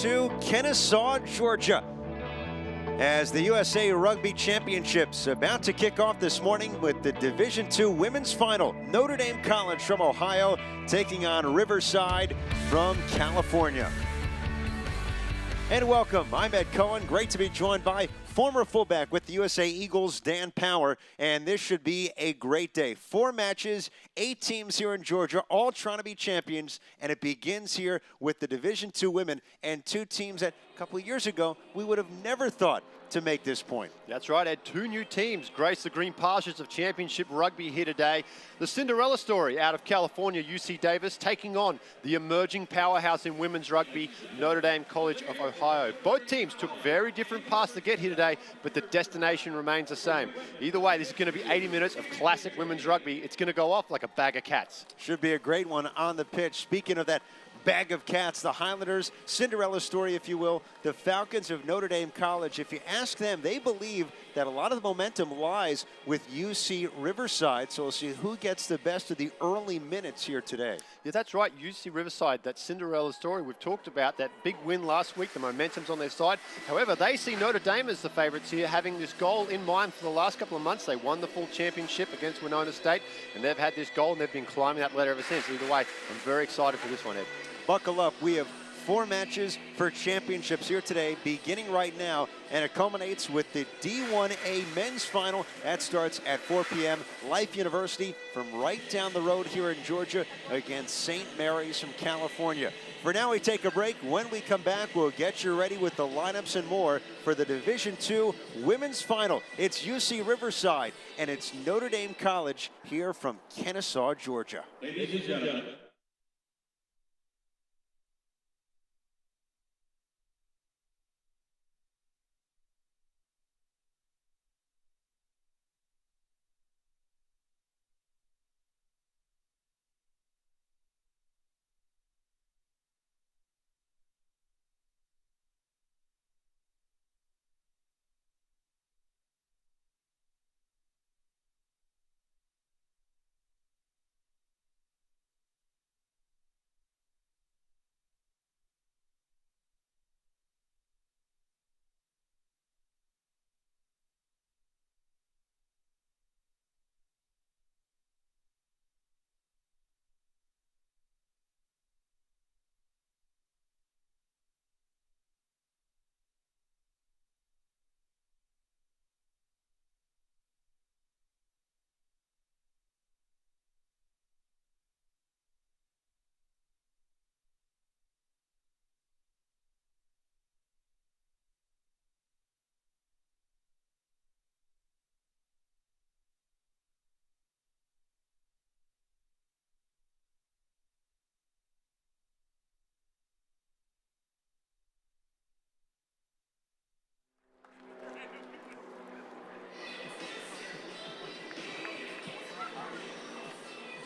to Kennesaw, Georgia, as the USA Rugby Championships about to kick off this morning with the Division II Women's Final. Notre Dame College from Ohio taking on Riverside from California. And welcome, I'm Ed Cohen. Great to be joined by former fullback with the USA Eagles, Dan Power, and this should be a great day. 4 matches, 8 teams here in Georgia, all trying to be champions, and it begins here with the Division II women and 2 teams that a couple of years ago we would have never thought to make this point. That's right, Ed. 2 new teams grace the green pastures of championship rugby here today. The Cinderella story out of California, UC Davis, taking on the emerging powerhouse in women's rugby, Notre Dame College of Ohio. Both teams took very different paths to get here today, but the destination remains the same. Either way, this is going to be 80 minutes of classic women's rugby. It's going to go off like a bag of cats. Should be a great one on the pitch. Speaking of that bag of cats, the Highlanders, Cinderella story, if you will, the Falcons of Notre Dame College. If you ask them, they believe that a lot of the momentum lies with UC Riverside. So we'll see who gets the best of the early minutes here today. Yeah, that's right, UC Riverside, that Cinderella story we've talked about, that big win last week, the momentum's on their side. However, they see Notre Dame as the favourites here, having this goal in mind for the last couple of months. They won the full championship against Winona State, and they've had this goal, and they've been climbing that ladder ever since. Either way, I'm very excited for this one, Ed. Buckle up. We have 4 matches for championships here today, beginning right now, and it culminates with the D1A men's final. That starts at 4 p.m. Life University from right down the road here in Georgia against St. Mary's from California. For now, we take a break. When we come back, we'll get you ready with the lineups and more for the Division II women's final. It's UC Riverside, and it's Notre Dame College here from Kennesaw, Georgia. Ladies and gentlemen.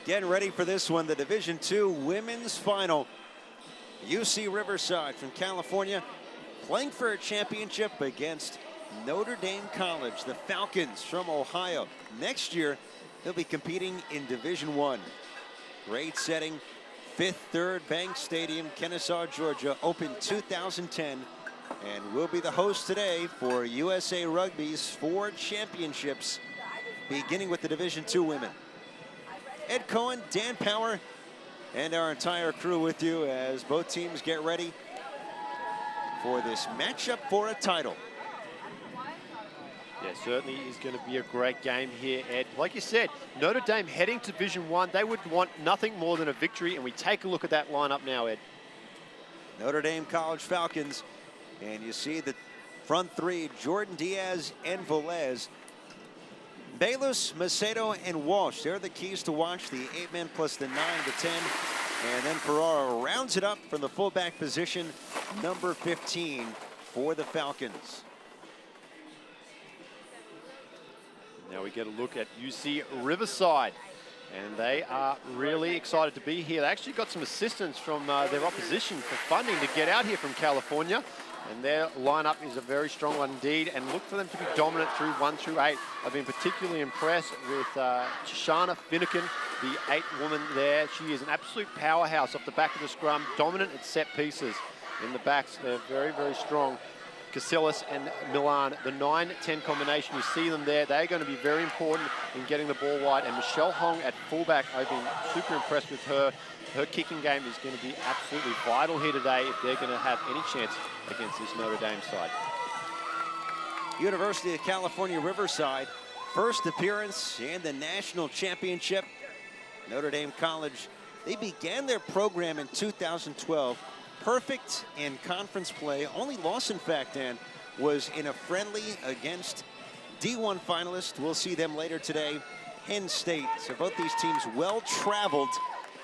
Getting ready for this one, the Division II women's final. UC Riverside from California playing for a championship against Notre Dame College, the Falcons from Ohio. Next year, they'll be competing in Division I. Great setting, Fifth Third Bank Stadium, Kennesaw, Georgia, opened 2010, and will be the host today for USA Rugby's 4 championships, beginning with the Division II women. Ed Cohen, Dan Power, and our entire crew with you as both teams get ready for this matchup for a title. Yeah, certainly is going to be a great game here, Ed. Like you said, Notre Dame heading to Division I, they would want nothing more than a victory, and we take a look at that lineup now, Ed. Notre Dame College Falcons, and you see the front 3, Jordan Diaz and Velez. Bayless, Macedo, and Walsh, they're the keys to watch, the 8-men plus the 9 to 10. And then Ferraro rounds it up from the fullback position, number 15 for the Falcons. Now we get a look at UC Riverside, and they are really excited to be here. They actually got some assistance from their opposition for funding to get out here from California. And their lineup is a very strong one indeed, and look for them to be dominant through 1 through 8. I've been particularly impressed with Shoshana Finnegan, the 8 woman there. She is an absolute powerhouse off the back of the scrum, dominant at set pieces. in the backs. They're very, very strong. Casillas and Milan, the 9-10 combination, you see them there. They're going to be very important in getting the ball wide. And Michelle Hong at fullback, I've been super impressed with her. Her kicking game is going to be absolutely vital here today if they're going to have any chance against this Notre Dame side. University of California, Riverside, first appearance in the national championship. Notre Dame College, they began their program in 2012. Perfect in conference play. Only loss, in fact, Dan, was in a friendly against D1 finalist. We'll see them later today, Penn State. So both these teams well-traveled,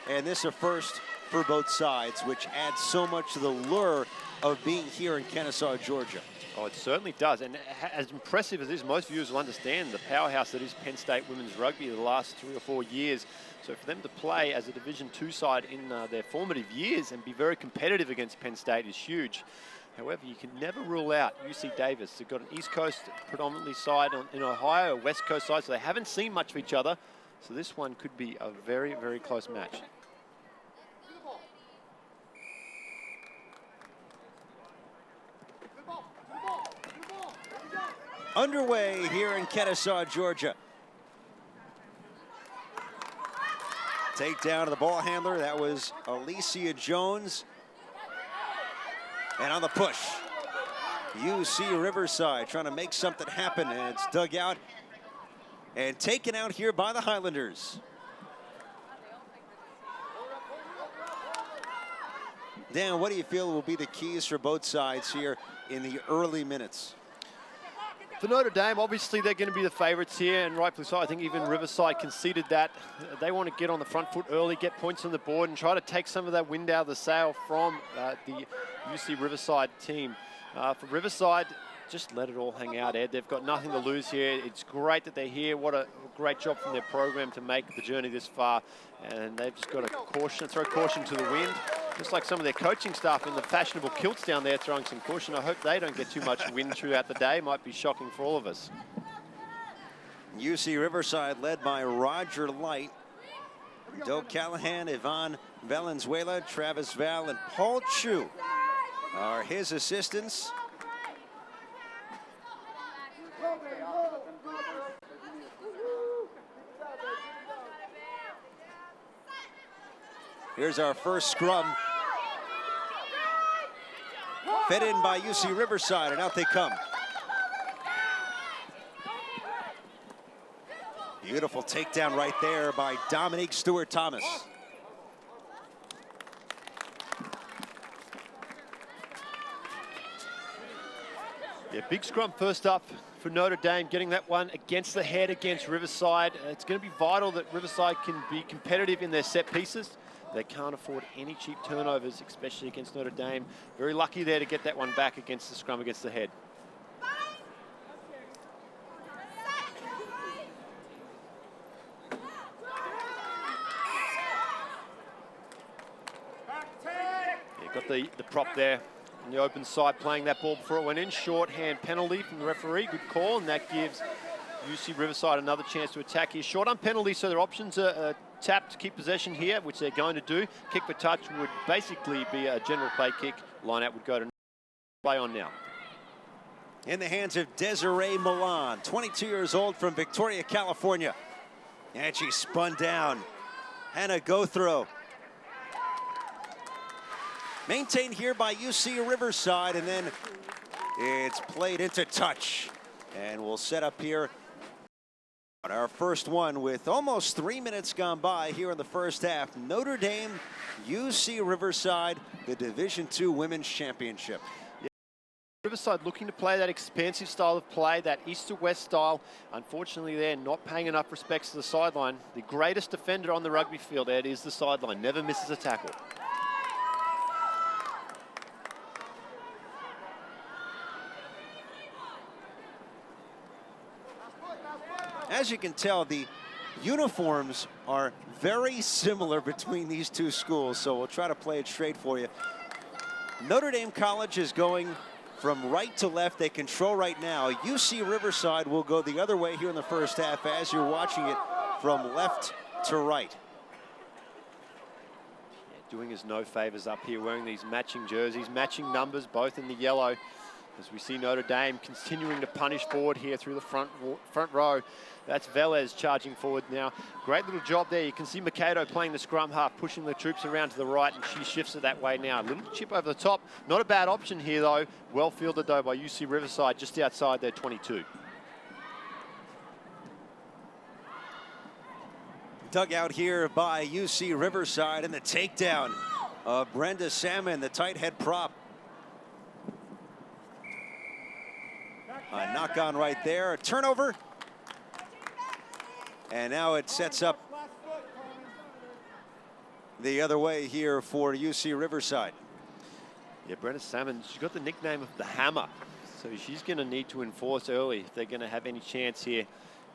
and this is a first for both sides, which adds so much to the lure of being here in Kennesaw, Georgia. Oh, it certainly does. And as impressive as this, most viewers will understand the powerhouse that is Penn State women's rugby the last 3 or 4 years. So for them to play as a Division II side in their formative years and be very competitive against Penn State is huge. However, you can never rule out UC Davis. They've got an East Coast predominantly side in Ohio, a West Coast side, so they haven't seen much of each other. So this one could be a very, very close match. Underway here in Kennesaw, Georgia. Takedown of the ball handler. That was Alicia Jones. And on the push, UC Riverside trying to make something happen, and it's dug out and taken out here by the Highlanders. Dan, what do you feel will be the keys for both sides here in the early minutes? For Notre Dame, obviously they're going to be the favourites here, and rightfully so. I think even Riverside conceded that. They want to get on the front foot early, get points on the board, and try to take some of that wind out of the sail from the UC Riverside team. For Riverside, just let it all hang out, Ed. They've got nothing to lose here. It's great that they're here. What a great job from their program to make the journey this far. And they've just got to throw caution to the wind. Just like some of their coaching staff in the fashionable kilts down there throwing some caution. I hope they don't get too much wind throughout the day. Might be shocking for all of us. UC Riverside led by Roger Light, Doe Callahan, Yvonne Valenzuela, Travis Val, and Paul Chu are his assistants. Here's our first scrum. Fed in by UC Riverside, and out they come. Beautiful takedown right there by Dominique Stewart-Thomas. Yeah, big scrum first up for Notre Dame, getting that one against the head against Riverside. It's going to be vital that Riverside can be competitive in their set pieces. They can't afford any cheap turnovers, especially against Notre Dame. Very lucky there to get that one back against the scrum against the head. Yeah, got the prop there on the open side, playing that ball before it went in. Shorthand penalty from the referee, good call, and that gives UC Riverside another chance to attack here. Short on penalty, so their options are tapped to keep possession here, which they're going to do. Kick for touch would basically be a general play kick. Line out would go to play on now. In the hands of Desiree Milan, 22 years old from Victoria, California. And she spun down. And a go throw. Maintained here by UC Riverside, and then it's played into touch. And we'll set up here on our first one with almost 3 minutes gone by here in the first half. Notre Dame, UC Riverside, the Division II Women's Championship. Yeah. Riverside looking to play that expansive style of play, that east to west style. Unfortunately, they're not paying enough respects to the sideline. The greatest defender on the rugby field, Ed, is the sideline. Never misses a tackle. As you can tell, the uniforms are very similar between these two schools, so we'll try to play it straight for you. Notre Dame College is going from right to left. They control right now. UC Riverside will go the other way here in the first half as you're watching it from left to right. doing us no favors up here, wearing these matching jerseys, matching numbers, both in the yellow. As we see Notre Dame continuing to punish forward here through the front row. That's Velez charging forward now. Great little job there. You can see Mikado playing the scrum half, pushing the troops around to the right, and she shifts it that way now. A little chip over the top. Not a bad option here, though. Well fielded, though, by UC Riverside, just outside their 22. Dug out here by UC Riverside, and the takedown of Brenda Salmon, the tight head prop. A knock on right there, a turnover. And now it sets up the other way here for UC Riverside. Yeah, Brenda Salmon, she's got the nickname of the Hammer. So she's going to need to enforce early if they're going to have any chance here.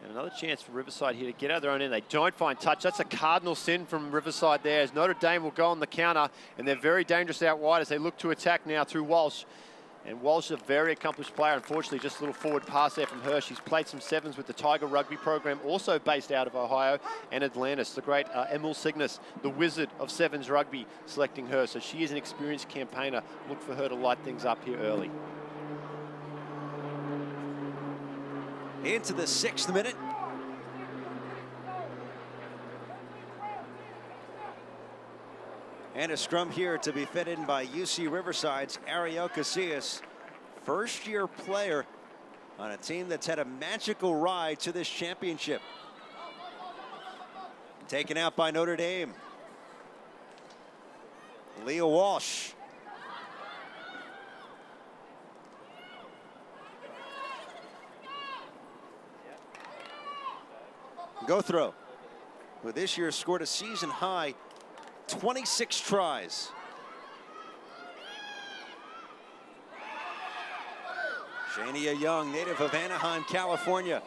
And another chance for Riverside here to get out of their own end. They don't find touch. That's a cardinal sin from Riverside there, as Notre Dame will go on the counter, and they're very dangerous out wide as they look to attack now through Walsh. And Walsh, a very accomplished player. Unfortunately, just a little forward pass there from her. She's played some sevens with the Tiger Rugby program, also based out of Ohio and Atlantis. The great Emil Cygnus, the wizard of sevens rugby, selecting her. So she is an experienced campaigner. Look for her to light things up here early. Into the 6th minute. And a scrum here to be fed in by UC Riverside's Ariel Casillas, first-year player on a team that's had a magical ride to this championship. Taken out by Notre Dame. Leah Walsh. Go throw, who this year scored a season high 26 tries. Shania Young, native of Anaheim, California.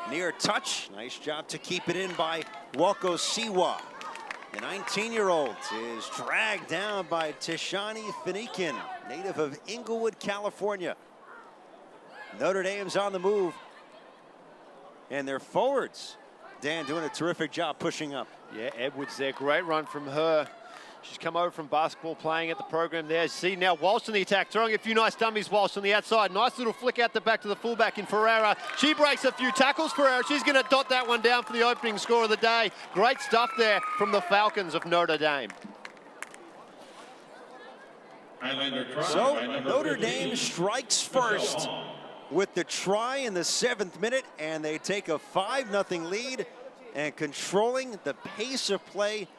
Near touch, nice job to keep it in by Walko Siwa. The 19-year-old is dragged down by Tishani Finikin, native of Inglewood, California. Notre Dame's on the move. And their forwards, Dan, doing a terrific job pushing up. Yeah, Edwards there, great run from her. She's come over from basketball playing at the program there. See now Walsh on the attack, throwing a few nice dummies. Walsh on the outside. Nice little flick out the back to the fullback in Ferreira. She breaks a few tackles. Ferreira, she's going to dot that one down for the opening score of the day. Great stuff there from the Falcons of Notre Dame. So Notre Dame strikes first with the try in the 7th minute, and they take a 5-0 lead and controlling the pace of play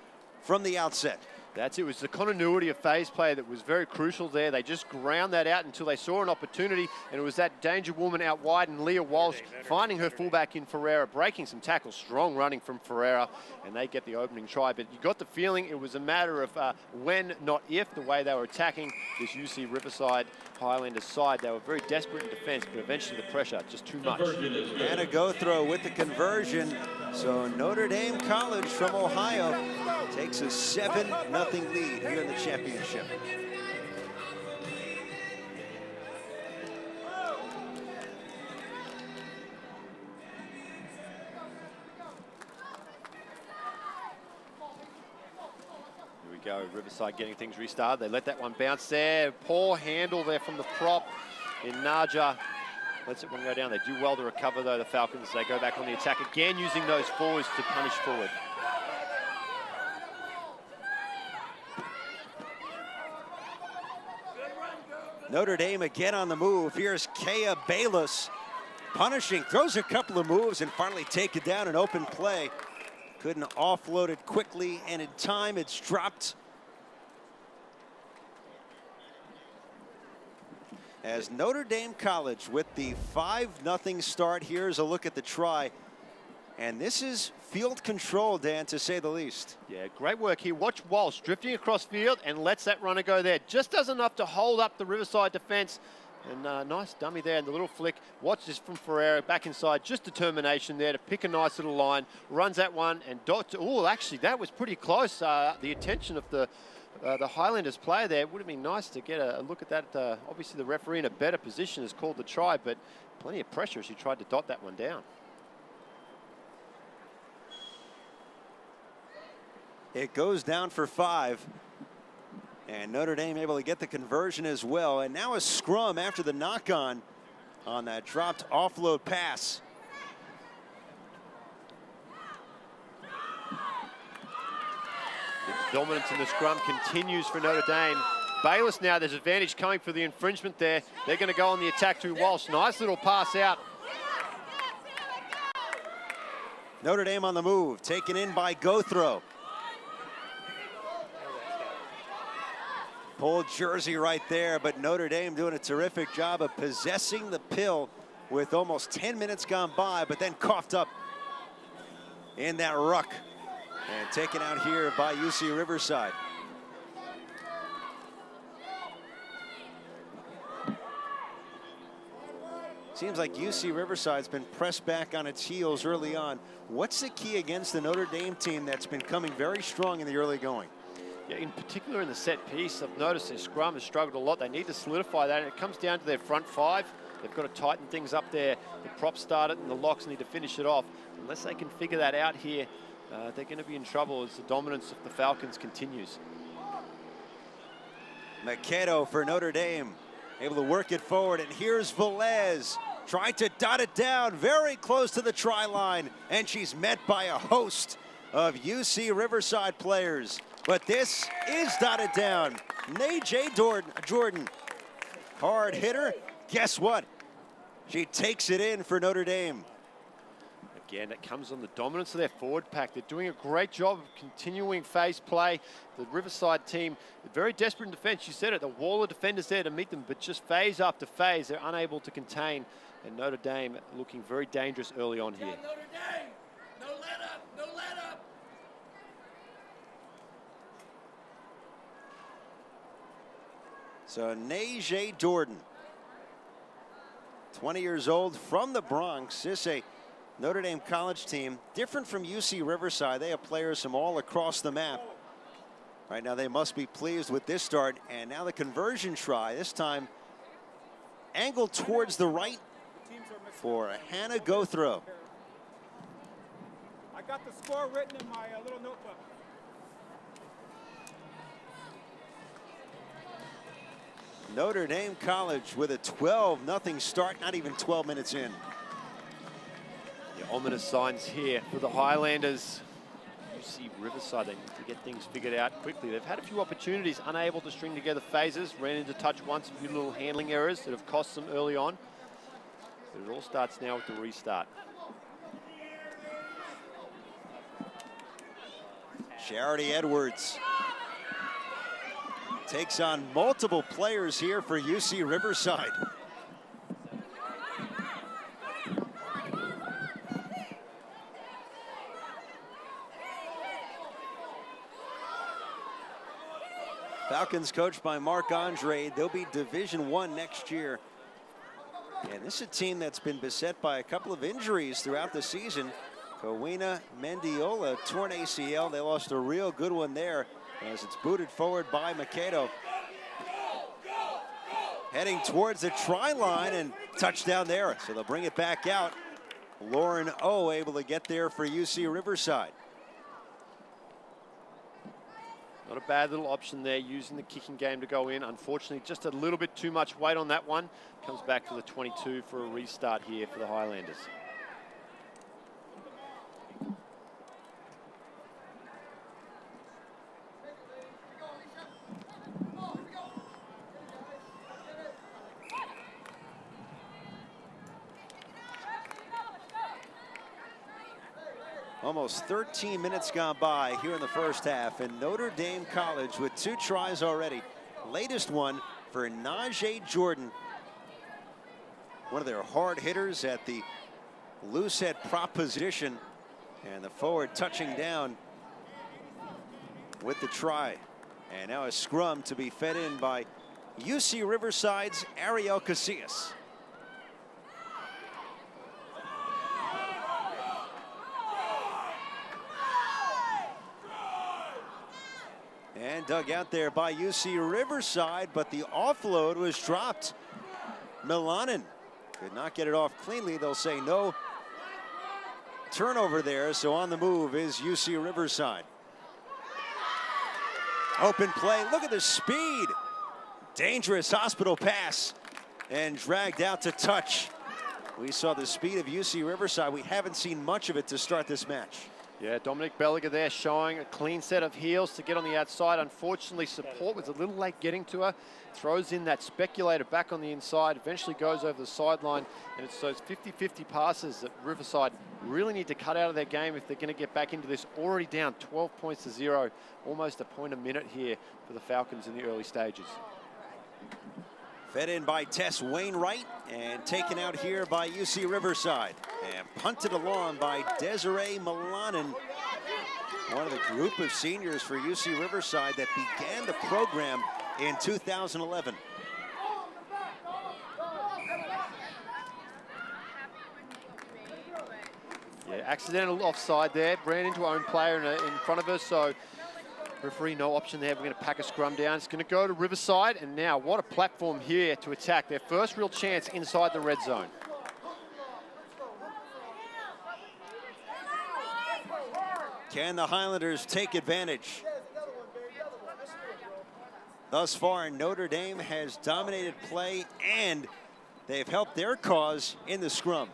from the outset. That's it. It was the continuity of phase play that was very crucial there. They just ground that out until they saw an opportunity, and it was that danger woman out wide and Leah Walsh finding her fullback in Ferreira, breaking some tackles, strong running from Ferreira, and they get the opening try. But you got the feeling it was a matter of when, not if, the way they were attacking this UC Riverside Highlanders side. They were very desperate in defense, but eventually the pressure, just too much. And a go throw with the conversion. So Notre Dame College from Ohio takes a 7-0 lead here in the championship. Here we go, Riverside getting things restarted. They let that one bounce there. Poor handle there from the prop in Naja. Lets it one go down. They do well to recover, though, the Falcons. They go back on the attack again, using those forwards to punish forward. Notre Dame again on the move. Here's Kea Bayless punishing, throws a couple of moves and finally take it down in open play. Couldn't offload it quickly, and in time it's dropped. As Notre Dame College with the 5-0 start. Here's a look at the try. And this is field control, Dan, to say the least. Yeah, great work here. Watch Walsh drifting across field and lets that runner go there. Just does enough to hold up the Riverside defense. And nice dummy there and the little flick. Watch this from Ferreira back inside. Just determination there to pick a nice little line. Runs that one and dots. Oh, actually, that was pretty close. The attention of the Highlanders player there. It would have been nice to get a look at that. Obviously, the referee in a better position has called the try, but plenty of pressure as he tried to dot that one down. It goes down for 5. And Notre Dame able to get the conversion as well. And now a scrum after the knock-on that dropped offload pass. The dominance in the scrum continues for Notre Dame. Bayless now, there's advantage coming for the infringement there. They're going to go on the attack to Walsh. Nice little pass out. Notre Dame on the move, taken in by Gothro. Pulled jersey right there, but Notre Dame doing a terrific job of possessing the pill with almost 10 minutes gone by, but then coughed up in that ruck and taken out here by UC Riverside. Seems like UC Riverside's been pressed back on its heels early on. What's the key against the Notre Dame team that's been coming very strong in the early going? Yeah, in particular in the set piece, I've noticed their scrum has struggled a lot. They need to solidify that, and it comes down to their front 5. They've got to tighten things up there. The props start it, and the locks need to finish it off. Unless they can figure that out here, they're going to be in trouble as the dominance of the Falcons continues. Makedo for Notre Dame, able to work it forward, and here's Velez. Tried to dot it down very close to the try line, and she's met by a host of UC Riverside players. But this is dotted down. Najee Jordan, hard hitter. Guess what? She takes it in for Notre Dame. Again, it comes on the dominance of their forward pack. They're doing a great job of continuing phase play. The Riverside team, very desperate in defense. You said it, the wall of defenders there to meet them, but just phase after phase, they're unable to contain. And Notre Dame looking very dangerous early on here. Notre Dame, no let up, no let up. So Najee Jordan, 20 years old, from the Bronx. This is a Notre Dame college team, different from UC Riverside. They have players from all across the map. Right now they must be pleased with this start. And now the conversion try, this time angled towards the right for Hannah Gothro. I got the score written in my little notebook. Notre Dame College with a 12-0 start, not even 12 minutes in. The ominous signs here for the Highlanders. You see Riverside, they need to get things figured out quickly. They've had a few opportunities, unable to string together phases, ran into touch once, a few little handling errors that have cost them early on. But it all starts now with the restart. Charity Edwards takes on multiple players here for UC Riverside. Falcons coached by Marc Andre. They'll be Division I next year. And this is a team that's been beset by a couple of injuries throughout the season. Kowina Mendiola, torn ACL. They lost a real good one there as it's booted forward by Makedo. Heading towards the try line and touchdown there. So they'll bring it back out. Lauren O able to get there for UC Riverside. Not a bad little option there, using the kicking game to go in. Unfortunately, just a little bit too much weight on that one. Comes back to the 22 for a restart here for the Highlanders. Almost 13 minutes gone by here in the first half, and Notre Dame College with 2 tries already. Latest one for Najee Jordan, one of their hard hitters at the loose head prop position, and the forward touching down with the try. And now a scrum to be fed in by UC Riverside's Ariel Casillas. And dug out there by UC Riverside, but the offload was dropped. Milanen could not get it off cleanly. They'll say no turnover there, so on the move is UC Riverside. Open play, look at the speed. Dangerous hospital pass and dragged out to touch. We saw the speed of UC Riverside. We haven't seen much of it to start this match. Yeah, Dominic Belliger there showing a clean set of heels to get on the outside. Unfortunately, support was a little late getting to her. Throws in that speculator back on the inside, eventually goes over the sideline. And it's those 50-50 passes that Riverside really need to cut out of their game if they're going to get back into this. Already down 12 points to 0, almost a point a minute here for the Falcons in the early stages. Fed in by Tess Wainwright and taken out here by UC Riverside. And punted along by Desiree Milanen, one of the group of seniors for UC Riverside that began the program in 2011. Yeah, accidental offside there. Ran into her own player in front of her, so referee no option there. We're going to pack a scrum down. It's going to go to Riverside, and now what a platform here to attack. Their first real chance inside the red zone. Can the Highlanders take advantage? Thus far, Notre Dame has dominated play, and they've helped their cause in the scrum.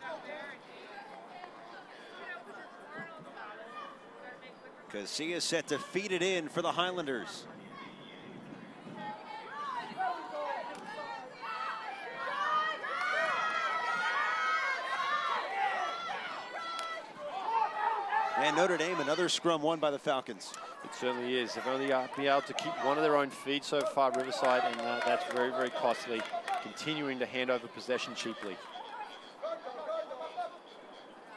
Casillas set to feed it in for the Highlanders. And Notre Dame, another scrum won by the Falcons. It certainly is. They've only been able to keep one of their own feet so far, Riverside, and that's very, very costly, continuing to hand over possession cheaply.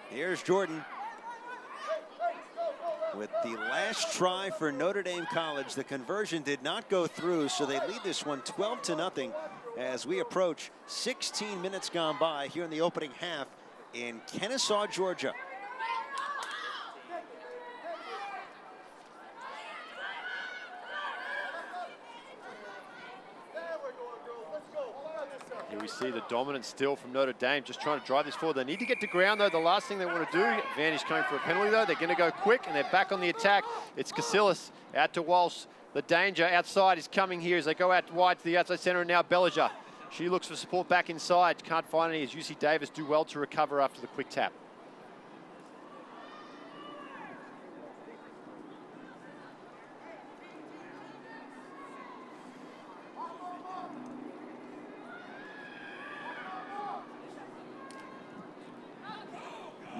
Here's Jordan. With the last try for Notre Dame College, the conversion did not go through, so they lead this one 12-0 as we approach 16 minutes gone by here in the opening half in Kennesaw, Georgia. Here we see the dominance still from Notre Dame, just trying to drive this forward. They need to get to ground, though. The last thing they want to do, advantage coming for a penalty, though. They're going to go quick, and they're back on the attack. It's Casillas out to Walsh. The danger outside is coming here as they go out wide to the outside center, and now Belliger. She looks for support back inside. Can't find any as UC Davis do well to recover after the quick tap.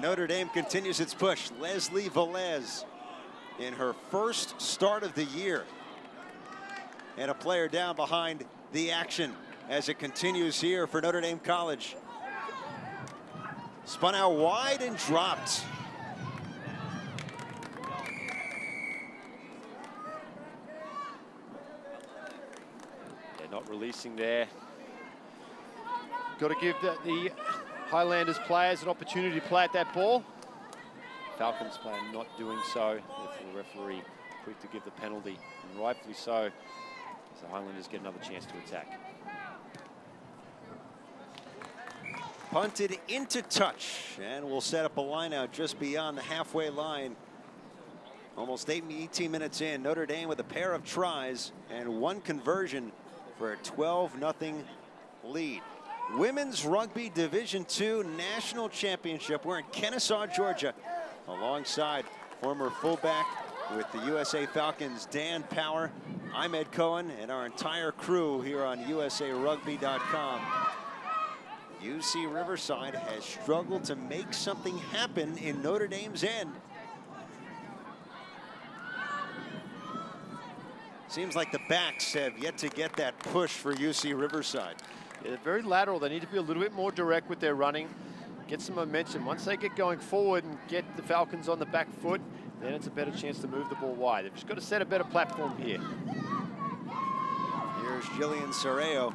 Notre Dame continues its push. Leslie Velez in her first start of the year. And a player down behind the action as it continues here for Notre Dame College. Spun out wide and dropped. They're not releasing there. Got to give the Highlanders players an opportunity to play at that ball. Falcons player not doing so. Therefore, the referee quick to give the penalty, and rightfully so, as the Highlanders get another chance to attack. Punted into touch, and we'll set up a line out just beyond the halfway line. Almost 18 minutes in, Notre Dame with a pair of tries and one conversion for a 12-0 lead. Women's Rugby Division II National Championship. We're in Kennesaw, Georgia, alongside former fullback with the USA Falcons, Dan Power, I'm Ed Cohen, and our entire crew here on USARugby.com. UC Riverside has struggled to make something happen in Notre Dame's end. Seems like the backs have yet to get that push for UC Riverside. Yeah, they're very lateral. They need to be a little bit more direct with their running, get some momentum. Once they get going forward and get the Falcons on the back foot, then it's a better chance to move the ball wide. They've just got to set a better platform here. Here's Jillian Serrao.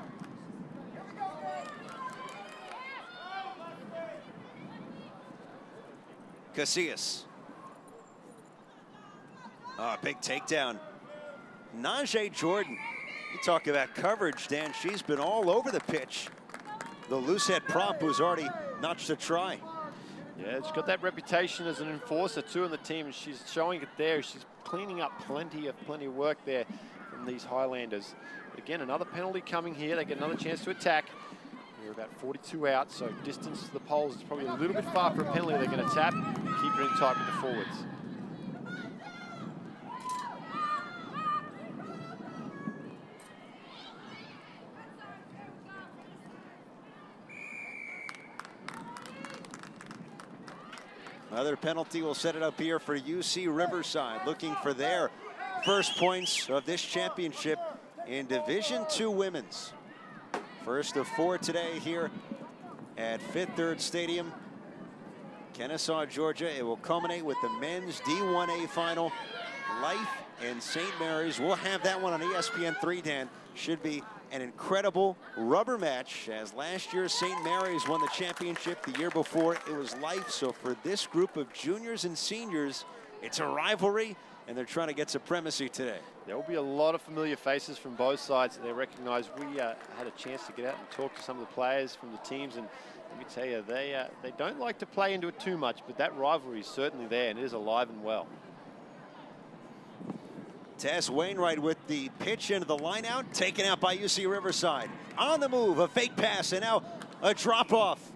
Casillas. Oh, big takedown. Najee Jordan. You talk about coverage, Dan. She's been all over the pitch. The loosehead prop who's already notched a try. Yeah, she's got that reputation as an enforcer too on the team, and she's showing it there. She's cleaning up plenty of work there from these Highlanders. But again, another penalty coming here. They get another chance to attack. They're about 42 out, so distance to the poles is probably a little bit far for a penalty. They're going to tap and keep it in tight with the forwards. Another penalty will set it up here for UC Riverside, looking for their first points of this championship in Division II Women's. First of 4 today here at Fifth Third Stadium, Kennesaw, Georgia. It will culminate with the men's D1A final. Life and St. Mary's. We'll have that one on ESPN3, Dan. Should be an incredible rubber match, as last year St. Mary's won the championship. The year before it was Life. So for this group of juniors and seniors, it's a rivalry, and they're trying to get supremacy today. There will be a lot of familiar faces from both sides. They recognize we had a chance to get out and talk to some of the players from the teams, and let me tell you, they don't like to play into it too much, but that rivalry is certainly there, and it is alive and well. Tess Wainwright with the pitch into the line out, taken out by UC Riverside. On the move, a fake pass, and now a drop-off.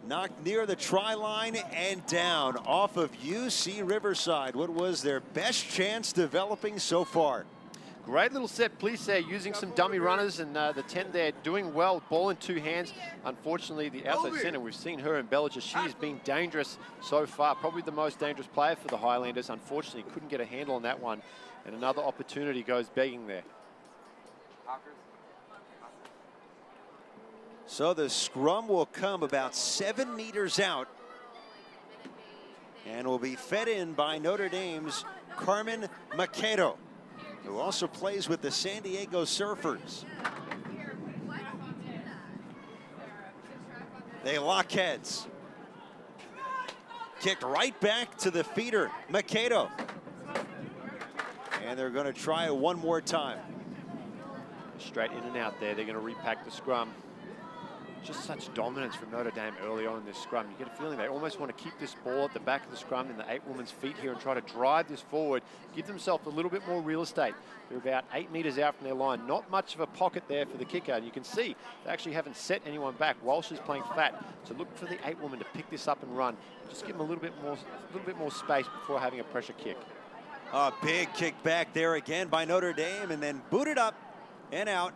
Knocked near the try line and down off of UC Riverside. What was their best chance developing so far? Great little set piece there, using some dummy runners, and the 10 there doing well, ball in 2 hands. Unfortunately, the outside center, we've seen her in Bellinger. She has been dangerous so far, probably the most dangerous player for the Highlanders. Unfortunately, couldn't get a handle on that one, and another opportunity goes begging there. So the scrum will come about 7 meters out and will be fed in by Notre Dame's Carmen Maquedo, who also plays with the San Diego Surfers. They lock heads. Kicked right back to the feeder, Maquedo. And they're going to try it one more time. Straight in and out there. They're going to repack the scrum. Just such dominance from Notre Dame early on in this scrum. You get a feeling they almost want to keep this ball at the back of the scrum in the 8 women's feet here and try to drive this forward, give themselves a little bit more real estate. They're about 8 meters out from their line. Not much of a pocket there for the kicker. And you can see they actually haven't set anyone back. Walsh is playing fat. So look for the 8 woman to pick this up and run. Just give them a little bit more space before having a pressure kick. A big kick back there again by Notre Dame, and then booted up and out.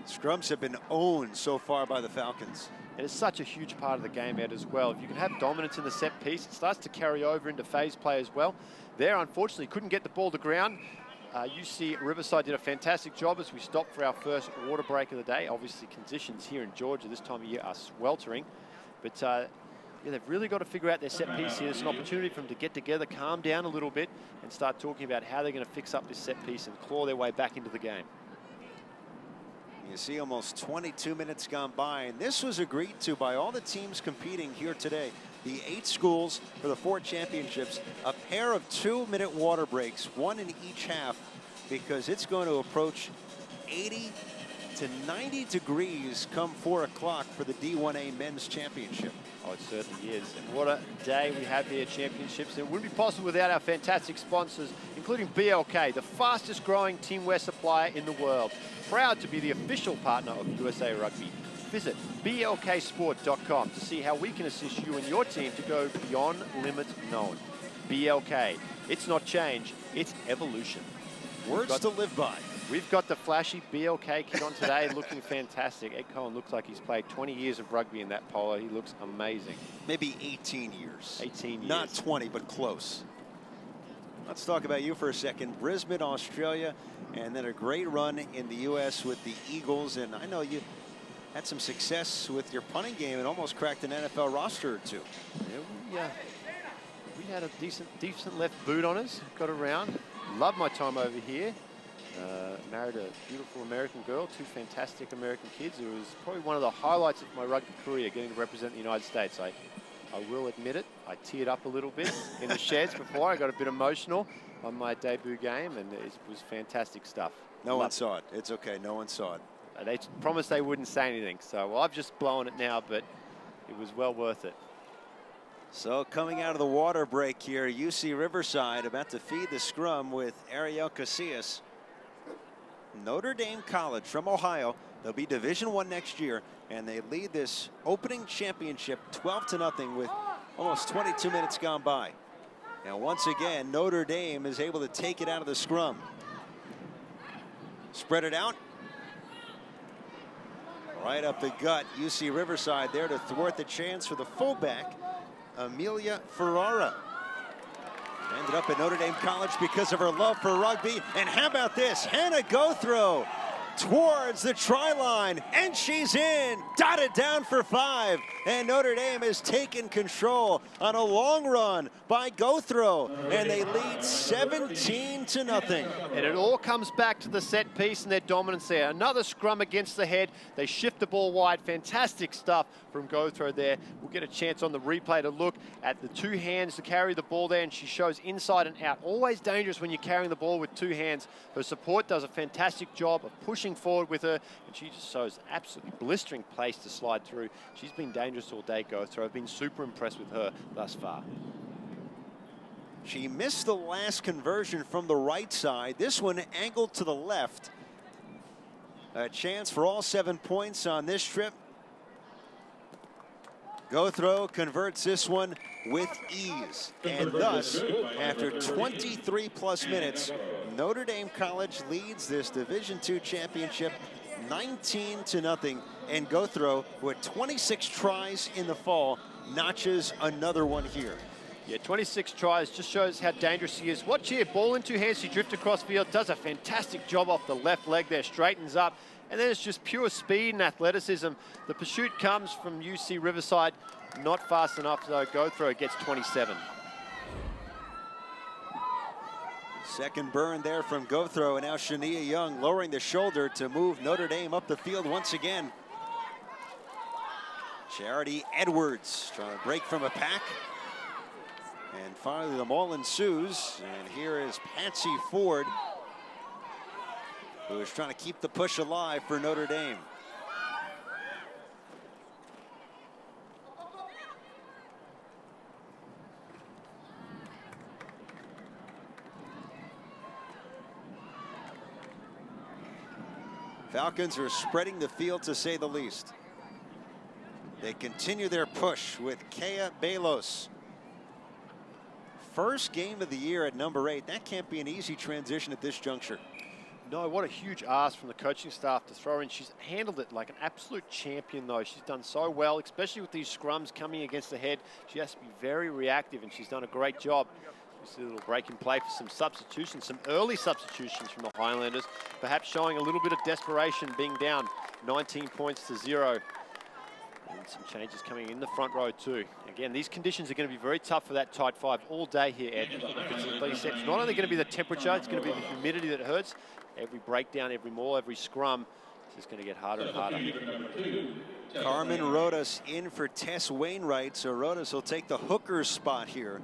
Scrums have been owned so far by the Falcons. It is such a huge part of the game, Ed, as well. If you can have dominance in the set piece, it starts to carry over into phase play as well. There, unfortunately, couldn't get the ball to ground. UC Riverside did a fantastic job as we stopped for our first water break of the day. Obviously, conditions here in Georgia this time of year are sweltering. But yeah, they've really got to figure out their set piece here. It's an opportunity for them to get together, calm down a little bit, and start talking about how they're going to fix up this set piece and claw their way back into the game. You see almost 22 minutes gone by, and this was agreed to by all the teams competing here today. The 8 schools for the 4 championships, a pair of 2-minute water breaks, 1 in each half, because it's going to approach 80 to 90 degrees come 4 o'clock for the D1A Men's Championship. Oh, it certainly is. And what a day we have here at Championships. It wouldn't be possible without our fantastic sponsors, including BLK, the fastest growing teamwear supplier in the world. Proud to be the official partner of USA Rugby. Visit blksport.com to see how we can assist you and your team to go beyond limits known. BLK, it's not change, it's evolution. Words to live by. We've got the flashy BLK kit on today, looking fantastic. Ed Cohen looks like he's played 20 years of rugby in that polo. He looks amazing. Maybe 18 years. 18 years. Not 20, but close. Let's talk about you for a second. Brisbane, Australia, and then a great run in the U.S. with the Eagles. And I know you had some success with your punting game and almost cracked an NFL roster or two. Yeah, we had a decent left boot on us. Got around. Loved my time over here. Married a beautiful American girl, 2 fantastic American kids. It was probably one of the highlights of my rugby career, getting to represent the United States. I will admit it, I teared up a little bit in the sheds before. I got a bit emotional on my debut game, and it was fantastic stuff. No one saw it. It's okay. No one saw it. They promised they wouldn't say anything, so I've just blown it now, but it was well worth it. So coming out of the water break here, UC Riverside about to feed the scrum with Ariel Casillas. Notre Dame College from Ohio. They'll be Division I next year, and they lead this opening championship 12-0 with almost 22 minutes gone by. And once again, Notre Dame is able to take it out of the scrum. Spread it out. Right up the gut, UC Riverside there to thwart the chance for the fullback, Amelia Ferrara. Ended up at Notre Dame College because of her love for rugby. And how about this? Hannah Gothrow towards the try line, and she's in. Dotted down for 5. And Notre Dame has taken control on a long run by Gothrow, and they lead 17-0. And it all comes back to the set piece and their dominance there. Another scrum against the head. They shift the ball wide. Fantastic stuff from Gothrow there. We'll get a chance on the replay to look at the 2 hands to carry the ball there, and she shows inside and out. Always dangerous when you're carrying the ball with 2 hands. Her support does a fantastic job of pushing forward with her, and she just shows absolutely blistering pace to slide through. She's been dangerous all day, Gothrow. I've been super impressed with her thus far. She missed the last conversion from the right side. This one angled to the left. A chance for all 7 points on this trip. Gothrow converts this one with ease. And thus, after 23+ minutes, Notre Dame College leads this Division II championship 19-0. And Gothrow, with 26 tries in the fall, notches another one here. Yeah, 26 tries, just shows how dangerous she is. Watch here, ball in 2 hands, she drifts across field, does a fantastic job off the left leg there, straightens up, and then it's just pure speed and athleticism. The pursuit comes from UC Riverside, not fast enough though. Gothrow gets 27. Second burn there from Gothrow, and now Shania Young lowering the shoulder to move Notre Dame up the field once again. Charity Edwards trying to break from a pack. And finally, the maul ensues. And here is Patsy Ford, who is trying to keep the push alive for Notre Dame. Falcons are spreading the field, to say the least. They continue their push with Kea Belos. First game of the year at number 8. That can't be an easy transition at this juncture. No, what a huge ask from the coaching staff to throw in. She's handled it like an absolute champion, though. She's done so well, especially with these scrums coming against the head. She has to be very reactive, and she's done a great job. You see a little break in play for some substitutions, some early substitutions from the Highlanders, perhaps showing a little bit of desperation, being down 19 points to 0. And some changes coming in the front row too. Again, these conditions are going to be very tough for that tight 5 all day here, Ed. It's not only going to be the temperature, it's going to be the humidity that hurts. Every breakdown, every maul, every scrum, it's just going to get harder and harder. Carmen Rodas in for Tess Wainwright, so Rodas will take the hooker's spot here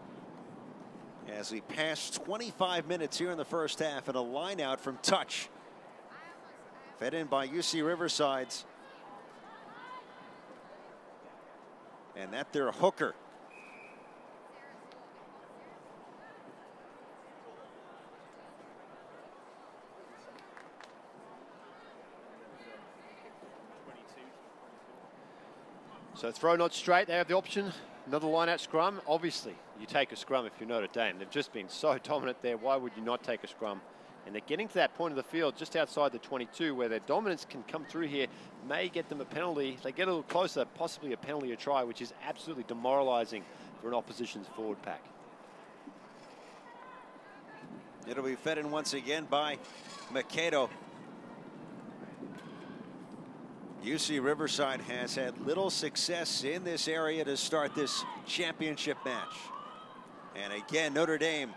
as we pass 25 minutes here in the first half, and a line out from touch. Fed in by UC Riverside's. And that their hooker. So throw not straight, they have the option. Another line out scrum. Obviously, you take a scrum if you're Notre Dame. They've just been so dominant there. Why would you not take a scrum? And they're getting to that point of the field just outside the 22 where their dominance can come through here, may get them a penalty. If they get a little closer, possibly a penalty or try, which is absolutely demoralizing for an opposition's forward pack. It'll be fed in once again by Makedo. UC Riverside has had little success in this area to start this championship match. And again, Notre Dame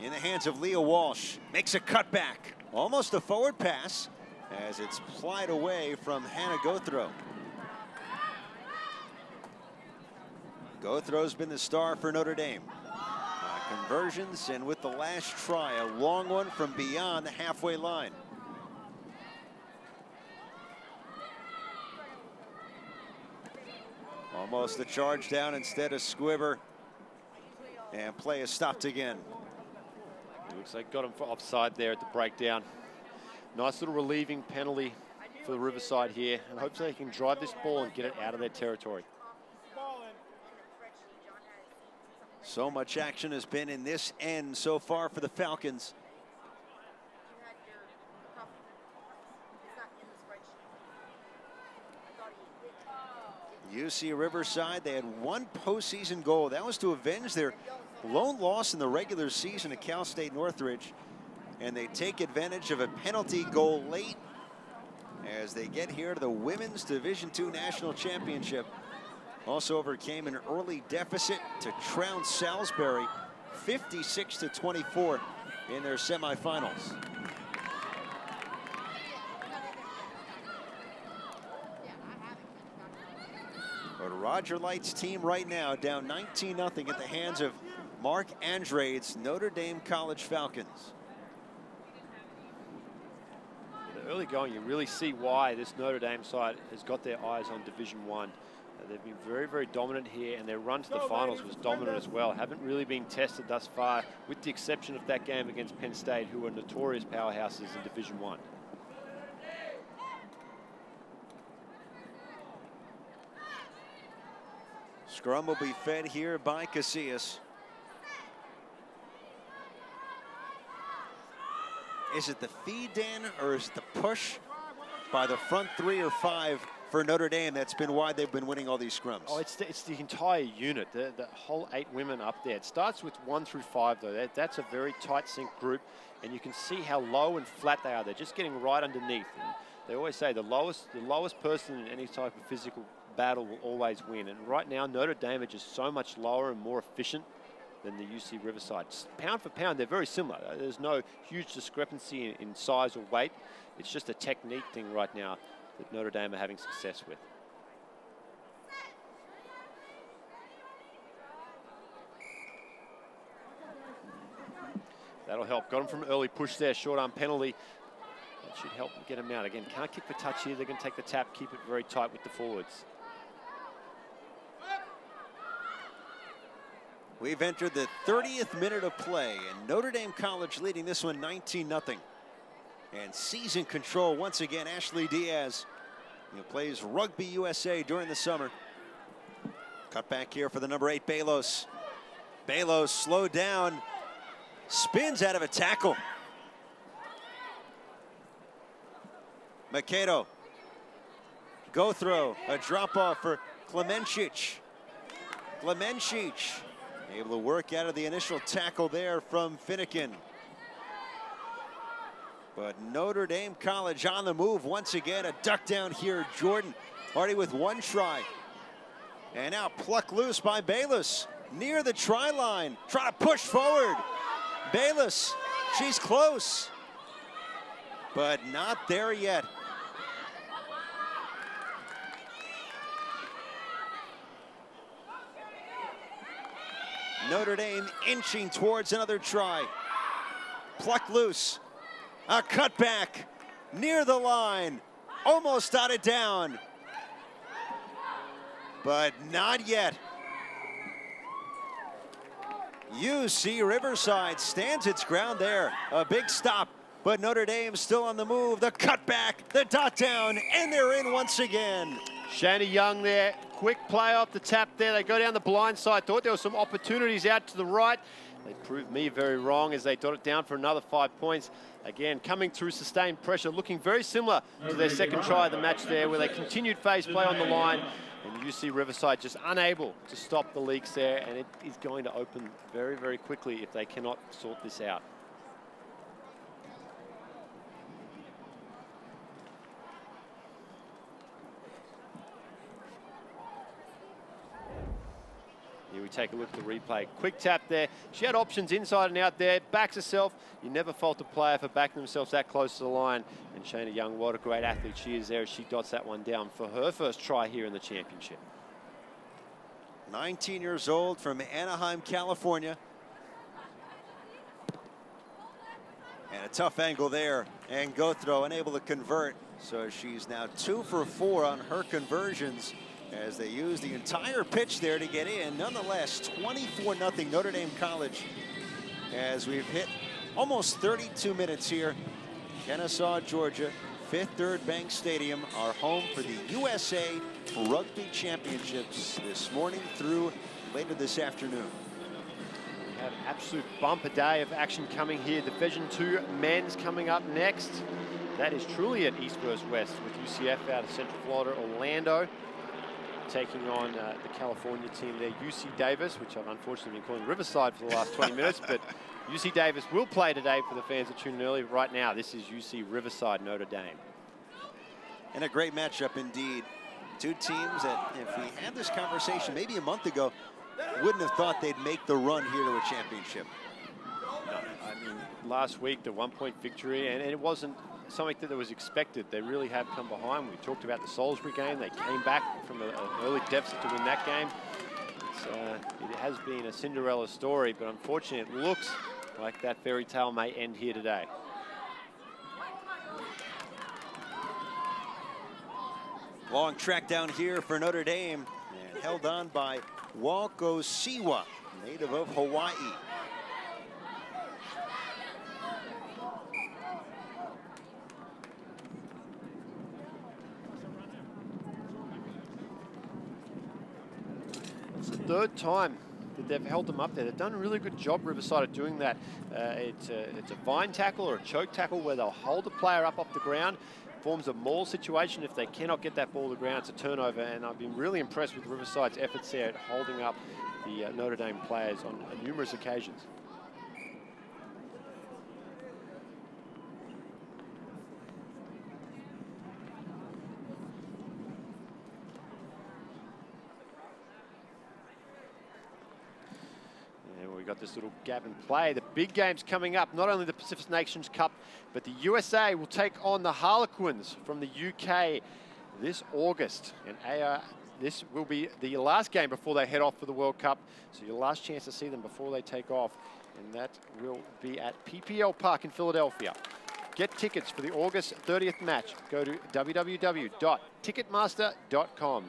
in the hands of Leah Walsh, makes a cutback, almost a forward pass, as it's plied away from Hannah Gothrow. Gothrow's been the star for Notre Dame. Conversions, and with the last try, a long one from beyond the halfway line. Almost a charge down instead of Squibber. And play is stopped again. It looks like got him for offside there at the breakdown. Nice little relieving penalty for the Riverside here. And hopefully they can drive this ball and get it out of their territory. So much action has been in this end so far for the Falcons. UC Riverside, they had one postseason goal. That was to avenge their lone loss in the regular season at Cal State Northridge. And they take advantage of a penalty goal late as they get here to the Women's Division II National Championship. Also overcame an early deficit to trounce Salisbury 56-24 in their semifinals. But Roger Light's team right now down 19-0 at the hands of Mark Andrade's Notre Dame College Falcons. In the early going, you really see why this Notre Dame side has got their eyes on Division I. They've been very, very dominant here, and their run to the finals was dominant as well. Haven't really been tested thus far, with the exception of that game against Penn State, who are notorious powerhouses in Division I. Scrum will be fed here by Casillas. Is it the feed, Dan, or is it the push by the front 3 or 5 for Notre Dame? That's been why they've been winning all these scrums. Oh, it's the entire unit, the whole 8 women up there. It starts with 1 through 5, though. That's a very tight sync group, and you can see how low and flat they are. They're just getting right underneath. And they always say the lowest person in any type of physical battle will always win. And right now, Notre Dame are just so much lower and more efficient than the UC Riverside. Pound for pound, they're very similar. There's no huge discrepancy in size or weight. It's just a technique thing right now that Notre Dame are having success with. That'll help. Got him from early push there, short arm penalty. That should help get him out. Again, can't kick the touch here. They're going to take the tap, keep it very tight with the forwards. We've entered the 30th minute of play, and Notre Dame College leading this one 19-0. And season control once again, Ashley Diaz, who plays Rugby USA during the summer. Cut back here for the number 8, Balos. Balos slowed down, spins out of a tackle. Makedo. Go throw, a drop off for Klemencic. Klemencic able to work out of the initial tackle there from Finnegan. But Notre Dame College on the move once again. A duck down here, Jordan, already with 1 try. And now plucked loose by Bayless near the try line. Try to push forward. Bayless, she's close, but not there yet. Notre Dame inching towards another try. Plucked loose. A cutback near the line. Almost got it down. But not yet. UC Riverside stands its ground there. A big stop, but Notre Dame still on the move. The cutback, the dot down, and they're in once again. Shani Young there, quick play off the tap there. They go down the blind side. Thought there were some opportunities out to the right. They proved me very wrong as they dot it down for another 5 points. Again, coming through sustained pressure, looking very similar to their second try of the match there, where they continued phase play on the line. And UC Riverside just unable to stop the leaks there, and it is going to open very, very quickly if they cannot sort this out. Here we take a look at the replay. Quick tap there. She had options inside and out there. Backs herself. You never fault a player for backing themselves that close to the line. And Shana Young, what a great athlete she is there as she dots that one down for her first try here in the championship. 19 years old from Anaheim, California. And a tough angle there. And go throw, unable to convert. So she's now 2 for 4 on her conversions as they use the entire pitch there to get in. Nonetheless, 24-0 Notre Dame College as we've hit almost 32 minutes here. Kennesaw, Georgia, Fifth Third Bank Stadium, our home for the USA Rugby Championships this morning through later this afternoon. We have an absolute bumper day of action coming here. Division II men's coming up next. That is truly an East versus West with UCF out of Central Florida, Orlando, taking on the California team there, UC Davis, which I've unfortunately been calling Riverside for the last 20 minutes, but UC Davis will play today for the fans that tuned in early. Right now, this is UC Riverside, Notre Dame. And a great matchup indeed. Two teams that, if we had this conversation maybe a month ago, wouldn't have thought they'd make the run here to a championship. No, I mean, last week, the 1-point victory, and it wasn't something that was expected. They really have come behind. We talked about the Salisbury game. They came back from an early deficit to win that game. It has been a Cinderella story, but unfortunately, it looks like that fairy tale may end here today. Long track down here for Notre Dame, and held on by Walko Siwa, native of Hawaii. It's the third time that they've held them up there. They've done a really good job, Riverside, of doing that. It's a vine tackle or a choke tackle where they'll hold the player up off the ground. Forms a maul situation. If they cannot get that ball to the ground, it's a turnover, and I've been really impressed with Riverside's efforts there at holding up the Notre Dame players on numerous occasions. We got this little gap in play. The big game's coming up. Not only the Pacific Nations Cup, but the USA will take on the Harlequins from the UK this August. And this will be the last game before they head off for the World Cup. So your last chance to see them before they take off. And that will be at PPL Park in Philadelphia. Get tickets for the August 30th match. Go to www.ticketmaster.com.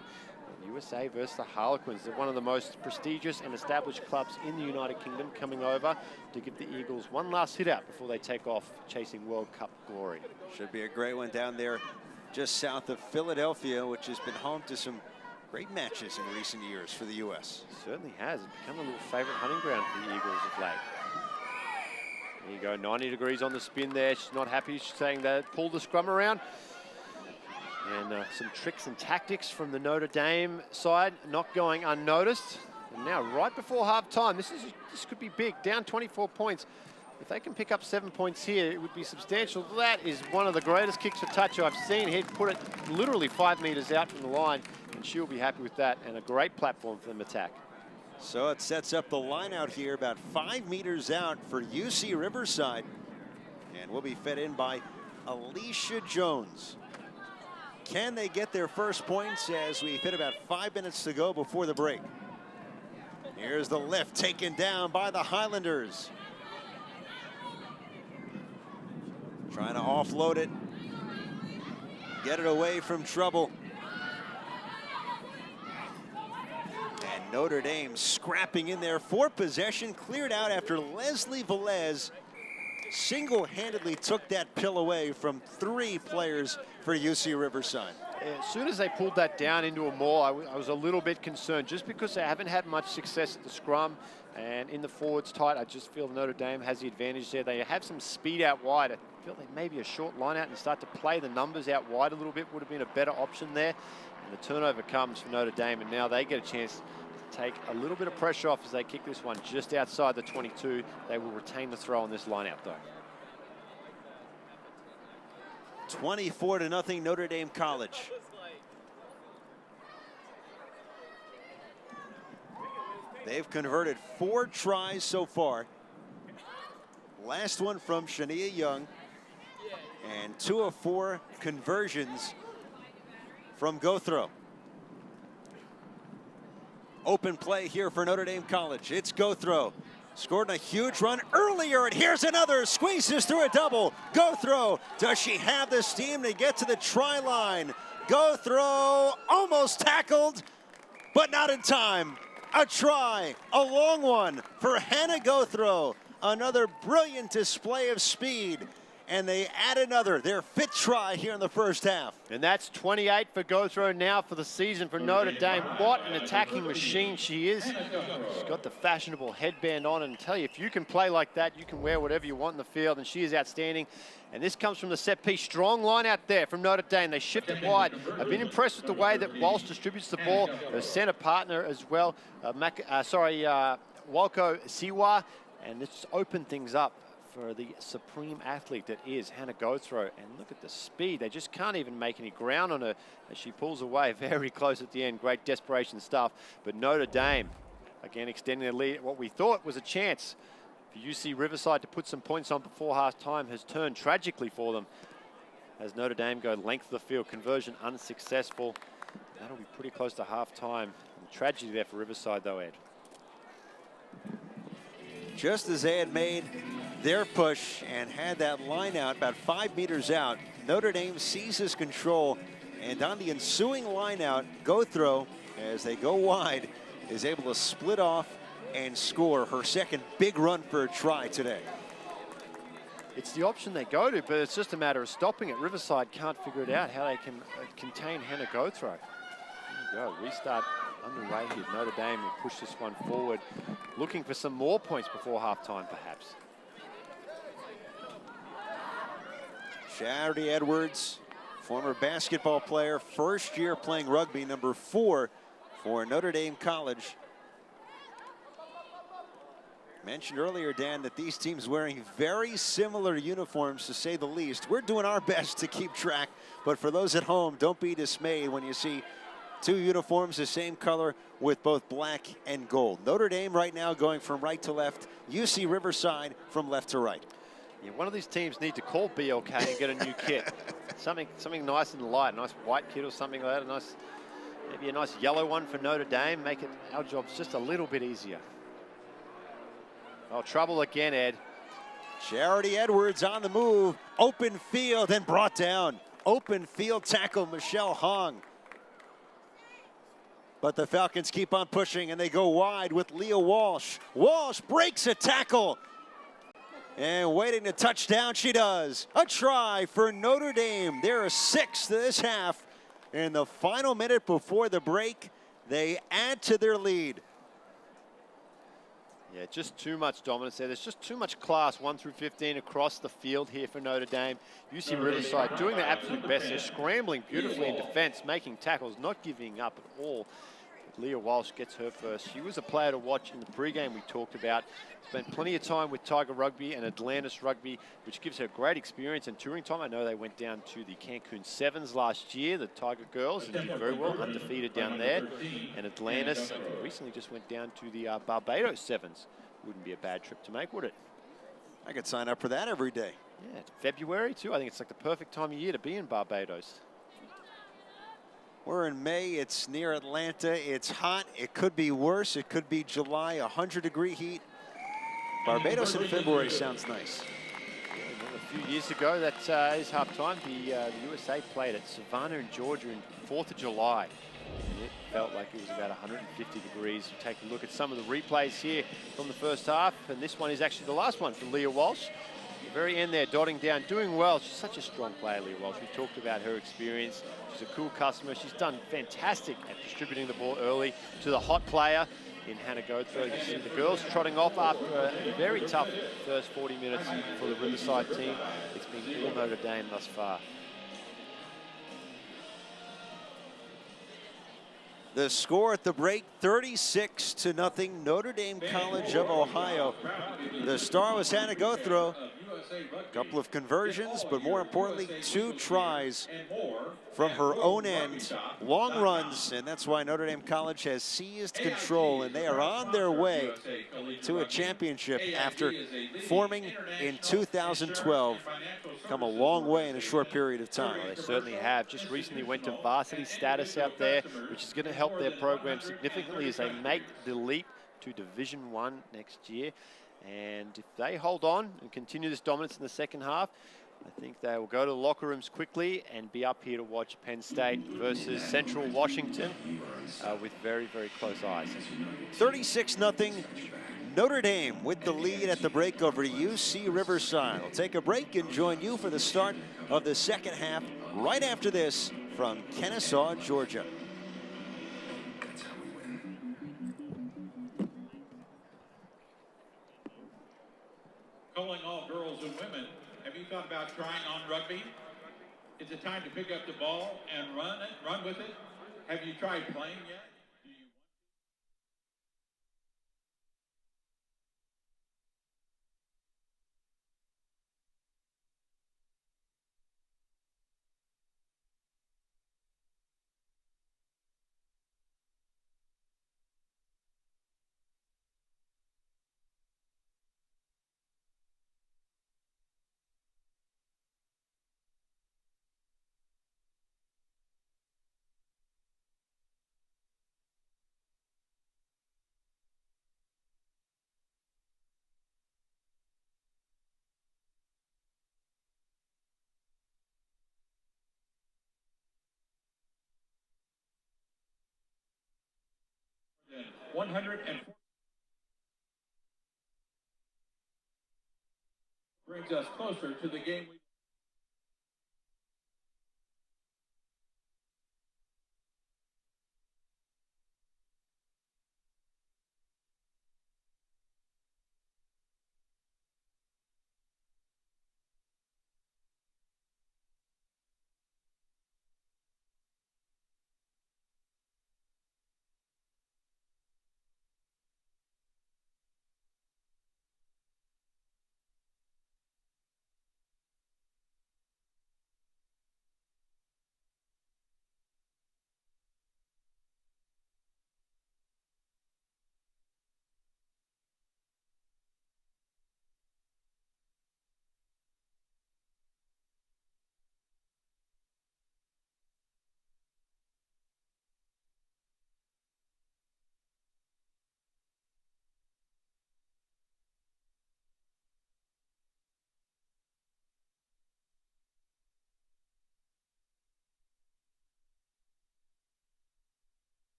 USA versus the Harlequins. They're one of the most prestigious and established clubs in the United Kingdom, coming over to give the Eagles one last hit out before they take off chasing World Cup glory. Should be a great one down there just south of Philadelphia, which has been home to some great matches in recent years for the U.S. It certainly has. It's become a little favorite hunting ground for the Eagles of late. There you go, 90 degrees on the spin there. She's not happy. She's saying that pull the scrum around. And some tricks and tactics from the Notre Dame side not going unnoticed. And now right before halftime, this could be big, down 24 points. If they can pick up 7 points here, it would be substantial. That is one of the greatest kicks for touch I've seen. He'd put it literally 5 meters out from the line, and she'll be happy with that, and a great platform for them to attack. So it sets up the line out here about 5 meters out for UC Riverside, and will be fed in by Alicia Jones. Can they get their first points as we hit about 5 minutes to go before the break? Here's the lift taken down by the Highlanders. Trying to offload it. Get it away from trouble. And Notre Dame scrapping in there for possession. Cleared out after Leslie Velez single-handedly took that pill away from 3 players for UC Riverside. As soon as they pulled that down into a maul, I was a little bit concerned, just because they haven't had much success at the scrum and in the forwards tight. I just feel Notre Dame has the advantage there. They have some speed out wide. I feel like maybe a short line out and start to play the numbers out wide a little bit would have been a better option there. And the turnover comes for Notre Dame, and now they get a chance to take a little bit of pressure off as they kick this one just outside the 22. They will retain the throw on this line out though. 24-0 Notre Dame College. They've converted 4 tries so far. Last one from Shania Young, and 2 of 4 conversions from Gothro. Open play here for Notre Dame College. It's Gothro. Scored a huge run earlier, and here's another. Squeezes through a double. Gothro. Does she have the steam to get to the try line? Gothro almost tackled, but not in time. A try, a long one for Hannah Gothro. Another brilliant display of speed. And they add another, their fifth try here in the first half. And that's 28 for Gothro now for the season for Notre Dame. What an attacking machine she is. She's got the fashionable headband on, and tell you, if you can play like that, you can wear whatever you want in the field, and she is outstanding. And this comes from the set piece. Strong line out there from Notre Dame. They shift it wide. I've been impressed with the way that Walsh distributes the ball. Her center partner as well, Walko Siwa, and it's opened things up for the supreme athlete that is Hannah Gothro. And look at the speed. They just can't even make any ground on her as she pulls away very close at the end. Great desperation stuff. But Notre Dame, again, extending their lead. What we thought was a chance for UC Riverside to put some points on before half-time has turned tragically for them as Notre Dame go length of the field. Conversion unsuccessful. That'll be pretty close to half-time. Tragedy there for Riverside, though, Ed. Just as they had made their push and had that line out about 5 meters out, Notre Dame seizes control, and on the ensuing line out, Gothro, as they go wide, is able to split off and score her second big run for a try today. It's the option they go to, but it's just a matter of stopping it. Riverside can't figure it out how they can contain Hannah Gothro. There you go, restart underway here. Notre Dame will push this one forward, looking for some more points before halftime, perhaps. Charity Edwards, former basketball player, first year playing rugby, number 4 for Notre Dame College. Mentioned earlier, Dan, that these teams wearing very similar uniforms, to say the least. We're doing our best to keep track, but for those at home, don't be dismayed when you see 2 uniforms the same color with both black and gold. Notre Dame right now going from right to left, UC Riverside from left to right. Yeah, one of these teams need to call BLK and get a new kit. something nice and light, a nice white kit or something like that. Maybe a nice yellow one for Notre Dame. Make our jobs just a little bit easier. Oh, trouble again, Ed. Charity Edwards on the move. Open field and brought down. Open field tackle, Michelle Hong. But the Falcons keep on pushing, and they go wide with Leah Walsh. Walsh breaks a tackle. And waiting to touch down, she does. A try for Notre Dame. They're a 6th this half. In the final minute before the break, they add to their lead. Yeah, just too much dominance there. There's just too much class, 1 through 15 across the field here for Notre Dame. UC Riverside doing their absolute best. They're scrambling beautifully in defense, making tackles, not giving up at all. Leah Walsh gets her first. She was a player to watch in the pregame we talked about. Spent plenty of time with Tiger Rugby and Atlantis Rugby, which gives her great experience and touring time. I know they went down to the Cancun Sevens last year, the Tiger girls, and did very well, undefeated down there. And Atlantis recently just went down to the Barbados Sevens. Wouldn't be a bad trip to make, would it? I could sign up for that every day. Yeah, it's February too. I think it's like the perfect time of year to be in Barbados. We're in May, it's near Atlanta, it's hot, it could be worse, it could be July, 100-degree heat. Barbados in February sounds nice. Yeah, a few years ago, that is halftime. The USA played at Savannah in Georgia in 4th of July. And it felt like it was about 150 degrees. We'll take a look at some of the replays here from the first half, and this one is actually the last one from Leah Walsh. At the very end there, dotting down, doing well. She's such a strong player, Leah Walsh. We talked about her experience. She's a cool customer. She's done fantastic at distributing the ball early to the hot player in Hannah Gothro. You see the girls trotting off after a very tough first 40 minutes for the Riverside team. It's been all Notre Dame thus far. The score at the break, 36-0, Notre Dame College of Ohio. The star was Hannah Gothro. A couple of conversions, but more importantly, 2 tries from her own end. Long runs, and that's why Notre Dame College has seized control, and they are on their way to a championship after forming in 2012. Come a long way in a short period of time. Well, they certainly have. Just recently went to varsity status out there, which is going to help their program significantly as they make the leap to Division I next year. And if they hold on and continue this dominance in the second half, I think they will go to the locker rooms quickly and be up here to watch Penn State versus Central Washington with very, very close eyes. 36-0 Notre Dame with the lead at the break over UC Riverside. We'll take a break and join you for the start of the second half right after this from Kennesaw, Georgia. Calling all girls and women, have you thought about trying on rugby? It's a time to pick up the ball and run with it. Have you tried playing yet? Do you then 104 brings us closer to the game.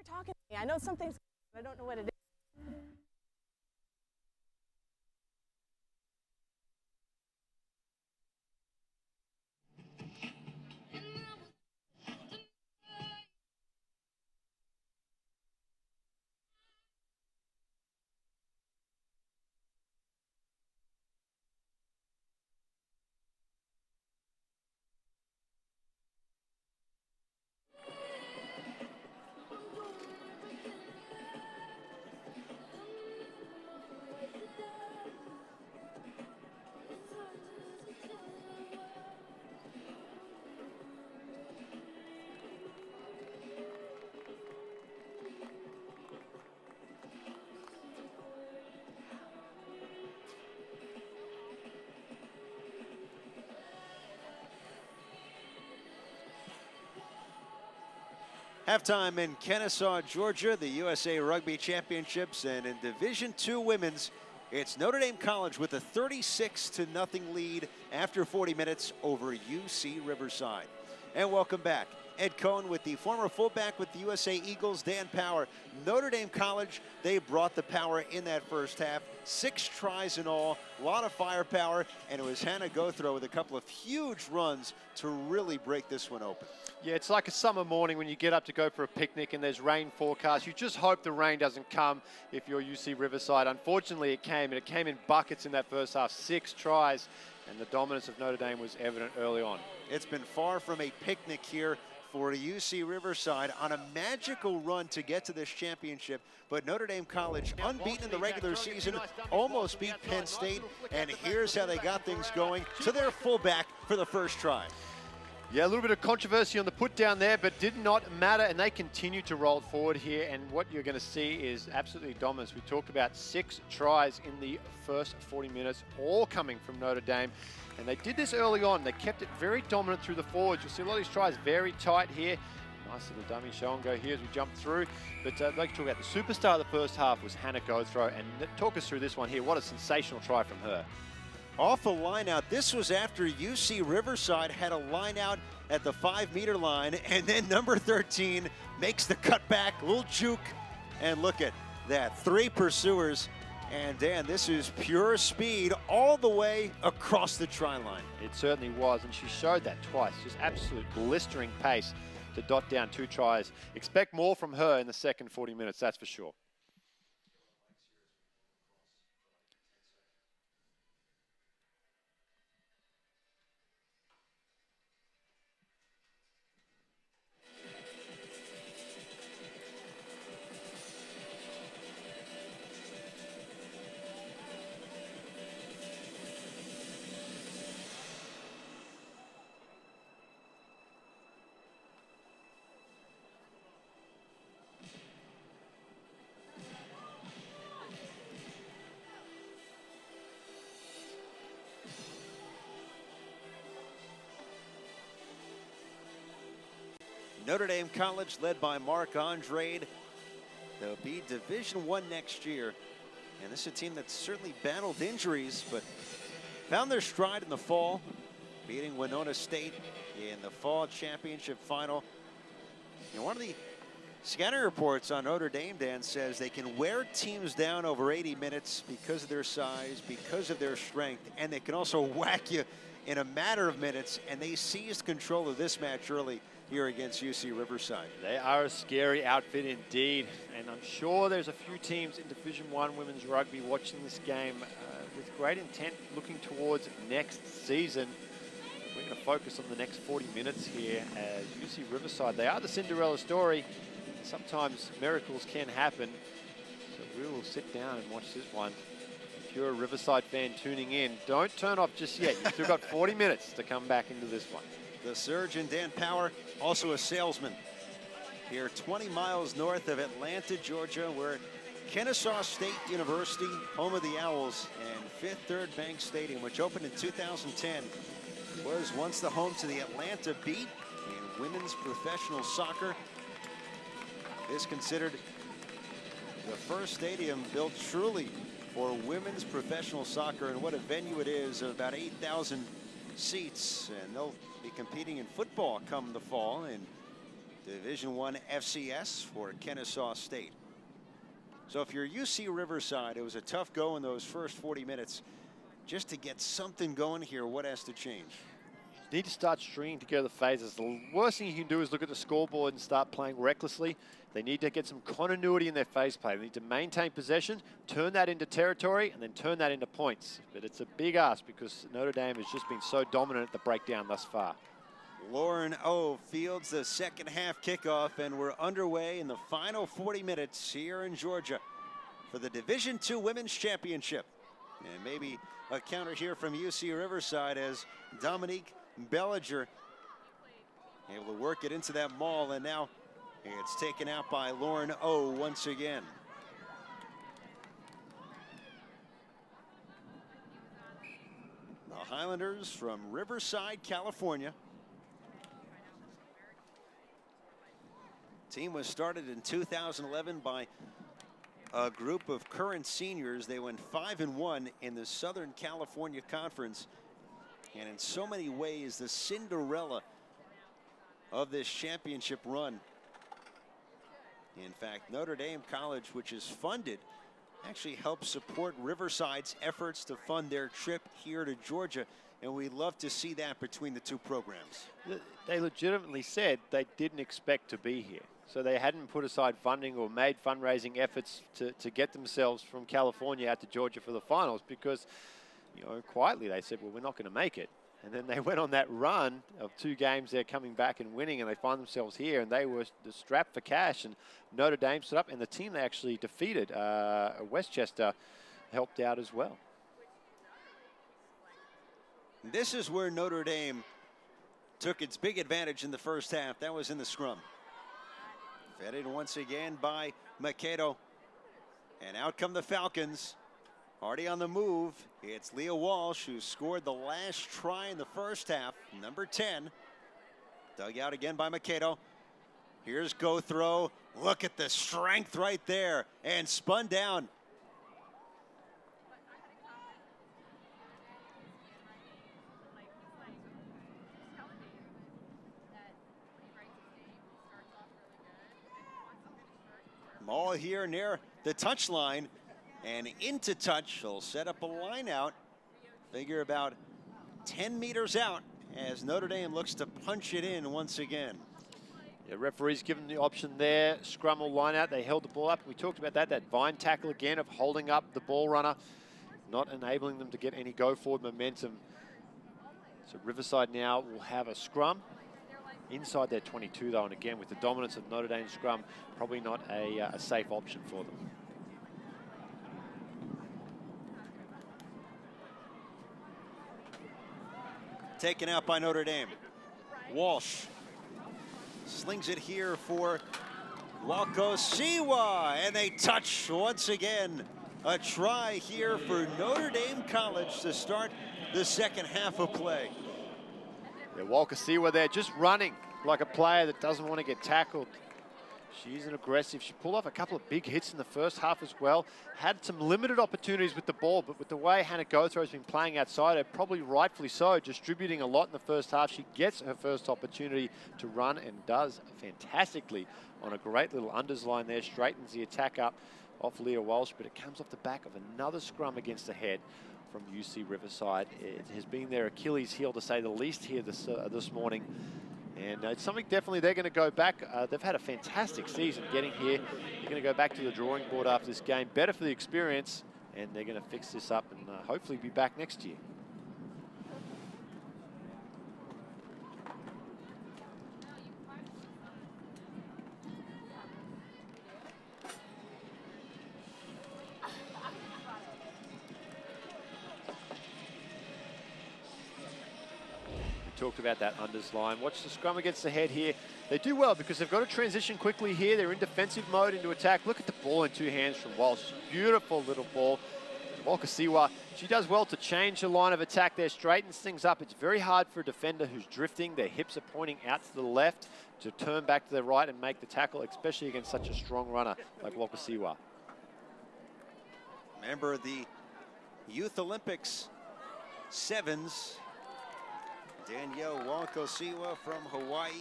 You're talking to me. I know something's, I don't know what it is. Halftime in Kennesaw, Georgia, the USA Rugby Championships, and in Division II Women's, it's Notre Dame College with a 36-0 lead after 40 minutes over UC Riverside. And welcome back. Ed Cohen with the former fullback with the USA Eagles, Dan Power. Notre Dame College, they brought the power in that first half. 6 tries in all, a lot of firepower, and it was Hannah Gothro with a couple of huge runs to really break this one open. Yeah, it's like a summer morning when you get up to go for a picnic and there's rain forecast. You just hope the rain doesn't come if you're UC Riverside. Unfortunately, it came, and it came in buckets in that first half. 6 tries, and the dominance of Notre Dame was evident early on. It's been far from a picnic here for UC Riverside on a magical run to get to this championship, but Notre Dame College, unbeaten in the regular season, almost beat Penn State, and here's how they got things going to their fullback for the first try. Yeah, a little bit of controversy on the put down there, but did not matter, and they continue to roll forward here, and what you're going to see is absolutely dominance. We talked about 6 tries in the first 40 minutes, all coming from Notre Dame, and they did this early on. They kept it very dominant through the forwards. You'll see a lot of these tries very tight here. Nice little dummy show and go here as we jump through. But I'd like to talk about the superstar of the first half was Hannah Gothro, and talk us through this one here. What a sensational try from her. Off a line out. This was after UC Riverside had a line out at the 5-meter line, and then number 13 makes the cutback, little juke, and look at that. 3 pursuers, and Dan, this is pure speed all the way across the try line. It certainly was, and she showed that twice. Just absolute blistering pace to dot down 2 tries. Expect more from her in the second 40 minutes, that's for sure. Notre Dame College, led by Mark Andrade. They'll be Division I next year. And this is a team that's certainly battled injuries, but found their stride in the fall, beating Winona State in the fall championship final. And one of the scouting reports on Notre Dame, Dan, says they can wear teams down over 80 minutes because of their size, because of their strength, and they can also whack you in a matter of minutes, and they seized control of this match early here against UC Riverside. They are a scary outfit indeed, and I'm sure there's a few teams in Division I women's rugby watching this game with great intent, looking towards next season. We're going to focus on the next 40 minutes here as UC Riverside. They are the Cinderella story. Sometimes miracles can happen, so we will sit down and watch this one. If you're a Riverside fan tuning in, don't turn off just yet. You've still got 40 minutes to come back into this one. The surgeon, Dan Power, also a salesman. Here 20 miles north of Atlanta, Georgia, where Kennesaw State University, home of the Owls, and Fifth Third Bank Stadium, which opened in 2010, was once the home to the Atlanta Beat in women's professional soccer. This considered the first stadium built truly for women's professional soccer, and what a venue it is, about 8,000 seats, and they'll be competing in football come the fall, and Division I FCS for Kennesaw State. So if you're UC Riverside, it was a tough go in those first 40 minutes. Just to get something going here, what has to change? You need to start stringing together phases. The worst thing you can do is look at the scoreboard and start playing recklessly. They need to get some continuity in their phase play. They need to maintain possession, turn that into territory, and then turn that into points. But it's a big ask because Notre Dame has just been so dominant at the breakdown thus far. Lauren O fields the second half kickoff, and we're underway in the final 40 minutes here in Georgia for the Division II Women's Championship. And maybe a counter here from UC Riverside as Dominique Bellinger able to work it into that maul, and now it's taken out by Lauren O once again. The Highlanders from Riverside, California. Team was started in 2011 by a group of current seniors. They went 5-1 in the Southern California Conference, and in so many ways the Cinderella of this championship run. In fact, Notre Dame College, which is funded, actually helps support Riverside's efforts to fund their trip here to Georgia, and we love to see that between the two programs. They legitimately said they didn't expect to be here. So they hadn't put aside funding or made fundraising efforts to get themselves from California out to Georgia for the finals because, you know, quietly they said, well, we're not going to make it. And then they went on that run of 2 games. They're coming back and winning, and they find themselves here, and they were strapped for cash. And Notre Dame stood up, and the team they actually defeated, Westchester, helped out as well. This is where Notre Dame took its big advantage in the first half. That was in the scrum. Fed in once again by Makedo. And out come the Falcons. Already on the move. It's Leah Walsh, who scored the last try in the first half, number 10. Dug out again by Makedo. Here's go throw. Look at the strength right there. And spun down. Maul here near the touchline and into touch. He'll set up a line out. Figure about 10 meters out as Notre Dame looks to punch it in once again. Yeah, referees given the option there. Scrum or line out. They held the ball up. We talked about that. That vine tackle again of holding up the ball runner, not enabling them to get any go forward momentum. So Riverside now will have a scrum inside their 22 though, and again with the dominance of Notre Dame's scrum, probably not a safe option for them. Taken out by Notre Dame. Walsh slings it here for Wakosiwa, and they touch once again. A try here for Notre Dame College to start the second half of play. Yeah, Wakosiwa there just running like a player that doesn't want to get tackled. She's an aggressive. She pulled off a couple of big hits in the first half as well. Had some limited opportunities with the ball, but with the way Hannah Gothro has been playing outside her, probably rightfully so, distributing a lot in the first half. She gets her first opportunity to run and does fantastically on a great little unders line there. Straightens the attack up off Leah Walsh, but it comes off the back of another scrum against the head from UC Riverside. It has been their Achilles heel, to say the least, here this morning. And it's something definitely they're going to go back. They've had a fantastic season getting here. They're going to go back to the drawing board after this game. Better for the experience, and they're going to fix this up and hopefully be back next year. Talked about that unders line. Watch the scrum against the head here. They do well because they've got to transition quickly here. They're in defensive mode into attack. Look at the ball in 2 hands from Walsh. Beautiful little ball. Wakosiwa, she does well to change the line of attack there, straightens things up. It's very hard for a defender who's drifting. Their hips are pointing out to the left to turn back to the right and make the tackle, especially against such a strong runner like Wakosiwa. Member of the Youth Olympics Sevens, Danielle Wakosiwa from Hawaii.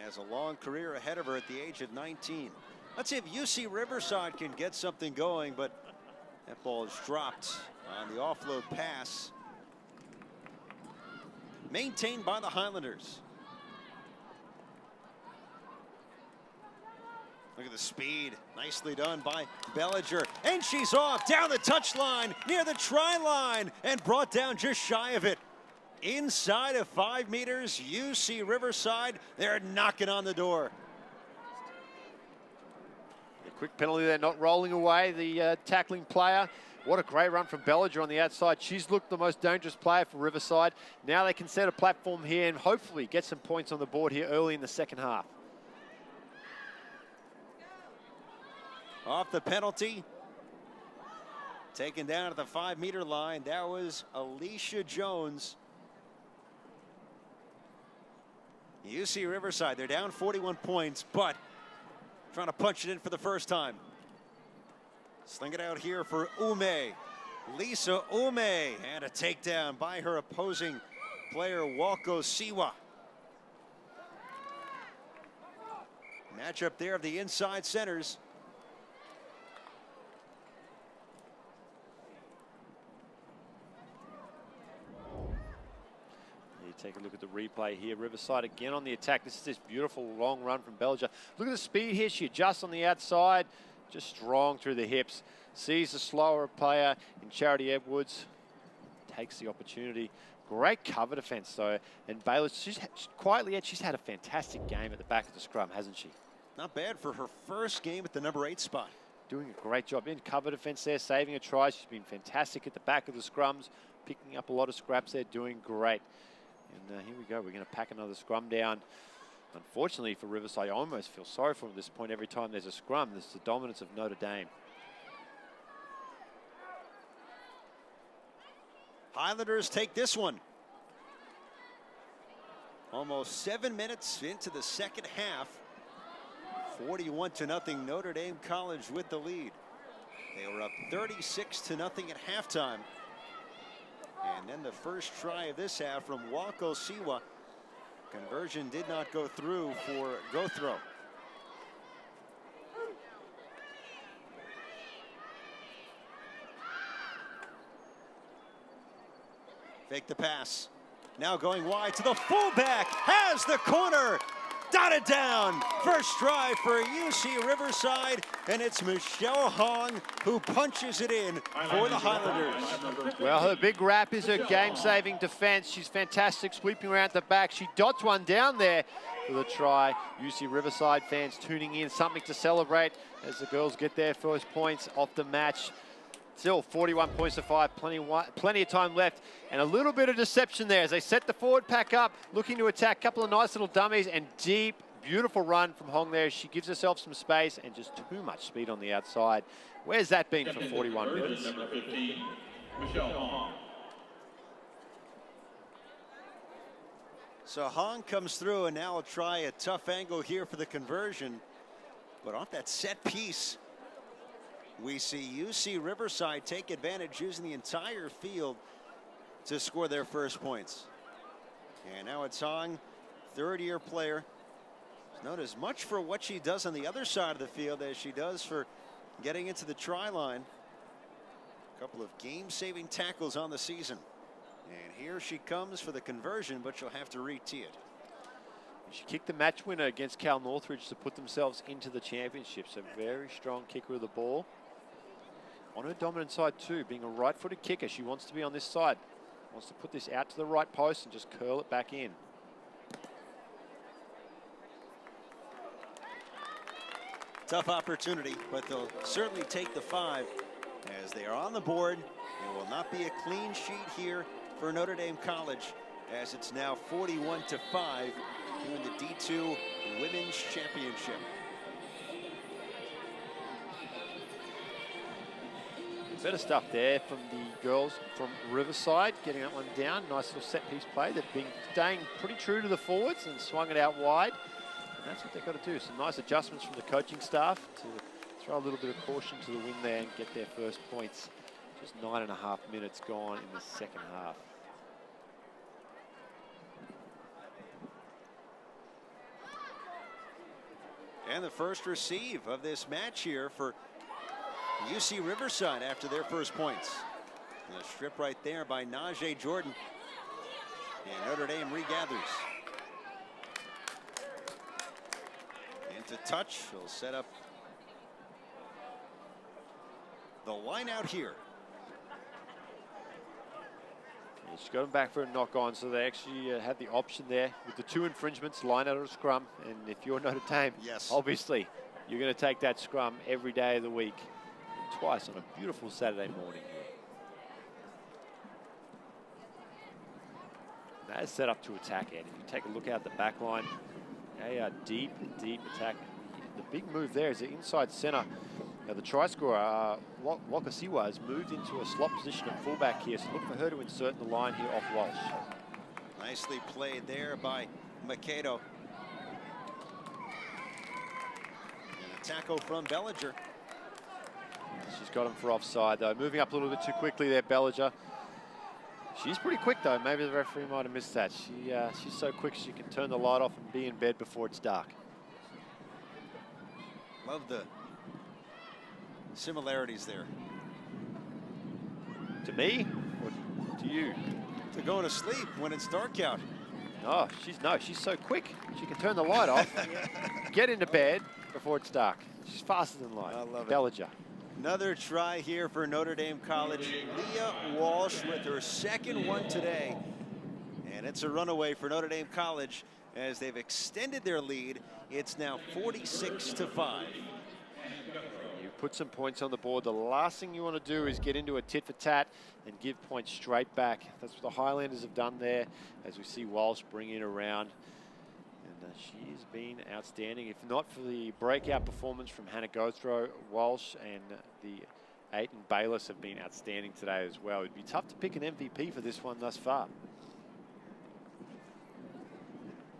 Has a long career ahead of her at the age of 19. Let's see if UC Riverside can get something going, but that ball is dropped on the offload pass. Maintained by the Highlanders. Look at the speed. Nicely done by Bellinger. And she's off down the touchline near the try line and brought down just shy of it. Inside of 5 meters, UC Riverside, they're knocking on the door. A quick penalty there, not rolling away the tackling player. What a great run from Bellinger on the outside. She's looked the most dangerous player for Riverside. Now they can set a platform here and hopefully get some points on the board here early in the second half. Off the penalty. Taken down at the 5 meter line. That was Alicia Jones. UC Riverside, they're down 41 points, but trying to punch it in for the first time. Sling it out here for Ume. Lisa Ume, and a takedown by her opposing player, Walko Siwa. Matchup there of the inside centers. Take a look at the replay here. Riverside again on the attack. This is this beautiful long run from Bellinger. Look at the speed here. She adjusts on the outside, just strong through the hips. Sees the slower player in Charity Edwards. Takes the opportunity. Great cover defense though. And Baylor, quietly yet, she's had a fantastic game at the back of the scrum, hasn't she? Not bad for her first game at the number 8 spot. Doing a great job in cover defense there, saving a try. She's been fantastic at the back of the scrums, picking up a lot of scraps there, doing great. And here we go. We're going to pack another scrum down. Unfortunately for Riverside, I almost feel sorry for them at this point. Every time there's a scrum, there's the dominance of Notre Dame. Highlanders take this one. Almost 7 minutes into the second half. 41-0 Notre Dame College with the lead. They were up 36-0 at halftime. And then the first try of this half from Walko Siwa. Conversion did not go through for go throw. Fake the pass. Now going wide to the fullback. Has the corner. Dotted down. First try for UC Riverside, and it's Michelle Hong who punches it in for the Highlanders. Well, her big wrap is her game-saving defense. She's fantastic, sweeping around the back. She dots one down there for the try. UC Riverside fans tuning in, something to celebrate as the girls get their first points off the match. Still 41 points to 5, plenty of time left, and a little bit of deception there as they set the forward pack up, looking to attack. A couple of nice little dummies and deep, beautiful run from Hong there. She gives herself some space and just too much speed on the outside. Where's that been for 41 minutes? Number 15, Michelle Hong. So Hong comes through, and now will try a tough angle here for the conversion, but off that set piece, we see UC Riverside take advantage, using the entire field to score their first points. And now it's Hong, third-year player. She's known as much for what she does on the other side of the field as she does for getting into the try line. A couple of game-saving tackles on the season. And here she comes for the conversion, but she'll have to re-tee it. She kicked the match winner against Cal Northridge to put themselves into the championship. So very strong kicker of the ball. On her dominant side too, being a right-footed kicker, she wants to be on this side. Wants to put this out to the right post and just curl it back in. Tough opportunity, but they'll certainly take the 5 as they are on the board. It will not be a clean sheet here for Notre Dame College, as it's now 41-5 here in the D2 Women's Championship. Better stuff there from the girls from Riverside, getting that one down. Nice little set piece play. They've been staying pretty true to the forwards and swung it out wide. And that's what they've got to do. Some nice adjustments from the coaching staff to throw a little bit of caution to the wind there and get their first points. Just 9.5 minutes gone in the second half. And the first receive of this match here for UC Riverside after their first points. And a strip right there by Najee Jordan. And Notre Dame regathers. Into touch. He'll set up the line out here. She's got them back for a knock on, so they actually had the option there with the 2 infringements, line out of a scrum. And if you're Notre Dame, yes, obviously you're going to take that scrum every day of the week, and twice on a beautiful Saturday morning here. That is set up to attack, Ed. If you take a look out the back line, they are deep attack. The big move there is the inside center. Now the try scorer, Wakasiwa, has moved into a slot position at fullback here, so look for her to insert in the line here off Walsh. Nicely played there by Makedo. And a tackle from Bellinger. She's got him for offside though. Moving up a little bit too quickly there, Bellinger. She's pretty quick though. Maybe the referee might have missed that. She's so quick she can turn the light off and be in bed before it's dark. Love the similarities there. To me or to you? To going to sleep when it's dark out. No, she's so quick. She can turn the light off, get into bed before it's dark. She's faster than light. I love it. Bellinger. Another try here for Notre Dame College. Leah Walsh with her second one today. And it's a runaway for Notre Dame College as they've extended their lead. It's now 46-5. You put some points on the board. The last thing you want to do is get into a tit for tat and give points straight back. That's what the Highlanders have done there, as we see Walsh bring it around. And she's been outstanding. If not for the breakout performance from Hannah Gothrow, Walsh and the Aiton Bayless have been outstanding today as well. It'd be tough to pick an MVP for this one thus far.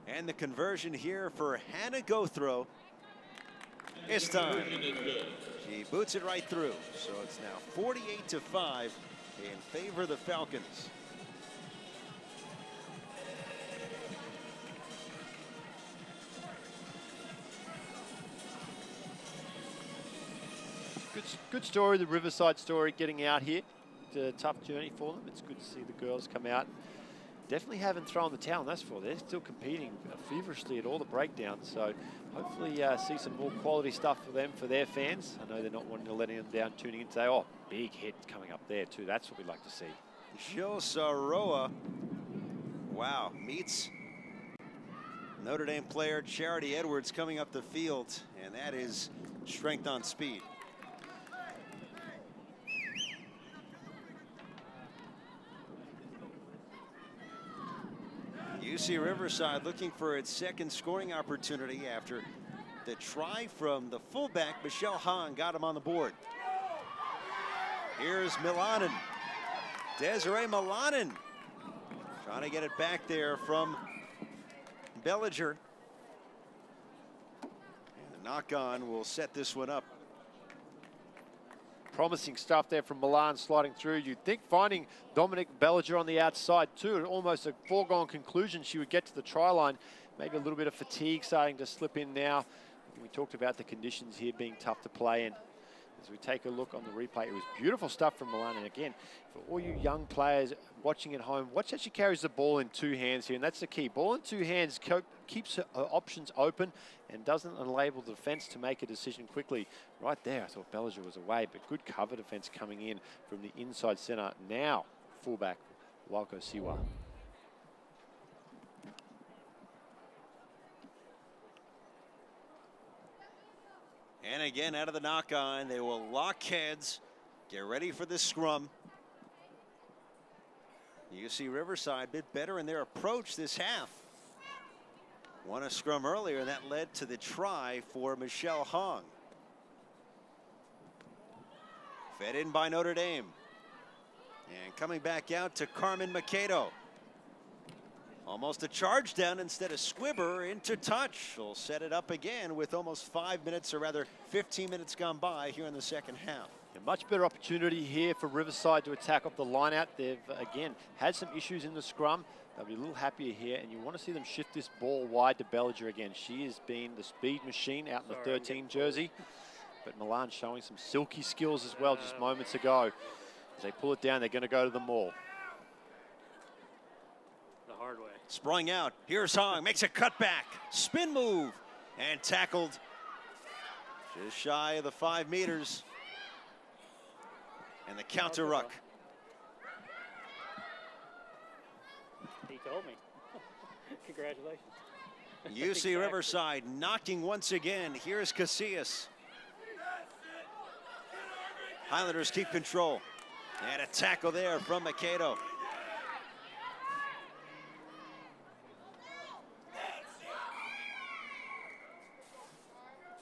And the conversion here for Hannah Gothrow. It's time. She boots it right through. So it's now 48-5 in favor of the Falcons. Good story, the Riverside story getting out here. It's a tough journey for them. It's good to see the girls come out. Definitely haven't thrown the towel, and that's for. They're still competing feverishly at all the breakdowns. So hopefully see some more quality stuff for them, for their fans. I know they're not wanting to let them down tuning in today. Oh, big hit coming up there too. That's what we'd like to see. Joe Saroa, wow, meets Notre Dame player Charity Edwards coming up the field, and that is strength on speed. UC Riverside looking for its second scoring opportunity after the try from the fullback. Michelle Hahn got him on the board. Here's Milanen. Desiree Milanen trying to get it back there from Bellinger. And the knock on will set this one up. Promising stuff there from Milan sliding through. You'd think finding Dominic Bellinger on the outside too, almost a foregone conclusion she would get to the try line. Maybe a little bit of fatigue starting to slip in now. We talked about the conditions here being tough to play in. As we take a look on the replay, it was beautiful stuff from Milan. And again, for all you young players watching at home, watch how she carries the ball in 2 hands here, and that's the key. Ball in 2 hands keeps her options open and doesn't enable the defense to make a decision quickly. Right there, I thought Bellinger was away, but good cover defense coming in from the inside center. Now, fullback, Wakasiwa. And again, out of the knock on, they will lock heads. Get ready for this scrum. UC Riverside a bit better in their approach this half. Won a scrum earlier, and that led to the try for Michelle Hong. Fed in by Notre Dame. And coming back out to Carmen Makedo. Almost a charge down instead of Squibber into touch. She'll set it up again with almost 5 minutes, or rather 15 minutes gone by here in the second half. A much better opportunity here for Riverside to attack off the line out. They've, again, had some issues in the scrum. They'll be a little happier here, and you want to see them shift this ball wide to Bellinger again. She has been the speed machine out in the 13 jersey. But Milan showing some silky skills as well just moments ago. As they pull it down, they're going to go to the maul. The hard way. Sprung out. Here's Hong. Makes a cutback. Spin move. And tackled just shy of the 5 meters. And the counter ruck. He told me. Congratulations. UC Riverside knocking once again. Here's Casillas. Highlanders keep control. And a tackle there from Makedo.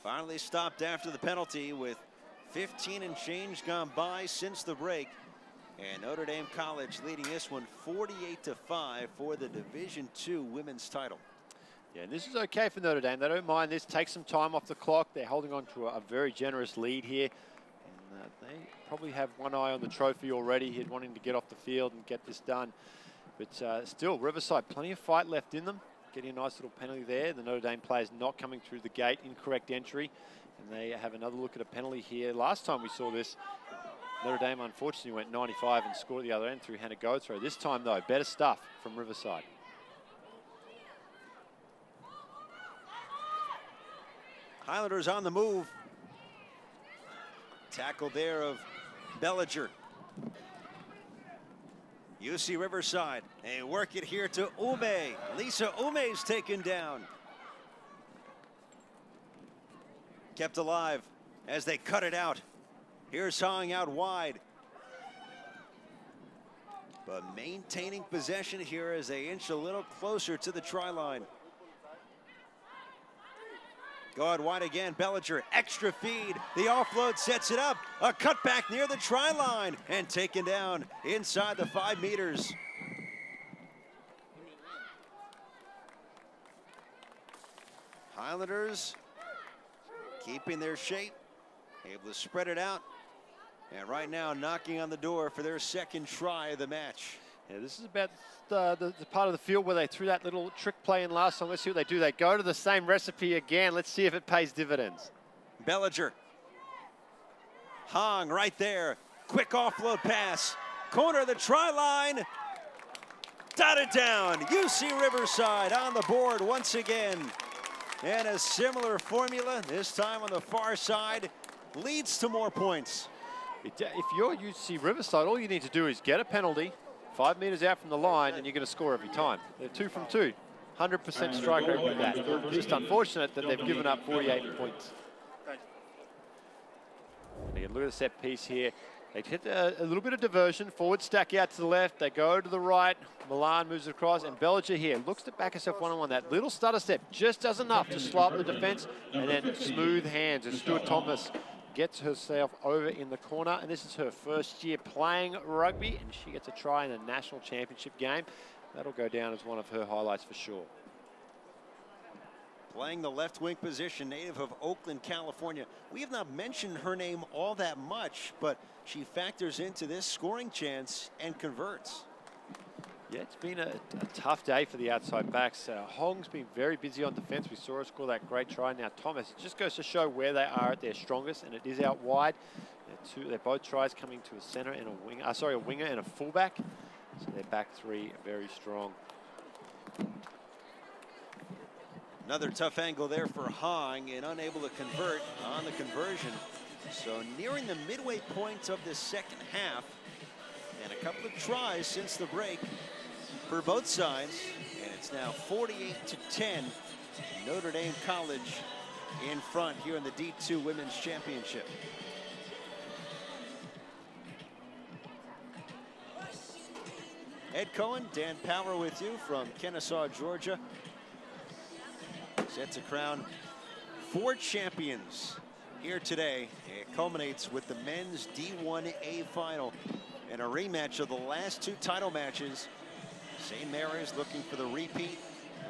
Finally stopped after the penalty with 15 and change gone by since the break. And Notre Dame College leading this one 48-5 for the Division II women's title. Yeah, and this is okay for Notre Dame. They don't mind this. Take some time off the clock. They're holding on to a very generous lead here. And they probably have one eye on the trophy already. He's wanting to get off the field and get this done. But still, Riverside, plenty of fight left in them. Getting a nice little penalty there. The Notre Dame players not coming through the gate. Incorrect entry. And they have another look at a penalty here. Last time we saw this, Notre Dame unfortunately went 95 and scored at the other end through Hannah Godthrow. This time though, better stuff from Riverside. Highlanders on the move. Tackle there of Bellinger. UC Riverside. They work it here to Ume. Lisa Ume's taken down. Kept alive as they cut it out. Here's Hong out wide. But maintaining possession here as they inch a little closer to the try line. Go out wide again, Bellinger, extra feed. The offload sets it up. A cutback near the try line and taken down inside the 5 meters. Highlanders keeping their shape, able to spread it out. And right now knocking on the door for their second try of the match. Yeah, this is about the part of the field where they threw that little trick play in last time. Let's see what they do. They go to the same recipe again. Let's see if it pays dividends. Bellinger. Hong right there. Quick offload pass. Corner of the try line. Dotted down. UC Riverside on the board once again. And a similar formula, this time on the far side, leads to more points. If you're UC Riverside, all you need to do is get a penalty 5 meters out from the line, and you're going to score every time. They're 2 from 2. 100% strike rate with that. It's just unfortunate that they've given up 48 points. And again, look at the set piece here. They hit a little bit of diversion. Forward stack out to the left. They go to the right. Milan moves across. And Bellinger here looks to back herself one-on-one. That little stutter step just does enough to slow up the defense. And then smooth hands as Stuart Thomas gets herself over in the corner. And this is her first year playing rugby. And she gets a try in a national championship game. That'll go down as one of her highlights for sure. Playing the left wing position, native of Oakland, California. We have not mentioned her name all that much, but she factors into this scoring chance and converts. Yeah, it's been a tough day for the outside backs. Hong's been very busy on defense. We saw her score that great try. Now Thomas, it just goes to show where they are at their strongest, and it is out wide. They're both tries coming to a center and a winger. A winger and a fullback. So their back three are very strong. Another tough angle there for Hong and unable to convert on the conversion. So nearing the midway point of the second half, and a couple of tries since the break for both sides, and it's now 48-10. Notre Dame College in front here in the D2 Women's Championship. Ed Cohen, Dan Power with you from Kennesaw, Georgia. Set to crown 4 champions here today. It culminates with the men's D1A final and a rematch of the last 2 title matches. St. Mary's looking for the repeat.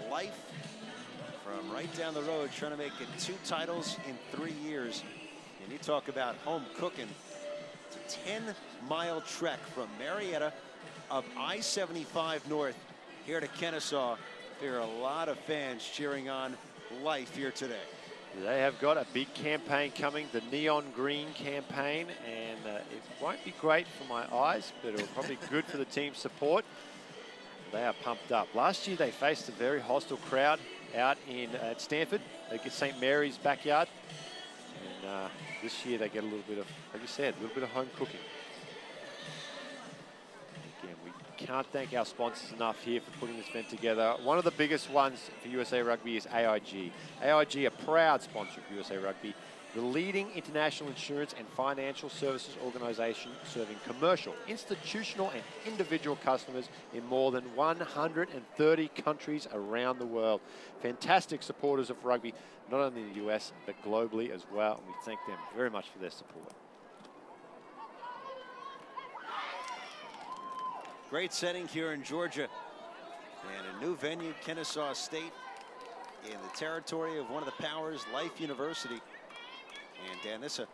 Life from right down the road trying to make it 2 titles in 3 years. And you talk about home cooking. It's a 10-mile trek from Marietta up I-75 north here to Kennesaw. There are a lot of fans cheering on life here today. They have got a big campaign coming, the Neon Green campaign, and it won't be great for my eyes, but it'll probably be good for the team's support. They are pumped up. Last year they faced a very hostile crowd out at Stanford, at St. Mary's backyard, and this year they get a little bit of, like you said, a little bit of home cooking. Again, we can't thank our sponsors enough here for putting this event together. One of the biggest ones for USA Rugby is AIG. AIG, a proud sponsor of USA Rugby, the leading international insurance and financial services organization serving commercial, institutional, and individual customers in more than 130 countries around the world. Fantastic supporters of rugby, not only in the US, but globally as well, and we thank them very much for their support. Great setting here in Georgia, and a new venue, Kennesaw State, in the territory of one of the powers, Life University. And Dan, this is a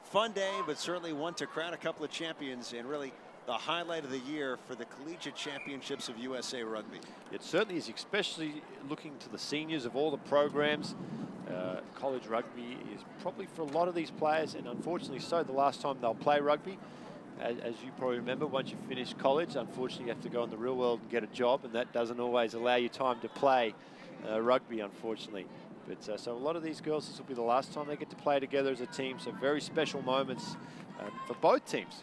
fun day, but certainly one to crown a couple of champions, and really the highlight of the year for the collegiate championships of USA Rugby. It certainly is, especially looking to the seniors of all the programs. College rugby is probably for a lot of these players, and unfortunately so, the last time they'll play rugby. As you probably remember, once you finish college, unfortunately you have to go in the real world and get a job, and that doesn't always allow you time to play rugby, unfortunately. But so a lot of these girls, this will be the last time they get to play together as a team, so very special moments for both teams.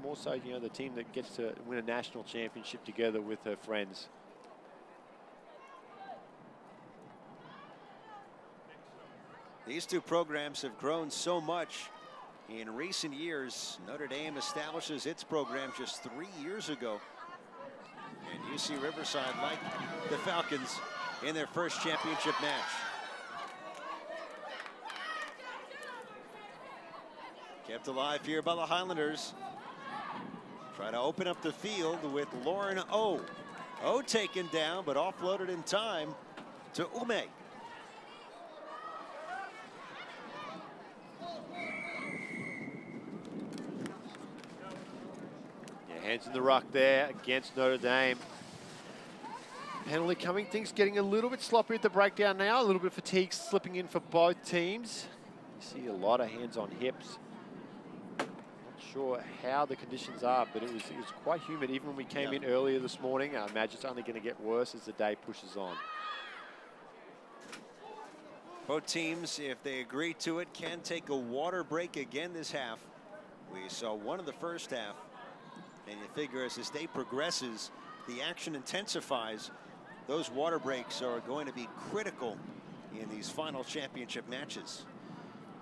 More so, you know, the team that gets to win a national championship together with her friends. These two programs have grown so much in recent years. Notre Dame establishes its program just 3 years ago. And UC Riverside, like the Falcons, in their first championship match. Kept alive here by the Highlanders. Try to open up the field with Lauren O. O taken down, but offloaded in time to Ume. Hands in the ruck there against Notre Dame. Penalty coming, things getting a little bit sloppy at the breakdown now. A little bit of fatigue slipping in for both teams. You see a lot of hands on hips. Not sure how the conditions are, but it was quite humid even when we came in earlier this morning. I imagine it's only going to get worse as the day pushes on. Both teams, if they agree to it, can take a water break again this half. We saw one in the first half. And you figure as this day progresses, the action intensifies. Those water breaks are going to be critical in these final championship matches.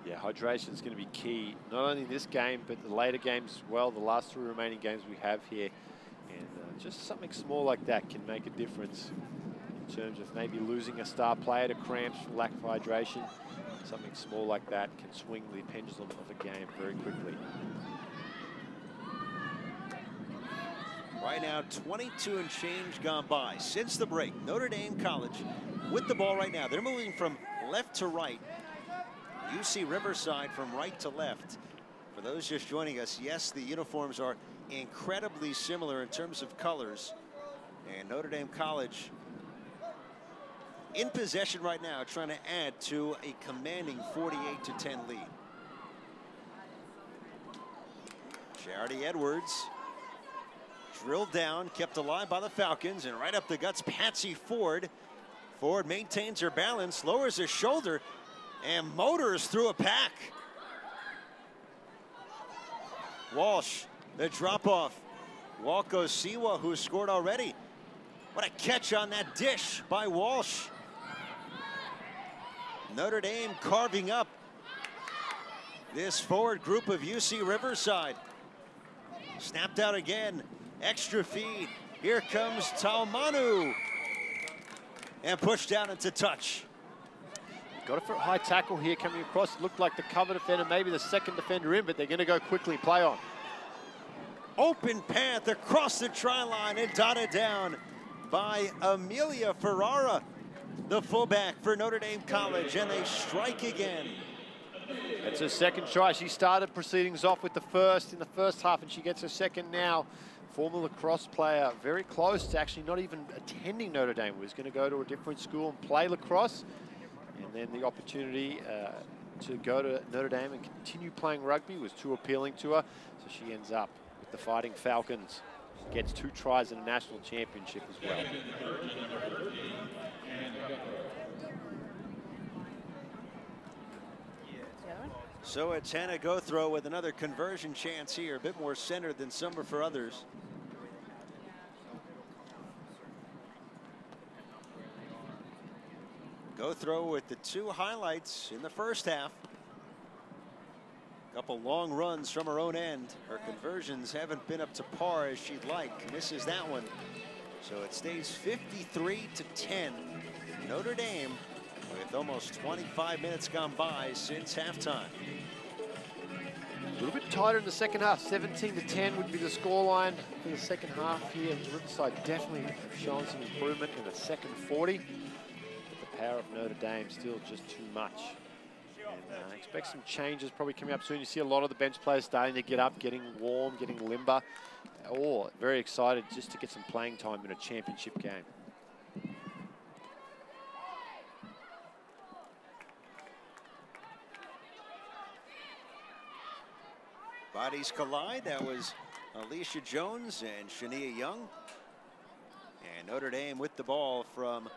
Yeah, hydration is going to be key, not only in this game, but the later games as well, the last 2 remaining games we have here. And just something small like that can make a difference in terms of maybe losing a star player to cramps, lack of hydration. Something small like that can swing the pendulum of a game very quickly. Right now, 22 and change gone by since the break. Notre Dame College with the ball right now. They're moving from left to right. UC Riverside from right to left. For those just joining us, yes, the uniforms are incredibly similar in terms of colors. And Notre Dame College in possession right now, trying to add to a commanding 48-10 lead. Charity Edwards. Drilled down, kept alive by the Falcons, and right up the guts, Patsy Ford. Ford maintains her balance, lowers her shoulder, and motors through a pack. Walsh, the drop-off. Walko Siwa, who scored already. What a catch on that dish by Walsh. Notre Dame carving up this forward group of UC Riverside. Snapped out again. Extra feed. Here comes Taumanu. And pushed down into touch. Got it for a high tackle here coming across. It looked like the cover defender, maybe the second defender in, but they're going to go quickly, play on. Open path across the try line and dotted down by Amelia Ferrara, the fullback for Notre Dame College, and they strike again. That's her second try. She started proceedings off with the first in the first half, and she gets her second now. Former lacrosse player, very close to actually not even attending Notre Dame. Was going to go to a different school and play lacrosse, and then the opportunity to go to Notre Dame and continue playing rugby was too appealing to her, so she ends up with the Fighting Falcons. Gets 2 tries in a national championship as well. So it's Hannah Gothrow with another conversion chance here, a bit more centered than some for others. Gothrow with the 2 highlights in the first half. Couple long runs from her own end. Her conversions haven't been up to par as she'd like. Misses that one. So it stays 53-10. Notre Dame with almost 25 minutes gone by since halftime. A little bit tighter in the second half. 17-10 would be the scoreline for the second half here. Riverside definitely have shown some improvement in the second 40. But the power of Notre Dame still just too much. And expect some changes probably coming up soon. You see a lot of the bench players starting to get up, getting warm, getting limber. Or very excited just to get some playing time in a championship game. Bodies collide. That was Alicia Jones and Shania Young. And Notre Dame with the ball from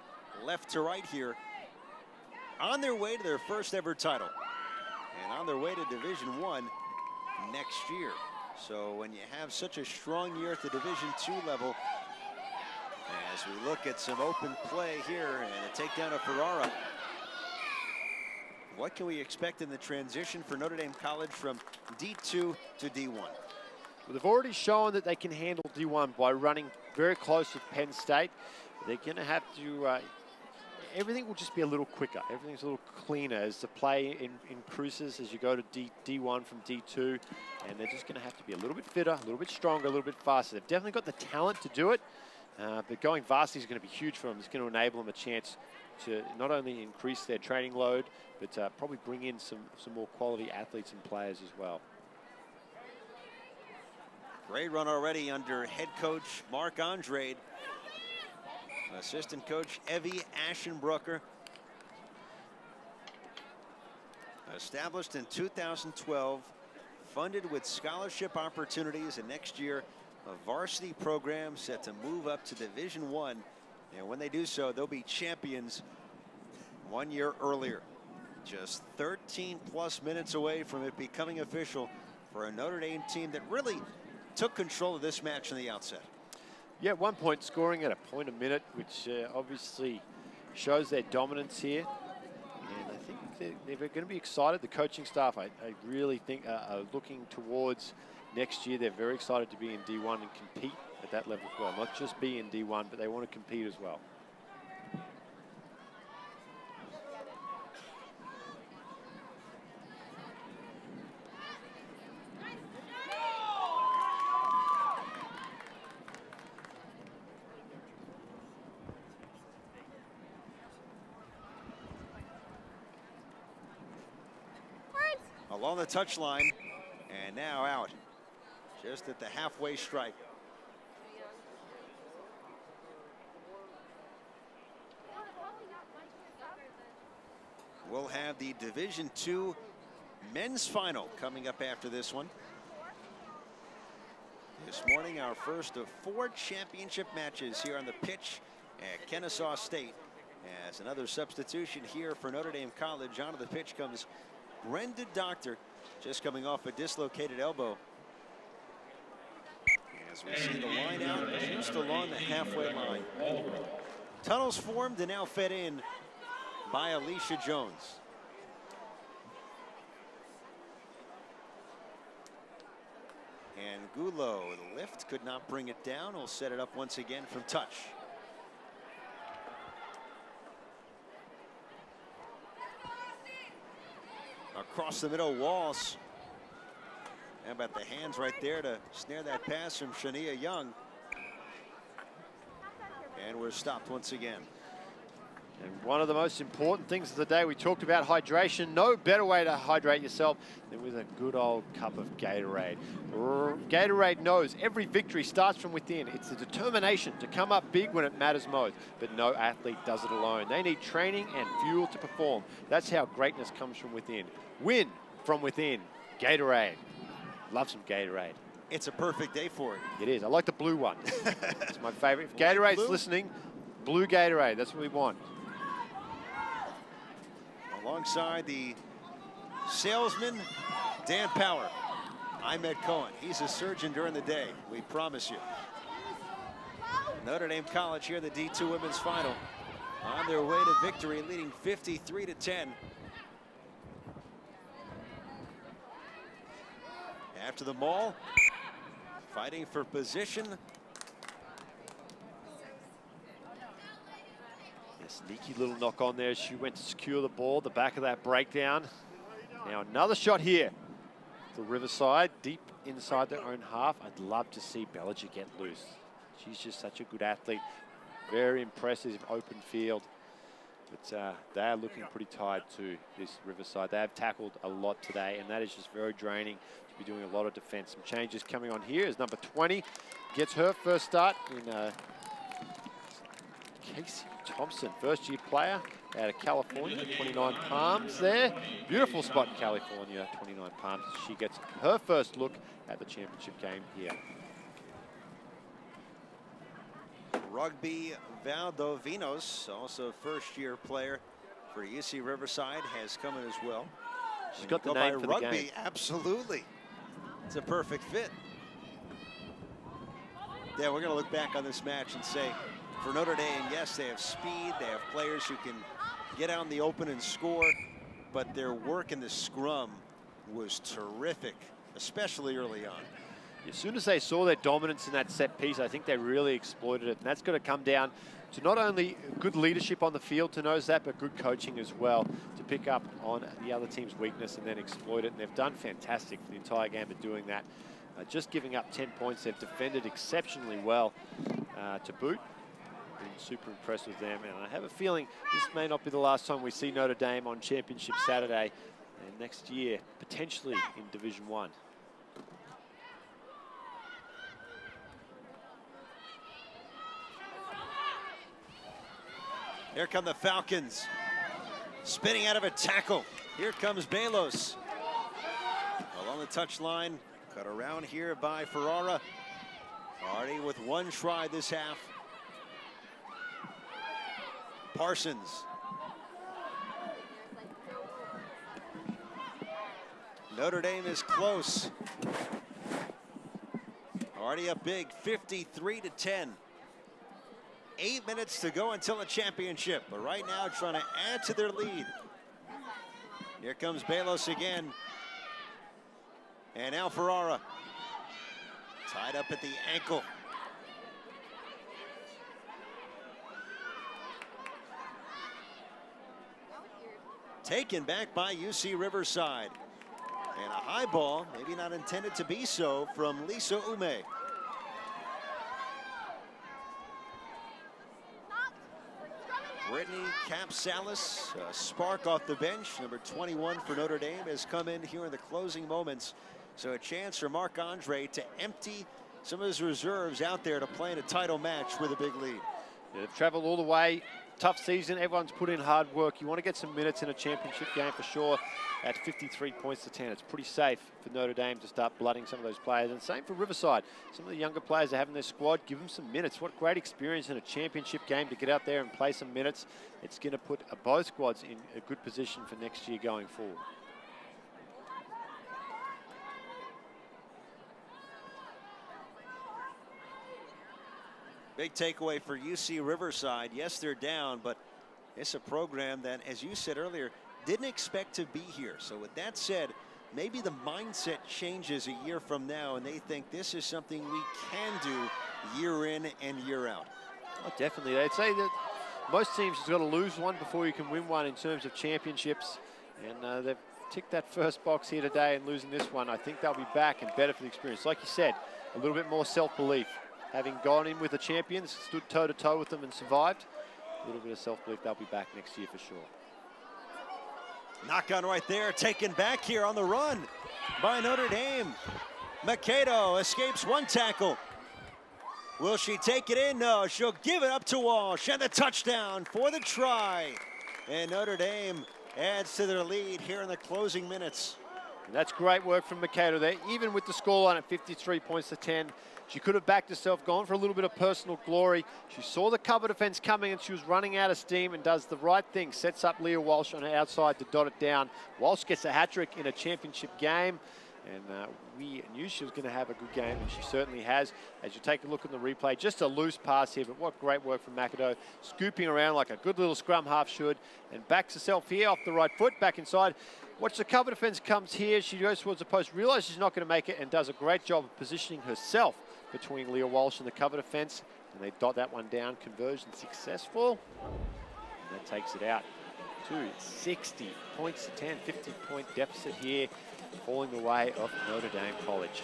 left to right here, on their way to their first ever title and on their way to Division I next year. So when you have such a strong year at the Division II level, as we look at some open play here and a takedown of Ferrara, what can we expect in the transition for Notre Dame College from D2 to D1? Well, they've already shown that they can handle D1 by running very close with Penn State. They're going to have to, everything will just be a little quicker. Everything's a little cleaner as the play increases as you go to D1 from D2. And they're just going to have to be a little bit fitter, a little bit stronger, a little bit faster. They've definitely got the talent to do it, but going varsity is going to be huge for them. It's going to enable them a chance to not only increase their training load, but probably bring in some more quality athletes and players as well. Great run already under head coach Mark Andrade. Assistant coach Evie Aschenbrucker. Established in 2012, funded with scholarship opportunities, and next year a varsity program set to move up to Division I. And when they do so, they'll be champions 1 year earlier. Just 13+ minutes away from it becoming official for a Notre Dame team that really took control of this match in the outset. Yeah, 1 point scoring at a point a minute, which obviously shows their dominance here. And I think they're going to be excited. The coaching staff, I really think, are looking towards next year. They're very excited to be in D1 and compete at that level as well. Not just be in D1, but they want to compete as well. Along the touchline, and now out, just at the halfway stripe. We'll have the Division II men's final coming up after this one. This morning, our first of 4 championship matches here on the pitch at Kennesaw State. As another substitution here for Notre Dame College, onto the pitch comes Brenda Doctor, just coming off a dislocated elbow. As we see the line out just along the halfway line. Tunnels formed and now fed in by Alicia Jones. And Gulo, the lift, could not bring it down. Will set it up once again from touch. Across the middle, Walls. How about the hands right there to snare that pass from Shania Young. And we're stopped once again. And one of the most important things of the day, we talked about hydration. No better way to hydrate yourself than with a good old cup of Gatorade. Gatorade knows every victory starts from within. It's the determination to come up big when it matters most. But no athlete does it alone. They need training and fuel to perform. That's how greatness comes from within. Win from within. Gatorade. Love some Gatorade. It's a perfect day for it. It is. I like the blue one. It's my favorite. If Gatorade's listening, blue Gatorade. That's what we want. Alongside the salesman, Dan Power. Ahmed Cohen. He's a surgeon during the day. We promise you. Notre Dame College here in the D2 Women's Final. On their way to victory, leading 53-10. After the maul, fighting for position. Sneaky little knock on there. She went to secure the ball, the back of that breakdown. Now another shot here for Riverside, deep inside their own half. I'd love to see Bellinger get loose. She's just such a good athlete. Very impressive open field. But they are looking pretty tired too, this Riverside. They have tackled a lot today, and that is just very draining to be doing a lot of defense. Some changes coming on here as number 20 gets her first start in Casey Thompson, first-year player out of California, 29 Palms there. Beautiful spot in California, 29 Palms. She gets her first look at the championship game here. Rugby Valdovinos, also first-year player for UC Riverside, has come in as well. She's got the name for the Rugby, game. absolutely. It's a perfect fit. Yeah, we're going to look back on this match and say, for Notre Dame, yes, they have speed. They have players who can get out in the open and score, but their work in the scrum was terrific, especially early on. As soon as they saw their dominance in that set piece, I think they really exploited it. And that's got to come down to not only good leadership on the field to know that, but good coaching as well to pick up on the other team's weakness and then exploit it. And they've done fantastic for the entire game of doing that. Just giving up 10 points, they've defended exceptionally well to boot. Been super impressed with them. And I have a feeling this may not be the last time we see Notre Dame on Championship Saturday. And next year, potentially in Division 1. Here come the Falcons, spinning out of a tackle. Here comes Balos. Along the touchline, cut around here by Ferrara. Already with one try this half. Parsons. Notre Dame is close. Already up big, 53-10. 8 minutes to go until the championship, but right now trying to add to their lead. Here comes Balos again. And now Ferrara. Tied up at the ankle. Taken back by UC Riverside. And a high ball, maybe not intended to be so, from Lisa Ume. Brittany Capsalis, a spark off the bench, number 21 for Notre Dame, has come in here in the closing moments. So a chance for Marc-Andre to empty some of his reserves out there to play in a title match with a big lead. Yeah, they've traveled all the way. Tough season. Everyone's put in hard work. You want to get some minutes in a championship game for sure. At 53 points to 10, it's pretty safe for Notre Dame to start blooding some of those players. And same for Riverside. Some of the younger players they have in their squad, give them some minutes. What great experience in a championship game to get out there and play some minutes. It's going to put both squads in a good position for next year going forward. Big takeaway for UC Riverside. Yes, they're down, but it's a program that, as you said earlier, didn't expect to be here. So with that said, maybe the mindset changes a year from now and they think this is something we can do year in and year out. Oh, definitely. They'd say that most teams have got to lose one before you can win one in terms of championships. And they've ticked that first box here today, and losing this one, I think they'll be back and better for the experience. Like you said, a little bit more self-belief. Having gone in with the champions, stood toe-to-toe with them and survived. a little bit of self-belief, they'll be back next year for sure. Knock on right there, taken back here on the run by Notre Dame. Makedo escapes one tackle. Will she take it in? No, she'll give it up to Walsh, and the touchdown for the try. And Notre Dame adds to their lead here in the closing minutes. And that's great work from Makedo there. Even with the scoreline at 53 points to 10, she could have backed herself, gone for a little bit of personal glory. She saw the cover defense coming and she was running out of steam and does the right thing. Sets up Leah Walsh on her outside to dot it down. Walsh gets a hat trick in a championship game. And we knew she was going to have a good game, and she certainly has. As you take a look at the replay, just a loose pass here, but what great work from Makedo. Scooping around like a good little scrum half should, and backs herself here off the right foot, back inside. Watch the cover defense comes here. She goes towards the post, realizes she's not going to make it, and does a great job of positioning herself between Leah Walsh and the cover defense. And they dot that one down. Conversion successful. And that takes it out to 60 points to 10, 50-point deficit here, falling the way of Notre Dame College.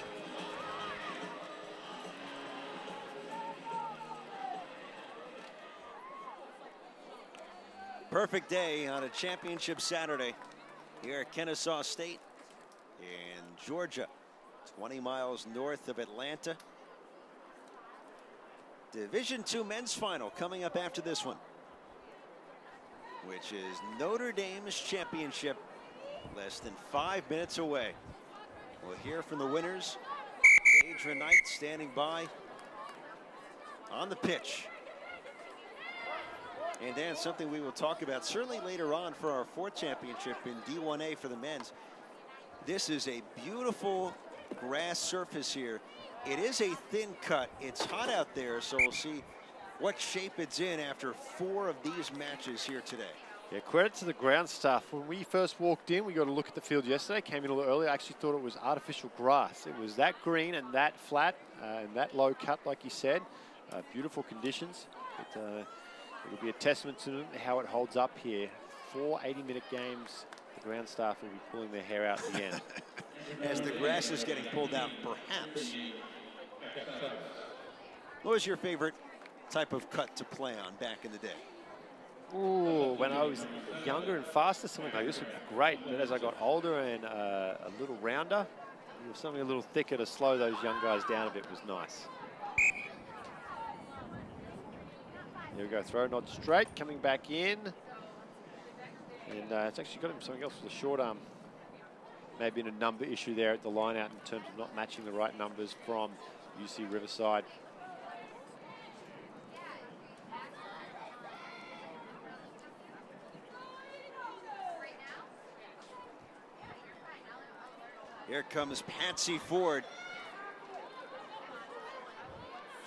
Perfect day on a championship Saturday here at Kennesaw State in Georgia, 20 miles north of Atlanta. Division II men's final coming up after this one, which is Notre Dame's championship, less than 5 minutes away. We'll hear from the winners. Adrian Knight standing by on the pitch. And Dan, something we will talk about certainly later on for our 4th championship in D1A for the men's. This is a beautiful grass surface here. It is a thin cut. It's hot out there, so we'll see what shape it's in after 4 of these matches here today. Yeah, credit to the ground staff. When we first walked in, we got a look at the field yesterday, came in a little early. I actually thought it was artificial grass. It was that green and that flat and that low cut, like you said. Beautiful conditions. It'll be a testament to how it holds up here. 4 80-minute games. The ground staff will be pulling their hair out at the end. As the grass is getting pulled out, perhaps. What was your favorite type of cut to play on back in the day? Ooh, when I was younger and faster, something like this would be great. But as I got older and a little rounder, something a little thicker to slow those young guys down a bit was nice. Here we go, throw not straight, coming back in. And it's actually got him something else with a short arm. Maybe in a number issue there at the line out in terms of not matching the right numbers from UC Riverside. Here comes Patsy Ford.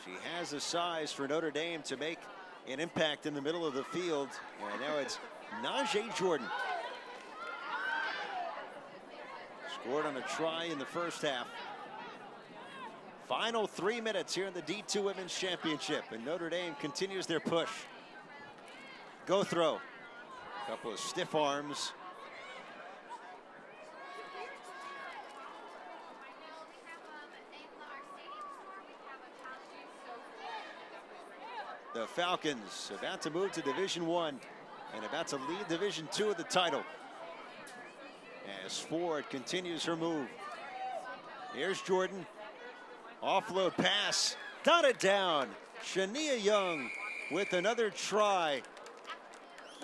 She has the size for Notre Dame to make an impact in the middle of the field. And now it's Najee Jordan. Scored on a try in the first half. Final 3 minutes here in the D2 Women's Championship, and Notre Dame continues their push. Go throw. A couple of stiff arms. The Falcons about to move to Division I and about to lead Division II of the title. As Ford continues her move. Here's Jordan. Offload pass. Dotted down. Shania Young with another try.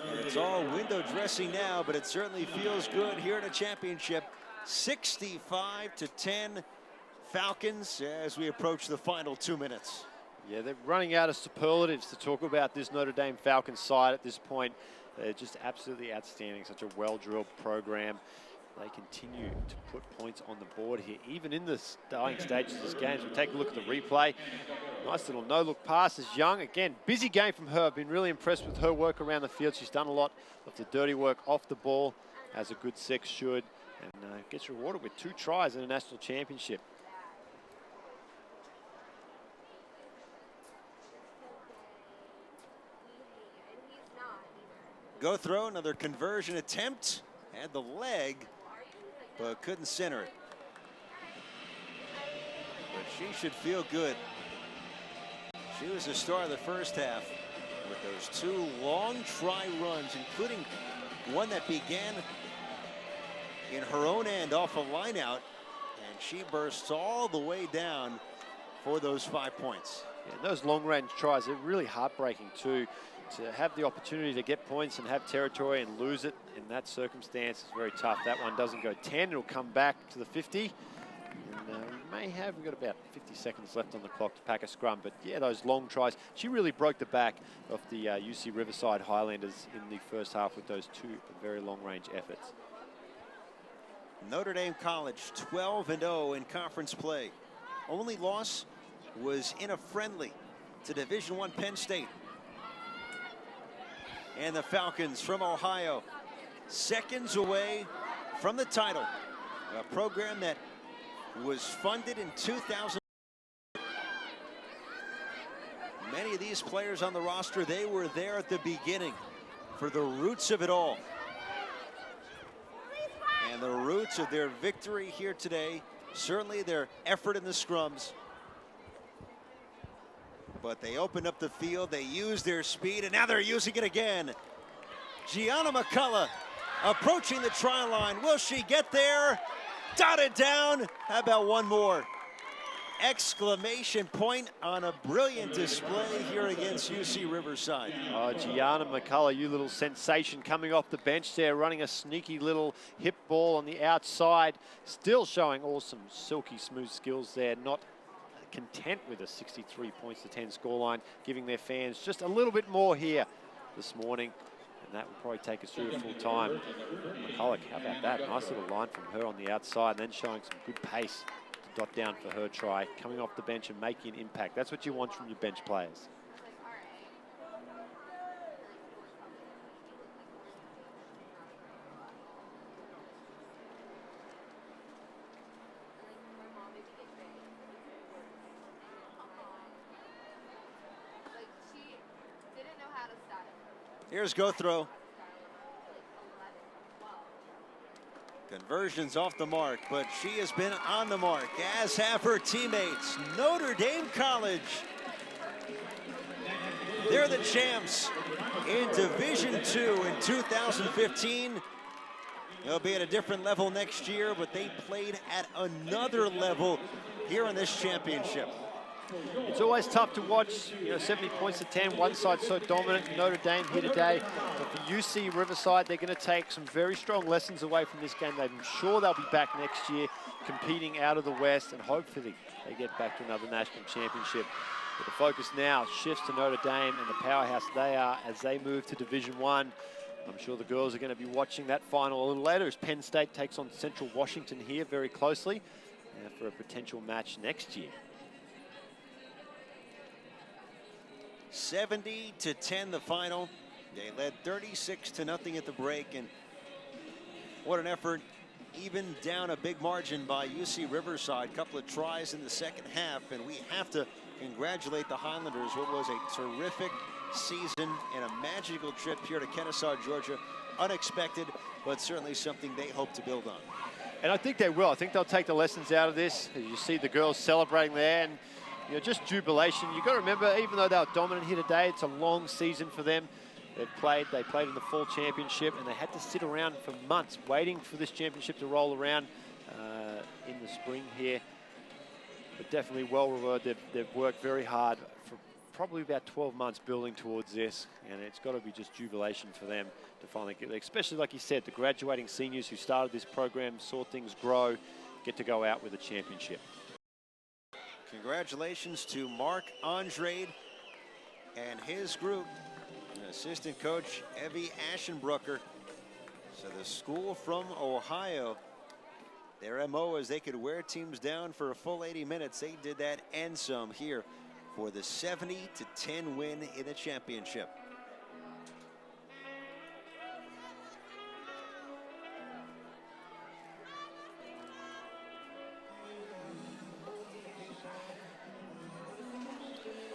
And it's all window dressing now, but it certainly feels good here in a championship. 65-10 Falcons as we approach the final 2 minutes. Yeah, they're running out of superlatives to talk about this Notre Dame Falcons side at this point. They're just absolutely outstanding. Such a well-drilled program. They continue to put points on the board here, even in the dying stages of this game. So we take a look at the replay. Nice little no-look pass as Young. Again, busy game from her. I've been really impressed with her work around the field. She's done a lot of the dirty work off the ball, as a good six should, and gets rewarded with 2 tries in a national championship. Go throw, another conversion attempt. Had the leg, but couldn't center it. But she should feel good. She was the star of the first half. with those 2 long try runs, including one that began in her own end off a line out, and she bursts all the way down for those 5 points. Yeah, those long-range tries are really heartbreaking too. To have the opportunity to get points and have territory and lose it in that circumstance is very tough. That one doesn't go 10, it'll come back to the 50. And we've got about 50 seconds left on the clock to pack a scrum. But yeah, those long tries. She really broke the back of the UC Riverside Highlanders in the first half with those 2 very long-range efforts. Notre Dame College 12-0 in conference play. Only loss was in a friendly to Division I Penn State. And the Falcons from Ohio, seconds away from the title. A program that was funded in 2000. Many of these players on the roster, they were there at the beginning for the roots of it all. And the roots of their victory here today, certainly their effort in the scrums. But they opened up the field, they used their speed, and now they're using it again. Gianna McCullough approaching the try line. Will she get there? Dotted down. How about one more? Exclamation point on a brilliant display here against UC Riverside. Oh, Gianna McCullough, you little sensation coming off the bench there, running a sneaky little hip ball on the outside. Still showing awesome, silky smooth skills there. Not content with a 63 points to 10 scoreline, giving their fans just a little bit more here this morning. And that will probably take us through a full time. McCullough, how about that? Nice little line from her on the outside, and then showing some good pace to dot down for her try, coming off the bench and making an impact. That's what you want from your bench players. Here's Gothrow. Conversions off the mark, but she has been on the mark, as have her teammates. Notre Dame College. They're the champs in Division II in 2015. They'll be at a different level next year, but they played at another level here in this championship. It's always tough to watch, 70 points to 10, one side so dominant. Notre Dame here today. But for UC Riverside, they're going to take some very strong lessons away from this game. I'm sure they'll be back next year competing out of the West, and hopefully they get back to another national championship. But the focus now shifts to Notre Dame and the powerhouse they are as they move to Division I. I'm sure the girls are going to be watching that final a little later as Penn State takes on Central Washington here very closely for a potential match next year. 70-10 the final. They led 36-0 at the break, and what an effort, even down a big margin by UC Riverside. Couple of tries in the second half, and we have to congratulate the Highlanders. What was a terrific season and a magical trip here to Kennesaw, Georgia. Unexpected, but certainly something they hope to build on. And I think they will. I think they'll take the lessons out of this. As you see the girls celebrating there, and just jubilation. You've got to remember, even though they were dominant here today, it's a long season for them. They played in the fall championship, and they had to sit around for months waiting for this championship to roll around in the spring here. But definitely well rewarded. They've worked very hard for probably about 12 months building towards this, and it's got to be just jubilation for them to finally get there. Especially, like you said, the graduating seniors who started this program, saw things grow, get to go out with a championship. Congratulations to Mark Andrade and his group, assistant coach Evie Aschenbrucker. So the school from Ohio, their MO is they could wear teams down for a full 80 minutes. They did that and some here for the 70-10 win in the championship.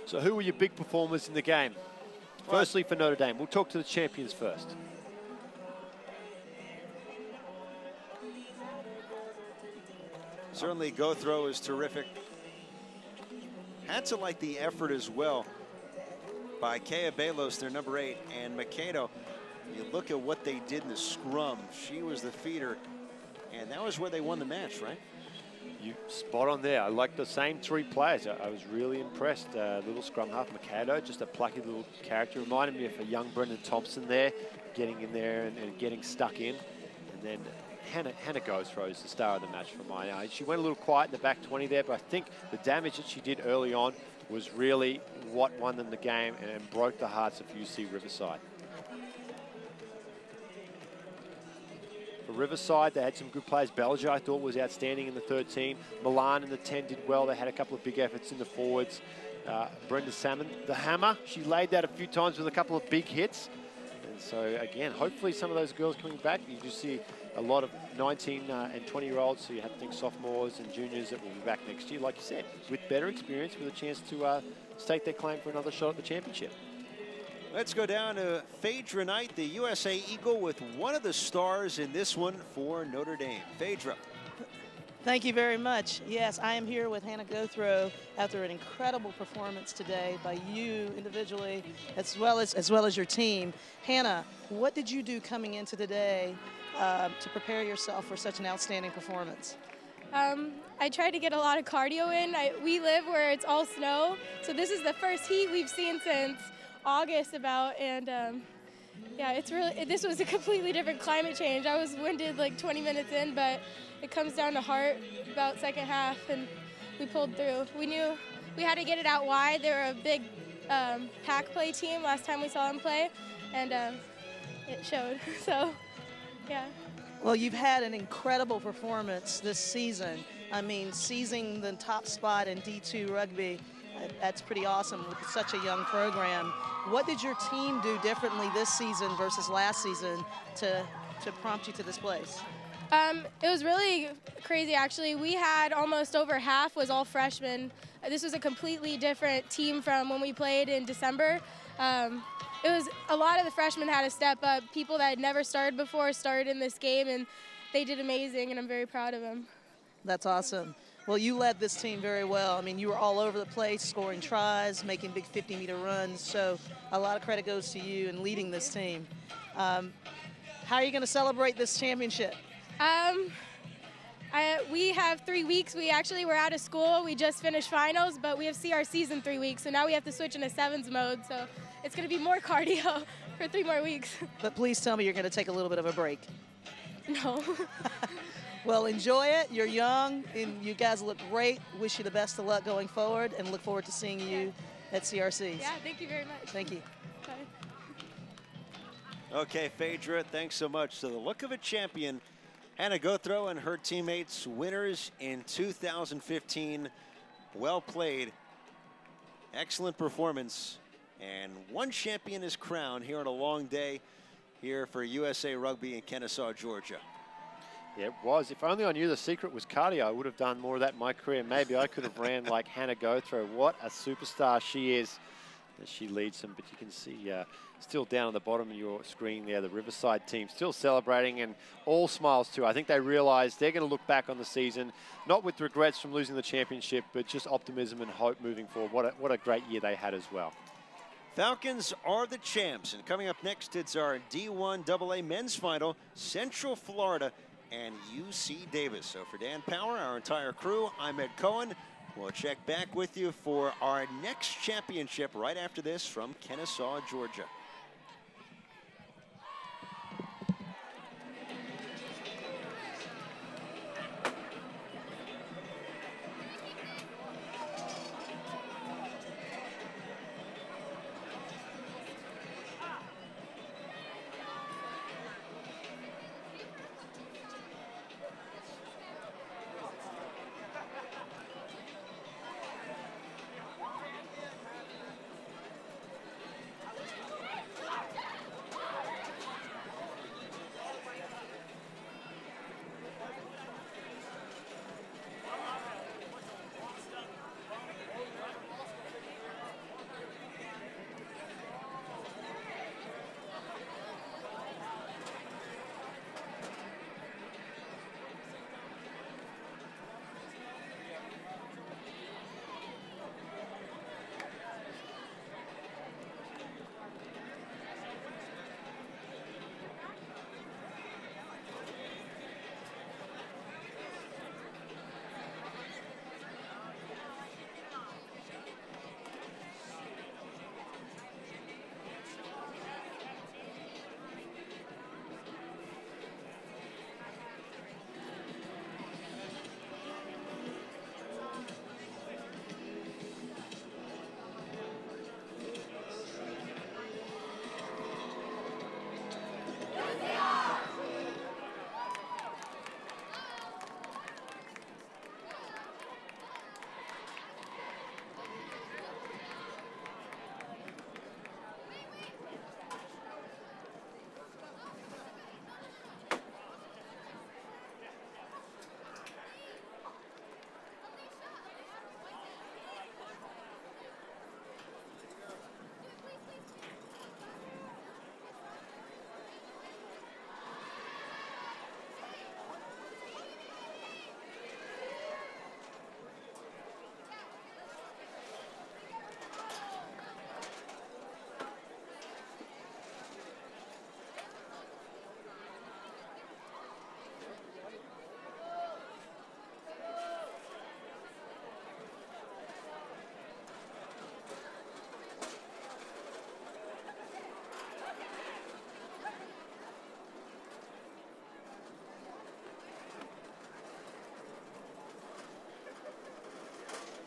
So who were your big performers in the game? Firstly, for Notre Dame. We'll talk to the champions first. Certainly Gothrow is terrific. Had to like the effort as well. by Kea Balos, their number 8, and Makedo. You look at what they did in the scrum. She was the feeder, and that was where they won the match, right? You spot on there. I like the same 3 players. I was really impressed. Little scrum half Makedo, just a plucky little character. Reminded me of a young Brendan Thompson there, getting in there and getting stuck in. And then Hannah Gothrow is the star of the match for my eye. She went a little quiet in the back 20 there, but I think the damage that she did early on was really what won them the game and broke the hearts of UC Riverside. For Riverside, they had some good players. Belger, I thought, was outstanding in the 13. Milan in the 10 did well. They had a couple of big efforts in the forwards. Brenda Salmon, the hammer, she laid that a few times with a couple of big hits. And so, again, hopefully some of those girls coming back. You just see a lot of 19 and 20-year-olds, so you have to think sophomores and juniors that will be back next year, like you said, with better experience, with a chance to stake their claim for another shot at the championship. Let's go down to Phaedra Knight, the USA Eagle, with one of the stars in this one for Notre Dame. Phaedra. Thank you very much. Yes, I am here with Hannah Gothrow after an incredible performance today by you individually as well as your team. Hannah, what did you do coming into today to prepare yourself for such an outstanding performance? I tried to get a lot of cardio in. We live where it's all snow, so this is the first heat we've seen since August about, and yeah, this was a completely different climate change. I was winded like 20 minutes in, but it comes down to heart about second half, and we pulled through. We knew we had to get it out wide. They were a big pack play team last time we saw them play, and it showed. So, yeah. Well, you've had an incredible performance this season. I mean, seizing the top spot in D2 rugby, that's pretty awesome with such a young program. What did your team do differently this season versus last season to prompt you to this place? It was really crazy, actually. We had almost over half was all freshmen. This was a completely different team from when we played in December. It was a lot of the freshmen had to step up. People that had never started before started in this game, and they did amazing, and I'm very proud of them. That's awesome. Well, you led this team very well. I mean, you were all over the place, scoring tries, making big 50-meter runs. So a lot of credit goes to you in leading this team. How are you going to celebrate this championship? We have 3 weeks. We actually were out of school. We just finished finals, but we have CRCs in 3 weeks. So now we have to switch into sevens mode. So it's going to be more cardio for 3 more weeks. But please tell me you're going to take a little bit of a break. No. Well, enjoy it. You're young, and you guys look great. Wish you the best of luck going forward, and look forward to seeing you at CRCs. Yeah, thank you very much. Thank you. Bye. Okay, Phaedra, thanks so much. So the look of a champion, Hannah Gothrow and her teammates, winners in 2015. Well played. Excellent performance. And one champion is crowned here on a long day here for USA Rugby in Kennesaw, Georgia. Yeah, it was. If only I knew the secret was cardio, I would have done more of that in my career. Maybe I could have ran like Hannah Gothrow. What a superstar she is. As she leads them, but you can see still down on the bottom of your screen there, the Riverside team still celebrating and all smiles too. I think they realize they're going to look back on the season, not with regrets from losing the championship, but just optimism and hope moving forward. What a great year they had as well. Falcons are the champs, and coming up next, it's our D1 AA men's final, Central Florida and UC Davis. So for Dan Power, our entire crew, I'm Ed Cohen. We'll check back with you for our next championship right after this from Kennesaw, Georgia.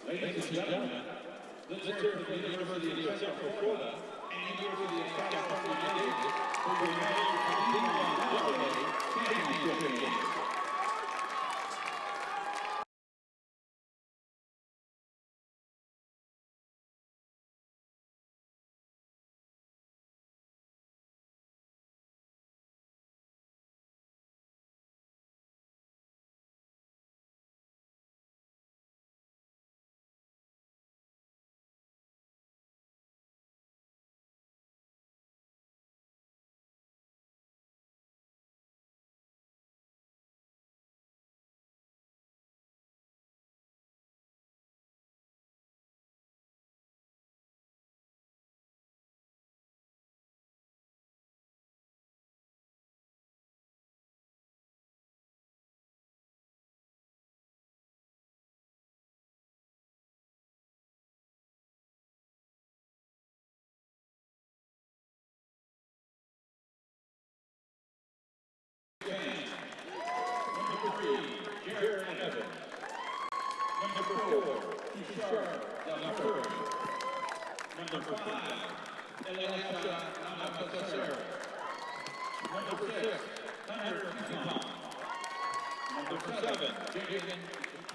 Ladies and gentlemen, let's hear it for the University of Central Florida and University of California Davis for your major championship game. Number 3, Jared Evans. Number 4, Tushar Delafuri. Number 5, Eliasa Namapasera. Number 6, Hunter Kipon. Number 7, Jaden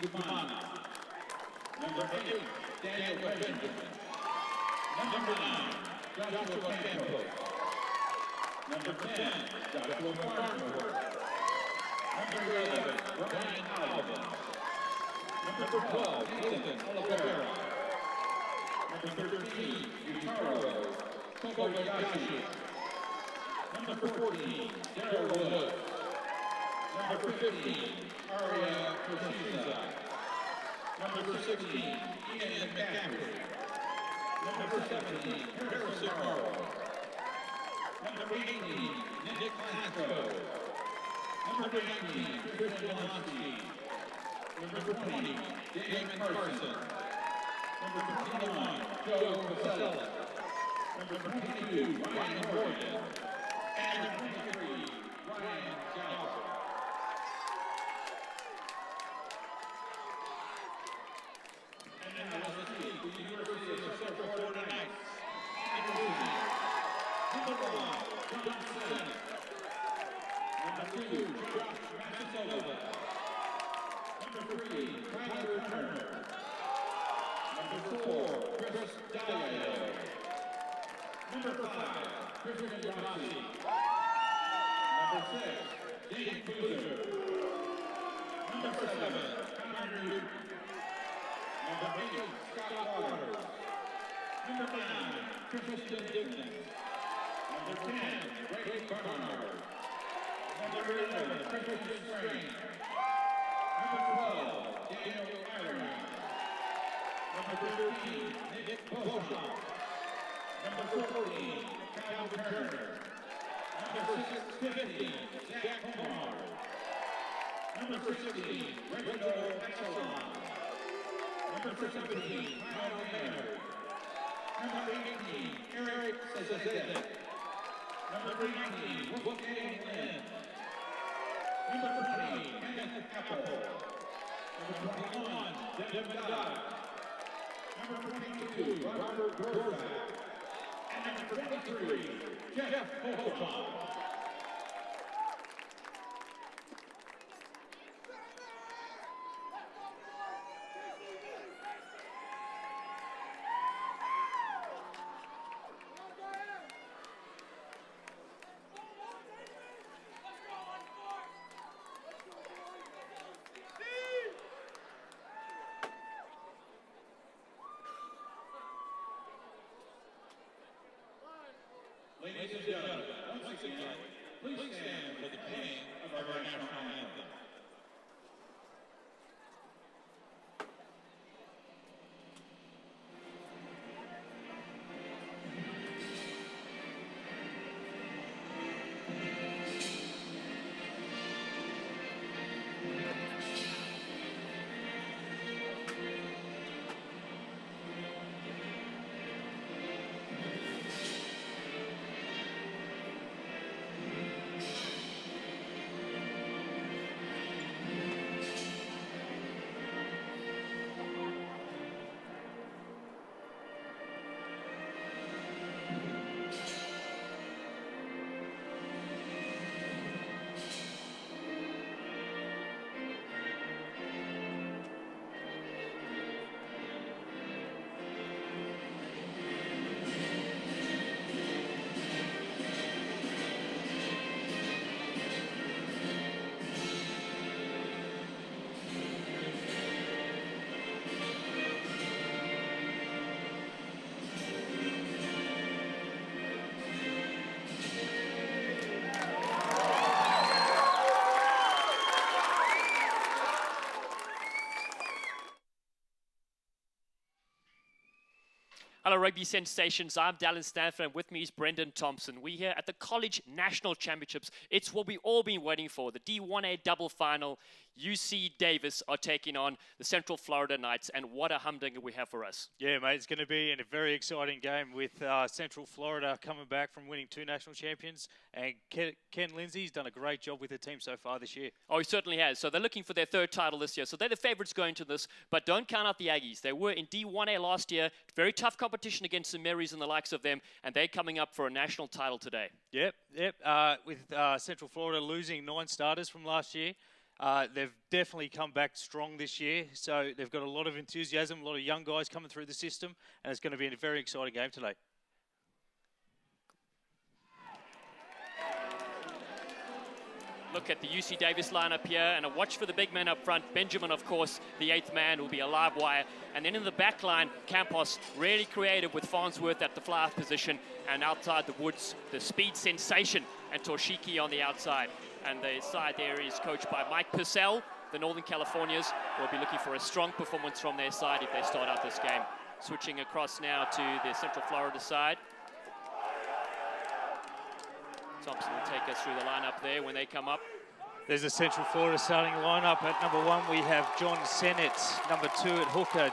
Kumana. Number 8, Daniel Benjamin. Number 9, Joshua Campos. Number 10, Joshua Farnsworth. Number 11, Brian Alvin. Number 12, Nathan Oliveira. Number 13, Yutaro Kobayashi. Number 14, Daryl Woods. Number 15, Aria Toshiza. Number 16, Ian McCaffrey. Number 17, Harrison Morrow. Number 18, Nick Castro. Number 19, Christian Lonsky. Number 20, Damon Carson. Number 21, Joe Vasella. Number 22, Ryan Morgan. And number 23, Ryan Johnson. And now let's see the University of Central Florida Knights. Introducing number 1, John Senate. Number 2, Josh Massasola. Number 3, Tyler Turner. Number 4, Chris Diallo. Number 5, Christian Rossi. Number 6, Dean Boozer. Number 7, Connor Newton. Number 8, Scott Waters. Number 9, Kristen Dignan. Number 10, Ray Barnard. Number 11, Christian Strange. Number 12, Daniel Iron. Number 13, Nick Beauchamp. Number 14, Calvin Turner. Number 15, Zach Omar. Number 16, Reginald Exelon. Number 17, Kyle Maynard. Number 18, Eric Sazette. Number 19, Wolfgang Lynn. Number 20, Kenneth Apple. Number 21, Devin Dodd. Number 22, Robert Grorzak. And number 23, Jeff Holcomb. Ladies and gentlemen, once again, please stand for the playing of our national anthem. Hello, Rugby Sensations. I'm Dallin Stanford, and with me is Brendan Thompson. We're here at the College National Championships. It's what we've all been waiting for, the D1A double final. UC Davis are taking on the Central Florida Knights, and what a humdinger we have for us. Yeah, mate, it's going to be a very exciting game with Central Florida coming back from winning 2 national champions, and Ken Lindsay's done a great job with the team so far this year. Oh, he certainly has. So they're looking for their 3rd title this year. So they're the favourites going to this, but don't count out the Aggies. They were in D1A last year. Very tough competition against St. Mary's and the likes of them, and they're coming up for a national title today. Yep. With Central Florida losing 9 starters from last year, they've definitely come back strong this year. So they've got a lot of enthusiasm, a lot of young guys coming through the system, and it's going to be a very exciting game today. Look at the UC Davis lineup here, and a watch for the big man up front. Benjamin, of course, the 8th man, will be a live wire. And then in the back line, Campos, really creative with Farnsworth at the fly-half position. And outside the woods, the speed sensation, and Toshiki on the outside. And the side there is coached by Mike Purcell. The Northern Californians will be looking for a strong performance from their side if they start out this game. Switching across now to the Central Florida side. Thompson will take us through the lineup there when they come up. There's the Central Florida starting lineup. At number 1, we have John Sennett. Number 2 at hooker,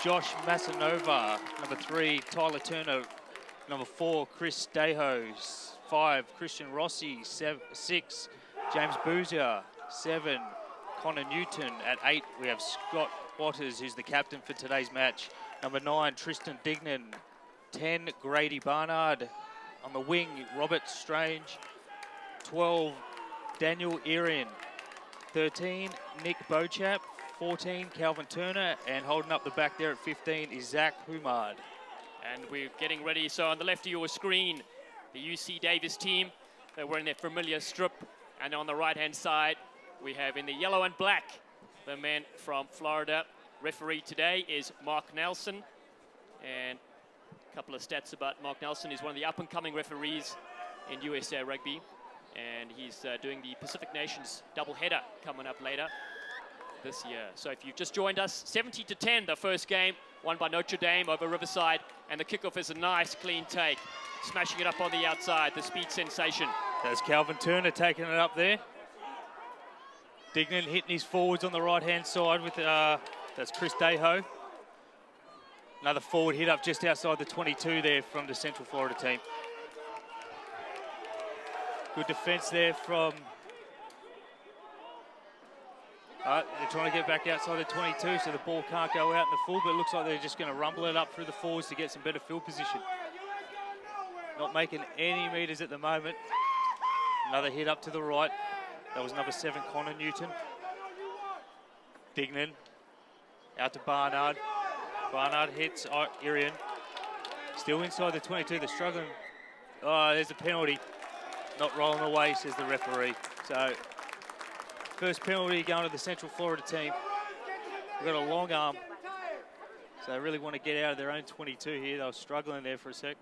Josh Massanova. Number 3, Tyler Turner. Number 4, Chris Deho. 5, Christian Rossi. 6, James Boozer. 7, Connor Newton. At 8, we have Scott Waters, who's the captain for today's match. Number 9, Tristan Dignan. 10, Grady Barnard. On the wing, Robert Strange. 12, Daniel Irian. 13, Nick Beauchamp. 14, Calvin Turner. And holding up the back there at 15 is Zach Humard. And we're getting ready. So on the left of your screen, the UC Davis team. They're wearing their familiar strip. And on the right-hand side, we have in the yellow and black, the man from Florida. Referee today is Mark Nelson. And a couple of stats about Mark Nelson. He's one of the up-and-coming referees in USA Rugby, and he's doing the Pacific Nations doubleheader coming up later this year. So if you've just joined us, 70-10, the first game, won by Notre Dame over Riverside, and the kickoff is a nice, clean take. Smashing it up on the outside, the speed sensation. There's Calvin Turner taking it up there. Dignan hitting his forwards on the right-hand side with, that's Chris Deho. Another forward hit up just outside the 22 there from the Central Florida team. Good defence there from... they're trying to get back outside the 22, so the ball can't go out in the full, but it looks like they're just going to rumble it up through the forwards to get some better field position. Not making any metres at the moment. Another hit up to the right. That was number 7, Connor Newton. Dignan out to Barnard. Barnard hits Irian. Still inside the 22, they're struggling. Oh, there's a penalty. Not rolling away, says the referee. So, first penalty going to the Central Florida team. We've got a long arm. So they really want to get out of their own 22 here. They were struggling there for a sec.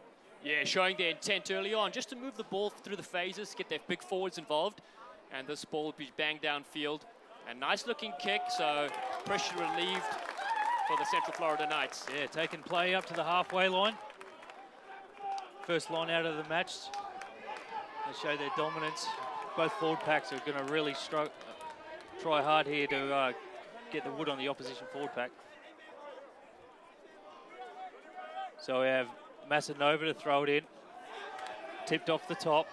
Yeah, showing their intent early on, just to move the ball through the phases, get their big forwards involved. And this ball will be banged downfield. A nice looking kick, so pressure relieved for the Central Florida Knights. Yeah, taking play up to the halfway line. First line out of the match. They show their dominance. Both forward packs are going to really try hard here to get the wood on the opposition forward pack. So we have Massanova to throw it in. Tipped off the top.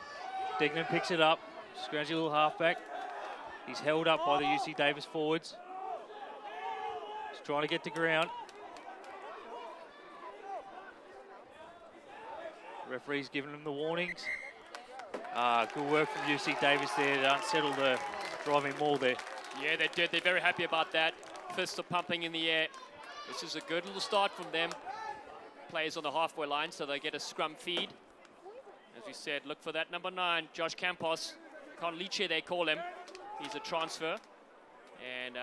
Dignan picks it up. Scroungy little halfback. He's held up by the UC Davis forwards. He's trying to get to ground. Referee's giving him the warnings. Good work from UC Davis there to unsettle the driving maul there. Yeah, they did. They're very happy about that. Fists are pumping in the air. This is a good little start from them. Players on the halfway line, so they get a scrum feed. As we said, look for that number 9, Josh Campos. Conliche, they call him. He's a transfer. And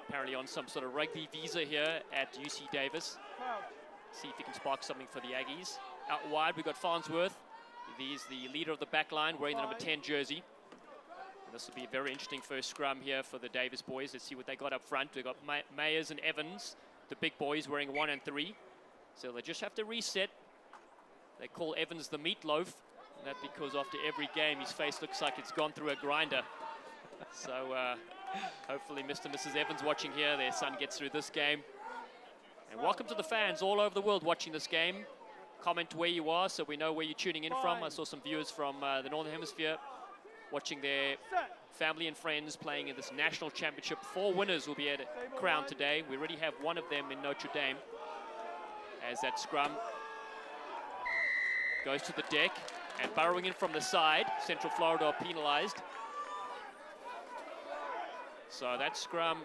apparently on some sort of rugby visa here at UC Davis. See if he can spark something for the Aggies. Out wide, we've got Farnsworth. He's the leader of the back line, wearing the number 10 jersey. And this will be a very interesting first scrum here for the Davis boys. Let's see what they got up front. We've got Mayers and Evans, the big boys, wearing 1 and 3. So they just have to reset. They call Evans the meatloaf, and that's because after every game his face looks like it's gone through a grinder. So hopefully Mr. and Mrs. Evans watching here, their son gets through this game. And welcome to the fans all over the world watching this game. Comment where you are so we know where you're tuning in from. I saw some viewers from the Northern Hemisphere watching their family and friends playing in this national championship. 4 winners will be crowned today. We already have one of them in Notre Dame. As that scrum goes to the deck and burrowing in from the side. Central Florida are penalized. So that scrum,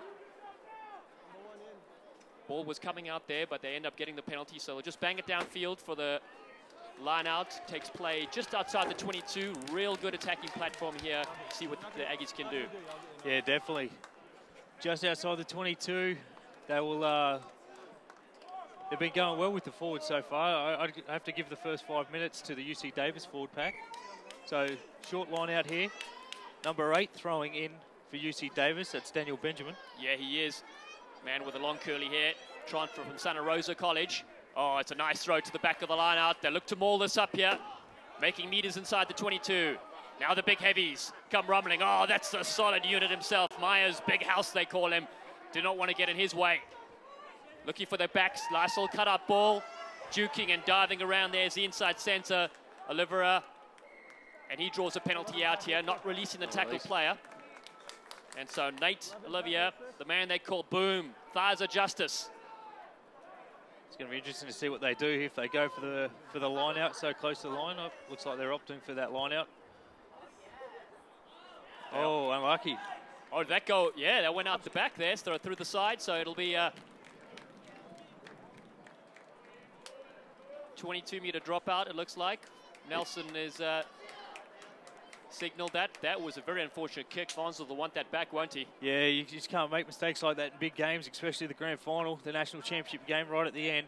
ball was coming out there, but they end up getting the penalty. So they'll just bang it downfield for the line out. Takes play just outside the 22. Real good attacking platform here. See what the Aggies can do. Yeah, definitely. Just outside the 22. They will... They've been going well with the forwards so far. I have to give the first 5 minutes to the UC Davis forward pack. So short line out here. Number 8 throwing in for UC Davis. That's Daniel Benjamin. Yeah, he is. Man with the long curly hair. Transfer from Santa Rosa College. Oh, it's a nice throw to the back of the line out. They look to maul this up here. Making meters inside the 22. Now the big heavies come rumbling. Oh, that's the solid unit himself. Myers, big house they call him. Do not want to get in his way. Looking for their backs. Nice little cut-up ball. Juking and diving around there is the inside centre, Olivera. And he draws a penalty out here, not releasing the tackle player. And so Nate Olivia, the man they call Boom, thighs of justice. It's going to be interesting to see what they do if they go for the line out so close to the line. Looks like they're opting for that line out. Oh, unlucky. Oh, did that go? Yeah, that went out the back there, so through the side. So it'll be 22-meter dropout, it looks like. Nelson is signaled that. That was a very unfortunate kick. Fonzel will want that back, won't he? Yeah, you just can't make mistakes like that in big games, especially the grand final, the national championship game right at the end.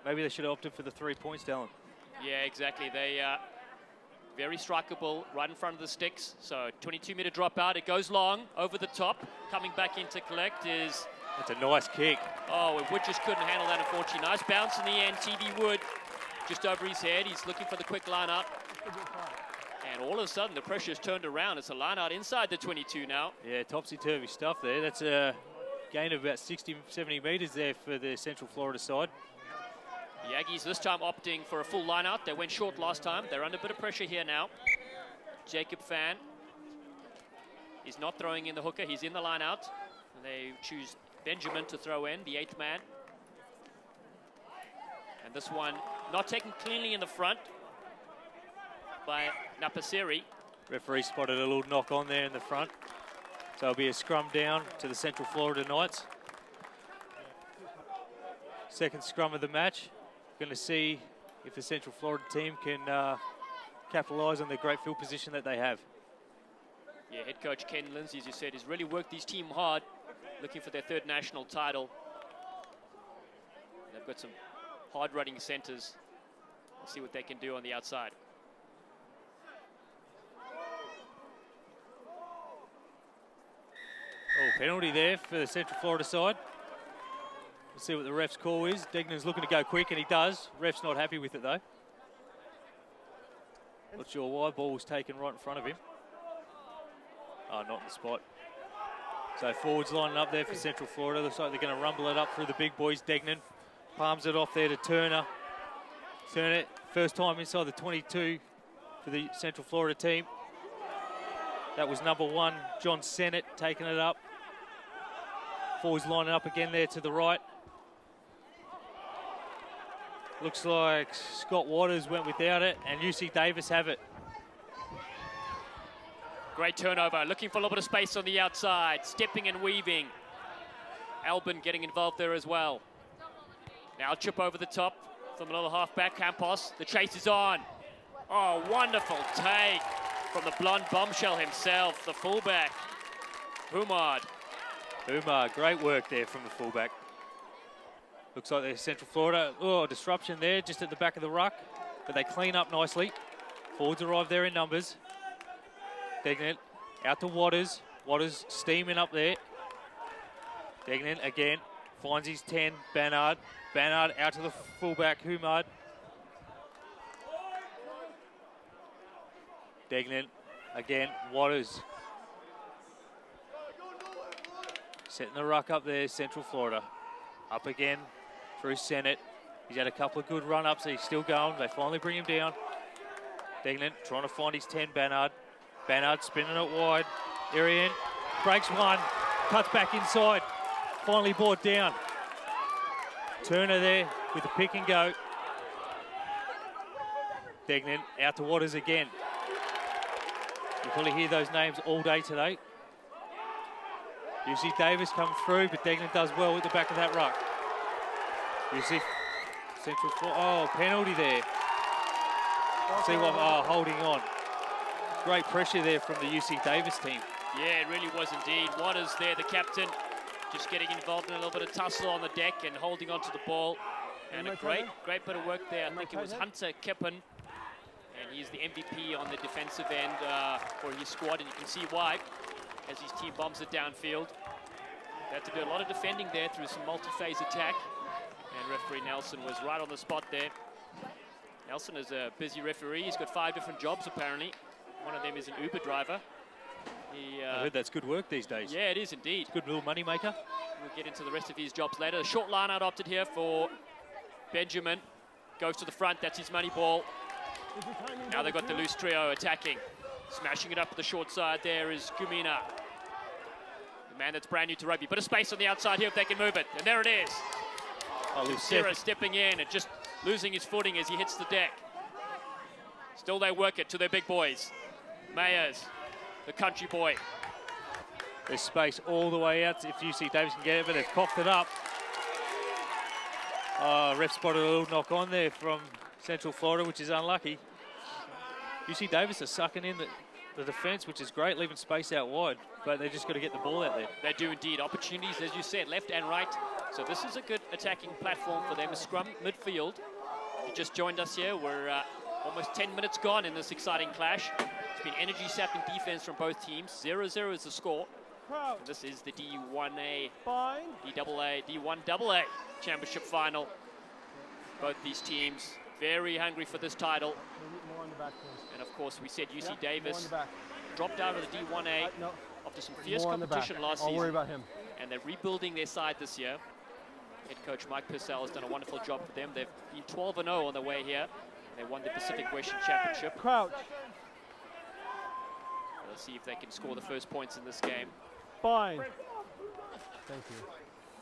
Maybe they should have opted for the 3 points, Dylan. Yeah, exactly. They very strikeable right in front of the sticks. So 22-meter dropout. It goes long, over the top. Coming back in to collect is... That's a nice kick. Oh, Wood just couldn't handle that, unfortunately. Nice bounce in the end. TV Wood just over his head. He's looking for the quick line up. And all of a sudden, the pressure's turned around. It's a line out inside the 22 now. Yeah, topsy-turvy stuff there. That's a gain of about 60, 70 metres there for the Central Florida side. The Aggies this time opting for a full line out. They went short last time. They're under a bit of pressure here now. Jacob Fan is not throwing in the hooker. He's in the line out. They choose Benjamin to throw in, the 8th man. And this one not taken cleanly in the front by Napasiri. Referee spotted a little knock on there in the front. So it'll be a scrum down to the Central Florida Knights. Second scrum of the match. Going to see if the Central Florida team can capitalise on the great field position that they have. Yeah, head coach Ken Lindsay, as you said, has really worked his team hard, looking for their 3rd national title. They've got some hard-running centres. We'll see what they can do on the outside. Oh, penalty there for the Central Florida side. We'll see what the ref's call is. Degnan's looking to go quick, and he does. Ref's not happy with it, though. Not sure why. Ball was taken right in front of him. Oh, not in the spot. So forwards lining up there for Central Florida. Looks like they're going to rumble it up through the big boys. Degnan palms it off there to Turner. Turner, first time inside the 22 for the Central Florida team. That was number 1, John Sennett, taking it up. Forwards lining up again there to the right. Looks like Scott Waters went without it, and UC Davis have it. Great turnover, looking for a little bit of space on the outside, stepping and weaving. Albin getting involved there as well. Now chip over the top from a little halfback, Campos. The chase is on. Oh, wonderful take from the blonde bombshell himself, the fullback, Humard. Umar, great work there from the fullback. Looks like they're Central Florida. Oh, disruption there just at the back of the ruck, but they clean up nicely. Forwards arrive there in numbers. Degnan out to Waters. Waters steaming up there. Degnan again. Finds his 10, Bannard. Bannard out to the fullback, Humard. Degnan again, Waters. Setting the ruck up there, Central Florida. Up again through Sennett. He's had a couple of good run-ups, he's still going. They finally bring him down. Degnan trying to find his 10, Bannard. Bannard spinning it wide. Arian breaks one, cuts back inside. Finally brought down. Turner there with the pick and go. Degnan out to Waters again. You'll probably hear those names all day today. You see Davis come through, but Degnan does well with the back of that ruck. You see Central, oh, penalty there. See what, oh, holding on. Great pressure there from the UC Davis team. Yeah, it really was indeed. Waters there, the captain, just getting involved in a little bit of tussle on the deck and holding onto the ball. And a great bit of work there. I think it was Hunter Kippen. And he's the MVP on the defensive end for his squad, and you can see why as his team bombs it downfield. They had to do a lot of defending there through some multi-phase attack, and referee Nelson was right on the spot there. Nelson is a busy referee. He's got 5 different jobs apparently. One of them is an Uber driver. I heard that's good work these days. Yeah, it is indeed. Good little money maker. We'll get into the rest of his jobs later. A short line out opted here for Benjamin. Goes to the front, that's his money ball. Now they've got the loose trio attacking. Smashing it up the short side there is Gumina. The man that's brand new to rugby. Bit of space on the outside here if they can move it. And there it is. Sarah stepping in and just losing his footing as he hits the deck. Still they work it to their big boys. Mayers, the country boy. There's space all the way out if UC Davis can get it, but they've coughed it up. Ref spotted a little knock on there from Central Florida, which is unlucky. UC Davis are sucking in the defence, which is great, leaving space out wide, but they just got to get the ball out there. They do indeed. Opportunities, as you said, left and right. So this is a good attacking platform for them. A scrum midfield. If you just joined us here, we're almost 10 minutes gone in this exciting clash. It's been energy-sapping defense from both teams. 0-0 is the score. And this is the D1A, D1AA championship final. Both these teams very hungry for this title. And of course, we said UC Davis dropped out of the D1A after some fierce competition last season. Worry about him. And they're rebuilding their side this year. Head coach Mike Purcell has done a wonderful job for them. They've been 12-0 on the way here. They won the Pacific Western Championship. Crouch. Let's see if they can score the first points in this game. Fine. Thank you.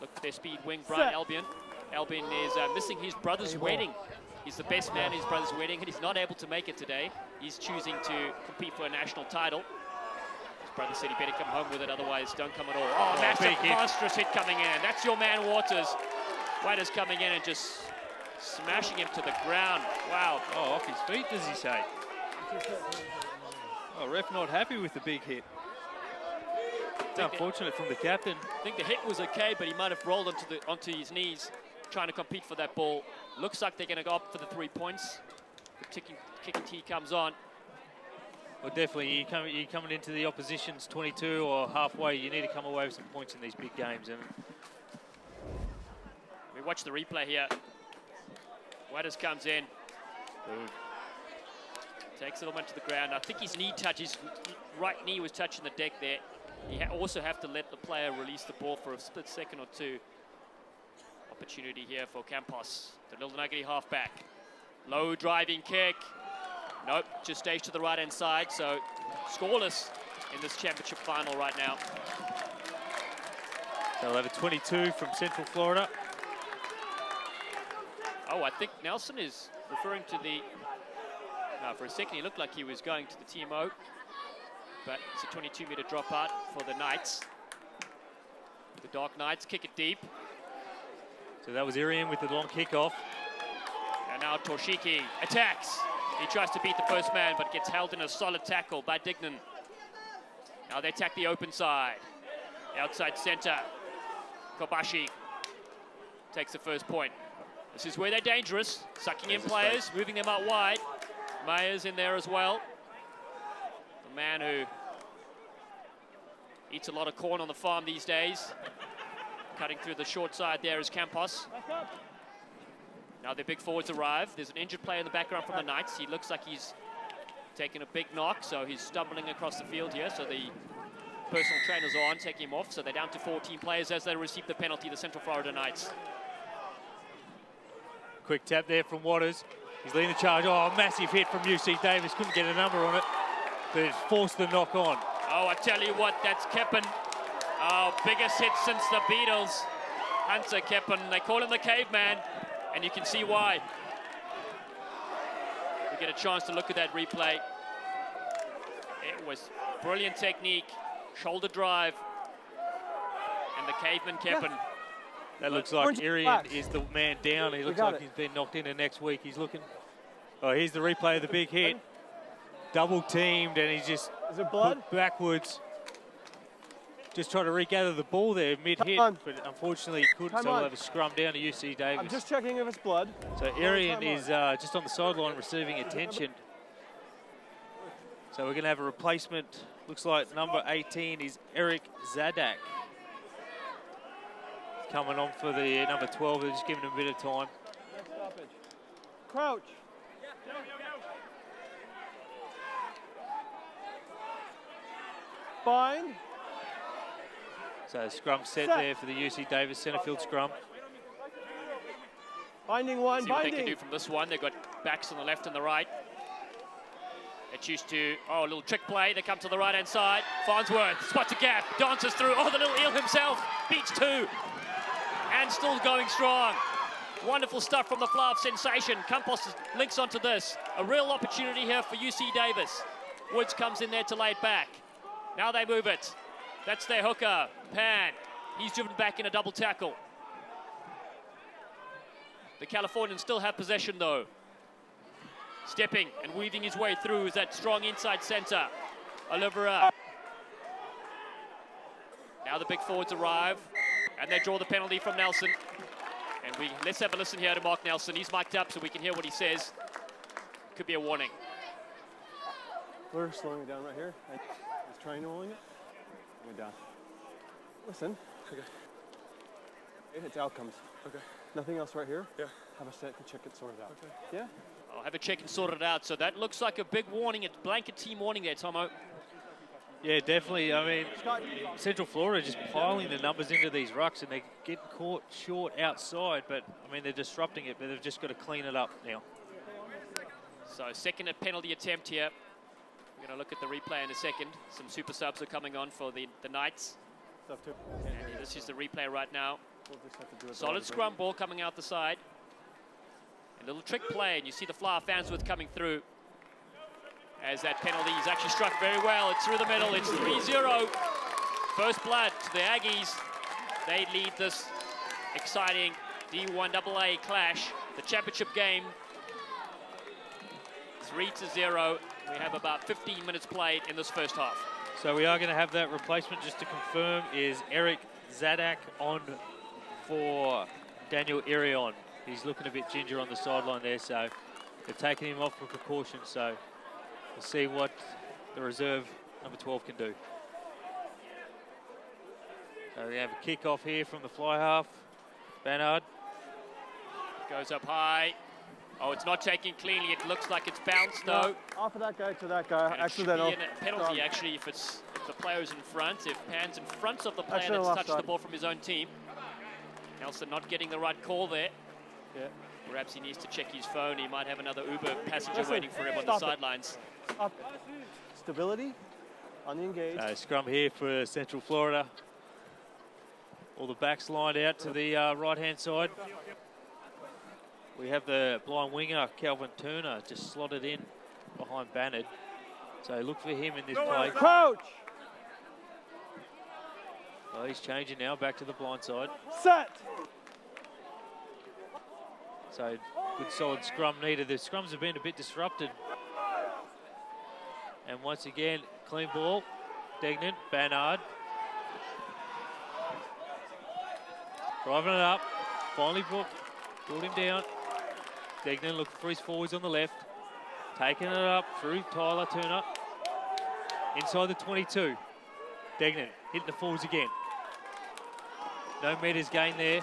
Look for their speed wing, Brian Albion. Albion is missing his brother's wedding. He's the best man at his brother's wedding, and he's not able to make it today. He's choosing to compete for a national title. His brother said he better come home with it, otherwise don't come at all. Oh, massive, monstrous hit coming in. That's your man, Waters. Waters coming in and just smashing him to the ground. Wow. Oh, off his feet, does he say? Oh, ref not happy with the big hit. It's unfortunate from the captain. I think the hit was okay, but he might have rolled onto his knees, trying to compete for that ball. Looks like they're going to go up for the 3 points. The kicking tee comes on. Well, definitely, you're coming into the opposition's 22 or halfway. You need to come away with some points in these big games. And we watch the replay here. Waters comes in. Takes it almost to the ground. I think his knee touches, right knee was touching the deck there. You also have to let the player release the ball for a split second or two. Opportunity here for Campos, the little nuggety halfback. Low driving kick. Nope, just stays to the right-hand side, so scoreless in this championship final right now. So they'll have a 22 from Central Florida. Oh, I think Nelson is referring to the... No, for a second he looked like he was going to the TMO, but it's a 22-meter dropout for the Knights. The Dark Knights kick it deep. So that was Irian with the long kickoff. And now Toshiki attacks. He tries to beat the first man, but gets held in a solid tackle by Dignan. Now they attack the open side. Outside center. Kobashi takes the first point. This is where they're dangerous. Sucking in players, moving them out wide. Mayer's in there as well. The man who eats a lot of corn on the farm these days. Cutting through the short side there is Campos. Now their big forwards arrive. There's an injured player in the background from the Knights. He looks like he's taken a big knock, so he's stumbling across the field here. So the personal trainers are on, taking him off. So they're down to 14 players as they receive the penalty, the Central Florida Knights. Quick tap there from Waters. He's leading the charge. Oh, massive hit from UC Davis. Couldn't get a number on it, but it forced the knock on. Oh, I tell you what, that's Keppen. Oh, biggest hit since the Beatles. Hunter Keppen. They call him the caveman, and you can see why. We get a chance to look at that replay. It was brilliant technique, shoulder drive, and the caveman Keppen. That looks like Irian is the man down. He looks like he's been knocked into next week. He's looking. Oh, here's the replay of the big hit. Double teamed, and he's just put backwards. Just trying to regather the ball there mid-hit, but unfortunately he couldn't, so we'll have a scrum down to UC Davis. I'm just checking if it's blood. So Irian is just on the sideline receiving attention. So we're going to have a replacement. Looks like number 18 is Eric Zadak. Coming on for the number 12, they're just giving him a bit of time. Crouch. Bind. So scrum set there for the UC Davis centre field scrum. Binding one, see what they can do from this one. They've got backs on the left and the right. It's used to, oh, a little trick play. They come to the right-hand side. Farnsworth spots a gap, dances through. Oh, the little eel himself beats two. And still going strong. Wonderful stuff from the Flav sensation. Campos links onto this. A real opportunity here for UC Davis. Woods comes in there to lay it back. Now they move it. That's their hooker, Pan. He's driven back in a double tackle. The Californians still have possession though. Stepping and weaving his way through is that strong inside centre, Olivera. Now the big forwards arrive and they draw the penalty from Nelson. And let's have a listen here to Mark Nelson. He's mic'd up so we can hear what he says. Could be a warning. We're slowing it down right here. He's trying to rolling it. We're down. Listen. Okay. It's outcomes. Okay. Nothing else right here? Yeah. Have a set to check it sorted out. Okay. Yeah? I'll have a check and sort it out. So that looks like a big warning. It's blanket team warning there, Tomo. Yeah, definitely. I mean, Central Florida just piling the numbers into these rucks and they're getting caught short outside, but I mean, they're disrupting it, but they've just got to clean it up now. So second penalty attempt here. We're going to look at the replay in a second. Some super subs are coming on for the Knights. And this is the replay right now. Solid scrum ball coming out the side. A little trick play, and you see the Flower Farnsworth coming through. As that penalty is actually struck very well. It's through the middle. It's 3-0. First blood to the Aggies. They lead this exciting D1AA clash, the championship game. 3-0. We have about 15 minutes played in this first half. So we are going to have that replacement, just to confirm, is Eric Zadak on for Daniel Irion. He's looking a bit ginger on the sideline there, so they've taken him off for precaution. So we'll see what the reserve number 12 can do. So we have a kick-off here from the fly half. Bannard. Goes up high. Oh, it's not taken cleanly. It looks like it's bounced, though. Off of that guy to that guy. And Accidental. it should be a penalty, actually, if the player's in front. If Pan's in front of the player that's touched the ball from his own team. Nelson not getting the right call there. Yeah. Perhaps he needs to check his phone. He might have another Uber passenger waiting for him on the sidelines. Stability on the engage. Scrum here for Central Florida. All the backs lined out to the right-hand side. We have the blind winger, Calvin Turner, just slotted in behind Bannard. So look for him in this play. Crouch! Well, he's changing now, back to the blind side. Set! So good solid scrum needed. The scrums have been a bit disrupted. And once again, clean ball. Degnan, Bannard. Driving it up. Finally brought him down. Degnan looking for his forwards on the left. Taking it up through Tyler Turner. Inside the 22. Degnan hitting the forwards again. No meters gained there.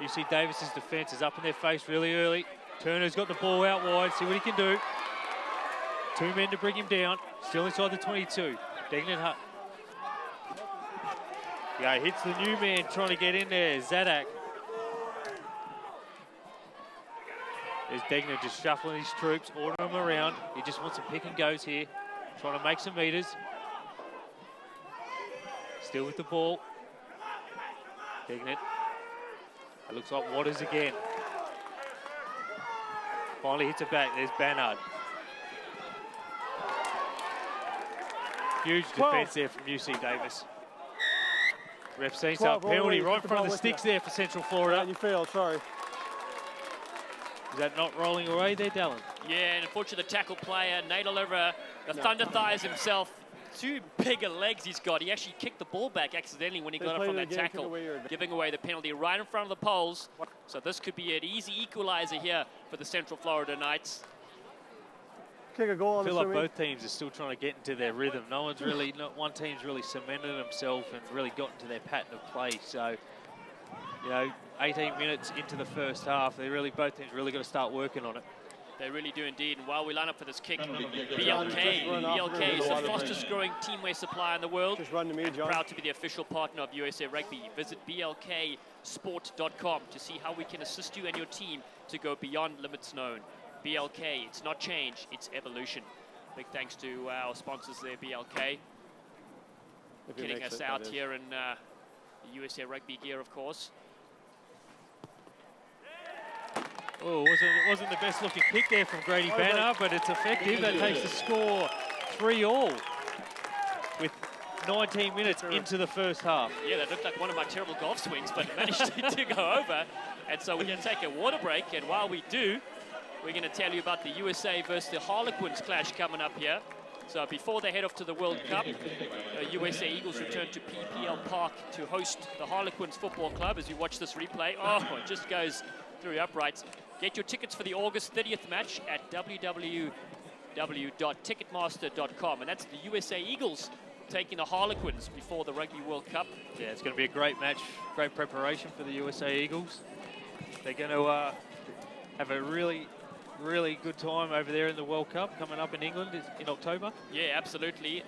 UC Davis's defence is up in their face really early. Turner's got the ball out wide, see what he can do. 2 men to bring him down, still inside the 22. Degnan Hutt. Yeah, hits the new man trying to get in there, Zadak. There's Degnan just shuffling his troops, ordering them around. He just wants some pick and goes here, trying to make some meters. Still with the ball. Degnan. It looks like Waters again. Finally hits it back. There's Bannard. Huge defence there from UC Davis. Ref sees a penalty right in front of the sticks there for Central Florida. You failed, sorry. Is that not rolling away there, Dallin? Yeah, and unfortunately the tackle player, Nate Oliver, the Thunder Thighs himself, 2 bigger legs he's got. He actually kicked the ball back accidentally when he got it from that tackle, giving away the penalty right in front of the poles. So this could be an easy equalizer here for the Central Florida Knights. Kick a goal. I feel like both teams are still trying to get into their rhythm. Not one team's really cemented themselves and really got into their pattern of play. So, you know, 18 minutes into the first half, both teams really got to start working on it. They really do indeed. And while we line up for this kick, BLK is the fastest growing teamwear supplier in the world. Just run to me, John. Proud to be the official partner of USA Rugby. Visit blksport.com to see how we can assist you and your team to go beyond limits known. BLK, it's not change, it's evolution. Big thanks to our sponsors there, BLK. Getting us out here in the USA Rugby gear, of course. Oh, it wasn't the best looking kick there from Grady Banner, but it's effective. That takes the score 3-all with 19 minutes into the first half. Yeah, that looked like one of my terrible golf swings, but managed to go over. And so we're going to take a water break, and while we do, we're going to tell you about the USA versus the Harlequins clash coming up here. So before they head off to the World Cup, USA Eagles return to PPL Park to host the Harlequins Football Club. As you watch this replay, it just goes through the uprights. Get your tickets for the August 30th match at www.ticketmaster.com. And that's the USA Eagles taking the Harlequins before the Rugby World Cup. Yeah, it's going to be a great match, great preparation for the USA Eagles. They're going to have a really good time over there in the World Cup coming up in England in October. Yeah, absolutely.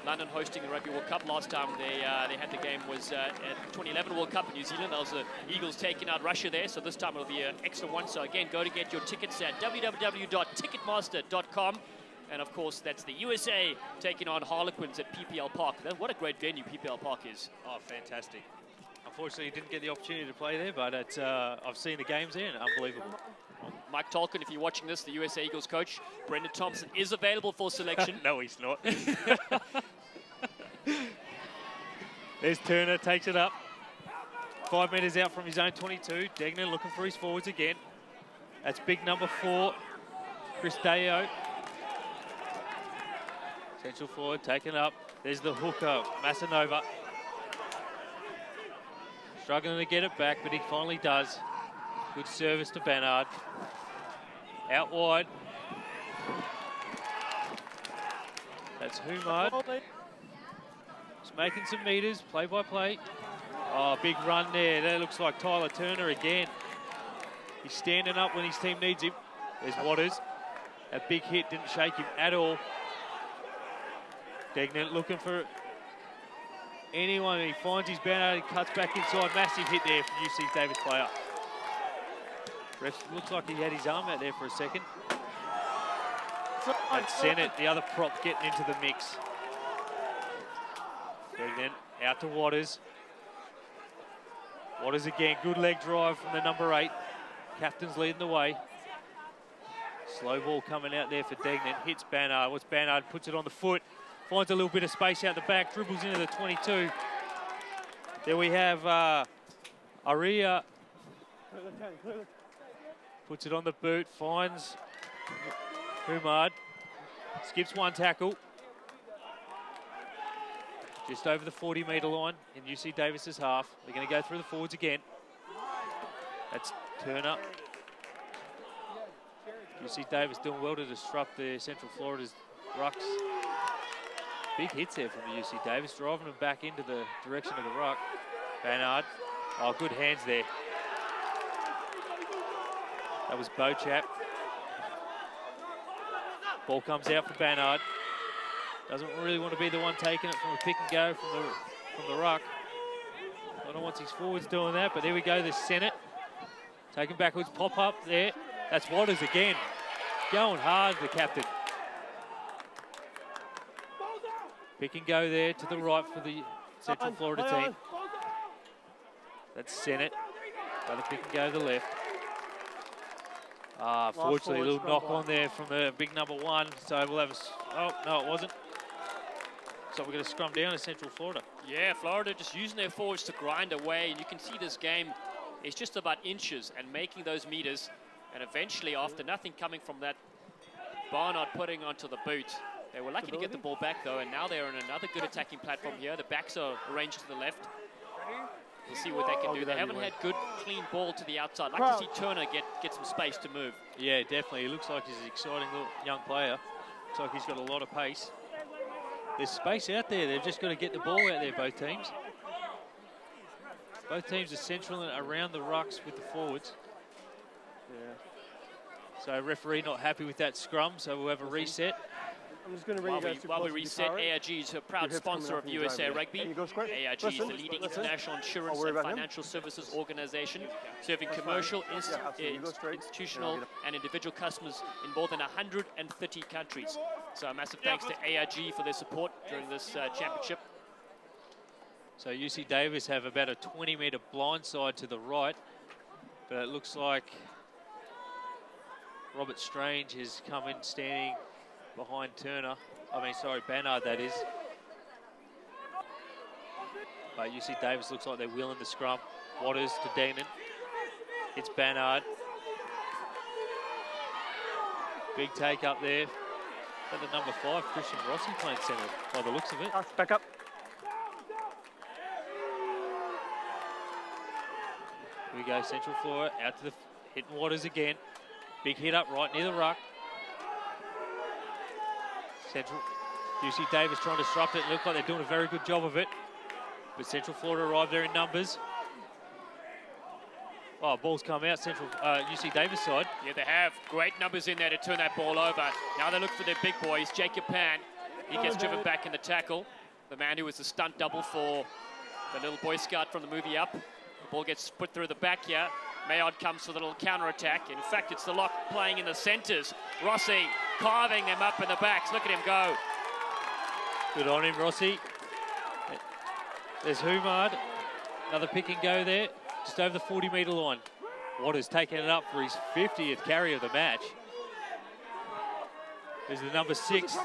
London hosting the Rugby World Cup. Last time they had the game was at the 2011 World Cup in New Zealand. That was the Eagles taking out Russia there, so this time it'll be an extra one. So again, go to get your tickets at www.ticketmaster.com. And of course, that's the USA taking on Harlequins at PPL Park. What a great venue PPL Park is. Oh, fantastic. Unfortunately, didn't get the opportunity to play there, but it's, I've seen the games there and unbelievable. Mike Tolkien, if you're watching this, the USA Eagles coach, Brendan Thompson is available for selection. No, he's not. There's Turner, takes it up. 5 meters out from his own 22. Degnan looking for his forwards again. That's big number 4, Chris Deo. Central forward, taken up. There's the hooker, Massanova. Struggling to get it back, but he finally does. Good service to Bannard. Out wide. That's Humard. Just making some meters, play by play. Oh, big run there. That looks like Tyler Turner again. He's standing up when his team needs him. There's Waters. That big hit didn't shake him at all. Degnan looking for anyone. He finds his Bannard and cuts back inside. Massive hit there from UC Davis player. Ref looks like he had his arm out there for a second. And Sennett, the other prop, getting into the mix. Degnan out to Waters. Waters again, good leg drive from the number 8. Captain's leading the way. Slow ball coming out there for Degnan. Hits Bannard. What's Bannard? Puts it on the foot. Finds a little bit of space out the back. Dribbles into the 22. There we have Aria. Puts it on the boot. Finds Humard. Skips one tackle. Just over the 40-metre line in UC Davis's half. They're going to go through the forwards again. That's Turner. UC Davis doing well to disrupt the Central Florida's rucks. Big hits there from the UC Davis, driving them back into the direction of the ruck. Bannard. Oh, good hands there. That was Bochap. Ball comes out for Bannard. Doesn't really want to be the one taking it from a pick and go from the ruck. I don't want his forwards doing that, but there we go, the Senate. Taking backwards, pop up there. That's Waters again. Going hard, the captain. Pick and go there to the right for the Central Florida team. That's Senate. Another pick and go to the left. Fortunately, a little knock on there from the big number 1. So we'll have a... Oh, no, it wasn't. So we're going to scrum down to Central Florida. Yeah, Florida just using their forwards to grind away. And you can see this game is just about inches and making those meters. And eventually, after nothing coming from that, Barnard putting onto the boot. They were lucky to get the ball back, though, and now they're on another good attacking platform here. The backs are arranged to the left. We'll see what they can do. They haven't had good, clean ball to the outside. I'd like to see Turner get some space to move. Yeah, definitely. He looks like he's an exciting little young player. Looks like he's got a lot of pace. There's space out there. They've just got to get the ball out there, both teams. Both teams are central and around the rucks with the forwards. Yeah. So referee not happy with that scrum, so we'll have a reset. I'm just going to bring while we reset, ARG is a proud sponsor of USA Rugby. ARG is the leading international insurance and financial services organization, serving commercial, institutional, and individual customers in more than 130 countries. So a massive thanks to ARG for their support during this championship. So UC Davis have about a 20-metre blindside to the right, but it looks like Robert Strange has come in standing behind Turner. Bannard, that is. But UC Davis looks like they're wheeling the scrum. Waters to Deanon. It's Bannard. Big take up there. At the number 5, Christian Rossi playing centre by the looks of it. Back up. Here we go, Central Florida out to the hitting Waters again. Big hit up right near the ruck. Central, UC Davis trying to disrupt it. Look like they're doing a very good job of it. But Central Florida arrived there in numbers. Oh, ball's come out, UC Davis side. Yeah, they have great numbers in there to turn that ball over. Now they look for their big boys. Jacob Pan, he gets driven back in the tackle. The man who was the stunt double for the little Boy Scout from the movie Up. The ball gets put through the back here. Maillard comes for the little counter-attack. In fact, it's the lock playing in the centres. Rossi carving them up in the backs. Look at him go. Good on him, Rossi. There's Humard. Another pick and go there. Just over the 40-metre line. Waters taking it up for his 50th carry of the match. There's the number 6.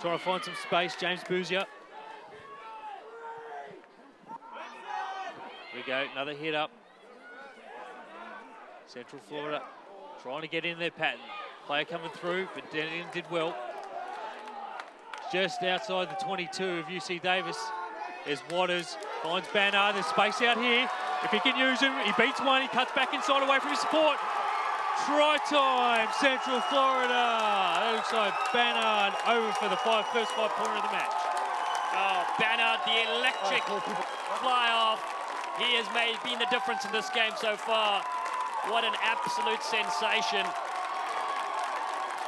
Trying to find some space, James Boozier. Here we go, another hit up. Central Florida trying to get in their pattern. Player coming through, but Denon did well. Just outside the 22 of UC Davis. There's Waters, finds Bannard, there's space out here. If he can use him, he beats one, he cuts back inside away from his support. Try time, Central Florida. That looks like Bannard over for the first 5-pointer of the match. Oh, Bannard, the electric fly off. He has been the difference in this game so far. What an absolute sensation.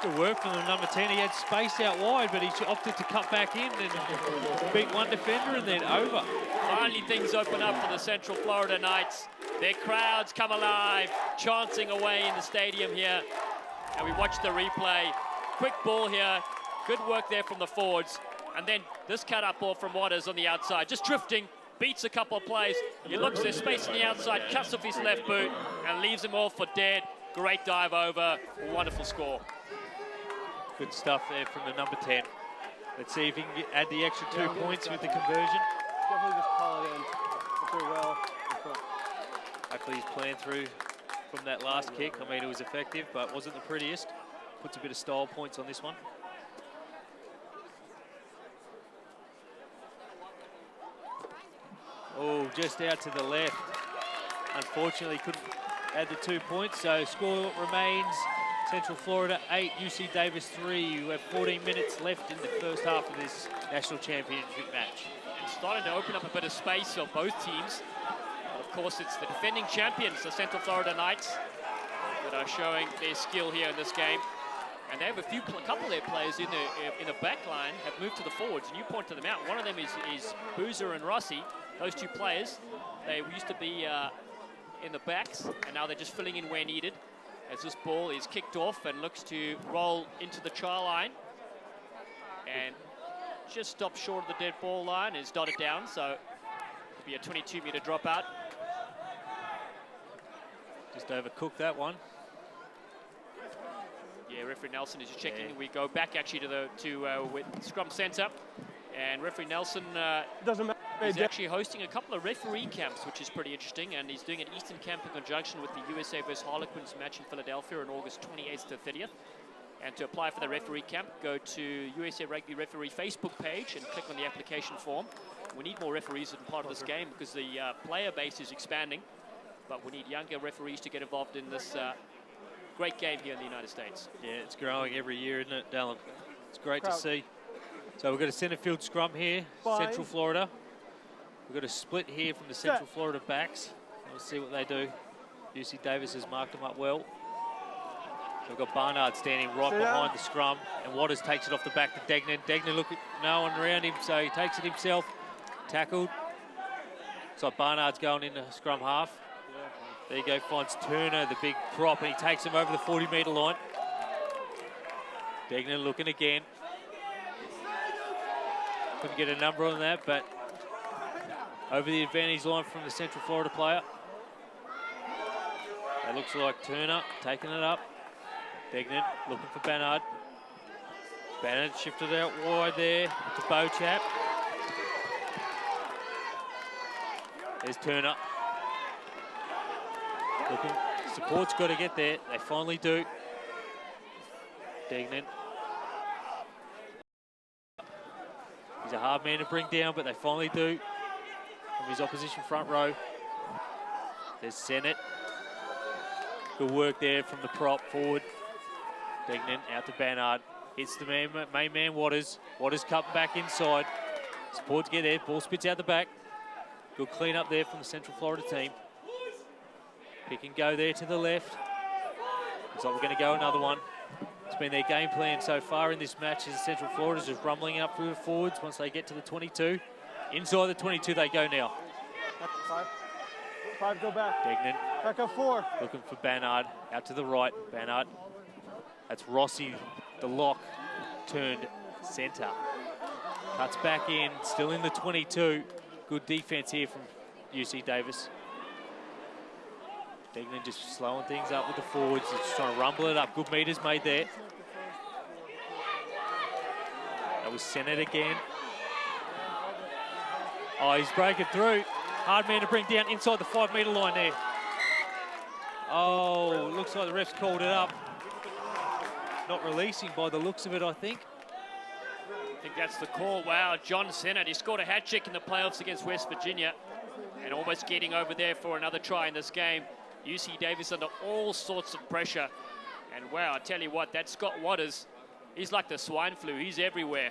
Good work from the number 10. He had space out wide, but he opted to cut back in and beat one defender and then over. Finally, things open up for the Central Florida Knights. Their crowds come alive, chancing away in the stadium here. And we watch the replay. Quick ball here. Good work there from the forwards. And then this cut-up ball from Waters on the outside, just drifting. Beats a couple of plays. He looks, there's space on the outside, cuts off his left boot and leaves him all for dead. Great dive over, wonderful score. Good stuff there from the number 10. Let's see if he can add the extra 2 points with the conversion. Definitely just call it in. Very well. Hopefully he's playing through from that last kick. I mean, it was effective, but wasn't the prettiest. Puts a bit of style points on this one. Oh, just out to the left. Unfortunately, couldn't add the 2 points, so score remains Central Florida 8, UC Davis 3. We have 14 minutes left in the first half of this national championship match. And starting to open up a bit of space for both teams. But of course, it's the defending champions, the Central Florida Knights, that are showing their skill here in this game. And they have a couple of their players in the back line have moved to the forwards, and you pointed them out. One of them is Boozer and Rossi. Those two players, they used to be in the backs, and now they're just filling in where needed. As this ball is kicked off and looks to roll into the try line. And just stopped short of the dead ball line, is dotted down, so it'll be a 22-meter dropout. Just overcooked that one. Yeah, referee Nelson is just checking. Yeah. We go back actually to with scrum centre, and referee Nelson is actually hosting a couple of referee camps, which is pretty interesting, and he's doing an Eastern camp in conjunction with the USA vs Harlequins match in Philadelphia on August 28th to 30th. And to apply for the referee camp, go to USA Rugby referee Facebook page and click on the application form. We need more referees as part of this game because the player base is expanding, but we need younger referees to get involved in this great game here in the United States. Yeah, it's growing every year, isn't it, Dallin? It's great to see. So we've got a centre field scrum here, Central Florida. We've got a split here from the Central Florida backs. Let's see what they do. UC Davis has marked them up well. So we've got Barnard standing right behind the scrum, and Waters takes it off the back to Degnan. Degnan, look at no one around him, so he takes it himself. Tackled. So Barnard's going in the scrum half. There you go, finds Turner, the big prop, and he takes him over the 40-metre line. Degnan looking again. Couldn't get a number on that, but over the advantage line from the Central Florida player. It looks like Turner taking it up. Degnan looking for Barnard. Barnard shifted out wide there to Beauchamp. There's Turner. Looking, support's got to get there. They finally do. Degnan. He's a hard man to bring down, but they finally do. From his opposition front row. There's Sennett. Good work there from the prop forward. Degnan out to Barnard. Hits the main man, Waters. Waters cut back inside. Supports get there. Ball spits out the back. Good clean up there from the Central Florida team. Pick and go there to the left. Looks like we're going to go another one. It's been their game plan so far in this match as Central Florida's just rumbling up through the forwards once they get to the 22. Inside the 22 they go now. Five, go back. Degnan. Back up 4. Looking for Barnard. Out to the right. Barnard. That's Rossi, the lock, turned centre. Cuts back in, still in the 22. Good defence here from UC Davis. Degnan just slowing things up with the forwards. He's just trying to rumble it up. Good metres made there. That was Sennett again. Oh, he's breaking through. Hard man to bring down inside the 5-metre line there. Oh, looks like the ref's called it up. Not releasing by the looks of it, I think. I think that's the call. Wow, John Sennett, he scored a hat-trick in the playoffs against West Virginia and almost getting over there for another try in this game. UC Davis under all sorts of pressure. And wow, I tell you what, that Scott Waters, he's like the swine flu. He's everywhere.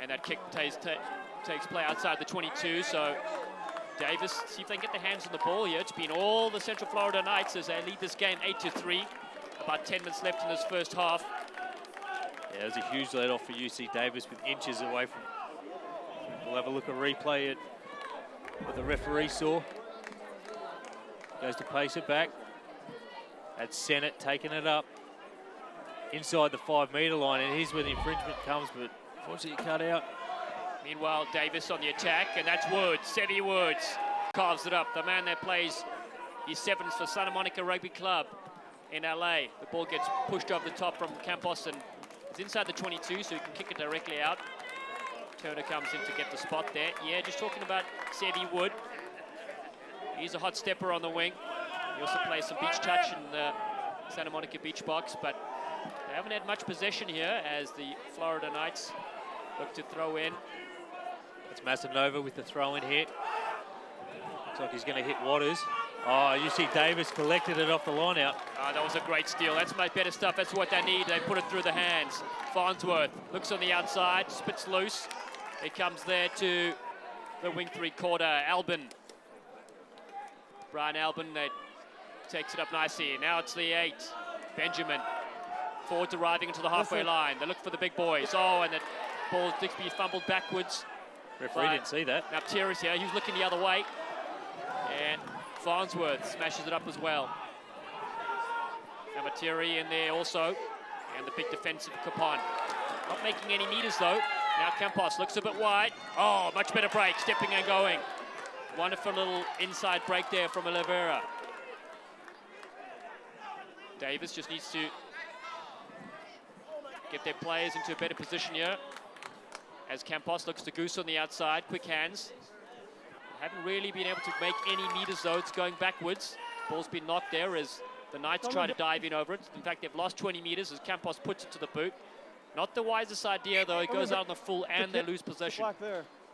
And that kick takes play outside the 22, so Davis, see if they can get their hands on the ball here. It's been all the Central Florida Knights as they lead this game 8-3. About 10 minutes left in this first half. Yeah, it was a huge lead off for UC Davis with inches away from. We'll have a look at replay at what the referee saw. Goes to pace it back. That's Sennett taking it up inside the 5-metre line, and here's where the infringement comes, but unfortunately cut out. Meanwhile, Davis on the attack, and that's Woods, Sevy Woods, carves it up. The man that plays his 7s for Santa Monica Rugby Club in LA. The ball gets pushed over the top from Campos, and it's inside the 22, so he can kick it directly out. Turner comes in to get the spot there. Yeah, just talking about Sevy Wood. He's a hot stepper on the wing. He also plays some beach touch in the Santa Monica beach box, but they haven't had much possession here as the Florida Knights look to throw in. It's Masanova with the throw in here. Looks like he's going to hit Waters. Oh, UC Davis collected it off the line out. That was a great steal. That's my better stuff. That's what they need. They put it through the hands. Farnsworth looks on the outside, spits loose. It comes there to the wing three-quarter, Albin. Brian Albin that takes it up nicely. Now it's the 8. Benjamin. Forwards arriving into the halfway line. They look for the big boys. Oh, and the ball, Dixby fumbled backwards. Referee didn't see that. Now Thierry's here. He was looking the other way. And Farnsworth smashes it up as well. Now Thierry in there also. And the big defensive Capon. Not making any meters though. Now Campos looks a bit wide. Oh, much better break. Stepping and going. Wonderful little inside break there from Oliveira. Davis just needs to get their players into a better position here. As Campos looks to Goose on the outside, quick hands. Haven't really been able to make any meters though, it's going backwards. Ball's been knocked there as the Knights try to dive in over it. In fact, they've lost 20 meters as Campos puts it to the boot. Not the wisest idea though, it goes out on the full and they lose possession.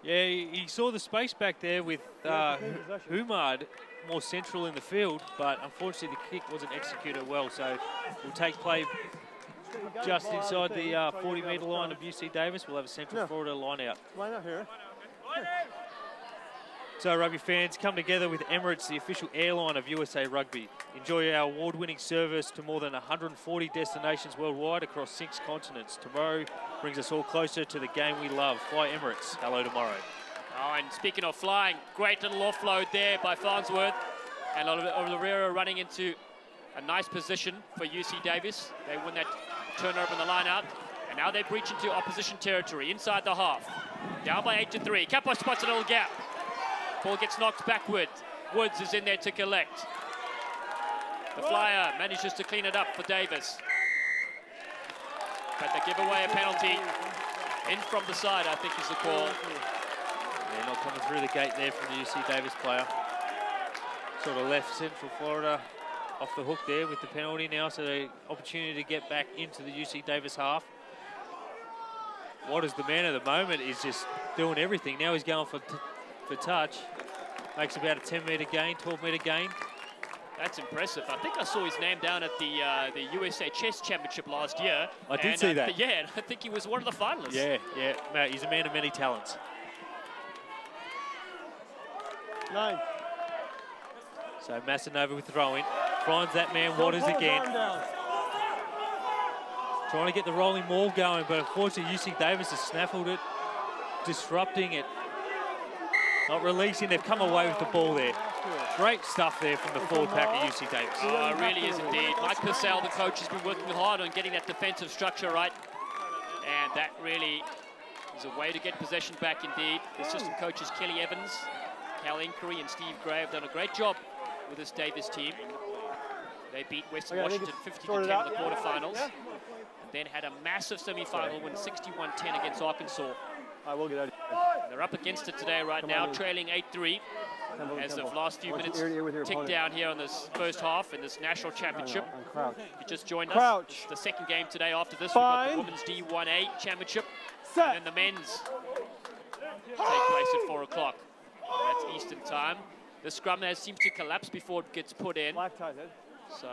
Yeah, he saw the space back there with Humard more central in the field, but unfortunately the kick wasn't executed well, so we'll take play just inside the 40-metre line of UC Davis. We'll have a Central Florida line out. Line out here. So rugby fans, come together with Emirates, the official airline of USA Rugby. Enjoy our award-winning service to more than 140 destinations worldwide across 6 continents. Tomorrow brings us all closer to the game we love. Fly Emirates. Hello tomorrow. Oh, and speaking of flying, great little offload there by Farnsworth. And Oliveira running into a nice position for UC Davis. They win that turnover in the line out. And now they breach into opposition territory inside the half. Down by 8-3. Campos spots a little gap. Ball gets knocked backward. Woods is in there to collect. The flyer manages to clean it up for Davis. But they give away a penalty. In from the side, I think is the call. Yeah, not coming through the gate there from the UC Davis player. Sort of left Central Florida off the hook there with the penalty now, so the opportunity to get back into the UC Davis half. What is the man at the moment is just doing everything. Now he's going for touch. Makes about a 10-metre gain, 12-metre gain. That's impressive. I think I saw his name down at the USA Chess Championship last year. I did see that. Yeah, I think he was one of the finalists. Yeah, mate, he's a man of many talents. 9. So Massanova with the throw-in. Finds that man Waters again. Trying to get the rolling maul going, but unfortunately UC Davis has snaffled it, disrupting it. Not releasing, they've come away with the ball there. Great stuff there from the forward pack of UC Davis. Oh, it really is indeed. Mike Purcell, the coach, has been working hard on getting that defensive structure right. And that really is a way to get possession back indeed. The assistant coaches Kelly Evans, Cal Inquiry and Steve Gray have done a great job with this Davis team. They beat Western Washington 50-10 in the quarterfinals. And then had a massive semi-final win 61-10 against Arkansas. I will get out of here. They're up against it today right now, trailing 8-3 as the last few minutes tick down here on this first half in this national championship. If you just joined us, it's the second game today. After this, we've got the women's D1A championship. And then the men's take place at 4 o'clock. That's Eastern time. The scrum seems to collapse before it gets put in. So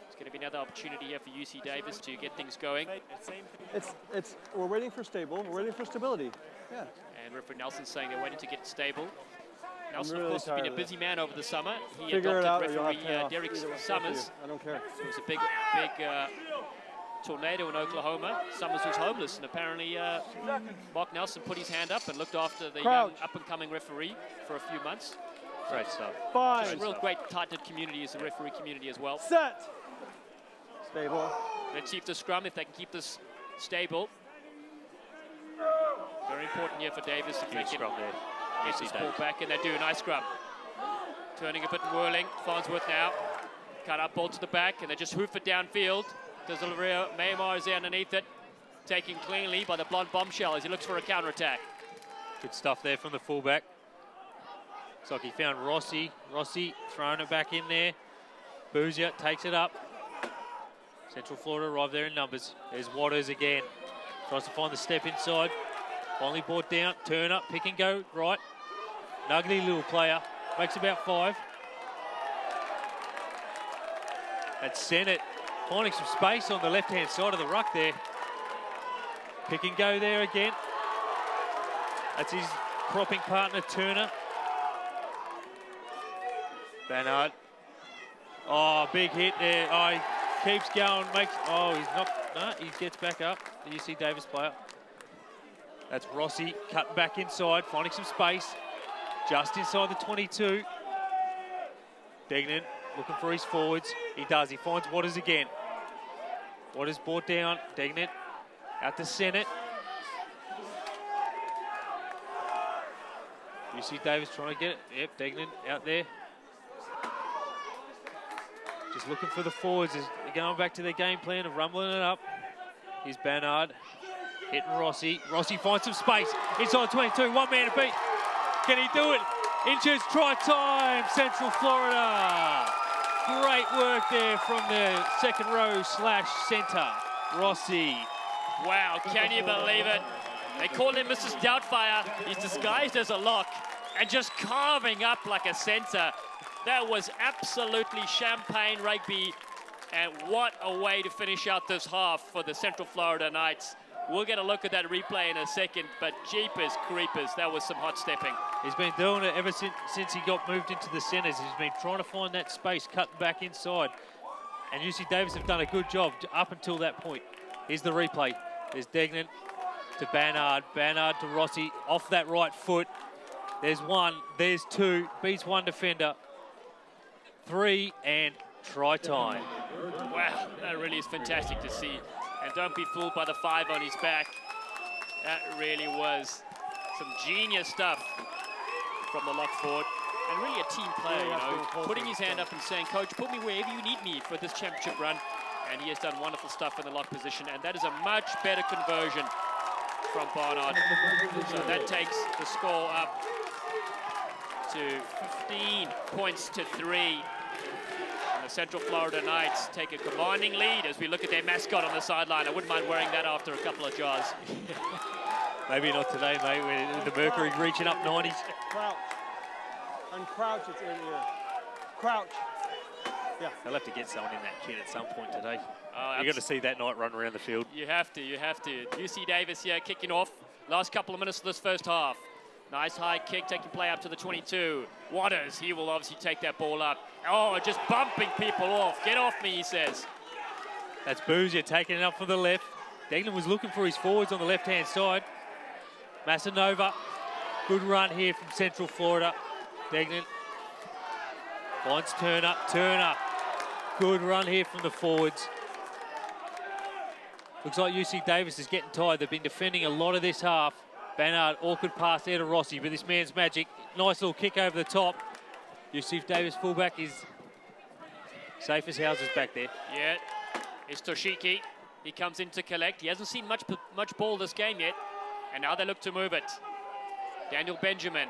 it's going to be another opportunity here for UC Davis to get things going. We're waiting for stable. We're waiting for stability. Yeah. And referee Nelson's saying they're waiting to get stable. Nelson, really of course, has been a tired of busy man over the summer. He Figure it out, adopted or you'll have referee to Derek off. Summers. I don't care. It was a big tornado in Oklahoma. Summers was homeless, and apparently Mark Nelson put his hand up and looked after the young up-and-coming referee for a few months. Great stuff. Just a real great tight-knit community as the referee community as well. Set. Stable. Let's see if the scrum, if they can keep this stable. Very important here for Davis if they can get this ball back, and they do. Nice scrum. Turning a bit and whirling. Farnsworth now. Cut up ball to the back, and they just hoof it downfield. Because Oliveira Maymar is there underneath it. Taken cleanly by the blonde bombshell as he looks for a counter-attack. Good stuff there from the fullback. Looks like he found Rossi. Rossi throwing it back in there. Boozier takes it up. Central Florida arrived there in numbers. There's Waters again. Tries to find the step inside. Finally brought down. Turn up, pick and go, right. Nuggety little player. Makes about 5. And Sennett finding some space on the left-hand side of the ruck there. Pick and go there again. That's his propping partner, Turner. Bannard. Oh, big hit there. Oh, he keeps going, makes, oh, he's not, no, he gets back up, the UC Davis player. That's Rossi cutting back inside, finding some space, just inside the 22. Degnan looking for his forwards. He does, he finds Waters again. Waters brought down, Degnan out to Sennett. UC Davis trying to get it, yep, Degnan out there. Just looking for the forwards, is going back to their game plan of rumbling it up. Here's Bannard, hitting Rossi. Rossi finds some space, inside 22, one man to beat. Can he do it? Inches, try time, Central Florida. Great work there from the second row / centre, Rossi. Wow, can you believe it? They call him Mrs. Doubtfire. He's disguised as a lock and just carving up like a centre. That was absolutely champagne rugby, and what a way to finish out this half for the Central Florida Knights. We'll get a look at that replay in a second, but jeepers creepers, that was some hot stepping. He's been doing it ever since he got moved into the centres. He's been trying to find that space, cutting back inside. And UC Davis have done a good job up until that point. Here's the replay. There's Degnan to Bannard, Bannard to Rossi, off that right foot. There's one, there's two, beats one defender. 3 and try time. Wow, that really is fantastic to see. And don't be fooled by the 5 on his back. That really was some genius stuff from the lock forward. And really a team player, you know, putting his hand up and saying, Coach, put me wherever you need me for this championship run. And he has done wonderful stuff in the lock position. And that is a much better conversion from Barnard. So that takes the score up to 15 points to 3. And the Central Florida Knights take a commanding lead as we look at their mascot on the sideline. I wouldn't mind wearing that after a couple of jars. Maybe not today, mate, with the Mercury reaching up 90s. Crouch. And crouch, it's in here. Crouch. Yeah. They'll have to get someone in that kit at some point today. You're going to see that night run around the field. You have to, you have to. UC Davis here kicking off. Last couple of minutes of this first half. Nice high kick, taking play up to the 22. Waters, he will obviously take that ball up. Oh, just bumping people off. Get off me, he says. That's Boozier taking it up for the left. Degnan was looking for his forwards on the left-hand side. Massanova, good run here from Central Florida. Degnan finds Turner. Turner, good run here from the forwards. Looks like UC Davis is getting tired. They've been defending a lot of this half. Bannard, awkward pass there to Rossi, but this man's magic. Nice little kick over the top. UC Davis fullback is safe as houses back there. Yeah, it's Toshiki. He comes in to collect. He hasn't seen much ball this game yet, and now they look to move it. Daniel Benjamin.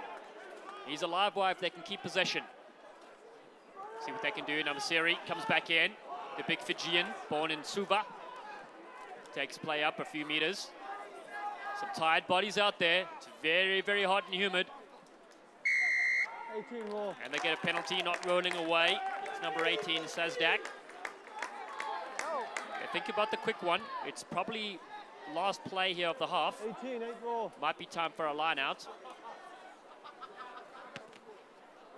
He's a live wire if they can keep possession. See what they can do. Namasiri comes back in. The big Fijian, born in Suva. Takes play up a few meters. Some tired bodies out there. It's very, very hot and humid. 18 more. And they get a penalty, not rolling away. It's number 18, Sazdak. Okay, think about the quick one. It's probably last play here of the half. 18, 8 more. Might be time for a line out.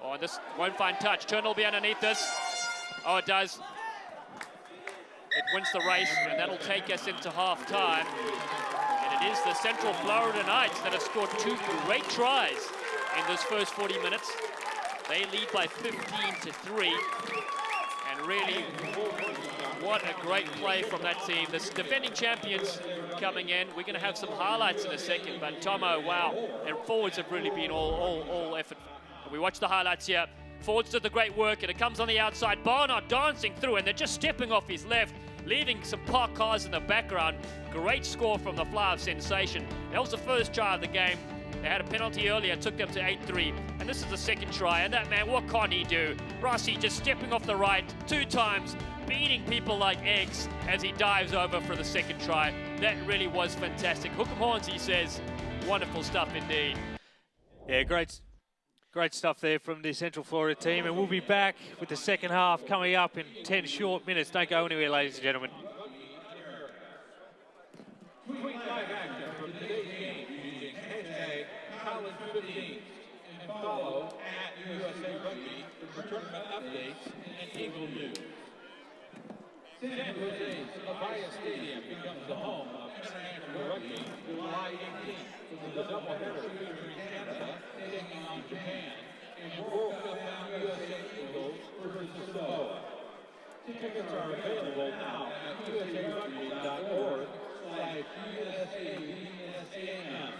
Oh, and this won't find touch. Turner will be underneath this. Oh, it does. It wins the race, and that'll take us into half time. And it is the Central Florida Knights that have scored 2 great tries in this first 40 minutes. They lead by 15-3. And really, what a great play from that team. The defending champions coming in. We're going to have some highlights in a second, but Tomo, wow. Their forwards have really been all effort. We watch the highlights here. Forwards did the great work, and it comes on the outside. Barnard dancing through, and they're just stepping off his left, leaving some parked cars in the background. Great score from the Fly of Sensation. That was the first try of the game. They had a penalty earlier, took them to 8-3. And this is the second try, and that man, what can he do? Rossi just stepping off the right 2 times, beating people like eggs as he dives over for the second try. That really was fantastic. Hook 'em horns, he says. Wonderful stuff indeed. Yeah, great Great stuff there from the Central Florida team, and we'll be back with the second half coming up in 10 short minutes. Don't go anywhere, ladies and gentlemen. 25 action from today's game using hashtag College15 and follow at USA Rugby for tournament updates and table news. San Jose's Avaya Stadium becomes the home of international rugby July 18th with a doubleheader featuring Canada taking on Japan and World Cup USA Eagles versus Samoa. Tickets are available now at usarugby.org/USAVSAM.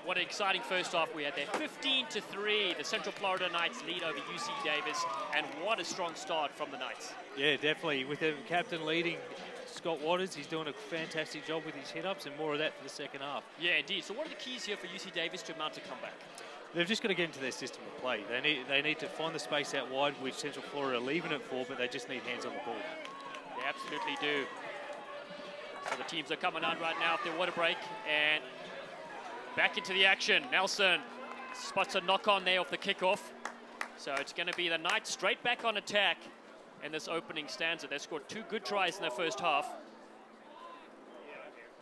what an exciting first half we had there. 15-3, the Central Florida Knights lead over UC Davis, and what a strong start from the Knights. Yeah, definitely. With the captain leading, Scott Waters, he's doing a fantastic job with his hit-ups, and more of that for the second half. Yeah, indeed. So what are the keys here for UC Davis to mount a comeback? They've just got to get into their system of play. They need to find the space out wide, which Central Florida are leaving it for, but they just need hands on the ball. They absolutely do. So the teams are coming on right now after water break, and back into the action. Nelson spots a knock on there off the kickoff. So it's going to be the Knights straight back on attack in this opening stanza. They scored 2 good tries in the first half.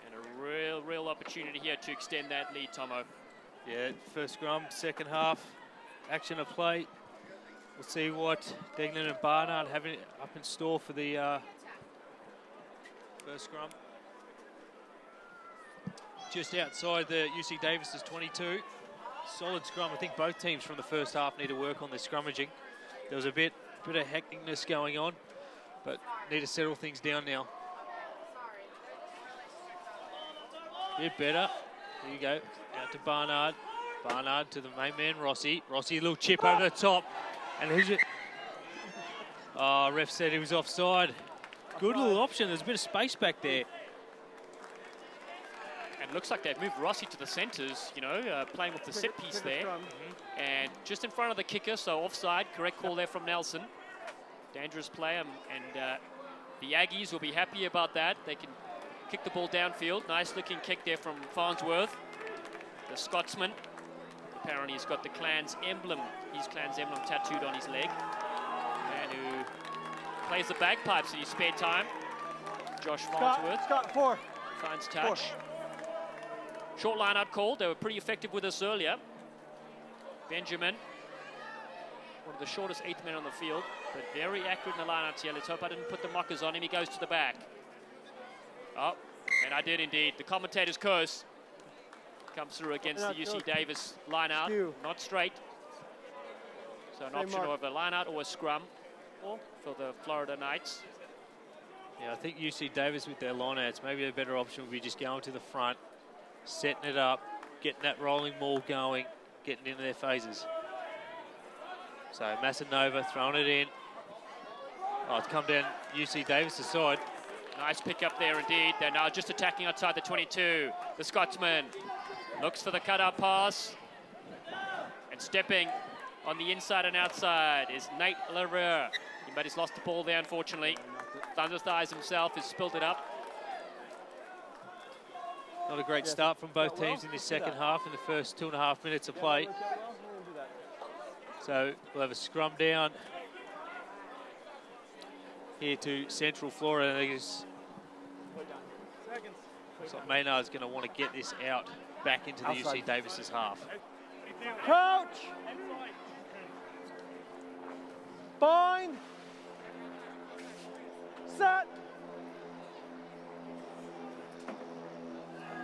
And a real opportunity here to extend that lead, Tomo. Yeah, first scrum, second half, action of play. We'll see what Degnan and Barnard have up in store for the first scrum. Just outside the UC Davis's 22. Solid scrum. I think both teams from the first half need to work on their scrummaging. There was a bit of hecticness going on, but need to settle things down now. Bit better. There you go. Out to Barnard. Barnard to the main man, Rossi. Rossi, a little chip over the top. And who's it? Oh, ref said he was offside. Good little option. There's a bit of space back there. And it looks like they've moved Rossi to the centres, you know, playing with the set piece there. And just in front of the kicker, so offside. Correct call there from Nelson. Dangerous play, and the Aggies will be happy about that. They can kick the ball downfield. Nice looking kick there from Farnsworth, the Scotsman. Apparently he's got the Clan's emblem, his Clan's emblem tattooed on his leg. Man who plays the bagpipes in his spare time. Josh Farnsworth. Scott, 4. Finds touch. 4. Short line out called. They were pretty effective with us earlier. Benjamin, one of the shortest 8th men on the field, but very accurate in the lineouts here. Let's hope I didn't put the mockers on him. He goes to the back. Oh, and I did indeed. The commentator's curse comes through against the UC Davis line-out. Not straight. So an option of a line-out or a scrum for the Florida Knights. Yeah, I think UC Davis with their line-outs, maybe a better option would be just going to the front, setting it up, getting that rolling maul going, getting into their phases. So Massanova throwing it in. Oh, it's come down UC Davis' side. Nice pick up there indeed. They're now just attacking outside the 22. The Scotsman looks for the cutout pass. And stepping on the inside and outside is Nate Lavere. But he's lost the ball there, unfortunately. Thunder Thighs himself has spilled it up. Not a great start from both teams in this second half, in the first 2.5 minutes of play. So we'll have a scrum down here to Central Florida. Looks like Maynard's going to want to get this out back into the UC Davis's half. Coach! Bind! Set!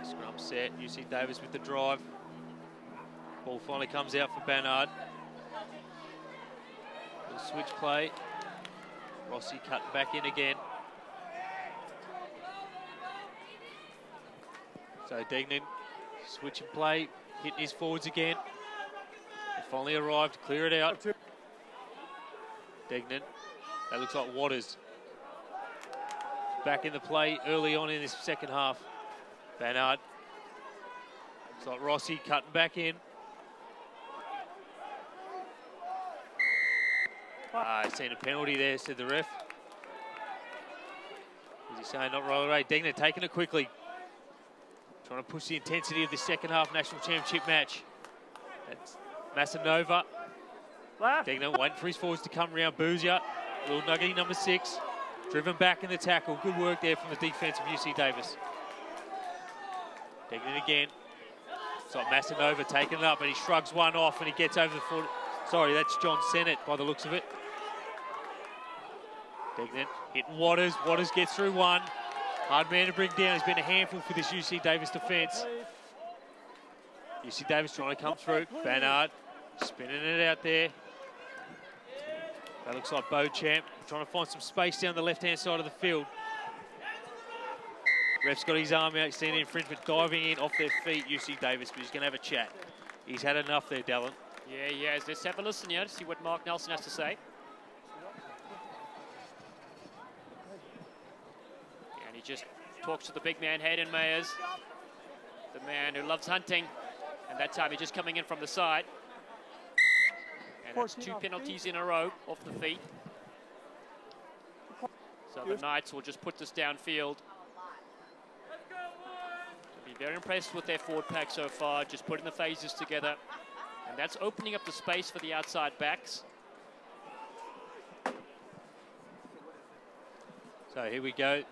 Scrum set, UC Davis with the drive. Ball finally comes out for Barnard. Little switch play. Rossi cutting back in again. So Degnan, switch and play, hitting his forwards again. They finally arrived, clear it out. Degnan, that looks like Waters. Back in the play early on in this second half. Barnard. Looks like Rossi cutting back in. He's seen a penalty there, said the ref. Is he saying not roll away? Degnan taking it quickly. Trying to push the intensity of the second half national championship match. That's Massanova. Degnan waiting for his forwards to come around. Boozia, little nugget number 6. Driven back in the tackle. Good work there from the defense of UC Davis. Degnan again. It's like Massanova taking it up, and he shrugs one off and he gets over the foot. Sorry, that's John Sennett by the looks of it. Degnan hitting Waters. Waters gets through one. Hard man to bring down. He's been a handful for this UC Davis defence. UC Davis trying to come through. Barnard spinning it out there. That looks like Beauchamp trying to find some space down the left-hand side of the field. Ref's got his arm out, he's seen infringement, diving in off their feet, UC Davis, but he's going to have a chat. He's had enough there, Dallin. Yeah, he has. Let's have a listen here to see what Mark Nelson has to say. And he just talks to the big man, Hayden Mayers, the man who loves hunting. And that time he's just coming in from the side. And that's 2 penalties in a row off the feet. So the Knights will just put this downfield. Be very impressed with their forward pack so far, just putting the phases together. And that's opening up the space for the outside backs. So here we go.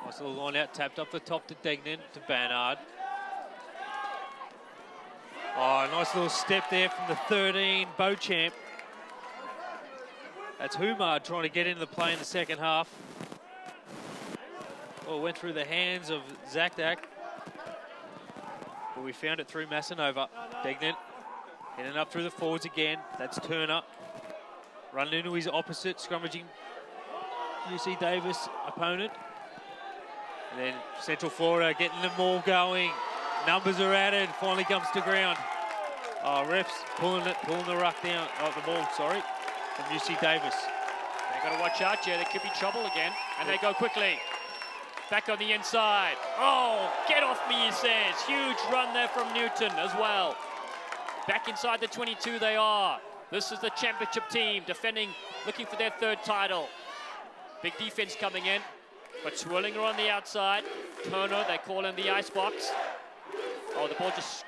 Nice little line out, tapped up the top to Degnan, to Bannard. Oh, nice little step there from the 13, Beauchamp. That's Humard trying to get into the play in the second half. Oh, went through the hands of Zakdak. But we found it through Massanova. Degnan heading up through the forwards again. That's Turner. Running into his opposite, scrummaging UC Davis opponent. And then Central Florida getting them all going. Numbers are added, finally comes to ground. Oh, refs pulling the ruck down, the ball, sorry, from UC Davis. They've got to watch out here, there could be trouble again. And they go quickly. Back on the inside. Oh, get off me, he says. Huge run there from Newton as well. Back inside the 22 they are. This is the championship team defending, looking for their 3rd title. Big defense coming in, but Swirlinger on the outside. Turner, they call in the icebox. Oh, the ball just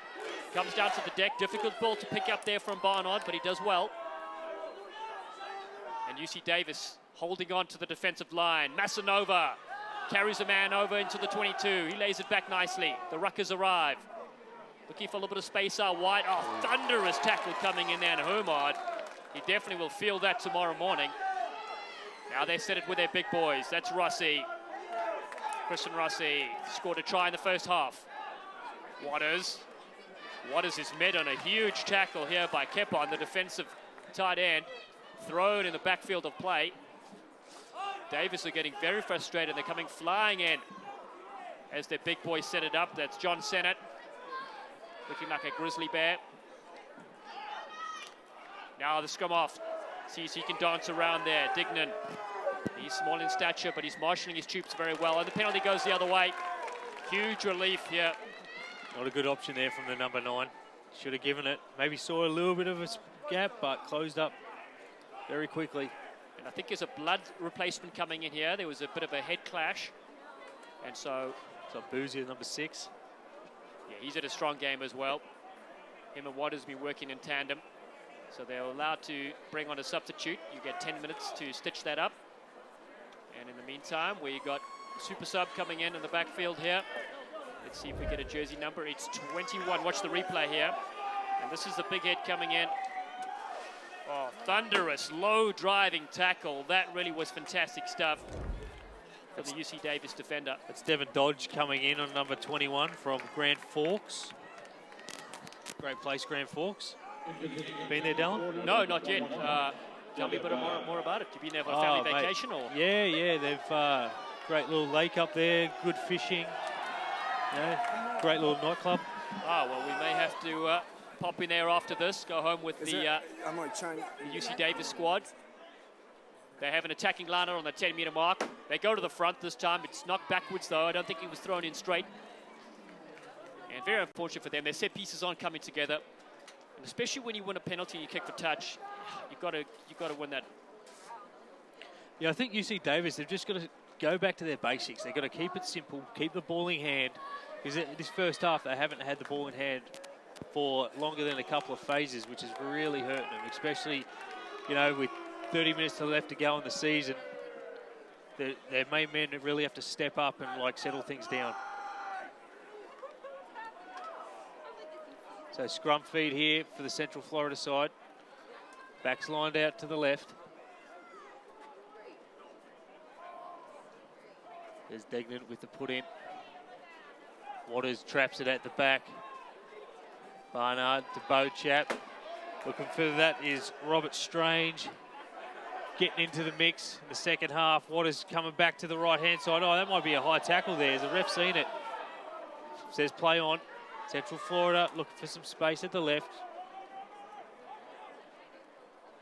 comes down to the deck. Difficult ball to pick up there from Barnard, but he does well. And UC Davis holding on to the defensive line. Massanova carries a man over into the 22. He lays it back nicely. The Ruckers arrive. Looking for a little bit of space out wide. Oh, thunderous tackle coming in there, and Humard. He definitely will feel that tomorrow morning. Now they set it with their big boys. That's Rossi. Christian Rossi scored a try in the first half. Waters is met on a huge tackle here by Kepon, the defensive tight end. Thrown in the backfield of play. Davis are getting very frustrated. They're coming flying in as their big boys set it up. That's John Sennett, looking like a grizzly bear. Now the scrum off. Sees he can dance around there. Dignan, he's small in stature, but he's marshalling his troops very well. And the penalty goes the other way. Huge relief here. Not a good option there from the number 9. Should have given it. Maybe saw a little bit of a gap, but closed up very quickly. And I think there's a blood replacement coming in here. There was a bit of a head clash. And so Boozy, number 6. Yeah, he's at a strong game as well. Him and Waters been working in tandem. So they're allowed to bring on a substitute. You get 10 minutes to stitch that up. And in the meantime, we got super sub coming in the backfield here. Let's see if we get a jersey number. It's 21. Watch the replay here. And this is the big head coming in. Oh, thunderous, low driving tackle. That really was fantastic stuff from the UC Davis defender. It's Devon Dodge coming in on number 21 from Grand Forks. Great place, Grand Forks. Been there, Dallin? No, not yet. Tell me a bit more about it. You've been there on a family vacation? Or? Yeah, they've great little lake up there, good fishing. Yeah, great little nightclub. Oh, well, we may have to pop in there after this, go home with the UC Davis squad. They have an attacking liner on the 10-meter mark. They go to the front this time. It's knocked backwards, though. I don't think he was thrown in straight. And very unfortunate for them. Their set pieces aren't coming together. And especially when you win a penalty and you kick for touch, you've got to win that. Yeah, I think UC Davis, they've just got to go back to their basics. They've got to keep it simple, keep the ball in hand. Because this first half, they haven't had the ball in hand for longer than a couple of phases, which is really hurting them, especially, with 30 minutes left to go in the season. Their main men really have to step up and settle things down. So scrum feed here for the Central Florida side. Backs lined out to the left. There's Degnan with the put in. Waters traps it at the back. Barnard to Beauchamp. Looking for that is Robert Strange. getting into the mix in the second half. Waters coming back to the right-hand side. Oh, that might be a high tackle there. Has the ref seen it? Says play on. Central Florida looking for some space at the left.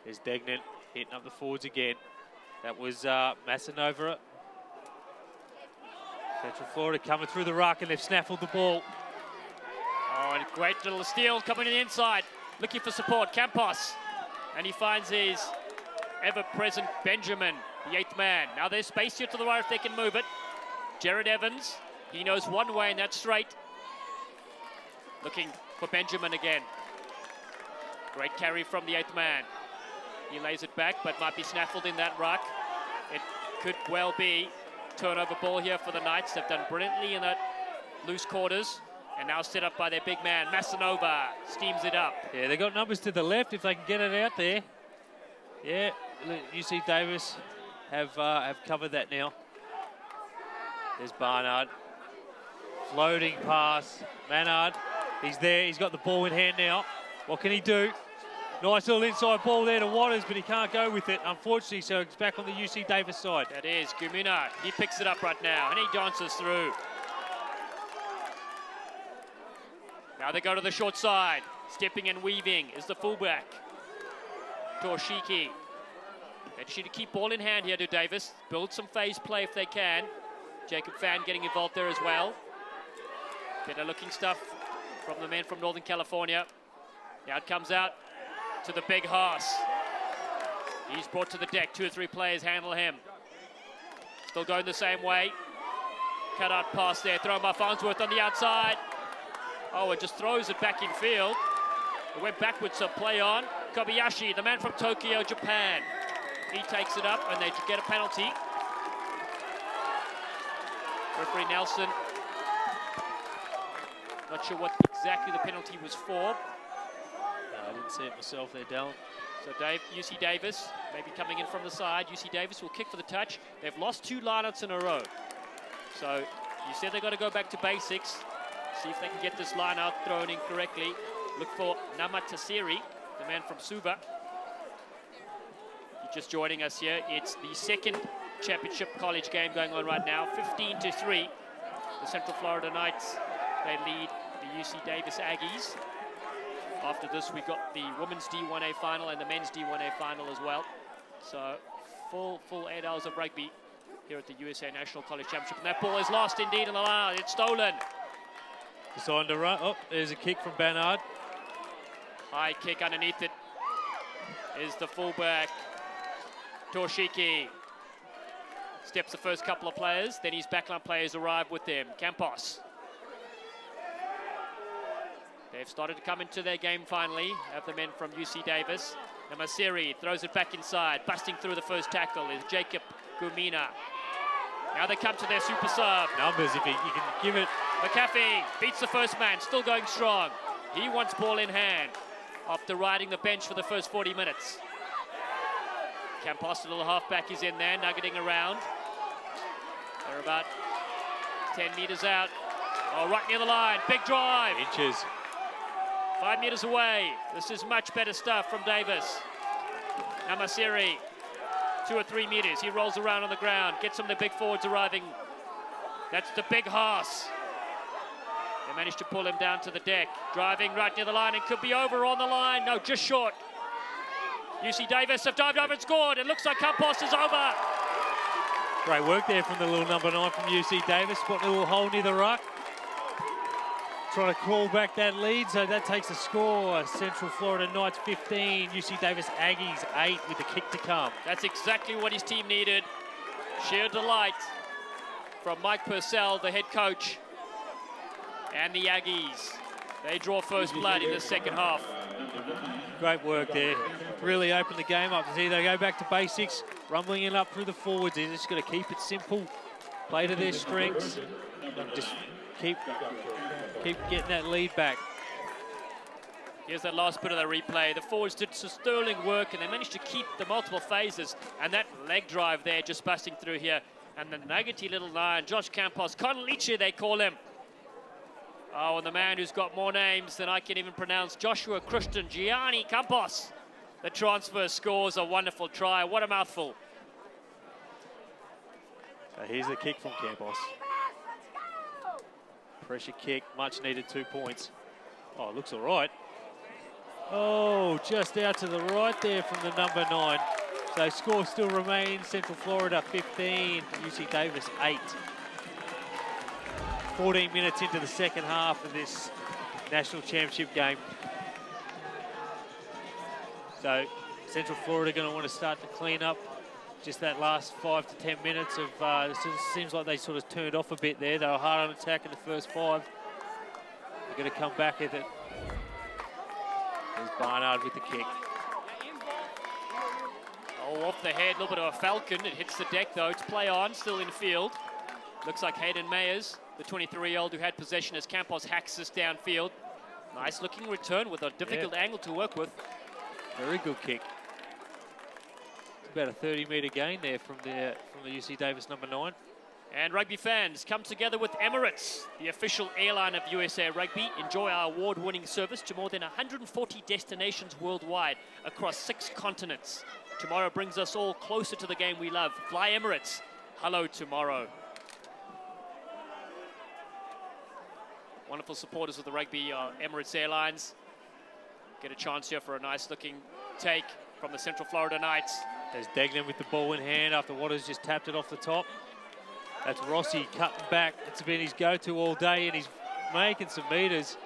There's Degnan hitting up the forwards again. That was Massanova. Central Florida coming through the ruck and they've snaffled the ball. Oh, and a great little steal coming in the inside. Looking for support, Campos. And he finds his ever-present Benjamin, the 8th man. Now there's space here to the right if they can move it. Jared Evans, he knows one way and that's straight. Looking for Benjamin again. Great carry from the 8th man. He lays it back, but might be snaffled in that ruck. It could well be turnover ball here for the Knights. They've done brilliantly in that loose quarters. And now set up by their big man, Massanova, steams it up. Yeah, they got numbers to the left if they can get it out there. Yeah, UC Davis have covered that now. There's Barnard. Floating pass. Manard, he's there. He's got the ball in hand now. What can he do? Nice little inside ball there to Waters, but he can't go with it, unfortunately, so it's back on the UC Davis side. That is Gumina. He picks it up right now, and he dances through. Now they go to the short side. Stepping and weaving is the fullback. Toshiki. They just need to keep ball in hand here to Davis. Build some phase play if they can. Jacob Fan getting involved there as well. Better looking stuff from the men from Northern California. Now it comes out to the big Haas. He's brought to the deck. 2 or 3 players handle him. Still going the same way. Cut out pass there. Thrown by Farnsworth on the outside. Oh, it just throws it back in field. It went backwards, so play on. Kobayashi, the man from Tokyo, Japan. He takes it up and they get a penalty. Referee Nelson. Not sure what exactly the penalty was for. I didn't see it myself there, Dallin. So UC Davis, maybe coming in from the side. UC Davis will kick for the touch. They've lost 2 lineouts in a row. So you said they've got to go back to basics. See if they can get this line out thrown in correctly. Look for Namatasiri, the man from Suva. If you're just joining us here, it's the second championship college game going on right now. 15-3. The Central Florida Knights, they lead the UC Davis Aggies. After this, we've got the women's D1A final and the men's D1A final as well. So full 8 hours of rugby here at the USA National College Championship. And that ball is lost indeed in the line. It's stolen. Deciding to run. Oh, there's a kick from Barnard. High kick underneath it is the fullback, Toshiki. Steps the first couple of players, then his backline players arrive with them. Campos. They've started to come into their game finally, have the men from UC Davis. Namasiri throws it back inside, busting through the first tackle is Jacob Gumina. Now they come to their super sub. Numbers, if you can give it. McAfee beats the first man, still going strong. He wants ball in hand after riding the bench for the first 40 minutes. Campos, the little halfback, is in there, nuggeting around. They're about 10 meters out. Oh, right near the line, big drive. Inches. 5 meters away. This is much better stuff from Davis. Namasiri, 2 or 3 meters. He rolls around on the ground, gets some of the big forwards arriving. That's the big Haas. They managed to pull him down to the deck. Driving right near the line and could be over on the line. No, just short. UC Davis have dived over and scored. It looks like Campos is over. Great work there from the little number 9 from UC Davis. Spotting a little hole near the ruck. Trying to crawl back that lead, so that takes the score. Central Florida Knights 15, UC Davis Aggies 8 with the kick to come. That's exactly what his team needed. Sheer delight from Mike Purcell, the head coach, and the Aggies. They draw first blood in the second half. Great work there. Really opened the game up. See, they go back to basics, rumbling it up through the forwards. They're just got to keep it simple, play to their strengths, and just keep getting that lead back. Here's that last bit of the replay. The forwards did some sterling work and they managed to keep the multiple phases, and that leg drive there just busting through here. And the nuggety little lion, Josh Campos, Conlice they call him. Oh, and the man who's got more names than I can even pronounce, Joshua Christian Gianni Campos, the transfer scores a wonderful try. What a mouthful. So here's the kick from Campos. Pressure kick, much needed 2 points. Oh, looks all right. Oh, just out to the right there from the number 9. So score still remains Central Florida 15, UC Davis 8. 14 minutes into the second half of this national championship game. So Central Florida going to want to start to clean up just that last 5 to 10 minutes of, it seems like they sort of turned off a bit there. They were hard on attack in the first 5. They're going to come back with it. There's Barnard with the kick. Oh, off the head, a little bit of a falcon. It hits the deck though. It's play on, still in field. Looks like Hayden Mayers, the 23-year-old who had possession as Campos hacks this downfield. Nice looking return with a difficult angle to work with. Very good kick. It's about a 30-metre gain there from the UC Davis number 9. And rugby fans, come together with Emirates, the official airline of USA Rugby. Enjoy our award-winning service to more than 140 destinations worldwide across 6 continents. Tomorrow brings us all closer to the game we love. Fly Emirates. Hello tomorrow. Wonderful supporters of the rugby are Emirates Airlines. Get a chance here for a nice looking take from the Central Florida Knights. There's Degnan with the ball in hand after Waters just tapped it off the top. That's Rossi cutting back. It's been his go-to all day, and he's making some meters.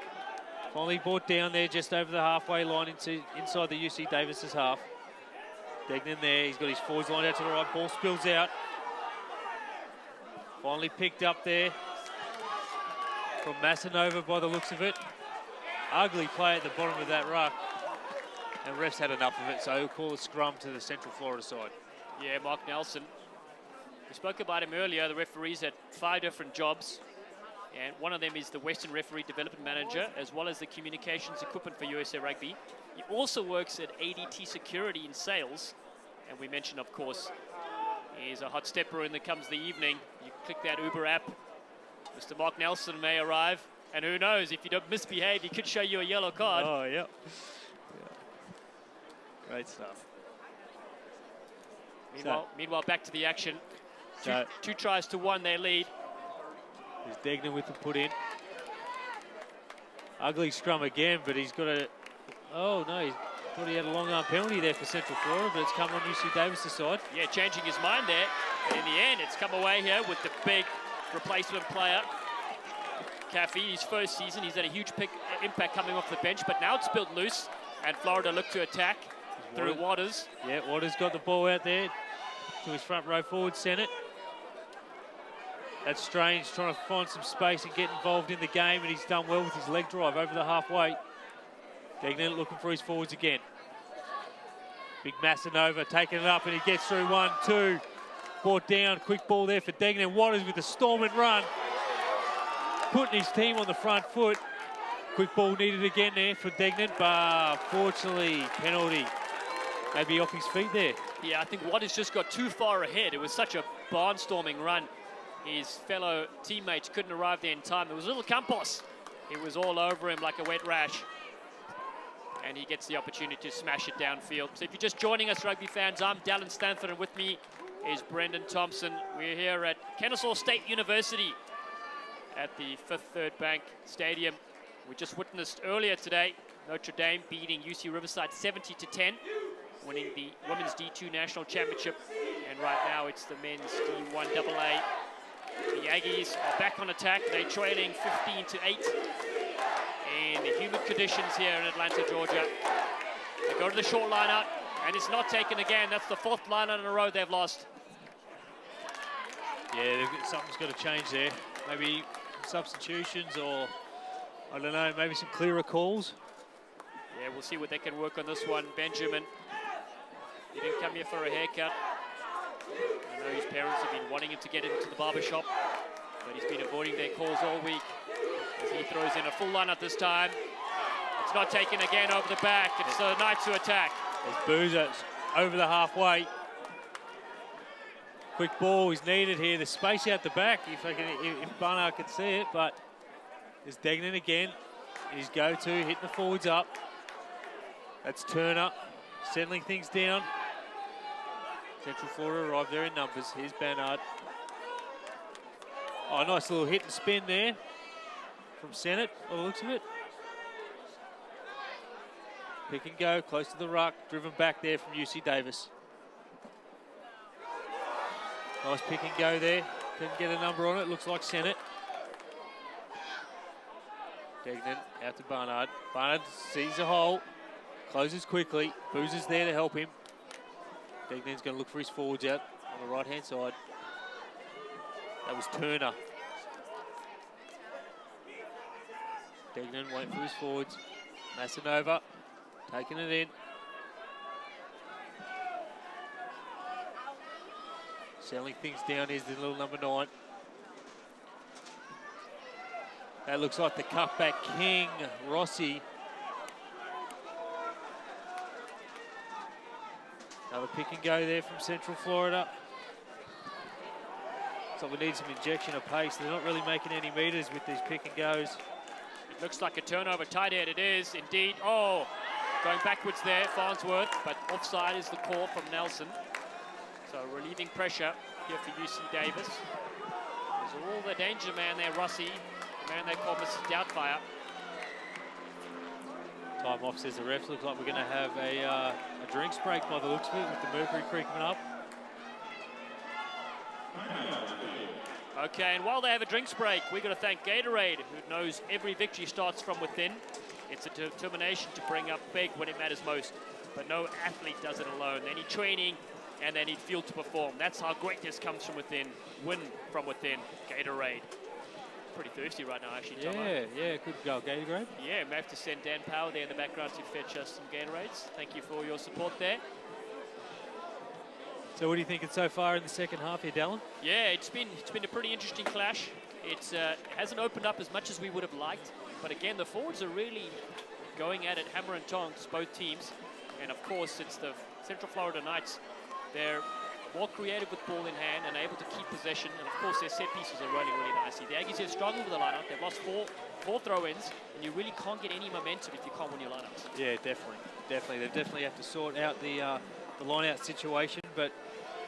Finally brought down there just over the halfway line inside the UC Davis's half. Degnan there, he's got his forwards lined out to the right. Ball spills out. Finally picked up there from Massanova by the looks of it. Ugly play at the bottom of that ruck. And refs had enough of it, so he'll call a scrum to the Central Florida side. Yeah, Mark Nelson. We spoke about him earlier. The referees had 5 different jobs. And one of them is the Western Referee Development Manager, as well as the communications equipment for USA Rugby. He also works at ADT Security in sales. And we mentioned, of course, he's a hot stepper when it comes the evening. You click that Uber app. Mr. Mark Nelson may arrive. And who knows, if you don't misbehave, he could show you a yellow card. Oh, yeah. Great stuff. Meanwhile, back to the action. So, 2 tries to 1, they lead. There's Degnan with the put in. Ugly scrum again, but he's got a... Oh, no, he thought he had a long arm penalty there for Central Florida, but it's come on UC Davis' side. Yeah, changing his mind there. And in the end, it's come away here with the big replacement player. Caffey, his first season, he's had a huge impact coming off the bench, but now it's built loose, and Florida look to attack through Waters. Yeah, Waters got the ball out there to his front row forward, Sennett. That's Strange trying to find some space and get involved in the game, and he's done well with his leg drive over the halfway. Degnan looking for his forwards again. Big Massanova taking it up, and he gets through 1, 2. Brought down, quick ball there for Degnan. Waters with a storm and run. Putting his team on the front foot. Quick ball needed again there for Degnan, but fortunately, penalty. Maybe off his feet there. Yeah, I think Waters just got too far ahead. It was such a barnstorming run. His fellow teammates couldn't arrive there in time. It was little Campos. It was all over him like a wet rash. And he gets the opportunity to smash it downfield. So if you're just joining us, rugby fans, I'm Dallin Stanford, and with me is Brendan Thompson. We're here at Kennesaw State University at the Fifth Third Bank Stadium. We just witnessed earlier today Notre Dame beating UC Riverside 70-10, winning the Women's D2 National Championship. And right now it's the men's D1 AA. The Aggies are back on attack. They're trailing 15-8 in the humid conditions here in Atlanta, Georgia. They go to the short line out, and it's not taken again. That's the 4th line out in a row they've lost. Yeah, something's got to change there. Maybe substitutions or, I don't know, maybe some clearer calls. Yeah, we'll see what they can work on this one. Benjamin, he didn't come here for a haircut. I know his parents have been wanting him to get into the barber shop, but he's been avoiding their calls all week as he throws in a full line at this time. It's not taken again over the back. It's the Knights to attack. There's Boozer over the halfway. Quick ball is needed here. The space out the back, if Barnard could see it, but there's Degnan again. His go-to, hitting the forwards up. That's Turner. Settling things down. Central Florida arrived there in numbers. Here's Bernard. Oh, nice little hit and spin there from Sennett, by the looks of it. Pick and go, close to the ruck, driven back there from UC Davis. Nice pick and go there. Couldn't get a number on it, looks like Sennett. Degnan out to Barnard. Barnard sees a hole, closes quickly. Boozer's there to help him. Degnan's going to look for his forwards out on the right-hand side. That was Turner. Degnan waiting for his forwards. Massanova taking it in. Selling things down is the little number 9. That looks like the cutback king, Rossi. Another pick and go there from Central Florida. So we need some injection of pace. They're not really making any meters with these pick and goes. It looks like a turnover, tight head. It is indeed. Oh, going backwards there, Farnsworth, but offside is the call from Nelson. So relieving pressure here for UC Davis. There's all the danger man there, Rossi, the man they call Mrs. Doubtfire. Time off, says the ref. Looks like we're going to have a drinks break by the looks of it with the mercury creeping up. Okay, and while they have a drinks break, we've got to thank Gatorade, who knows every victory starts from within. It's a determination to bring up big when it matters most. But no athlete does it alone. They need training and they need fuel to perform. That's how greatness comes from within. Win from within. Gatorade. Pretty thirsty right now, actually, Tomo. Yeah, good go, Gatorade. Yeah, may have to send Dan Power there in the background to fetch us some Gatorades. Thank you for your support there. So what are you thinking so far in the second half here, Dallin? Yeah, it's been a pretty interesting clash. It hasn't opened up as much as we would have liked, but again, the forwards are really going at it hammer and tongs, both teams. And of course, it's the Central Florida Knights. They're more creative with ball in hand and able to keep possession. And of course, their set pieces are running really nicely. The Aggies have struggled with the lineup. They've lost four throw-ins, and you really can't get any momentum if you can't win your lineups. Yeah, definitely. They definitely have to sort out the line-out situation. But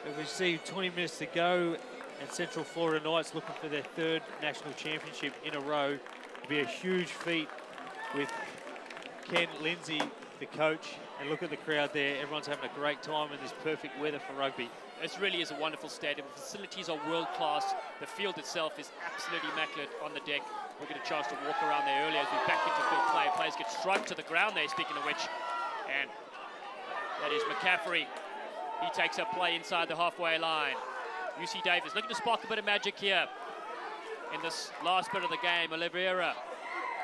if we see 20 minutes to go, and Central Florida Knights looking for their 3rd national championship in a row, it'd be a huge feat with Ken Lindsay, the coach, and look at the crowd there. Everyone's having a great time in this perfect weather for rugby. This really is a wonderful stadium. The facilities are world-class. The field itself is absolutely immaculate on the deck. We'll get a chance to walk around there earlier as we back into field play. Players get struck to the ground there, speaking of which. And that is McCaffrey. He takes up play inside the halfway line. UC Davis looking to spark a bit of magic here in this last bit of the game. Oliveira.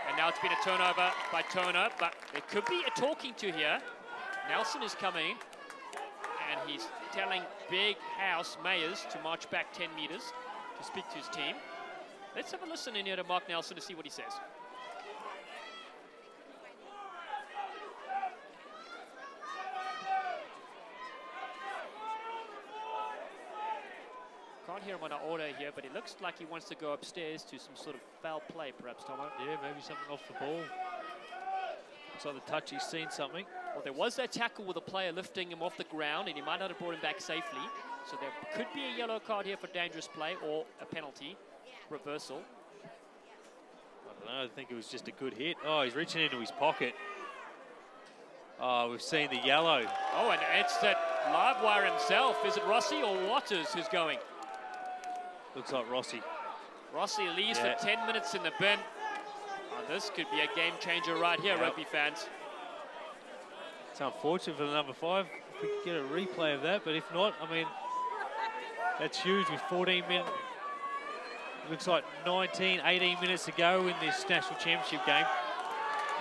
And now it's been a turnover by Turner, but there could be a talking to here. Nelson is coming, and he's telling Big House Mayers to march back 10 meters to speak to his team. Let's have a listen in here to Mark Nelson to see what he says. Can't hear him on our order here, but it looks like he wants to go upstairs to some sort of foul play, perhaps, Tomo. Yeah, maybe something off the ball. Looks like the touch, he's seen something. Well, there was that tackle with a player lifting him off the ground, and he might not have brought him back safely. So there could be a yellow card here for dangerous play or a penalty reversal. I don't know, I think it was just a good hit. Oh, he's reaching into his pocket. Oh, we've seen the yellow. Oh, and it's that live wire himself. Is it Rossi or Waters who's going? Looks like Rossi. Rossi leaves for 10 minutes in the bin. Oh, this could be a game changer right here, rugby fans. It's unfortunate for the number 5 if we could get a replay of that, but if not, I mean, that's huge with 14 minutes. Looks like 18 minutes to go in this national championship game.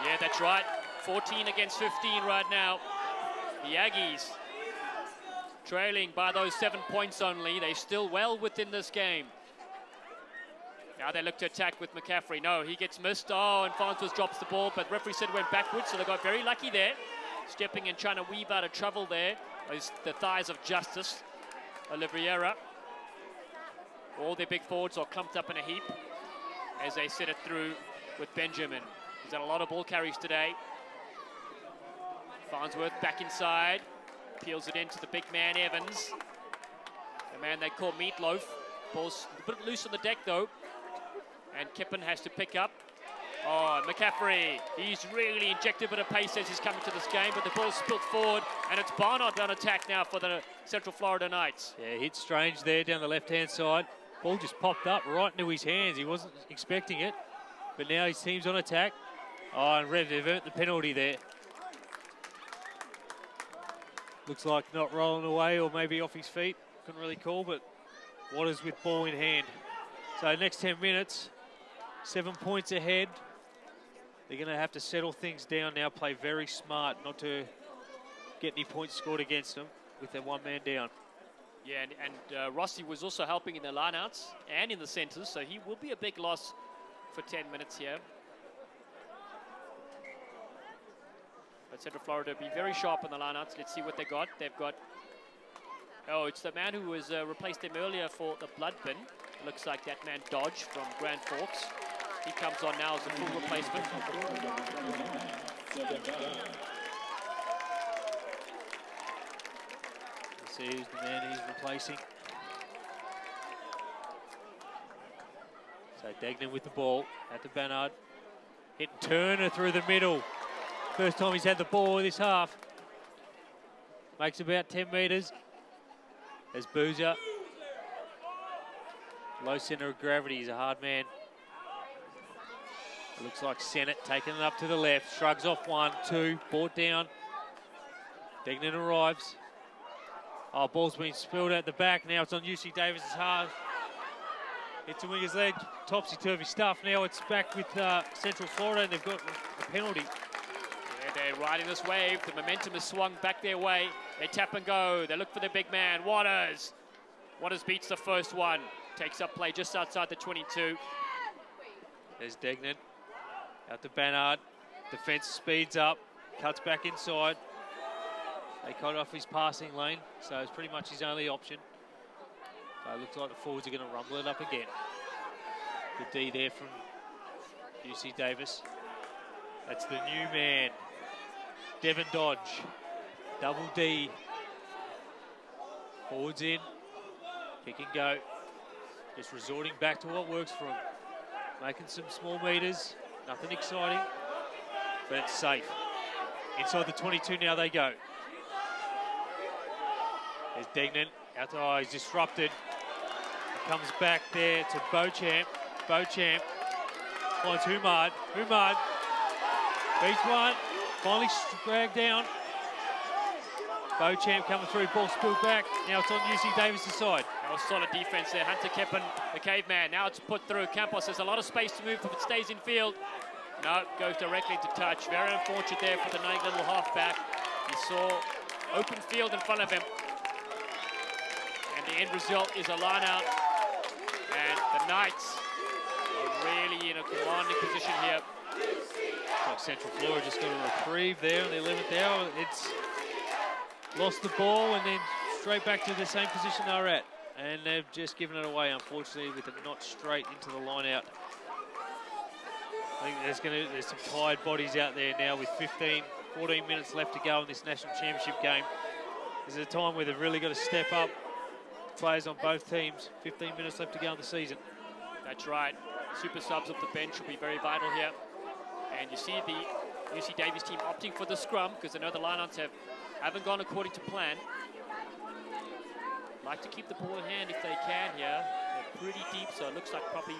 Yeah, that's right. 14 against 15 right now. The Aggies trailing by those 7 points only. They're still well within this game. Now they look to attack with McCaffrey. No, he gets missed. Oh, and Farnsworth drops the ball, but referee said it went backwards, so they got very lucky there. Stepping and trying to weave out of trouble there is the thighs of Justice, Oliveira. All their big forwards are clumped up in a heap as they set it through with Benjamin. He's had a lot of ball carries today. Farnsworth back inside. Peels it into the big man, Evans. The man they call Meatloaf. Ball's a bit loose on the deck, though. And Kippen has to pick up. Oh, McCaffrey, he's really injected a bit of pace as he's coming to this game, but the ball's spilled forward, and it's Barnard on attack now for the Central Florida Knights. Yeah, hit Strange there down the left-hand side. Ball just popped up right into his hands. He wasn't expecting it, but now his team's on attack. Oh, and Rev, they've earned the penalty there. Looks like not rolling away or maybe off his feet. Couldn't really call, but Waters with ball in hand. So next 10 minutes, 7 points ahead. They're going to have to settle things down now, play very smart not to get any points scored against them with their one man down. Yeah, and Rossi was also helping in the lineouts and in the centres, so he will be a big loss for 10 minutes here. But Central Florida be very sharp on the lineouts. Let's see what they got. They've got, oh, it's the man who was replaced them earlier for the blood bin. Looks like that man Dodge from Grand Forks. He comes on now as a full replacement. Let's see who's the man he's replacing. So Degnan with the ball at the Bannard. Hitting Turner through the middle. First time he's had the ball this half. Makes about 10 metres. There's Boozer. Low centre of gravity, he's a hard man. It looks like Sennett taking it up to the left. Shrugs off 1, 2, brought down. Degnan arrives. Oh, ball's been spilled at the back. Now it's on UC Davis's half. Hits the winger's leg. Topsy-turvy stuff. Now it's back with Central Florida, and they've got a penalty. Yeah, they're riding this wave. The momentum has swung back their way. They tap and go. They look for the big man, Waters. Waters beats the first one. Takes up play just outside the 22. There's Degnan. Out to Bannard. Defence speeds up. Cuts back inside. They cut off his passing lane, so it's pretty much his only option. So it looks like the forwards are going to rumble it up again. Good D there from UC Davis. That's the new man, Devon Dodge. Double D. Forwards in. Kick and go. Just resorting back to what works for him. Making some small meters. Nothing exciting, but it's safe. Inside the 22 now they go. There's Degnan. Out to, oh, he's disrupted. It comes back there to Beauchamp. Beauchamp finds Humard. Humard beats one. Finally dragged down. Beauchamp coming through, ball spilled back. Now it's on UC Davis' side. That was solid defense there. Hunter Kippen, the caveman. Now it's put through. Campos has a lot of space to move if it stays in field. No, goes directly to touch. Very unfortunate there for the nice little halfback. He saw open field in front of him. And the end result is a line out. And the Knights are really in a commanding position here. Like Central Florida just got a reprieve there on the 11th hour. It's lost the ball and then straight back to the same position they were at. And they've just given it away, unfortunately, with it not straight into the line out. I think there's some tired bodies out there now with 14 minutes left to go in this national championship game. This is a time where they've really got to step up. Players on both teams, 15 minutes left to go in the season. That's right. Super subs off the bench will be very vital here. And you see the UC Davis team opting for the scrum because I know the lineouts haven't gone according to plan. Like to keep the ball in hand if they can here. They're pretty deep, so it looks like probably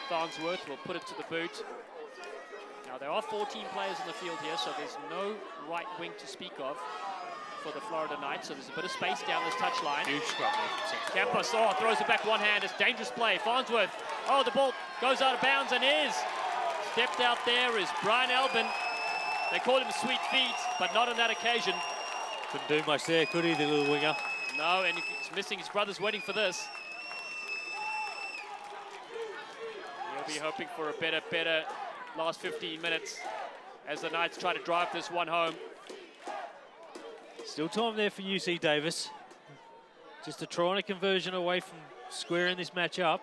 Farnsworth will put it to the boot. Now there are 14 players in the field here, so there's no right wing to speak of for the Florida Knights, so there's a bit of space down this touchline. Huge scrum there from Campos, oh, throws it back one hand. It's dangerous play. Farnsworth, oh, the ball goes out of bounds and is. Stepped out there is Brian Albin. They call him Sweet Feet, but not on that occasion. Couldn't do much there, could he, the little winger? No, and he's missing. His brother's waiting for this. He'll be hoping for a better last 15 minutes as the Knights try to drive this one home. Still time there for UC Davis. Just to try and a conversion away from squaring this match up.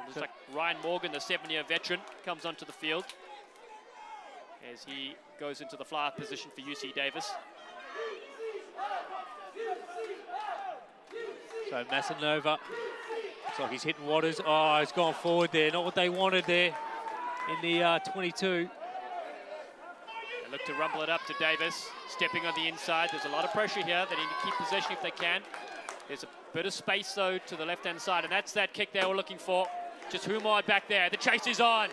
Looks like Ryan Morgan, the 7-year veteran, comes onto the field. as he goes into the fly-half position for UC Davis. So Masanova, looks like he's hitting Waters. Oh, he's gone forward there. Not what they wanted there in the 22. They look to rumble it up to Davis, stepping on the inside. There's a lot of pressure here. They need to keep possession if they can. There's a bit of space, though, to the left-hand side, and that's that kick they were looking for. Just Humard back there. The chase is on.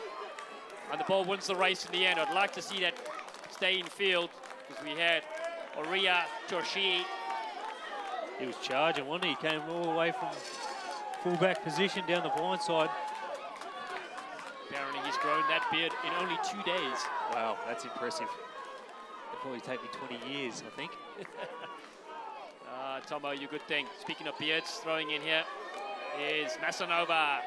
And the ball wins the race in the end. I'd like to see that stay in field, because we had Oria Torshi. He was charging, wasn't he? He came all the way from fullback position down the blind side. Apparently he's grown that beard in only 2 days. Wow, that's impressive. It'll probably take me 20 years, I think. Tomo, you good thing. Speaking of beards, throwing in here is Masanova.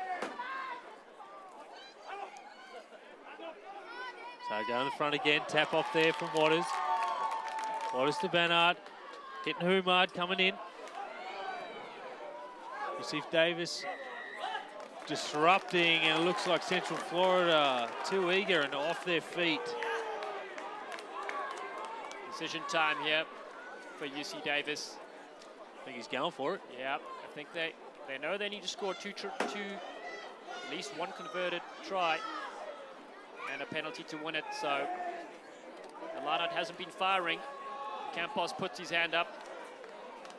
So go in the front again, tap off there from Waters. Waters to Bernard, hitting Humard, coming in. You see Davis disrupting, and it looks like Central Florida too eager and off their feet. Decision time here for UC Davis. I think he's going for it. Yeah, I think they know they need to score two, at least one converted try and a penalty to win it. So Alanat hasn't been firing. Campos puts his hand up,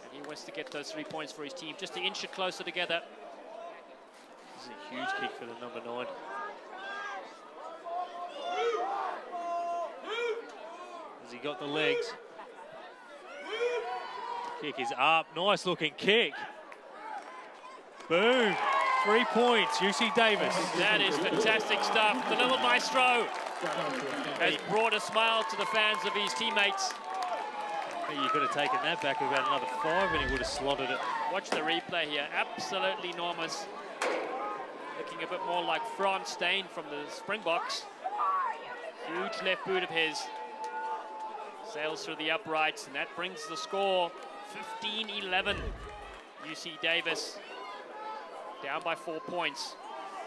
and he wants to get those 3 points for his team, just to inch it closer together. This is a huge kick for the number 9. Has he got the legs? Kick is up. Nice looking kick. Boom. 3 points. UC Davis. That is fantastic stuff. The little maestro has brought a smile to the fans of his teammates. You could have taken that back about another 5 and he would have slotted it. Watch the replay here. Absolutely enormous. Looking a bit more like Franz Stain from the Springboks. Huge left boot of his. Sails through the uprights, and that brings the score 15-11. UC Davis down by 4 points.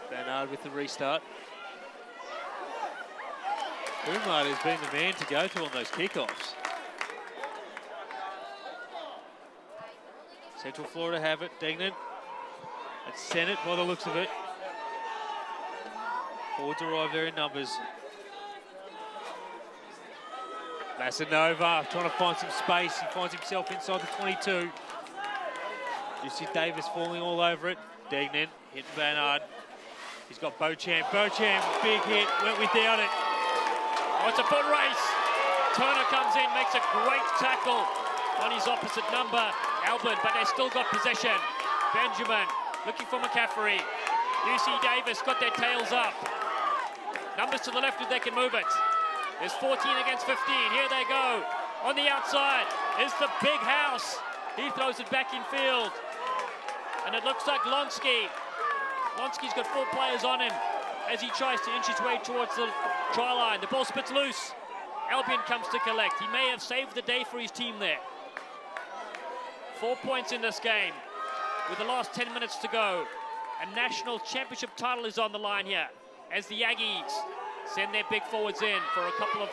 Bernard with the restart. Umar has been the man to go to on those kickoffs. Central Florida have it. Degnan. That's Sennett by the looks of it. Forwards arrive there in numbers. Masanova trying to find some space. He finds himself inside the 22. UC Davis falling all over it. Degnan hitting Bernard. He's got Beauchamp. Beauchamp, big hit, went without it. Oh, it's a foot race. Turner comes in, makes a great tackle on his opposite number, Albin, but they still got possession. Benjamin looking for McCaffrey. UC Davis got their tails up. Numbers to the left if they can move it. There's 14 against 15. Here they go. On the outside is the big house. He throws it back in field. And it looks like Lonsky. Lonsky's got 4 players on him as he tries to inch his way towards the try line. The ball spits loose. Albion comes to collect. He may have saved the day for his team there. 4 points in this game with the last 10 minutes to go. A national championship title is on the line here as the Aggies send their big forwards in for a couple of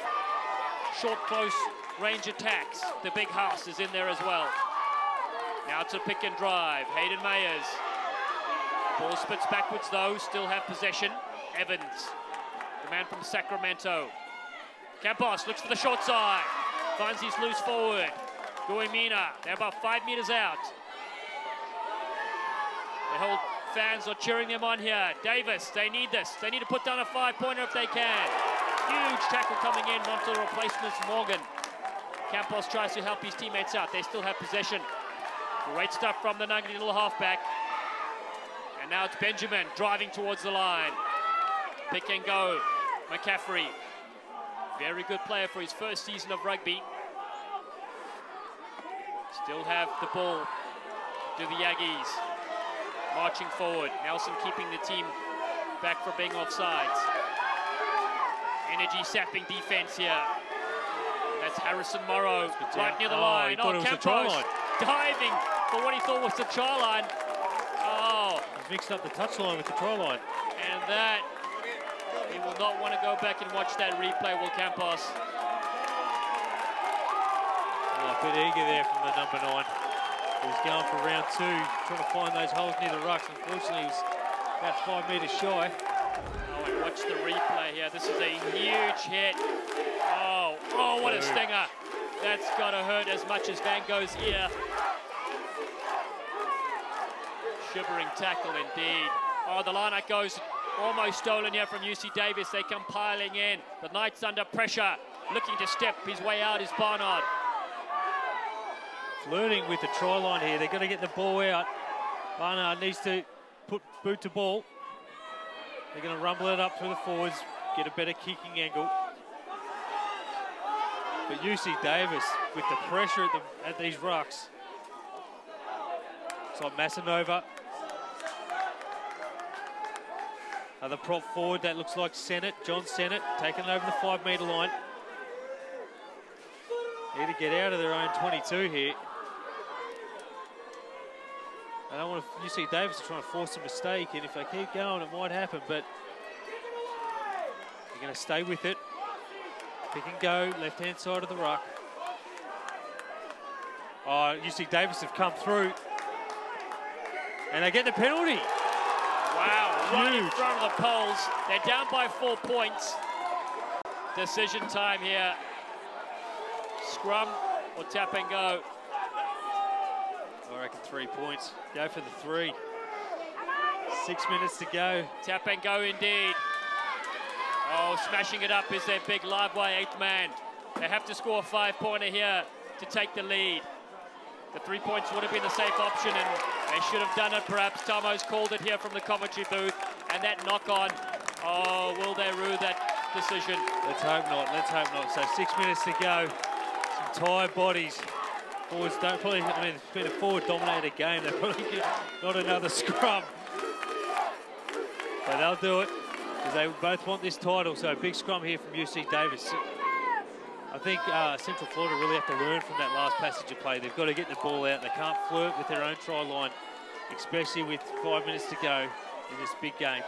short, close range attacks. The big house is in there as well. Now to pick and drive. Hayden Mayers. Ball spits backwards though, still have possession. Evans, the man from Sacramento. Campos looks for the short side. Finds his loose forward. Guimina, they're about 5 meters out. The whole fans are cheering them on here. Davis, they need this. They need to put down a 5-pointer if they can. Huge tackle coming in onto the replacements, Morgan. Campos tries to help his teammates out. They still have possession. Great stuff from the nuggety little halfback. And now it's Benjamin driving towards the line. Pick and go. McCaffrey. Very good player for his first season of rugby. Still have the ball to the Aggies. Marching forward. Nelson keeping the team back for being offsides. Energy sapping defense here. That's Harrison Morrow right near the line. Campos diving for what he thought was the try line. Oh. He's mixed up the touchline with the try line. And that, he will not want to go back and watch that replay, will Campos? Oh, a bit eager there from the number 9. He was going for round 2, trying to find those holes near the rucks. Unfortunately, he was about 5 metres shy. Oh, and watch the replay here. This is a huge hit. Oh, what a stinger. That's got to hurt as much as Van Gogh's ear. Shivering tackle indeed. Oh, the line goes almost stolen here from UC Davis. They come piling in. The Knights under pressure. Looking to step his way out is Barnard. Flirting with the try line here. They've got to get the ball out. Barnard needs to put boot to ball. They're going to rumble it up through the forwards, get a better kicking angle. But UC Davis, with the pressure at these rucks. It's like Massanova. Another prop forward, that looks like Sennett, John Sennett, taking over the 5 metre line. Need to get out of their own 22 here. I don't want UC Davis to try and force a mistake, and if they keep going, it might happen, but they're going to stay with it. Pick and go, left-hand side of the ruck. Oh, UC Davis have come through, and they get the penalty. Wow, right in Huge. front of the poles. They're down by 4 points. Decision time here. Scrum or tap and go? I reckon 3 points. Go for the 3. 6 minutes to go. Tap and go indeed. Oh, smashing it up is their big live wire 8th man. They have to score a 5-pointer here to take the lead. The 3 points would have been the safe option, and they should have done it perhaps. Tomo's called it here from the commentary booth, and that knock on. Oh, will they rue that decision? Let's hope not, let's hope not. So 6 minutes to go. Some tired bodies. Forwards don't probably, I mean, it's been a forward-dominated game. They'll probably get not another scrum. But they'll do it, because they both want this title. So big scrum here from UC Davis. I think Central Florida really have to learn from that last passage of play. They've got to get the ball out. They can't flirt with their own try line, especially with 5 minutes to go in this big game.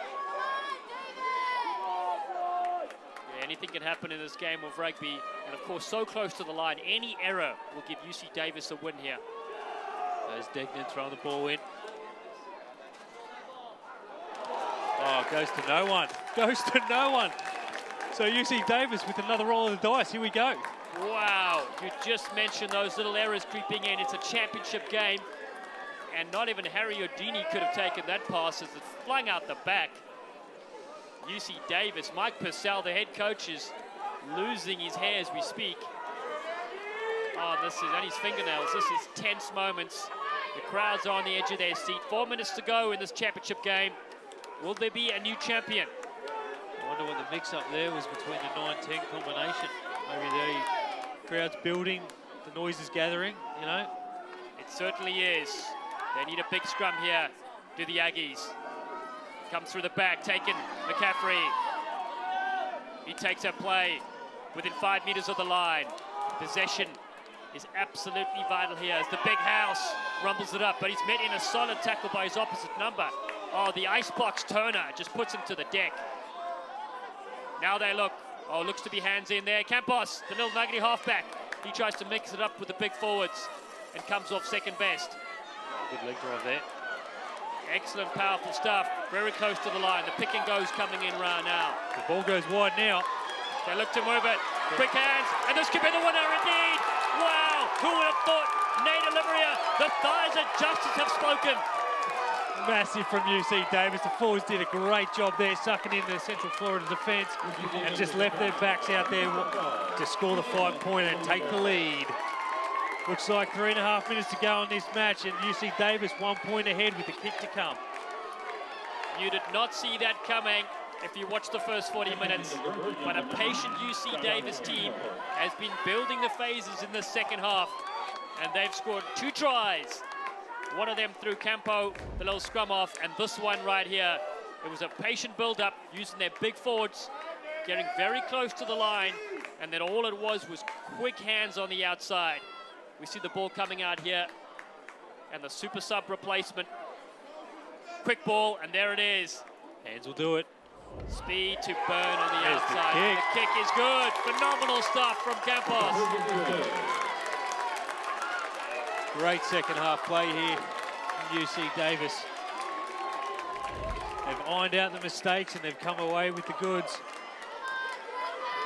Yeah, anything can happen in this game of rugby, and of course so close to the line. Any error will give UC Davis a win here. There's Degnan throwing the ball in. Oh, goes to no one. Goes to no one. So UC Davis with another roll of the dice. Here we go. Wow, you just mentioned those little errors creeping in. It's a championship game, and not even Harry Odini could have taken that pass as it's flung out the back. UC Davis, Mike Purcell, the head coach, is losing his hair as we speak. Oh, this is, and his fingernails. This is tense moments. The crowds are on the edge of their seat. 4 minutes to go in this championship game. Will there be a new champion? I wonder what the mix-up there was between the 9-10 combination. Maybe the crowd's building, the noise is gathering, you know? It certainly is. They need a big scrum here, do the Aggies. Comes through the back, taken McCaffrey. He takes a play within 5 meters of the line. Possession is absolutely vital here as the big house rumbles it up, but he's met in a solid tackle by his opposite number. Oh, the icebox Turner just puts him to the deck. Now they look. Oh, looks to be hands in there. Campos, the little nuggety halfback. He tries to mix it up with the big forwards and comes off second best. Oh, good leg drive there. Excellent, powerful stuff. Very close to the line. The pick and go's coming in right now. The ball goes wide now. They look to move it. Quick hands, and this could be the winner indeed. Wow, who would have thought? Nate Olivia, the thighs of justice have spoken. Massive from UC Davis. The forwards did a great job there, sucking in the Central Florida defence and just left their backs out there to score the 5-pointer and take the lead. Looks like 3.5 minutes to go in this match, and UC Davis 1 point ahead with the kick to come. You did not see that coming if you watched the first 40 minutes, but a patient UC Davis team has been building the phases in the second half, and they've scored 2 tries. One of them through Campo, the little scrum off, and this one right here. It was a patient build-up using their big forwards, getting very close to the line, and then all it was quick hands on the outside. We see the ball coming out here, and the super sub replacement. Quick ball, and there it is. Hands will do it. Speed to burn on the There's the outside. kick. The kick is good. Phenomenal stuff from Campos. Great second half play here from UC Davis. They've ironed out the mistakes and they've come away with the goods.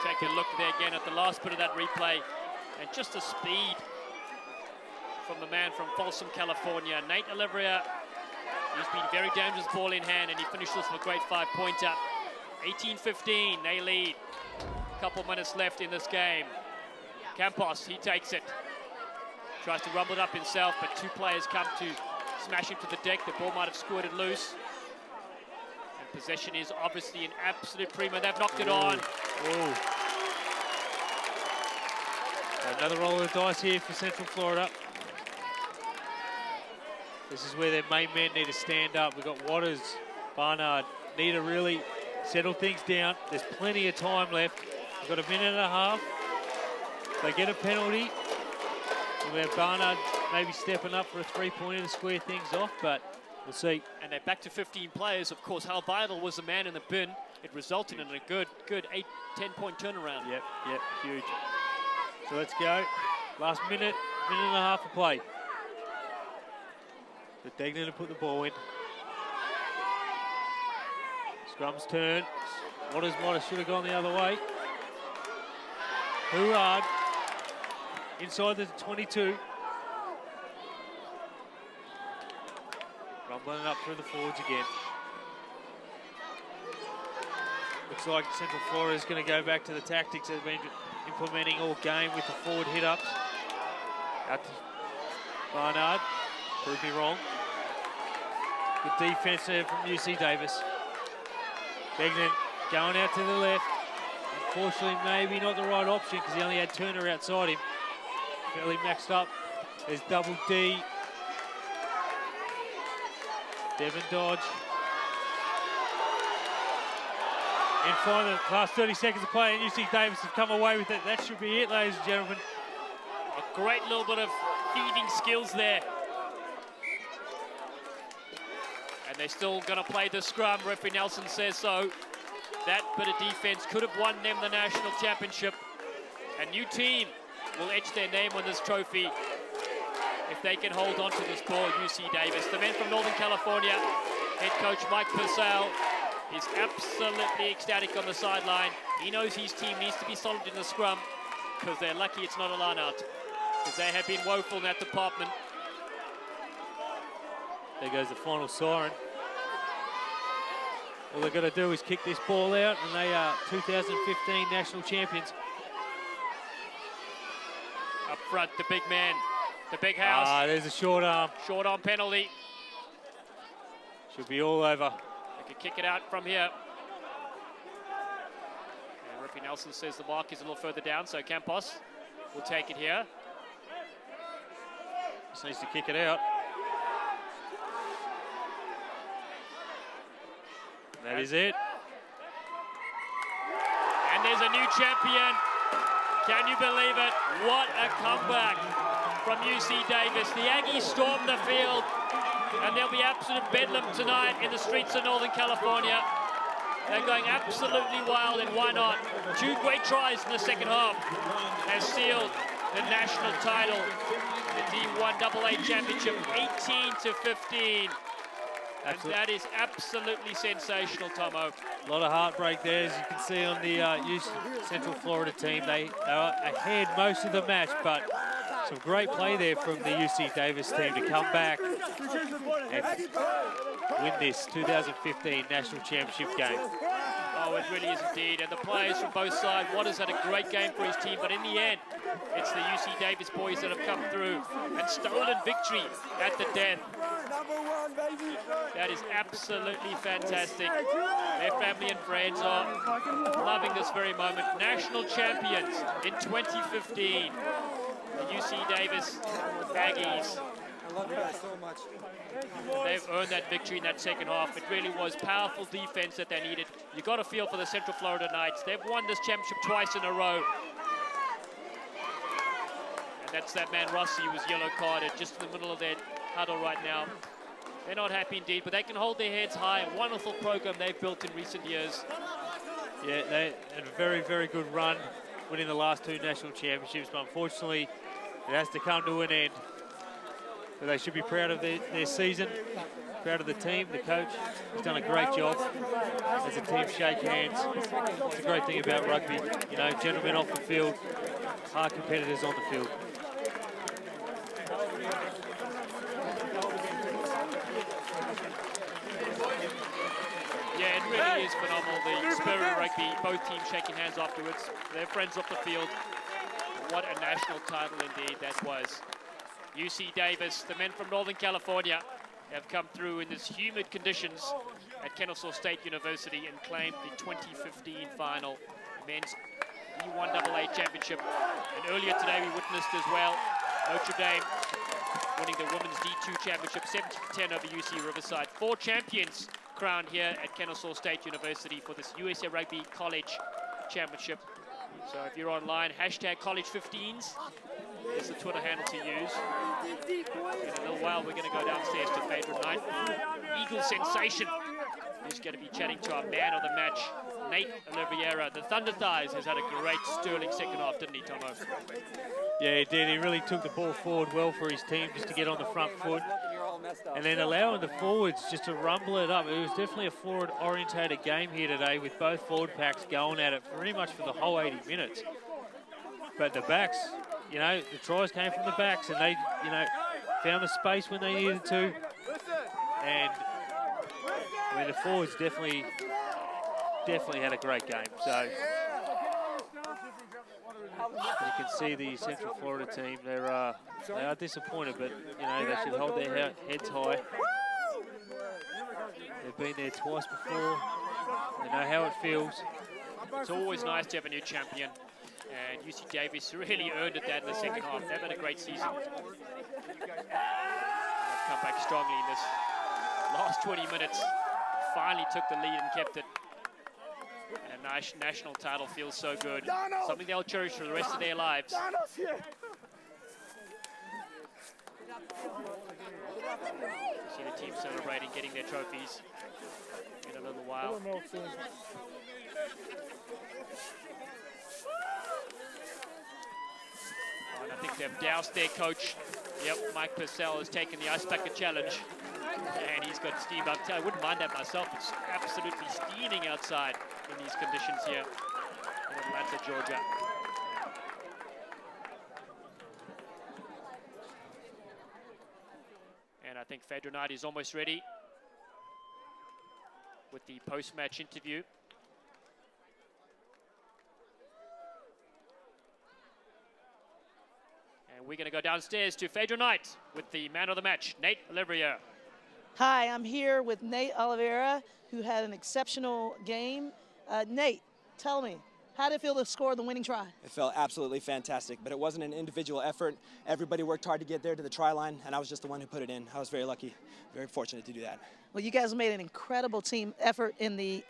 Take a look there again at the last bit of that replay. And just the speed from the man from Folsom, California, Nate Olivera. He's been very dangerous ball in hand, and he finishes with a great 5-pointer. 18-15, they lead. A couple minutes left in this game. Campos, he takes it. Tries to rumble it up himself, but two players come to smash him to the deck. The ball might have squirted loose. And possession is obviously an absolute prima. They've knocked it on. Ooh. Another roll of the dice here for Central Florida. This is where their main men need to stand up. We've got Waters, Barnard, need to really settle things down. There's plenty of time left. We've got a minute and a half. They get a penalty. We have Barnard maybe stepping up for a three-pointer to square things off, but we'll see. And they're back to 15 players. Of course, Hal Vidal was the man in the bin. It resulted in a good 8-10-point turnaround. Yep, huge. So let's go. Last minute and a half of play. So Degnan to put the ball in. Scrum's turn. Waters might have should have gone the other way. Hurrard inside the 22. Rumbling up through the forwards again. Looks like Central Florida is going to go back to the tactics they've been implementing all game with the forward hit-ups. Out to Barnard. Prove me wrong. Good defense there from UC Davis. Degnan going out to the left. Unfortunately, maybe not the right option because he only had Turner outside him. Fairly maxed up. There's double D. Devon Dodge. And finally, the last 30 seconds of play, and UC Davis have come away with it. That should be it, ladies and gentlemen. A great little bit of thieving skills there. And they're still going to play the scrum. Referee Nelson says so. That bit of defense could have won them the national championship. A new team will etch their name on this trophy if they can hold on to this ball, UC Davis. The men from Northern California, head coach Mike Purcell, is absolutely ecstatic on the sideline. He knows his team needs to be solid in the scrum because they're lucky it's not a line out, because they have been woeful in that department. There goes the final siren. All they've got to do is kick this ball out, and they are 2015 national champions. Up front, the big man, the big house. Ah, there's a short arm. Short arm penalty. Should be all over. They can kick it out from here. And referee Nelson says the mark is a little further down, so Campos will take it here. Just needs to kick it out. That is it. And there's a new champion. Can you believe it? What a comeback from UC Davis. The Aggies stormed the field, and there'll be absolute bedlam tonight in the streets of Northern California. They're going absolutely wild, and why not? Two great tries in the second half has sealed the national title, the D1 AA championship, 18-15. And that is absolutely sensational, Tomo. A lot of heartbreak there, as you can see on the Central Florida team. They are ahead most of the match, but some great play there from the UC Davis team to come back and win this 2015 national championship game. Oh, it really is indeed. And the players from both sides, Waters had a great game for his team, but in the end, it's the UC Davis boys that have come through and stolen victory at the death. That is absolutely fantastic. Their family and friends are loving this very moment. National champions in 2015. The UC Davis Aggies. I love you guys so much. They've earned that victory in that second half. It really was powerful defense that they needed. You got to feel for the Central Florida Knights. They've won this championship twice in a row. And that's that man Rossi, who was yellow carded just in the middle of their huddle right now. They're not happy indeed, but they can hold their heads high. A wonderful program they've built in recent years. Yeah, they had a very, very good run, winning the last 2 national championships, but unfortunately, it has to come to an end. But they should be proud of their season, proud of the team, the coach. He's done a great job. As a team shake hands. It's a great thing about rugby. You know, gentlemen off the field, hard competitors on the field. Yeah, it really is phenomenal. The spirit of rugby, both teams shaking hands afterwards. They're friends off the field. What a national title indeed that was. UC Davis, the men from Northern California, have come through in these humid conditions at Kennesaw State University and claimed the 2015 final men's D1AA championship. And earlier today we witnessed as well Notre Dame winning the women's D2 championship 70-10 over UC Riverside. 4 champions crowned here at Kennesaw State University for this USA Rugby College Championship. So if you're online, hashtag College15s is the Twitter handle to use. In a little while, we're going to go downstairs to Phaedra Knight. Eagle sensation, who's going to be chatting to our man of the match, Nate Oliveira. The Thunder Thighs has had a great sterling second half, didn't he, Tomo? Yeah, he did. He really took the ball forward well for his team just to get on the front foot. And then allowing the forwards just to rumble it up. It was definitely a forward-orientated game here today with both forward packs going at it pretty much for the whole 80 minutes. But the backs, you know, the tries came from the backs and they, you know, found the space when they needed to. And I mean, the forwards definitely had a great game. So you can see the Central Florida team, they are disappointed, but you know, they should hold their heads high. They've been there twice before. They know how it feels. It's always nice to have a new champion. And UC Davis really earned it that in the second half. They've had a great season. They've come back strongly in this last 20 minutes. Finally took the lead and kept it. And a national title feels so good. Something they'll cherish for the rest of their lives. See the team celebrating, getting their trophies in a little while. And I think they've doused their coach. Yep, Mike Purcell has taken the Ice Bucket Challenge. And he's got steam up. I wouldn't mind that myself. It's absolutely steaming outside in these conditions here in Atlanta, Georgia. And I think Phaedra Knight is almost ready with the post-match interview. And we're going to go downstairs to Phaedra Knight with the man of the match, Nate Oliveira. Hi, I'm here with Nate Oliveira, who had an exceptional game. Nate, tell me, how did it feel to score the winning try? It felt absolutely fantastic, but it wasn't an individual effort. Everybody worked hard to get there to the try line, and I was just the one who put it in. I was very lucky, very fortunate to do that. Well, you guys made an incredible team effort in the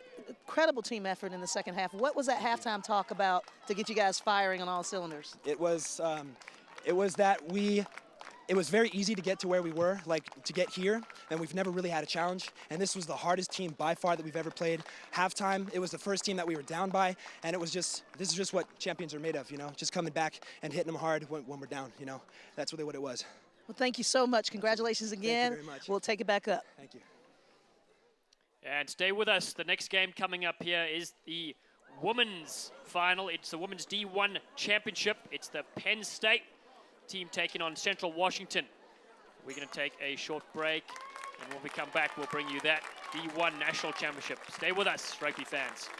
second half. What was that halftime talk about to get you guys firing on all cylinders? It was it was very easy to get to where we were, like to get here, and we've never really had a challenge. And this was the hardest team by far that we've ever played. Halftime, it was the first team that we were down by, and this is just what champions are made of, you know, just coming back and hitting them hard when we're down, you know. That's really what it was. Well, thank you so much. Congratulations again. Thank you very much. We'll take it back up. Thank you. And stay with us. The next game coming up here is the women's final. It's the women's D1 championship. It's the Penn State team taking on Central Washington. We're going to take a short break, and when we come back, we'll bring you that D1 national championship. Stay with us, rugby fans.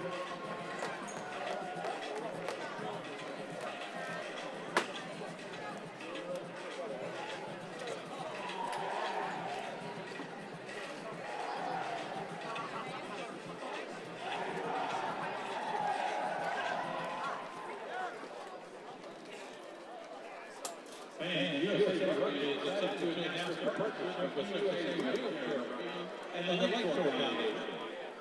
And USA Rugby is set to announce a partnership with USA Wheelchair Rugby and the Lakeshore Foundation.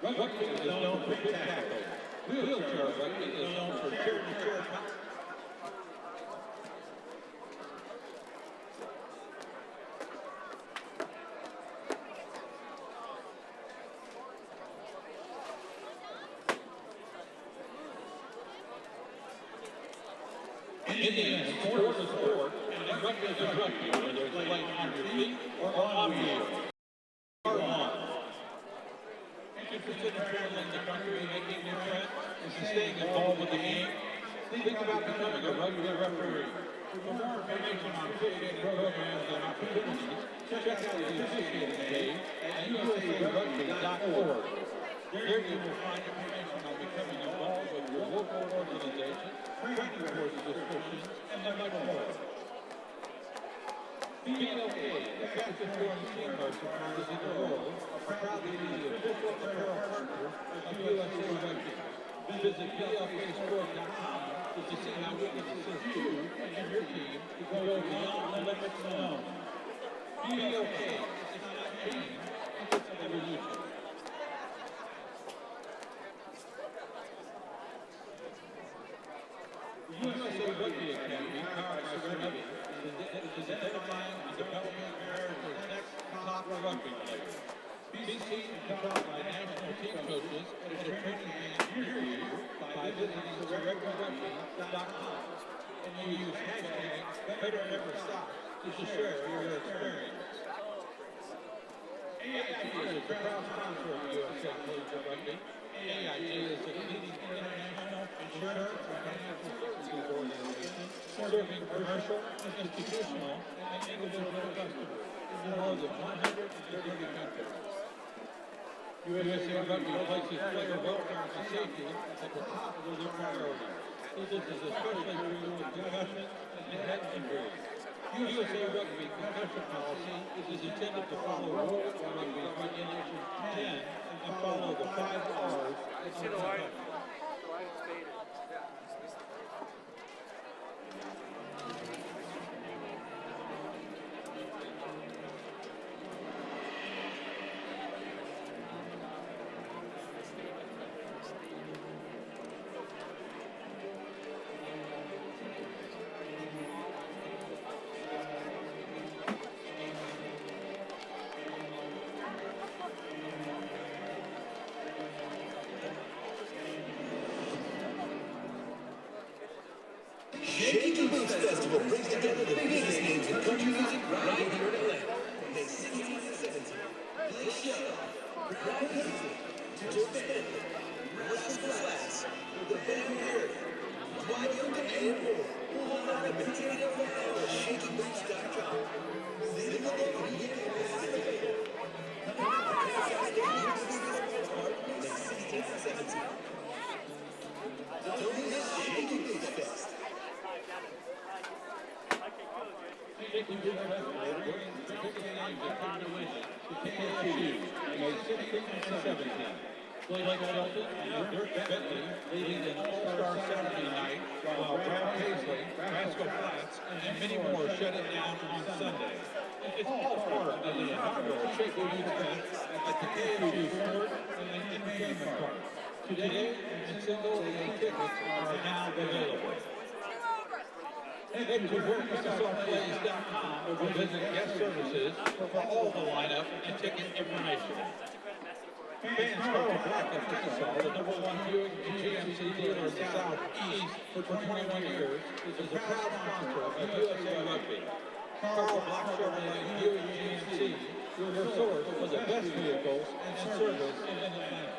Rugby is known for big tackles. Wheelchair Rugby is known for chair-to-chair Indian sport is a sport, and rugby is a rugby, whether it's played on your feet or on wheels. Or on. Interested in traveling the country, making new friends, and staying involved with the game? Think about becoming a rugby referee. For more information on officiating programs and opportunities, check out the officiating page at usaRugby.org. There you will find information on becoming involved with your local organization, training course descriptions, and much more. BLA, the fastest growing team merchandise in the world, are proud to be the official apparel partner of USA Rugby. Visit BLAsport.com to see how we can assist you and your team to go beyond the limits known. BLA is not a team, it's an evolution. The USA Rugby Academy, powered by Rugby, is identifying and developing America's next top rugby players. Be seen and taught by national team coaches at a training camp near you by visiting SelectRugby.com. And you use hashtag #BetterNeverStop to share your experience. AIG is a proud sponsor of the USA Collegiate Rugby. AIG is a leading international insurance and financial services organization serving commercial, institutional, and individual customers in more than 130 countries. USA Rugby places player welfare and safety at the top of their priorities. This is especially true with concussions and head injuries. USA Rugby concussion policy is intended to follow World Rugby Regulation 10 and follow the 5 R's of concussion. Shaky Boots Festival brings together the biggest names in country music right here in Atlanta. May 16th and 17th. Blake Shelton, Brian Hensley, Jordan Henley, Russell Flats, The Van Harry, Dwight Young, and more. Line up and take it over now at ShakyBoots.com. Send them along and you can participate. May 16th and 17th. Don't miss Shaky Boots Fest. Shaky Boots Festival brings the biggest names in country music to KSU May 16th and 17th. Blake Shelton and Dirk Bentley leading an all-star Saturday night, while Brad Paisley, Rascal Flats, and many more shut it down on Sunday. It's all part of the inaugural Shaky Boots Fest at the KSU Sport and Entertainment Park. Today, and single and tickets are now available. Head to WorkSSRPlays.com or visit guest services for all the lineup and ticket information. Fans Carl Black of Chickasaw, the #1 Buick and GMC dealer in the Southeast for 21 years, is a proud sponsor of USA Rugby. Carl Black Chevrolet Buick GMC, your source for the best vehicles and service in Atlanta.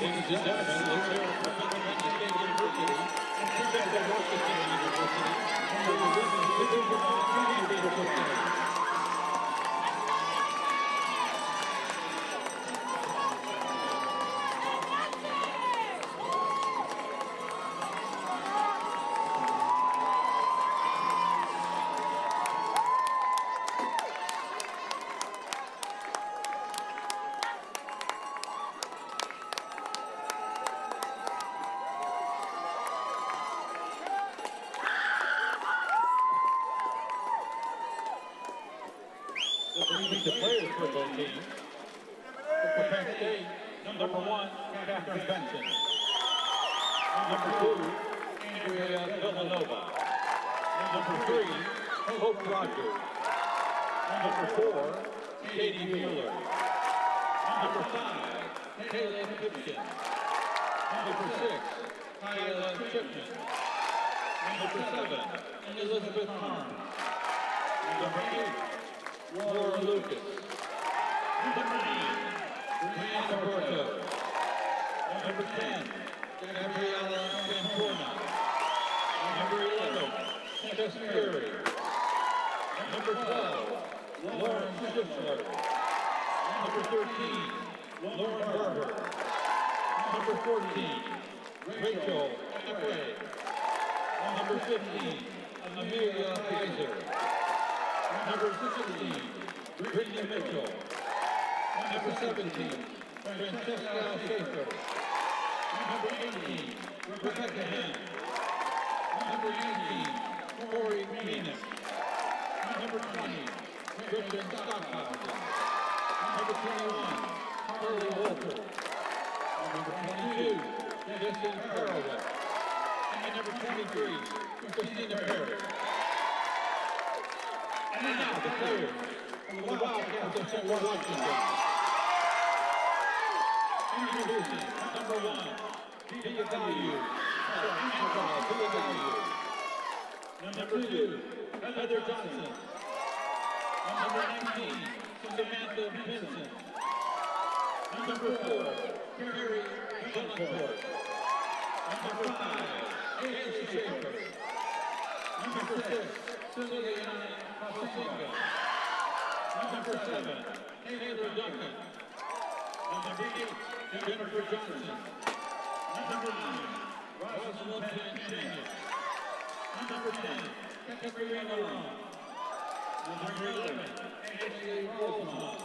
Ladies and gentlemen, let's hear it from Pennsylvania State University and Central Washington University for the Women's Division I Championship game. The players for both teams. For Penn State, number 1, Catherine Benson. Number 2, Andrea Villanova. Number 3, Hope Rogers. Number 4, Katie Mueller. Number 5, Kayla Gibson. Number 6, Kyla Chipman. Number 7, Elizabeth Harms. Number 8, Laura Lucas. Number 9, Brianna Porto. Number 10, Gabriella Ventura. Number 11, Tess Curry. Number 12, Lauren Schiffler. Number 13, Lauren Barber. Number 14, Rachel Efray. Number 15, Amelia Kaiser. Number 16, Brittany Mitchell. Number 17, Francesca Schaefer. Number 18, Rebecca Henn. Number 19, Corey Phoenix. Number 20, Christian Stockhausen. Number 21, Carly Walter. Number 22, Jessica Farrell. And number 23, Christina Perry. And now the players from the Wildcats of Central Washington. Introducing number 1, Via Value. Number 2, Heather Johnson. Number 19, Samantha Vincent. Number 4, Carrie Bellencourt. Number 5, Haley Schaefer. Number 6, Cecilia Pasinga. Number 7, Taylor Duncan. Number 8, Jennifer Johnson. Number 9, Rosalind Daniel. Number 10, Katerina Long. Number 11, Ashley Rosemont.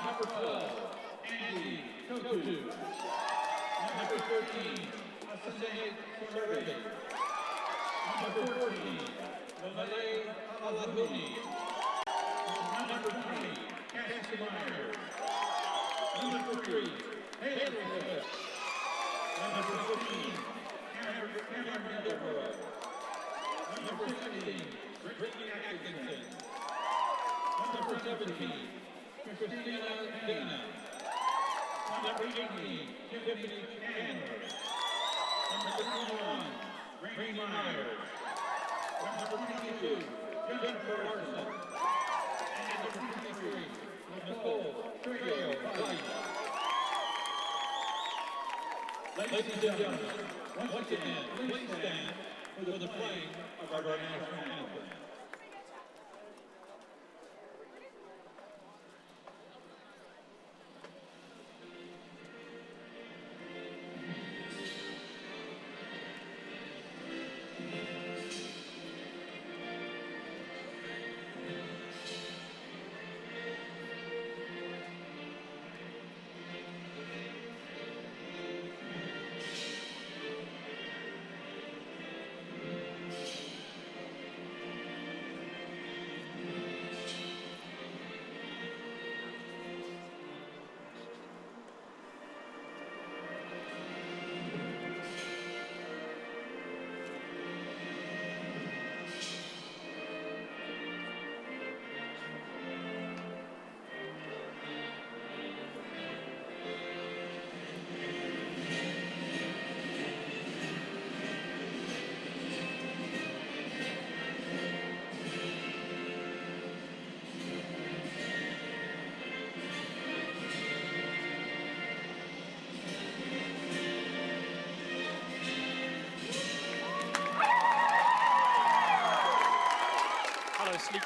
Number 12, Andy Totu. Number 13, Asane Sorebe. Number 14, Malay Alahuni. Number 20, Cassie Myers. Number 3, Haley Smith. Number 15, Cameron Deborah. Number 16, Brittany Atkinson. Number 17, Christina Dana. Number 18, Tiffany Chandler. Number 21, Rainy Myers. Number 22, Jennifer Larson. And number 23, Nicole Trio. Ladies and gentlemen, once again, please stand for the playing of our national anthem.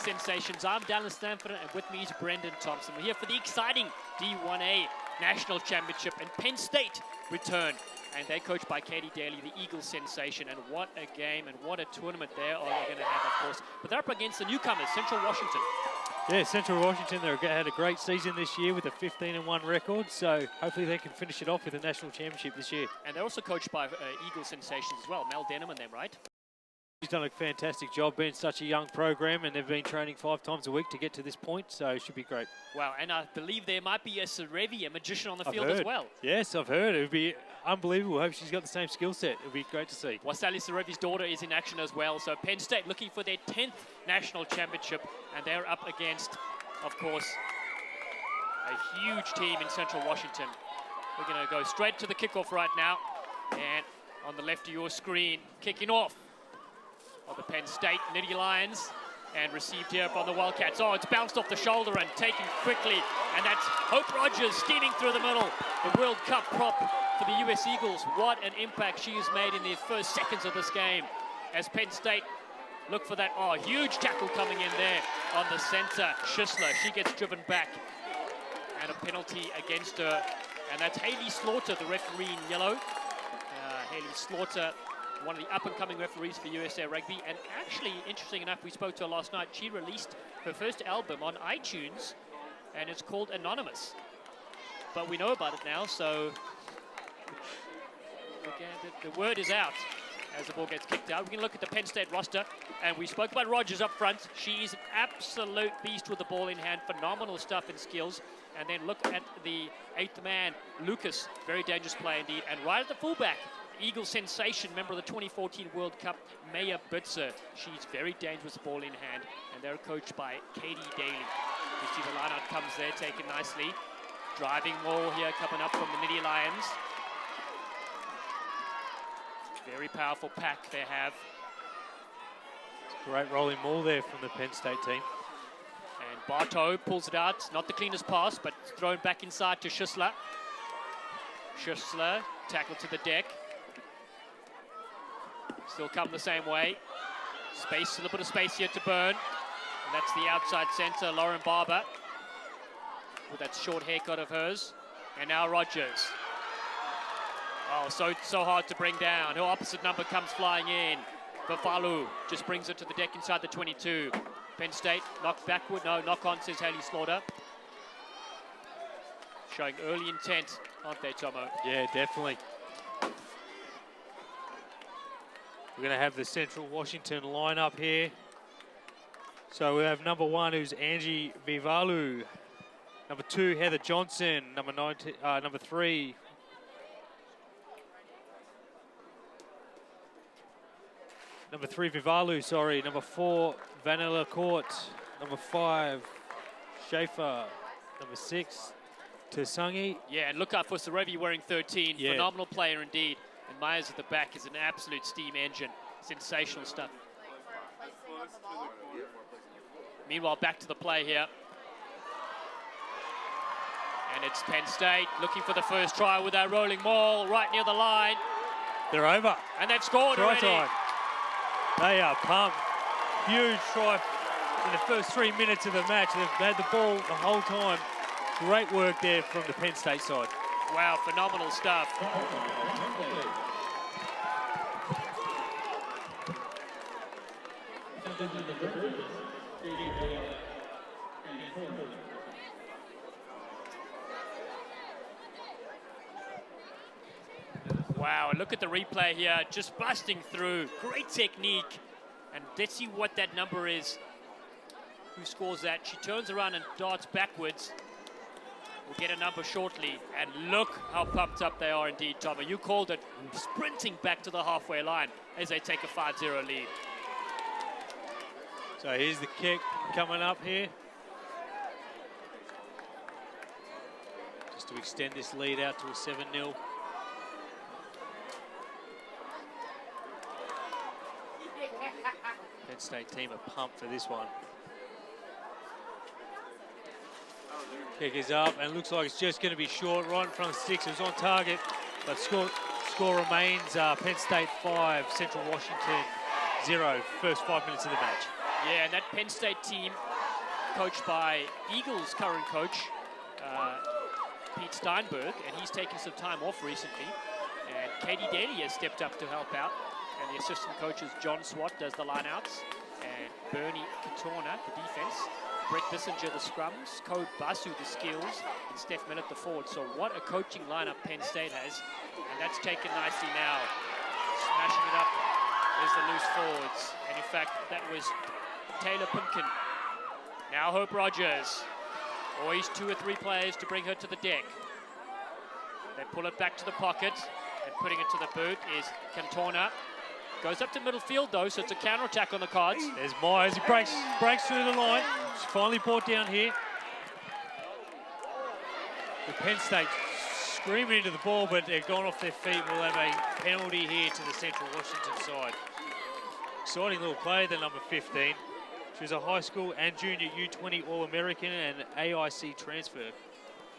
Sensations. I'm Dallas Stanford, and with me is Brendan Thompson. We're here for the exciting D1A National Championship, and Penn State return. And they're coached by Katie Daly, the Eagle Sensation. And what a game and what a tournament they are going to have, of course. But they're up against the newcomers, Central Washington. Yeah, Central Washington, they had a great season this year with a 15-1 record, so hopefully they can finish it off with a national championship this year. And they're also coached by Eagle Sensations as well, Mel Denham and them, right? He's done a fantastic job being such a young program, and they've been training 5 times a week to get to this point, so it should be great. Wow, and I believe there might be a Serevi, a magician on the field as well. Yes, I've heard. It would be unbelievable. I hope she's got the same skill set. It would be great to see. Wasali Serevi's daughter is in action as well, so Penn State looking for their 10th national championship, and they're up against, of course, a huge team in Central Washington. We're going to go straight to the kickoff right now, and on the left of your screen, kicking off of the Penn State Nittany Lions, and received here upon the Wildcats. Oh, it's bounced off the shoulder and taken quickly, and that's Hope Rogers steaming through the middle. The World Cup prop for the US Eagles. What an impact she has made in the first seconds of this game. As Penn State look for that, oh, huge tackle coming in there on the center. Schisler, she gets driven back, and a penalty against her. And that's Haley Slaughter, the referee in yellow. Haley Slaughter, one of the up-and-coming referees for USA Rugby. And actually, interesting enough, we spoke to her last night. She released her first album on iTunes, and it's called Anonymous. But we know about it now, so the word is out as the ball gets kicked out. We can look at the Penn State roster, and we spoke about Rogers up front. She is an absolute beast with the ball in hand, phenomenal stuff and skills. And then look at the 8th man, Lucas, very dangerous player indeed. And right at the fullback, Eagle Sensation, member of the 2014 World Cup, Maya Bitzer. She's very dangerous ball in hand, and they're coached by Katie Daly. You see the line-out comes there, taken nicely. Driving maul here coming up from the Nittany Lions. Very powerful pack they have. Great rolling maul there from the Penn State team. And Bartow pulls it out. Not the cleanest pass, but thrown back inside to Schisler. Schisler, tackle to the deck. Still come the same way. Space, a little bit of space here to Burn. And that's the outside centre, Lauren Barber, with that short haircut of hers. And now Rogers. Oh, so hard to bring down. Her opposite number comes flying in. Vafalu just brings it to the deck inside the 22. Penn State knocked backward. No, knock on, says Haley Slaughter. Showing early intent, aren't they, Tomo? Yeah, definitely. We're going to have the Central Washington lineup here. So we have number 1, who's Angie Vivalu. Number 2, Heather Johnson. Number 3, Vivalu, sorry. Number 4, Vanilla Court. Number 5, Schaefer. Number 6, Tusangi. Yeah, and look out for Serevi wearing 13. Yeah. Phenomenal player indeed. And Myers at the back is an absolute steam engine. Sensational stuff. Meanwhile, back to the play here. And it's Penn State looking for the first try with that rolling maul right near the line. They're over. And they've scored already. Time. They are pumped. Huge try in the first 3 minutes of the match. They've had the ball the whole time. Great work there from the Penn State side. Wow, phenomenal stuff. Wow, look at the replay here, just busting through. Great technique. And let's see what that number is. Who scores that? She turns around and darts backwards. We'll get a number shortly. And look how pumped up they are indeed, Tomo. You called it, sprinting back to the halfway line as they take a 5-0 lead. So here's the kick coming up here. Just to extend this lead out to a 7-0. Penn State team are pumped for this one. Kick is up and looks like it's just going to be short, right in front of 6. It was on target, but score remains Penn State 5, Central Washington 0, first 5 minutes of the match. Yeah, and that Penn State team, coached by Eagles' current coach, Pete Steinberg, and he's taken some time off recently. And Katie Daly has stepped up to help out. And the assistant coach is John Swat, does the lineouts. And Bernie Katorna, the defense. Brett Bissinger, the scrums. Code Basu, the skills. And Steph Millett, the forward. So what a coaching lineup Penn State has. And that's taken nicely now. Smashing it up is the loose forwards. And in fact, that was Taylor Pimkin. Now Hope Rogers. Always 2 or 3 players to bring her to the deck. They pull it back to the pocket. And putting it to the boot is Cantona. Goes up to middle field though, so it's a counter-attack on the cards. There's Myers, he breaks through the line. She's finally brought down here. The Penn State screaming into the ball, but they've gone off their feet. We'll have a penalty here to the Central Washington side. Exciting little play, the number 15. She was a high school and junior U20 All-American and AIC transfer.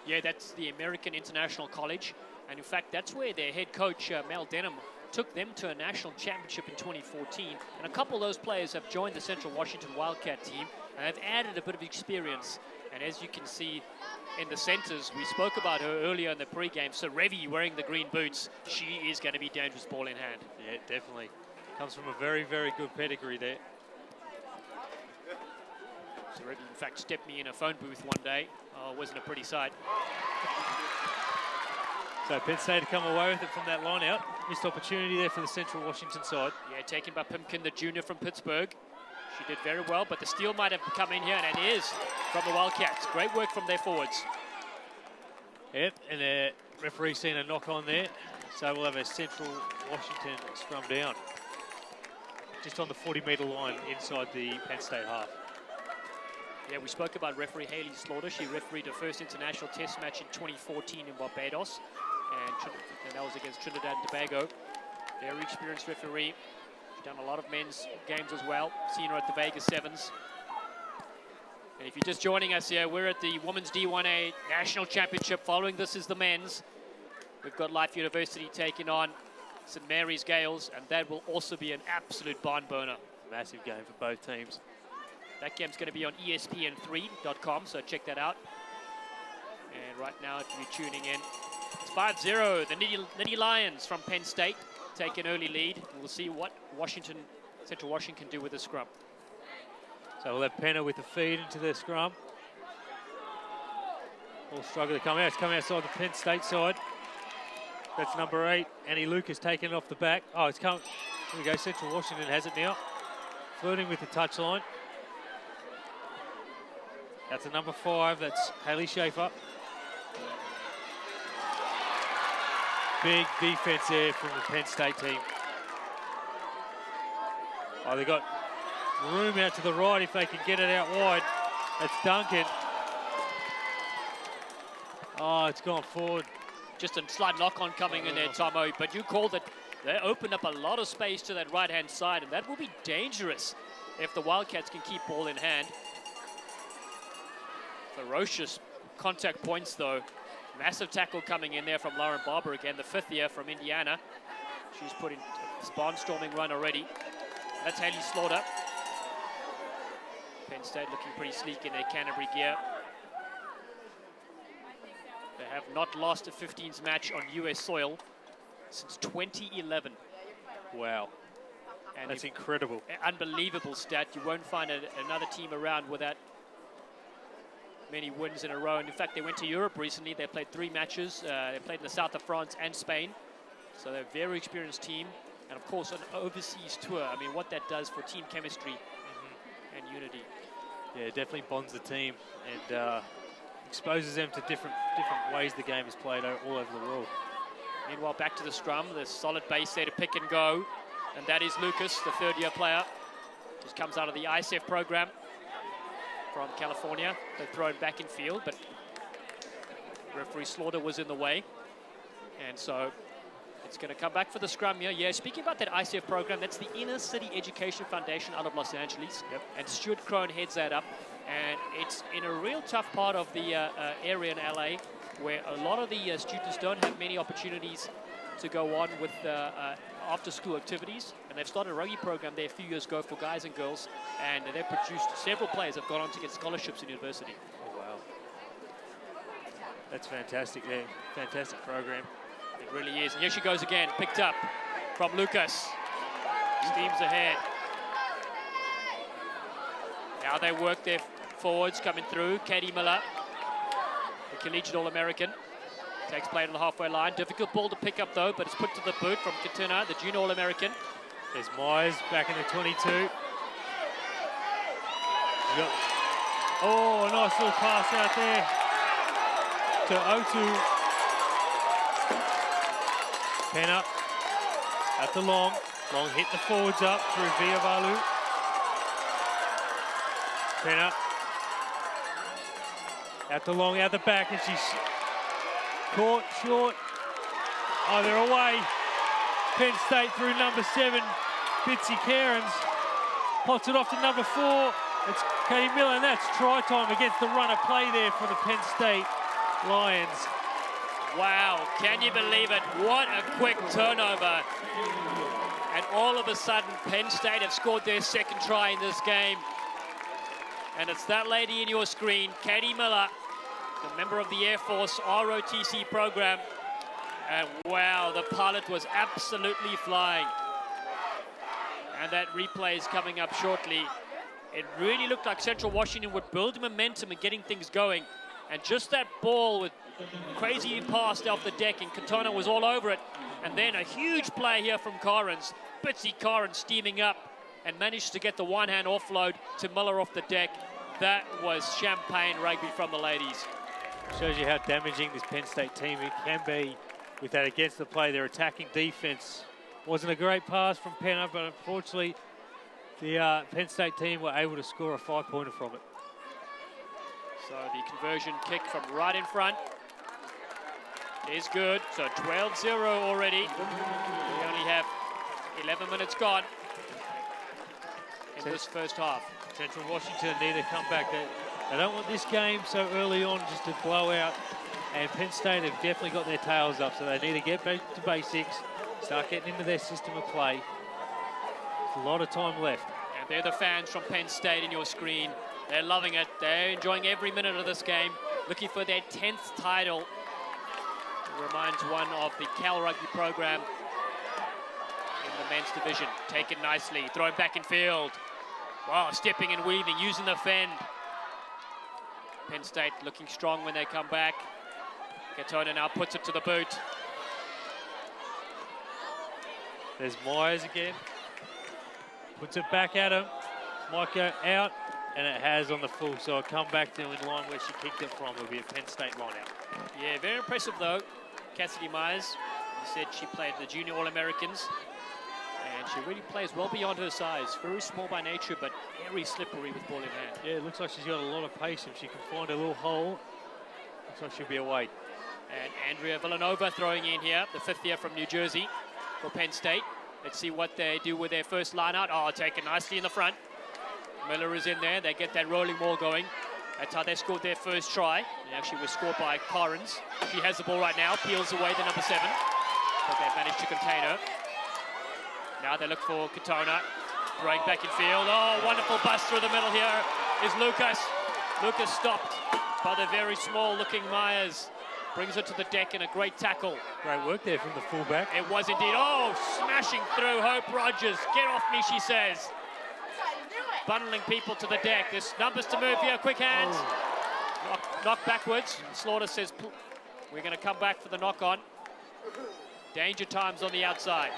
Yeah, that's the American International College. And in fact, that's where their head coach, Mel Denham, took them to a national championship in 2014. And a couple of those players have joined the Central Washington Wildcat team and have added a bit of experience. And as you can see in the centers, we spoke about her earlier in the pregame. So Revy wearing the green boots, she is going to be dangerous ball in hand. Yeah, definitely. Comes from a very, very good pedigree there. So Revy, in fact, stepped me in a phone booth one day. Oh, it wasn't a pretty sight. So Penn State to come away with it from that line out. Missed opportunity there for the Central Washington side. Yeah, taken by Pimkin, the junior from Pittsburgh. She did very well, but the steal might have come in here, and it is from the Wildcats. Great work from their forwards. Yep, and the referee's seen a knock on there. So we'll have a Central Washington scrum down. Just on the 40-metre line inside the Penn State half. Yeah, we spoke about referee Hayley Slaughter. She refereed her first international test match in 2014 in Barbados. And that was against Trinidad and Tobago. Very experienced referee. She's done a lot of men's games as well. Seen her at the Vegas Sevens. And if you're just joining us here, we're at the Women's D1A National Championship. Following this is the men's. We've got Life University taking on St. Mary's Gales, and that will also be an absolute barn burner. Massive game for both teams. That game's going to be on ESPN3.com, so check that out. And right now, if you're tuning in, it's 5-0. The Nitty Lions from Penn State take an early lead. We'll see what Central Washington can do with the scrum. So we'll have Penner with the feed into the scrum. All struggle to come out. It's coming outside the Penn State side. That's number 8. Annie Lucas taking it off the back. Oh, it's come. Here we go. Central Washington has it now. Flirting with the touchline. That's a number 5. That's Haley Schaefer. Big defense there from the Penn State team. Oh, they got room out to the right if they can get it out wide. That's Duncan. Oh, it's gone forward. Just a slight knock-on coming in there, Tomo. But you called it. They opened up a lot of space to that right-hand side, and that will be dangerous if the Wildcats can keep ball in hand. Ferocious contact points, though. Massive tackle coming in there from Lauren Barber again, the 5th year from Indiana. She's put in a barnstorming run already. That's Haley Slaughter. Penn State looking pretty sleek in their Canterbury gear. They have not lost a 15s match on US soil since 2011. Wow. And that's incredible. Unbelievable stat. You won't find another team around with that many wins in a row. And in fact, they went to Europe recently. They played 3 matches. They played in the south of France and Spain. So they're a very experienced team. And of course, an overseas tour. I mean, what that does for team chemistry and unity. Yeah, it definitely bonds the team and exposes them to different ways the game is played all over the world. Meanwhile, back to the scrum. There's solid base there to pick and go. And that is Lucas, the 3rd-year player. Just comes out of the ISF program from California. They throw it back in field, but referee Slaughter was in the way. And so it's going to come back for the scrum here. Yeah, speaking about that ICF program, that's the Inner City Education Foundation out of Los Angeles. Yep. And Stuart Crone heads that up. And it's in a real tough part of the area in LA where a lot of the students don't have many opportunities to go on with after-school activities, and they've started a rugby program there a few years ago for guys and girls, and they've produced several players that have gone on to get scholarships in university. Oh, wow. That's fantastic there. Fantastic program. It really is. And here she goes again, picked up from Lucas. Steams ahead. Now they work their forwards coming through. Katie Miller, the collegiate All-American. Takes play to the halfway line. Difficult ball to pick up though, but it's put to the boot from Katuna, the junior All-American. There's Myers back in the 22. Oh, a nice little pass out there to Otu. Penner at the long. Long hit the forwards up through Viavalu. Penner at the long, out the back, and she's caught short. Oh, they're away. Penn State through number 7, Bitsy Cairns. Pots it off to number 4. It's Katie Miller, and that's try time against the run of play there for the Penn State Lions. Wow, can you believe it? What a quick turnover. And all of a sudden, Penn State have scored their second try in this game. And it's that lady in your screen, Katie Miller, the member of the Air Force ROTC program. And wow, the pilot was absolutely flying. And that replay is coming up shortly. It really looked like Central Washington would build momentum and getting things going. And just that ball with crazy pass off the deck, and Katona was all over it. And then a huge play here from Corrins. Bitsy Corrins steaming up and managed to get the one-hand offload to Miller off the deck. That was champagne rugby from the ladies. Shows you how damaging this Penn State team it can be with that against the play. Their attacking defense wasn't a great pass from Penner, but unfortunately the Penn State team were able to score a 5-pointer from it. So the conversion kick from right in front is good. So 12-0 already. We only have 11 minutes gone in this first half. Central Washington need to come back. They don't want this game so early on just to blow out. And Penn State have definitely got their tails up, so they need to get back to basics, start getting into their system of play. There's a lot of time left. And they're the fans from Penn State in your screen. They're loving it. They're enjoying every minute of this game, looking for their 10th title. It reminds one of the Cal Rugby program in the men's division. Taken nicely, thrown back in field. Wow, stepping and weaving, using the fend. Penn State looking strong when they come back. Katona now puts it to the boot. There's Myers again. Puts it back at him. Might go out, and it has on the full, so I'll come back to in line where she kicked it from. It'll be a Penn State line out. Yeah, very impressive though. Cassidy Myers, he said she played the junior All-Americans, and she really plays well beyond her size. Very small by nature, but very slippery with ball in hand. Yeah, it looks like she's got a lot of pace. If she can find a little hole, looks like she'll be away. And Andrea Villanova throwing in here, the 5th year from New Jersey for Penn State. Let's see what they do with their first line out. Oh, taken nicely in the front. Miller is in there. They get that rolling ball going. That's how they scored their first try. It actually was scored by Corrins. She has the ball right now, peels away the number 7. But they've managed to contain her. Now they look for Katona. Throwing back in field. Oh, wonderful bust through the middle here is Lucas. Lucas stopped by the very small-looking Myers. Brings it to the deck in a great tackle. Great work there from the fullback. It was indeed. Oh, smashing through Hope Rogers. Get off me, she says. Bundling people to the deck. There's numbers to move here. Quick hands. Oh. Knock backwards. Slaughter says, we're going to come back for the knock on. Danger times on the outside.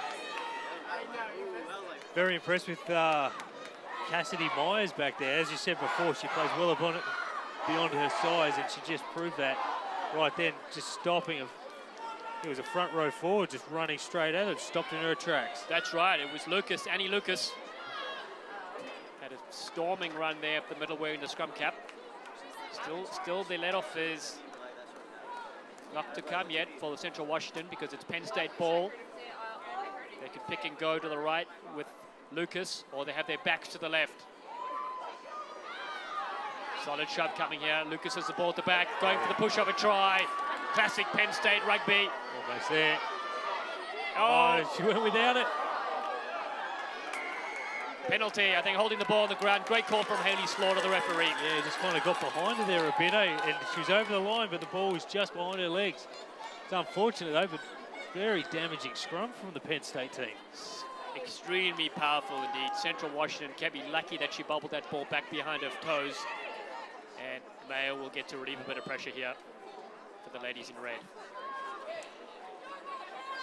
Very impressed with Cassidy Myers back there. As you said before, she plays well upon it beyond her size, and she just proved that right then, just stopping. It was a front row forward, just running straight at her, stopped in her tracks. That's right. It was Lucas, Annie Lucas. Had a storming run there up the middle wearing the scrum cap. Still the let-off is not to come yet for the Central Washington because it's Penn State ball. They could pick and go to the right with Lucas, or they have their backs to the left. Solid shove coming here. Lucas has the ball at the back, going for the push-over try. Classic Penn State rugby. Almost there. Oh, she went without it. Penalty, I think, holding the ball on the ground. Great call from Hayley Slaughter, the referee. Yeah, just kind of got behind her there a bit, eh? And she was over the line, but the ball was just behind her legs. It's unfortunate, though, but very damaging scrum from the Penn State team. Extremely powerful indeed. Central Washington can be lucky that she bobbled that ball back behind her toes. And Mayo will get to relieve a bit of pressure here for the ladies in red.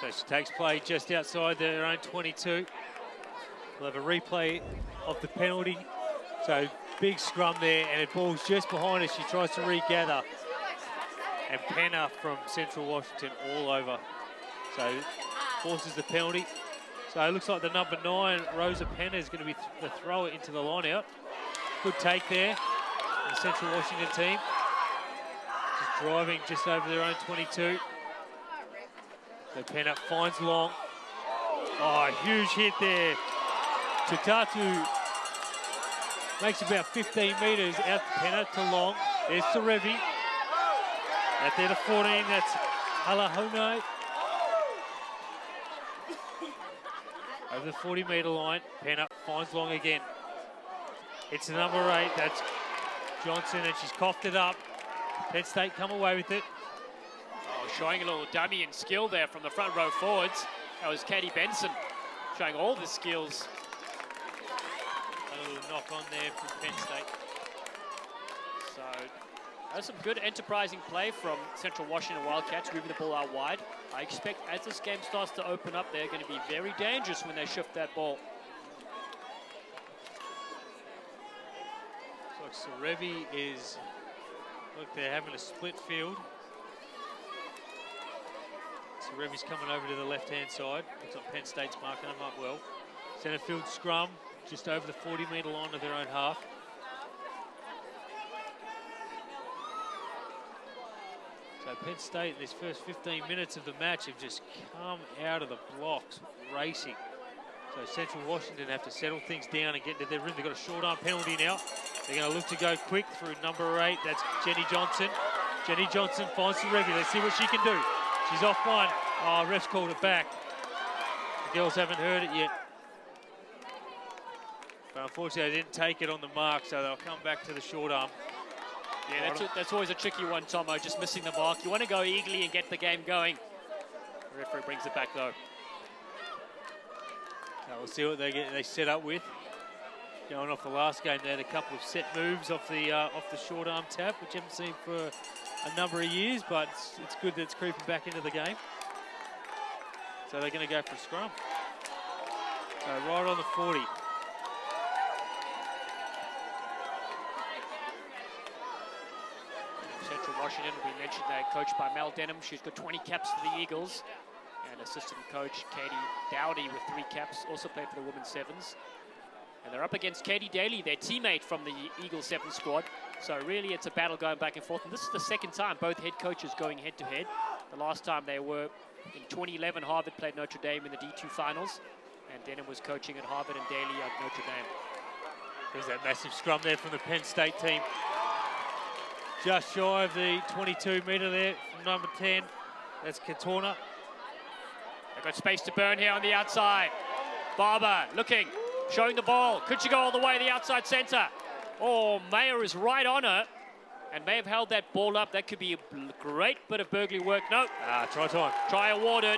So she takes play just outside their own 22. We'll have a replay of the penalty. So big scrum there, and it ball's just behind her. She tries to regather. And Penner from Central Washington all over. So forces the penalty. So it looks like the number 9, Rosa Penner, is going to be the thrower into the line out. Good take there from the Central Washington team. Just driving just over their own 22. So Penner finds Long. Oh, huge hit there. Tutatu makes about 15 metres out to Penner to Long. There's Serevi. Out there to 14, that's Halahome. Over the 40-metre line, Penner finds Long again. It's the number 8, that's Johnson, and she's coughed it up. Penn State come away with it. Oh, showing a little dummy and skill there from the front row forwards. That was Katie Benson showing all the skills. A little knock on there from Penn State. So that's some good enterprising play from Central Washington Wildcats, moving the ball out wide. I expect as this game starts to open up, they're going to be very dangerous when they shift that ball. Looks like Serevi is, look, they're having a split field. Serevi's coming over to the left-hand side. Looks like Penn State's marking them up well. Centre field scrum, just over the 40-metre line of their own half. So Penn State in this first 15 minutes of the match have just come out of the blocks racing. So Central Washington have to settle things down and get into their rhythm. They've got a short arm penalty now. They're going to look to go quick through number 8. That's Jenny Johnson. Jenny Johnson finds Serevi. Let's see what she can do. She's off one. Oh, ref's called it back. The girls haven't heard it yet. But unfortunately, they didn't take it on the mark, so they'll come back to the short arm. Yeah, that's always a tricky one, Tomo, just missing the mark. You want to go eagerly and get the game going. The referee brings it back, though. So we'll see what they set up with. Going off the last game, they had a couple of set moves off the short arm tap, which you haven't seen for a number of years, but it's good that it's creeping back into the game. So they're going to go for a scrum. So right on the 40. Central Washington, we mentioned they're coached by Mel Denham. She's got 20 caps for the Eagles. And assistant coach Katie Dowdy with 3 caps, also played for the women's sevens. And they're up against Katie Daly, their teammate from the Eagles 7 squad. So really it's a battle going back and forth. And this is the second time both head coaches going head to head. The last time they were in 2011, Harvard played Notre Dame in the D2 finals. And Denham was coaching at Harvard and Daly at Notre Dame. There's that massive scrum there from the Penn State team. Just shy of the 22-metre there from number 10. That's Katorna. They've got space to burn here on the outside. Barber looking, showing the ball. Could she go all the way to the outside centre? Oh, Mayer is right on her and may have held that ball up. That could be a great bit of burglary work. No. Try time. Try awarded.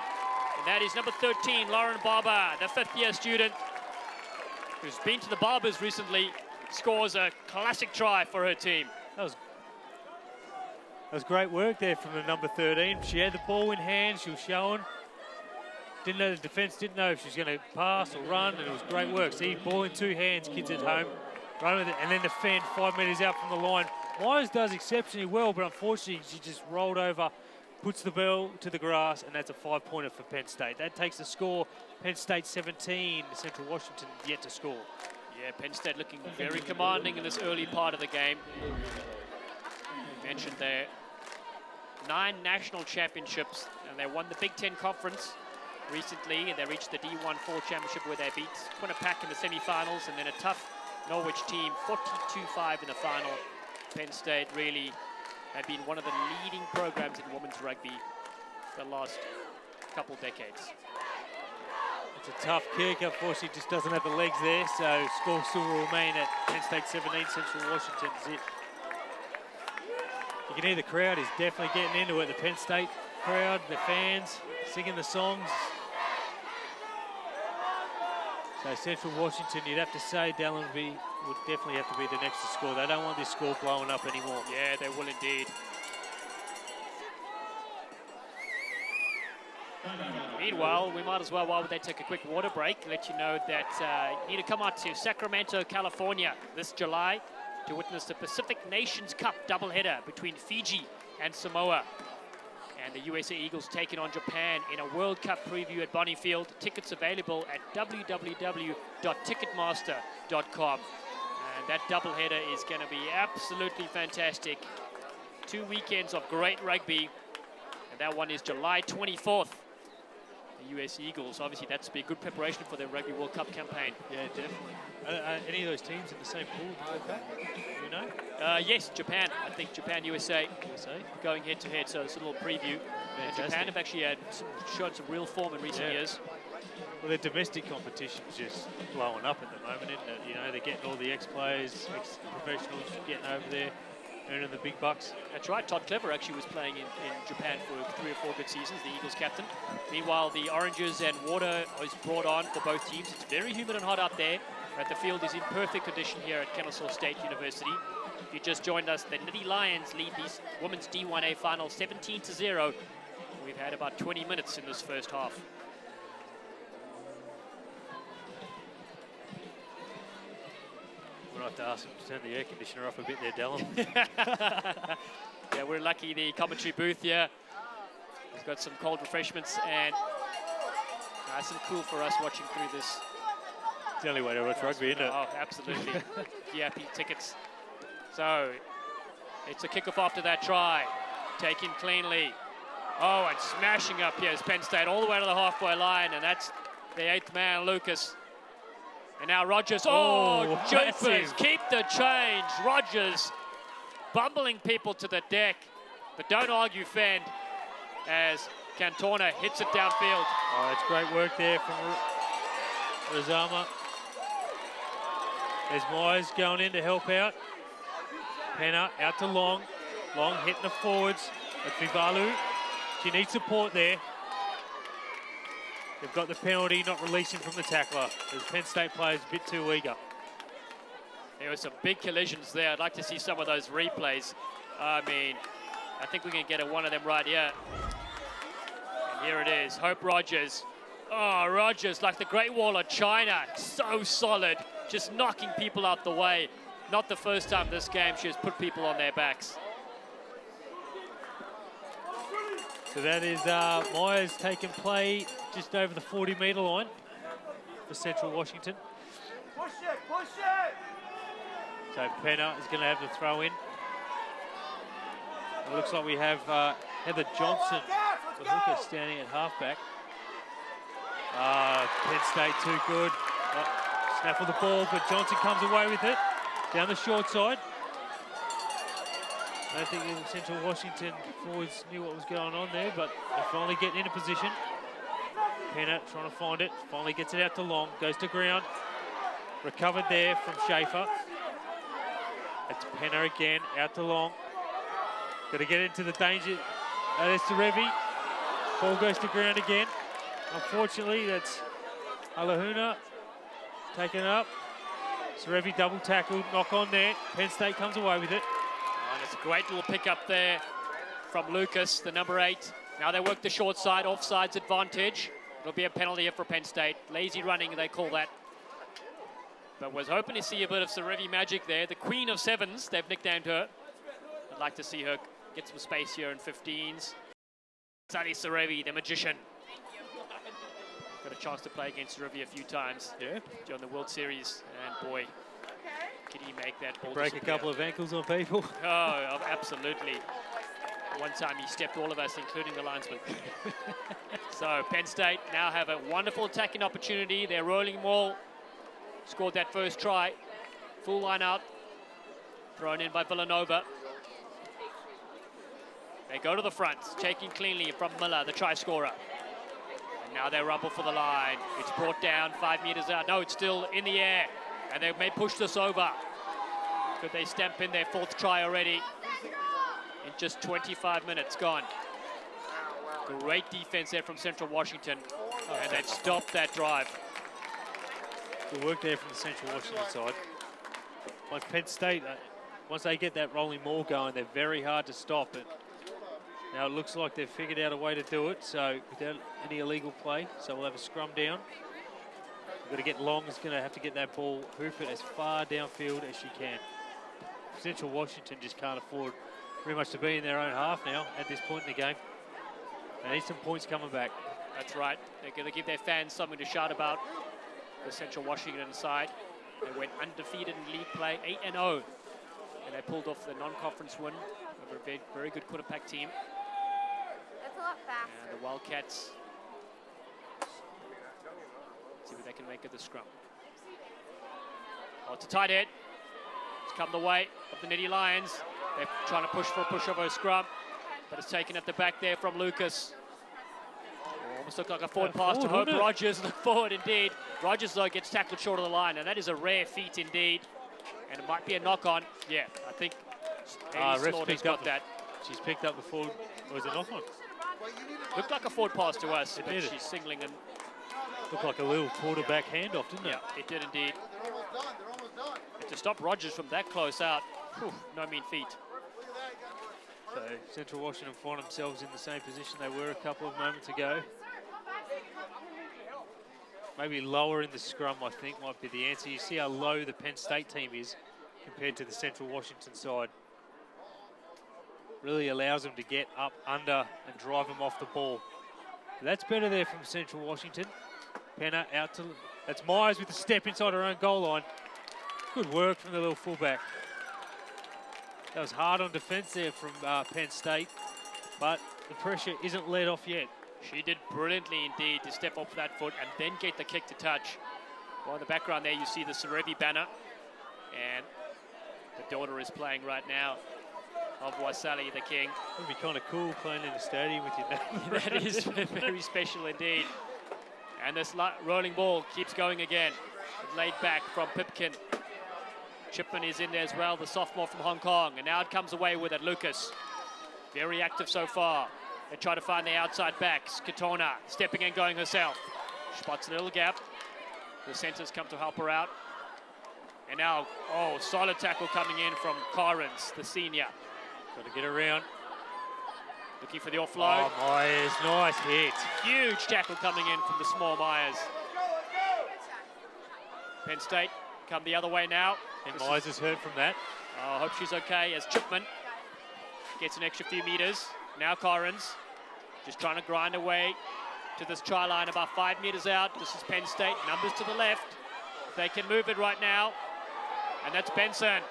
And that is number 13, Lauren Barber, the 5th-year student who's been to the Barbers recently, scores a classic try for her team. That was great work there from the number 13. She had the ball in hand. She was showing. Didn't know the defence, didn't know if she was going to pass or run, and it was great work. See, ball in 2 hands, kids at home. Run with it, and then defend 5 metres out from the line. Myers does exceptionally well, but unfortunately she just rolled over, puts the ball to the grass, and that's a 5-pointer for Penn State. That takes the score. Penn State 17, Central Washington yet to score. Yeah, Penn State looking very commanding in this early part of the game. You mentioned their 9 national championships, and they won the Big Ten Conference recently, and they reached the D1 Fall Championship where they beat Quinnipiac in the semi-finals, and then a tough Norwich team, 42-5 in the final. Penn State really have been one of the leading programs in women's rugby for the last couple decades. It's a tough kick. Unfortunately, just doesn't have the legs there. So score still will remain at Penn State 17, Central Washington zip. You can hear the crowd is definitely getting into it. The Penn State crowd, the fans, singing the songs. So Central Washington, you'd have to say, Dallin would definitely have to be the next to score. They don't want this score blowing up anymore. Yeah, they will indeed. Meanwhile, we might as well, while they take a quick water break, let you know that you need to come out to Sacramento, California this July to witness the Pacific Nations Cup doubleheader between Fiji and Samoa. And the USA Eagles taking on Japan in a World Cup preview at Bonnie Field. Tickets available at www.ticketmaster.com. And that doubleheader is going to be absolutely fantastic. 2 weekends of great rugby. And that one is July 24th. The US Eagles, obviously that's be a good preparation for their Rugby World Cup campaign. Yeah, definitely. Are any of those teams in the same pool? Okay. Do you know? Yes, Japan. I think Japan, USA going head to head. So it's a little preview. And Japan have actually shown some real form in recent years. Well, their domestic competition's just blowing up at the moment, isn't it? You know, they're getting all the ex-players, ex-professionals getting over there, earning the big bucks. That's right. Todd Clever actually was playing in Japan for 3 or 4 good seasons, the Eagles captain. Meanwhile, the oranges and water is brought on for both teams. It's very humid and hot out there, but the field is in perfect condition here at Kennesaw State University. If you just joined us, the Nittany Lions lead the women's D1A final 17-0. We've had about 20 minutes in this first half. We'll have to ask them to turn the air conditioner off a bit there, Dallin. Yeah, we're lucky the commentary booth here has got some cold refreshments and nice and cool for us watching through this. It's the only way to watch rugby, isn't it? Oh, absolutely. VIP tickets. So it's a kickoff after that try. Taken cleanly. Oh, and smashing up here is Penn State all the way to the halfway line, and that's the 8th man, Lucas. And now Rogers, jumpers, keep the change. Rogers bumbling people to the deck, but don't argue fend as Cantona hits it downfield. Oh, it's great work there from Razama. There's Myers going in to help out. Penner out to Long. Long hitting the forwards. But Vivalu, she needs support there. They've got the penalty, not releasing from the tackler. The Penn State players a bit too eager. There were some big collisions there. I'd like to see some of those replays. I mean, I think we can get one of them right here. And here it is, Hope Rogers. Oh, Rogers, like the Great Wall of China, so solid, just knocking people out the way. Not the first time this game she has put people on their backs. So that is Myers taking play just over the 40-metre line for Central Washington. Push it, push it! So Penner is going to have the throw in. It looks like we have Heather Johnson, the hooker, standing at halfback. Penn State too good. Snaffle the ball, but Johnson comes away with it down the short side. I don't think the Central Washington forwards knew what was going on there, but they're finally getting into position. Penner trying to find it, finally gets it out to Long, goes to ground. Recovered there from Schaefer. It's Penner again, out to Long. Got to get into the danger. There's Serevi. Ball goes to ground again. Unfortunately, that's Alahuna taken up. Serevi double tackled, knock on there. Penn State comes away with it. And it's a great little pick up there from Lucas, the number 8. Now they work the short side, offsides advantage. It'll be a penalty here for Penn State. Lazy running, they call that. But was hoping to see a bit of Serevi magic there. The Queen of Sevens, they've nicknamed her. I'd like to see her get some space here in 15s. Sally Serevi, the magician. Got a chance to play against Serevi a few times during the World Series. And boy, can he make that ball Break disappear. a couple of ankles on people. Oh, absolutely. One time he stepped all of us, including the linesman. So Penn State now have a wonderful attacking opportunity. They're rolling ball. Scored that first try. Full line out. Thrown in by Villanova. They go to the front, taking cleanly from Miller, the try scorer. Now they rumble for the line. It's brought down 5 meters out. No, it's still in the air. And they may push this over. Could they stamp in their 4th try already? In just 25 minutes gone. Great defense there from Central Washington. And they've stopped that drive. Good work there from the Central Washington side. Like Penn State, once they get that rolling maul going, they're very hard to stop it. Now it looks like they've figured out a way to do it, so without any illegal play. So we'll have a scrum down. We've got to get Long is going to have to get that ball, hoof it as far downfield as she can. Central Washington just can't afford pretty much to be in their own half now at this point in the game. They need some points coming back. That's right. They're going to give their fans something to shout about. The Central Washington side. They went undefeated in league play, 8-0. And they pulled off the non-conference win over a very, very good Quinnipiac team. That's a lot faster. And the Wildcats see what they can make of the scrum. Oh, it's a tight head. It's come the way of the Nittany Lions. They're trying to push for a pushover scrum, but it's taken at the back there from Lucas. Almost looked like a forward pass to Hope Rogers. Look forward indeed. Rogers, though, gets tackled short of the line, and that is a rare feat indeed. And it might be a knock-on. Yeah, I think Slaughter's got that. She's picked up the forward. Or is it knock-on? Looked like a forward pass to us, but she's singling and... Looked like a little quarterback handoff, didn't it? Yeah, it did indeed. And to stop Rogers from that close out, whew, no mean feat. So Central Washington find themselves in the same position they were a couple of moments ago. Maybe lower in the scrum, I think, might be the answer. You see how low the Penn State team is compared to the Central Washington side. Really allows them to get up, under, and drive them off the ball. But that's better there from Central Washington. Penner out to... That's Myers with the step inside her own goal line. Good work from the little fullback. That was hard on defence there from Penn State, but the pressure isn't let off yet. She did brilliantly indeed to step off that foot and then get the kick to touch. Well, in the background there, you see the Serevi banner, and the daughter is playing right now of Wasali, the king. It'd be kind of cool playing in a stadium with your name. That is very special indeed. And this rolling ball keeps going again. Laid back from Pipkin. Chipman is in there as well, the sophomore from Hong Kong. And now it comes away with it, Lucas. Very active so far. They try to find the outside backs. Katona stepping and going herself. Spots a little gap. The centers come to help her out. And now, oh, solid tackle coming in from Carins, the senior. Got to get around. Looking for the offload. Oh, Myers, nice hit. Huge tackle coming in from the small Myers. Penn State come the other way now. And Myers is hurt from that. I hope she's okay as Chipman gets an extra few meters. Now Corrins just trying to grind away to this try line about 5 meters out. This is Penn State, numbers to the left. If they can move it right now. And that's Benson.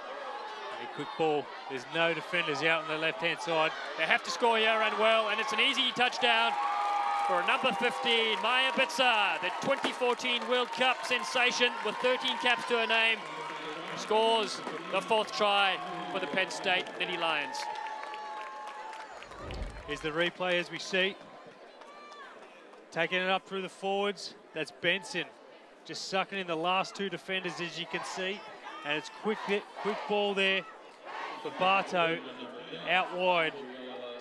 A quick ball. There's no defenders out on the left-hand side. They have to score here and well, and it's an easy touchdown for number 15, Maya Bitzer, the 2014 World Cup sensation with 13 caps to her name, scores the 4th try for the Penn State Nittany Lions. Here's the replay as we see. Taking it up through the forwards. That's Benson. Just sucking in the last 2 defenders, as you can see. And it's quick ball there for Bartow out wide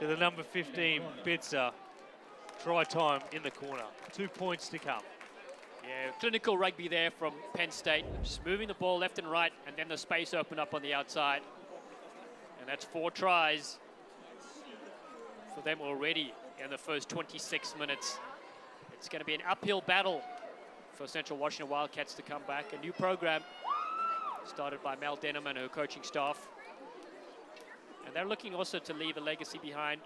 to the number 15, Bitzer. Try time in the corner. 2 points to come. Yeah, clinical rugby there from Penn State. Just moving the ball left and right, and then the space open up on the outside. And that's 4 tries for them already in the first 26 minutes. It's going to be an uphill battle for Central Washington Wildcats to come back. A new program started by Mel Denham and her coaching staff. And they're looking also to leave a legacy behind.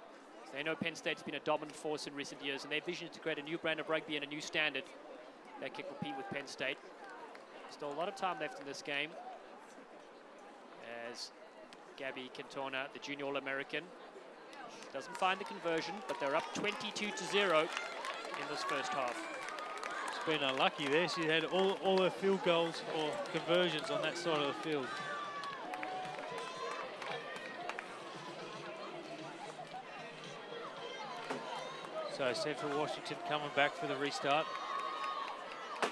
They know Penn State's been a dominant force in recent years, and their vision is to create a new brand of rugby and a new standard that can compete with Penn State. Still a lot of time left in this game as Gabby Cantona, the junior All-American, doesn't find the conversion, but they're up 22-0 in this first half. She's been unlucky there. She had all her field goals or conversions on that side of the field. So So Central Washington coming back for the restart. I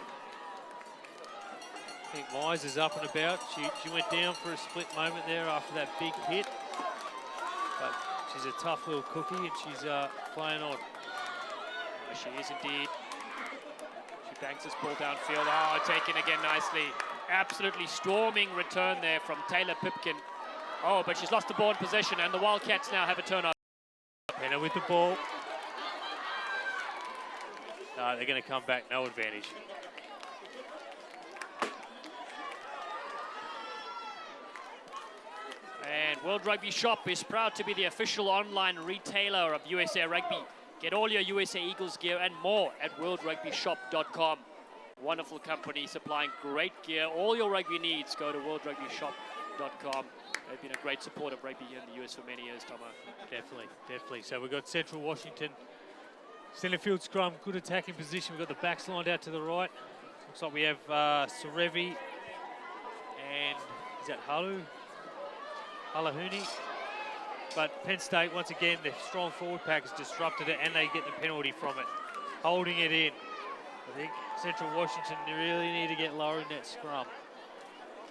think Mize is up and about. She went down for a split moment there after that big hit. But she's a tough little cookie and she's playing on. She is indeed. She banks this ball downfield. Oh, taken again nicely. Absolutely storming return there from Taylor Pipkin. Oh, but she's lost the ball in possession and the Wildcats now have a turnover. Penna with the ball. No, they're going to come back, no advantage. And World Rugby Shop is proud to be the official online retailer of USA Rugby. Get all your USA Eagles gear and more at worldrugbyshop.com. Wonderful company supplying great gear. All your rugby needs, go to worldrugbyshop.com. They've been a great support of rugby here in the US for many years, Tomo. Definitely, definitely. So we've got Central Washington. Centre field scrum, good attacking position. We've got the backs lined out to the right. Looks like we have Sarevi and is that Halahuni? But Penn State, once again, the strong forward pack has disrupted it and they get the penalty from it. Holding it in. I think Central Washington really need to get lower in that scrum.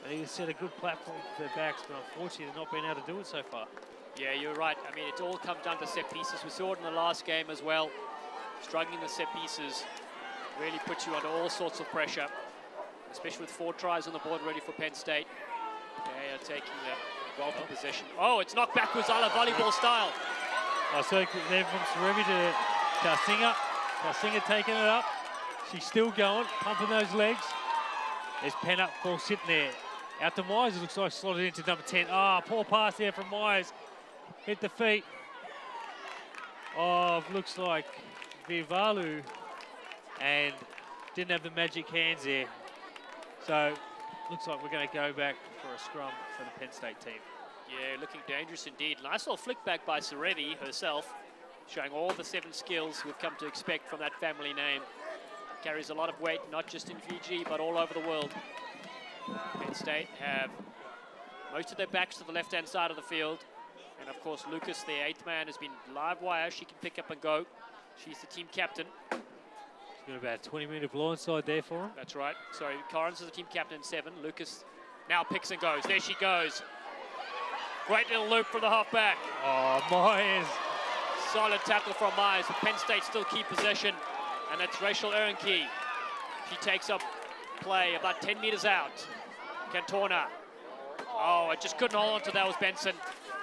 They set a good platform for their backs, but unfortunately they're not being able to do it so far. Yeah, you're right. I mean, it all comes down to set pieces. We saw it in the last game as well. Struggling the set pieces really puts you under all sorts of pressure, especially with 4 tries on the board ready for Penn State. They are taking the wealth of possession. Oh, it's knocked back Uzala volleyball style. Oh, so they're from Sarevi to Tarsinga. Tarsinga taking it up. She's still going, pumping those legs. There's Penna, ball sitting there. Out to Myers, it looks like slotted into number 10. Ah, poor pass there from Myers. Hit the feet. Oh, looks like Vivalu and didn't have the magic hands there. So, looks like we're going to go back for a scrum for the Penn State team. Yeah, looking dangerous indeed. Nice little flick back by Sarevi herself, showing all the 7 skills we've come to expect from that family name. Carries a lot of weight, not just in Fiji, but all over the world. Penn State have most of their backs to the left-hand side of the field. And of course, Lucas, the 8th man, has been live wire. She can pick up and go. She's the team captain. She's got about a 20-metre blindside there for him. That's right. Sorry, Corrins is the team captain, 7. Lucas now picks and goes. There she goes. Great little loop from the halfback. Oh, Myers. Solid tackle from Myers, but Penn State still keep possession. And that's Rachel Ehrenke. She takes up play about 10 metres out. Cantona. Oh, it just couldn't hold on to that was Benson.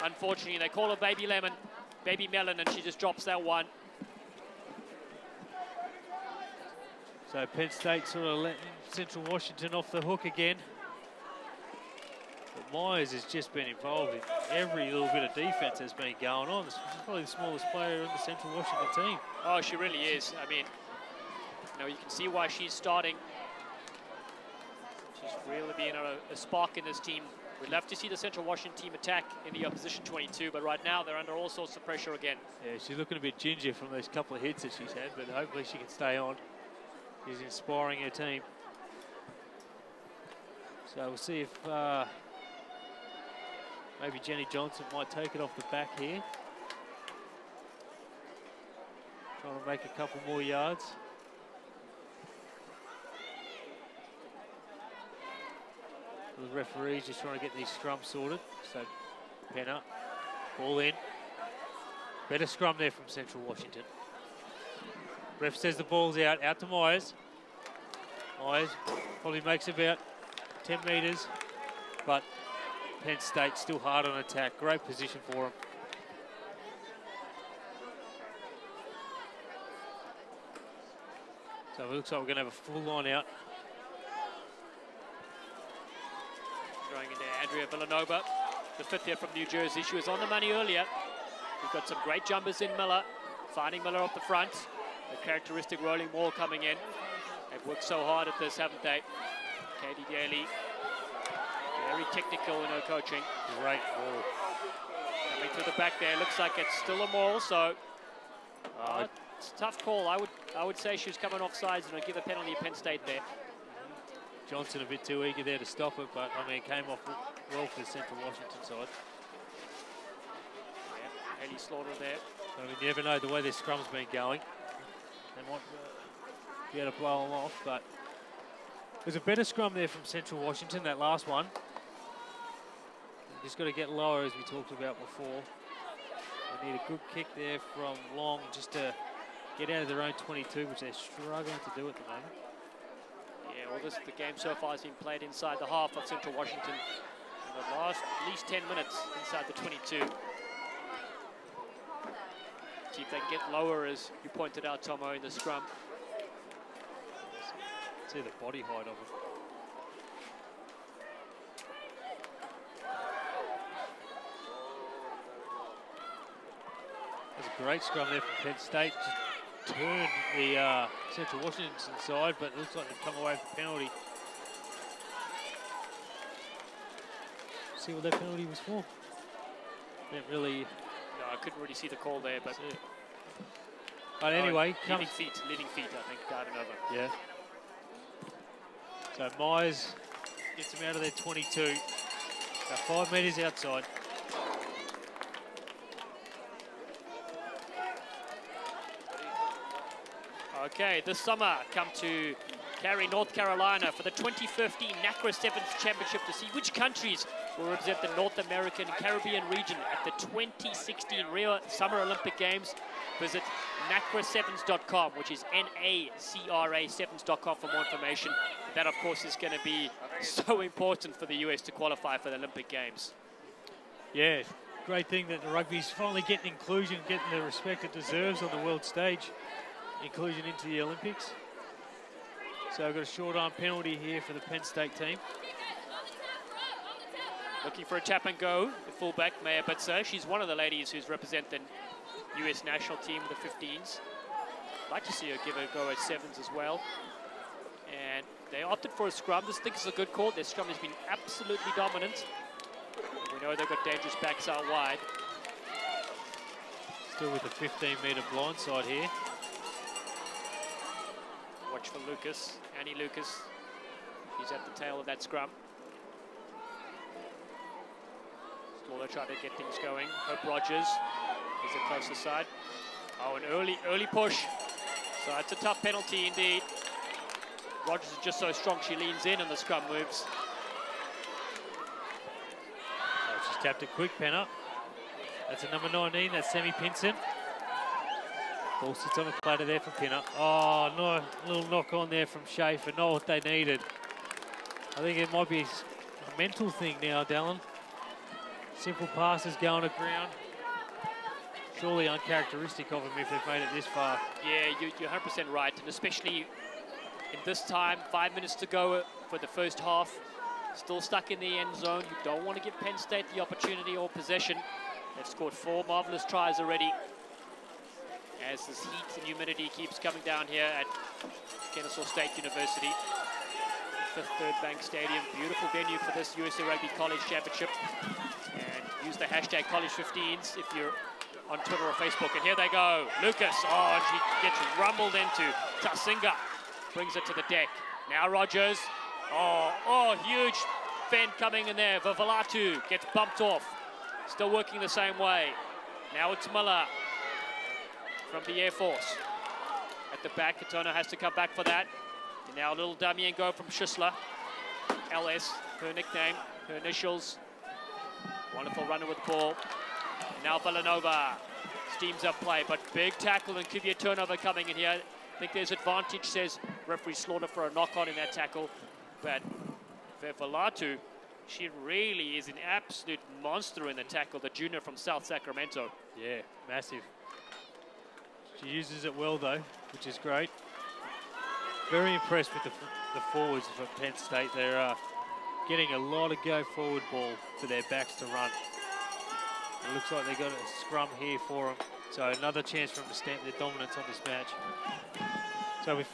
Unfortunately, they call her Baby Melon, and she just drops that one. So Penn State sort of letting Central Washington off the hook again. But Myers has just been involved in every little bit of defence that's been going on. She's probably the smallest player in the Central Washington team. Oh, she really is. I mean, you know, you can see why she's starting. She's really being a spark in this team. We'd love to see the Central Washington team attack in the opposition 22, but right now they're under all sorts of pressure again. Yeah, she's looking a bit ginger from those couple of hits that she's had, but hopefully she can stay on. She's inspiring her team. So we'll see if maybe Jenny Johnson might take it off the back here. Trying to make a couple more yards. The referee's just trying to get these scrums sorted. So Penna, ball in. Better scrum there from Central Washington. Ref says the ball's out to Myers. Myers probably makes about 10 metres, but Penn State still hard on attack. Great position for them. So it looks like we're going to have a full line out. Throwing into Andrea Villanova, the 5th year from New Jersey. She was on the money earlier. We've got some great jumpers in Miller, finding Miller up the front. The characteristic rolling ball coming in. They've worked so hard at this, haven't they? Katie Daly, very technical in her coaching. Great ball. Coming through the back there, looks like it's still a maul, so it's a tough call. I would say she was coming off sides and I'd give a penalty to Penn State there. Johnson a bit too eager there to stop it, but I mean, it came off well for the Central Washington side. Yeah, Haley Slaughter there. I mean, you never know the way this scrum's been going. They might be able to blow them off, but there's a better scrum there from Central Washington, that last one. Just got to get lower, as we talked about before. They need a good kick there from Long just to get out of their own 22, which they're struggling to do at the moment. Yeah, well, the game so far has been played inside the half of Central Washington in the last at least 10 minutes inside the 22. See if they can get lower, as you pointed out, Tomo, in the scrum. See the body height of him. There's a great scrum there from Penn State. Just turned the Central Washington side, but it looks like they've come away with a penalty. See what that penalty was for. Didn't really... No, I couldn't really see the call there, but... But anyway... leading feet, I think, diving over. Yeah. So Myers gets him out of their 22. About 5 metres outside. Okay, this summer come to Cary, North Carolina for the 2015 NACRA Sevens Championship to see which countries will represent the North American Caribbean region at the 2016 Rio Summer Olympic Games. Visit nacra7s.com, which is NACRA7s.com for more information. That, of course, is going to be so important for the US to qualify for the Olympic Games. Yeah, great thing that the rugby's finally getting inclusion, getting the respect it deserves on the world stage. Inclusion into the Olympics. So I've got a short arm penalty here for the Penn State team. Looking for a tap and go, the fullback, Maya Bitzer. She's one of the ladies who's represent the US national team, the 15s. I'd like to see her give it a go at sevens as well. And they opted for a scrum. This thing is a good call. Their scrum has been absolutely dominant. We know they've got dangerous backs out wide. Still with the 15-metre blindside here. Watch for Lucas, Annie Lucas. He's at the tail of that scrum. Slaughter trying to get things going. Hope Rogers is the closer side. Oh, an early push. So it's a tough penalty indeed. Rogers is just so strong, she leans in and the scrum moves. Oh, she's tapped it quick, Penner. That's a number 19, that's Sammy Pinson. Ball sits on the platter there for Pinner. Oh, no, a little knock on there from Schaefer. Not what they needed. I think it might be a mental thing now, Dallin. Simple passes going to ground. Surely uncharacteristic of them if they've made it this far. Yeah, you're 100% right, and especially in this time, 5 minutes to go for the first half. Still stuck in the end zone. You don't want to give Penn State the opportunity or possession. They've scored 4 marvelous tries already. As this heat and humidity keeps coming down here at Kennesaw State University. Fifth Third Bank Stadium, beautiful venue for this USA Rugby College Championship. And use the hashtag College15s if you're on Twitter or Facebook. And here they go, Lucas, oh, and she gets rumbled into. Tasinga brings it to the deck. Now Rogers, oh, huge fend coming in there. Vavalatu gets bumped off. Still working the same way. Now it's Miller from the Air Force. At the back, Katono has to come back for that. And now a little dummy and go from Schisler. LS, her nickname, her initials. Wonderful runner with the ball. And now Villanova steams up play, but big tackle and could be a turnover coming in here. I think there's advantage, says referee Slaughter, for a knock-on in that tackle. But Vevalatu, she really is an absolute monster in the tackle, the junior from South Sacramento. Yeah, massive. She uses it well, though, which is great. Very impressed with the forwards from Penn State. They're getting a lot of go-forward ball for their backs to run. It looks like they got a scrum here for them. So another chance for them to stamp their dominance on this match. So with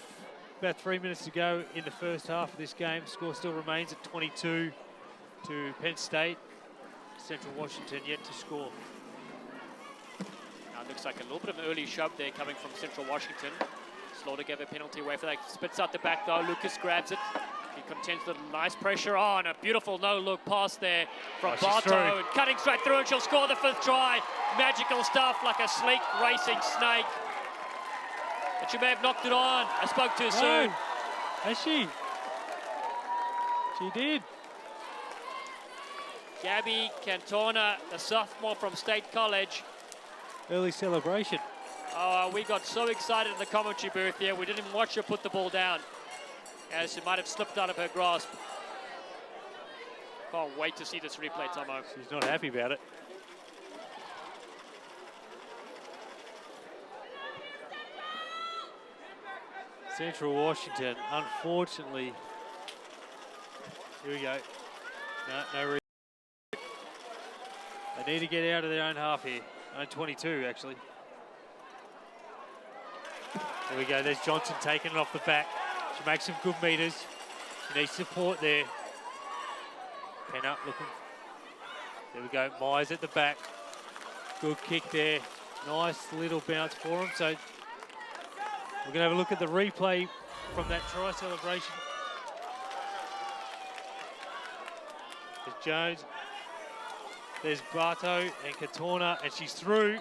about 3 minutes to go in the first half of this game, score still remains at 22 to Penn State. Central Washington yet to score. Now it looks like a little bit of an early shove there coming from Central Washington. Slaughter gave a penalty away for that. Spits out the back though. Lucas grabs it. He contends with nice pressure on. A beautiful no-look pass there from Bartow. And cutting straight through, and she'll score the 5th try. Magical stuff, like a sleek racing snake. But she may have knocked it on. I spoke too soon. Has she? She did. Gabby Cantona, the sophomore from State College. Early celebration. Oh, we got so excited in the commentary booth here, we didn't even watch her put the ball down, as it might have slipped out of her grasp. Can't wait to see this replay, Tomo. She's not happy about it. Central Washington, unfortunately. Here we go. No reason. They need to get out of their own half here. Own 22, actually. There we go. There's Johnson taking it off the back. She makes some good meters. She needs support there. Pen up, looking. There we go. Myers at the back. Good kick there. Nice little bounce for him. So we're going to have a look at the replay from that try celebration. There's Jones. There's Bartow and Cantona, and she's through.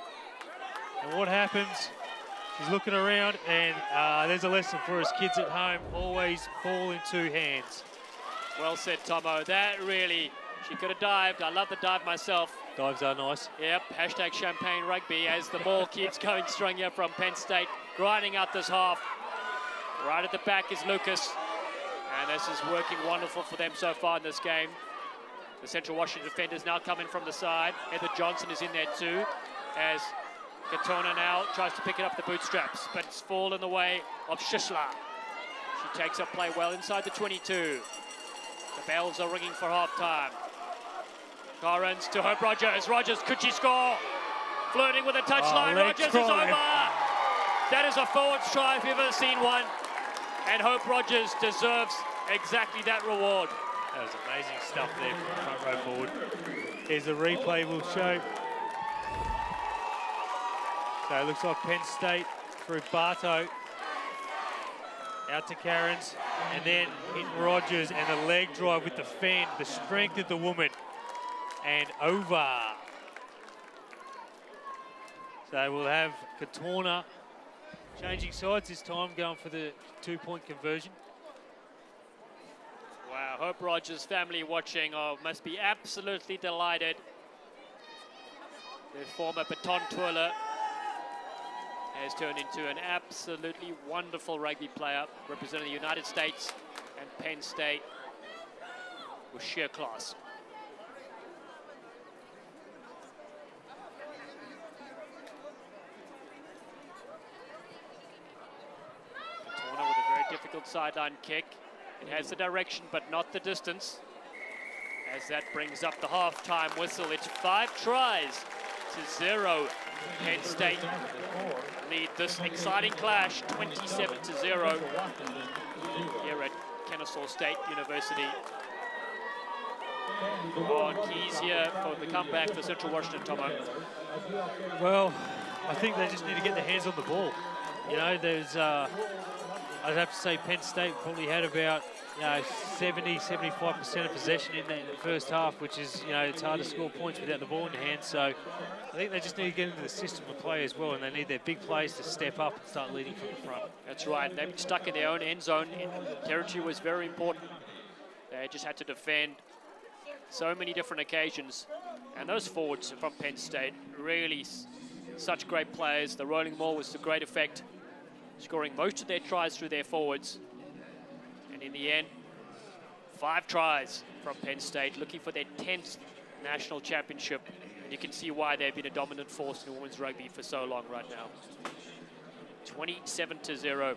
And what happens? She's looking around, and there's a lesson for us kids at home. Always ball in two hands. Well said, Tomo. That really, she could have dived. I love the dive myself. Dives are nice. Yep, hashtag Champagne Rugby as the ball keeps going strong here from Penn State, grinding out this half. Right at the back is Lucas, and this is working wonderful for them so far in this game. The Central Washington defenders now coming from the side. Heather Johnson is in there too, as Katona now tries to pick it up the bootstraps, but it's fall in the way of Shisla. She takes up play well inside the 22. The bells are ringing for halftime. Corrins to Hope Rogers. Rogers, could she score? Flirting with a touchline. Rogers is over. That is a forwards try if you've ever seen one. And Hope Rogers deserves exactly that reward. That was amazing stuff there from the front row forward. Here's the replay we'll show. So it looks like Penn State through Bartow. Out to Cairns, and then hitting Rogers, and the leg drive with the fend, the strength of the woman, and over. So we'll have Katorna changing sides this time, going for the 2-point conversion. Wow, Hope Rogers' family watching must be absolutely delighted. Their former baton twirler has turned into an absolutely wonderful rugby player, representing the United States and Penn State with sheer class. Torna with a very difficult sideline kick. It has the direction, but not the distance. As that brings up the halftime whistle, it's 5 tries to 0. Penn State lead this exciting clash 27-0 here at Kennesaw State University. On keys here for the comeback for Central Washington, Tomo. Well, I think they just need to get their hands on the ball. You know, there's, I'd have to say Penn State probably had about 70-75% of possession in the first half, which is, it's hard to score points without the ball in the hand. So I think they just need to get into the system of play as well, and they need their big players to step up and start leading from the front. That's right. They've been stuck in their own end zone. Territory was very important. They just had to defend so many different occasions. And those forwards from Penn State, really such great players. The rolling ball was to great effect, scoring most of their tries through their forwards. And in the end, 5 tries from Penn State, looking for their 10th national championship. And you can see why they've been a dominant force in women's rugby for so long right now. 27-0.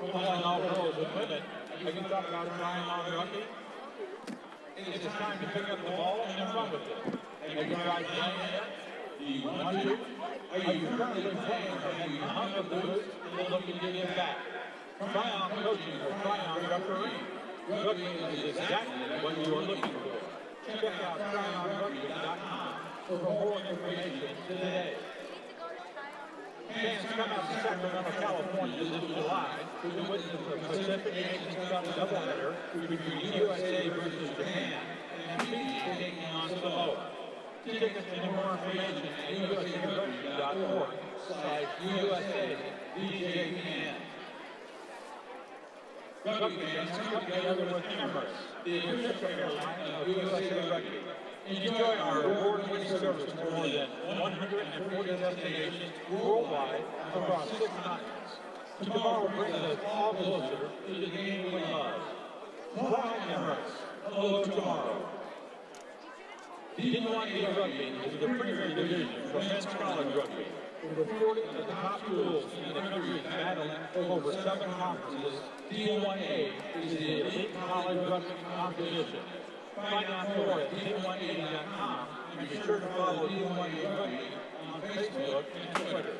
All girls and women, have you thought about trying on rugby? It is time to pick up the ball and run with it. Have you tried playing yet? Do you want to? Are you currently playing or have you hung the boots and looking to get back? Try on coaching or try on refereeing. Rugby is exactly what you are looking for. Check out tryonrugby.com for more information today. Fans come out to Sacramento, California this July to witness the Pacific Nations Cup doubleheader between USA versus Japan and Fiji tickets and more information at usarugby.org/USA-DJPN. Rugby fans, come together with Emirates, the official airline of USA Rugby. Enjoy our award-winning service to more than 140 destinations worldwide across 6 continents. Tomorrow brings us all closer to the game we love. Fly Emirates. Hello tomorrow. D1A Rugby is the premier division for men's college rugby. With 40 of the top schools in the country's battling over 7 conferences, D1A is the elite college rugby competition. Find out more at d180.com and be sure to follow D1A Rugby on Facebook and Twitter.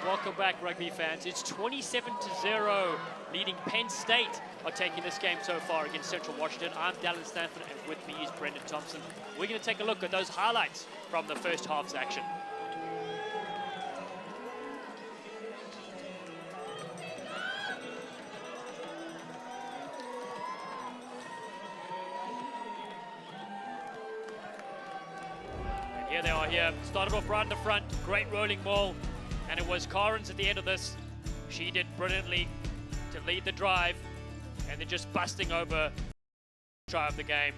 Welcome back, rugby fans. It's 27-0, leading Penn State are taking this game so far against Central Washington. I'm Dallin Stanford, and with me is Brendan Thompson. We're going to take a look at those highlights from the first half's action. And here they are here. Started off right in the front, great rolling ball. And it was Carnes at the end of this. She did brilliantly to lead the drive, and then just busting over the try of the game.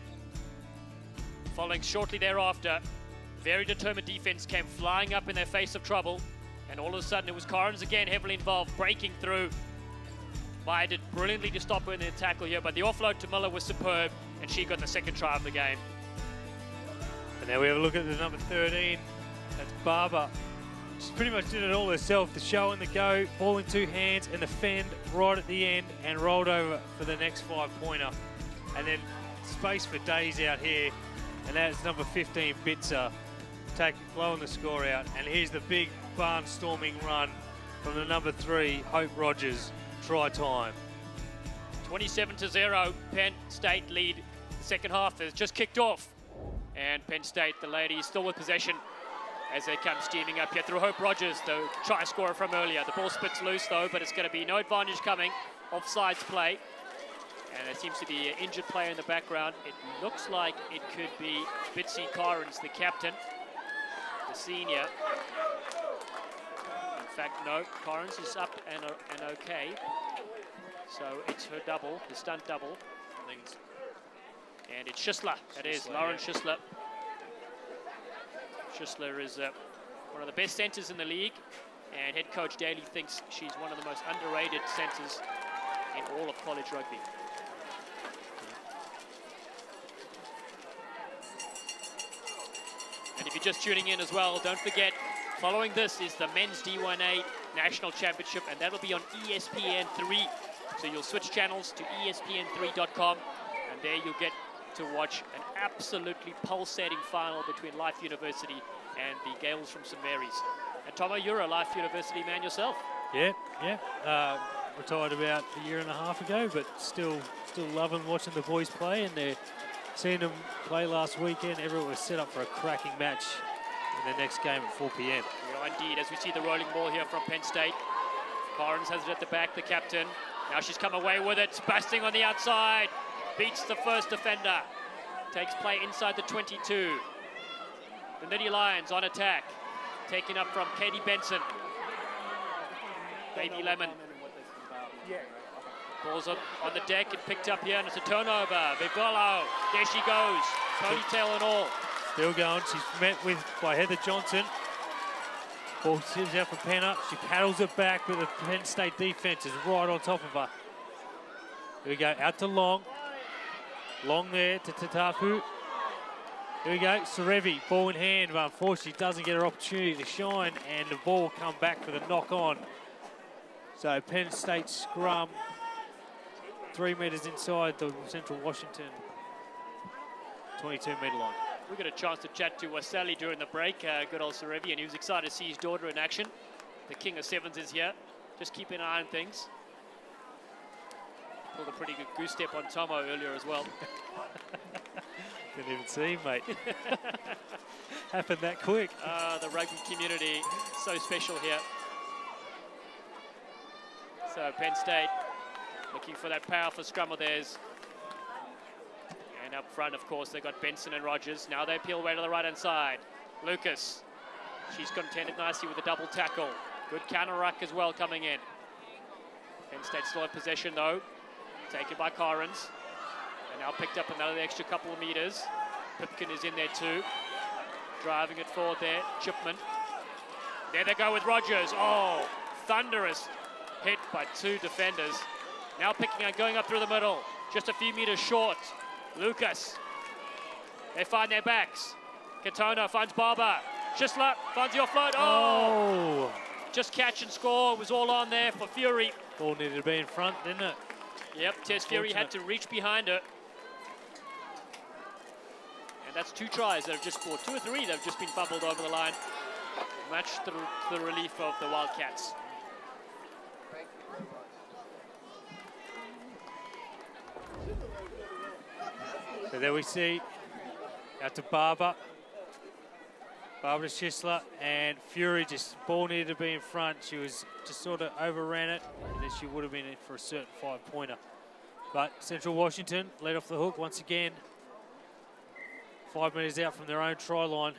Following shortly thereafter, very determined defense came flying up in their face of trouble, and all of a sudden it was Carnes again heavily involved, breaking through. Maya did brilliantly to stop her in the tackle here, but the offload to Miller was superb, and she got the second try of the game. And now we have a look at the number 13. That's Barber. She pretty much did it all herself, the show and the go, ball in two hands and the fend right at the end, and rolled over for the next 5-pointer. And then space for days out here, and that's number 15, Bitzer, blowing the score out. And here's the big barnstorming run from the number 3, Hope Rogers, try time. 27-0, Penn State lead. The second half has just kicked off, and Penn State, the ladies, still with possession as they come steaming up here through Hope Rogers, the try scorer from earlier. The ball spits loose though, but it's going to be no advantage coming. Offsides play. And there seems to be an injured player in the background. It looks like it could be Bitsy Carnes, the captain, the senior. In fact, no, Carnes is up and okay. So it's her double, the stunt double. And it's Schisler, that is, Lauren Schisler. Schisler is one of the best centres in the league, and head coach Daly thinks she's one of the most underrated centres in all of college rugby. And if you're just tuning in as well, don't forget, following this is the Men's D1A National Championship, and that'll be on ESPN3. So you'll switch channels to ESPN3.com, and there you'll get to watch an absolutely pulsating final between Life University and the Gales from St. Mary's. And Tomo, you're a Life University man yourself. Yeah. Retired about a year and a half ago, but still loving watching the boys play, and they're seeing them play last weekend. Everyone was set up for a cracking match in the next game at 4 p.m. Yeah, indeed, as we see the rolling ball here from Penn State. Carnes has it at the back, the captain. Now she's come away with it, busting on the outside. Beats the first defender. Takes play inside the 22. The Nitty Lions on attack. Taken up from Katie Benson. Baby Lemon. Ball's on the deck and picked up here, and it's a turnover. Vivolo, there she goes. Ponytail and all. Still going. She's met with by Heather Johnson. Ball sieves out from Penner. She paddles it back, but the Penn State defense is right on top of her. Here we go, out to Long. Long there to Tatapu. Here we go, Sarevi, ball in hand, but unfortunately doesn't get her opportunity to shine, and the ball come back for the knock on. So Penn State scrum, 3 metres inside the Central Washington 22-metre line. We got a chance to chat to Sally during the break, good old Sarevi, and he was excited to see his daughter in action. The King of Sevens is here. Just keep an eye on things. Pulled a pretty good goose step on Tomo earlier as well. Didn't even see him, mate. Happened that quick. The rugby community, so special here. So Penn State looking for that powerful scrum of theirs. And up front, of course, they've got Benson and Rogers. Now they peel way to the right-hand side. Lucas, she's contended nicely with a double tackle. Good counter ruck as well coming in. Penn State still have possession though. Taken by Carnes. And now picked up another extra couple of meters. Pipkin is in there too. Driving it forward there, Chipman. There they go with Rogers. Oh, thunderous hit by 2 defenders. Now picking and going up through the middle. Just a few meters short. Lucas. They find their backs. Katona finds Barber. Schisler finds the offload. Oh! Just catch and score. It was all on there for Fury. Ball needed to be in front, didn't it? Yep, Tess Fury had to reach behind her. And that's 2 tries that have just scored. 2 or 3 that have just been fumbled over the line. much to the relief of the Wildcats. So there we see out to Barbara Schisler, and Fury just ball needed to be in front. She was just sort of overran it, and then she would have been in for a certain 5-pointer. But Central Washington led off the hook once again. 5 metres out from their own try line.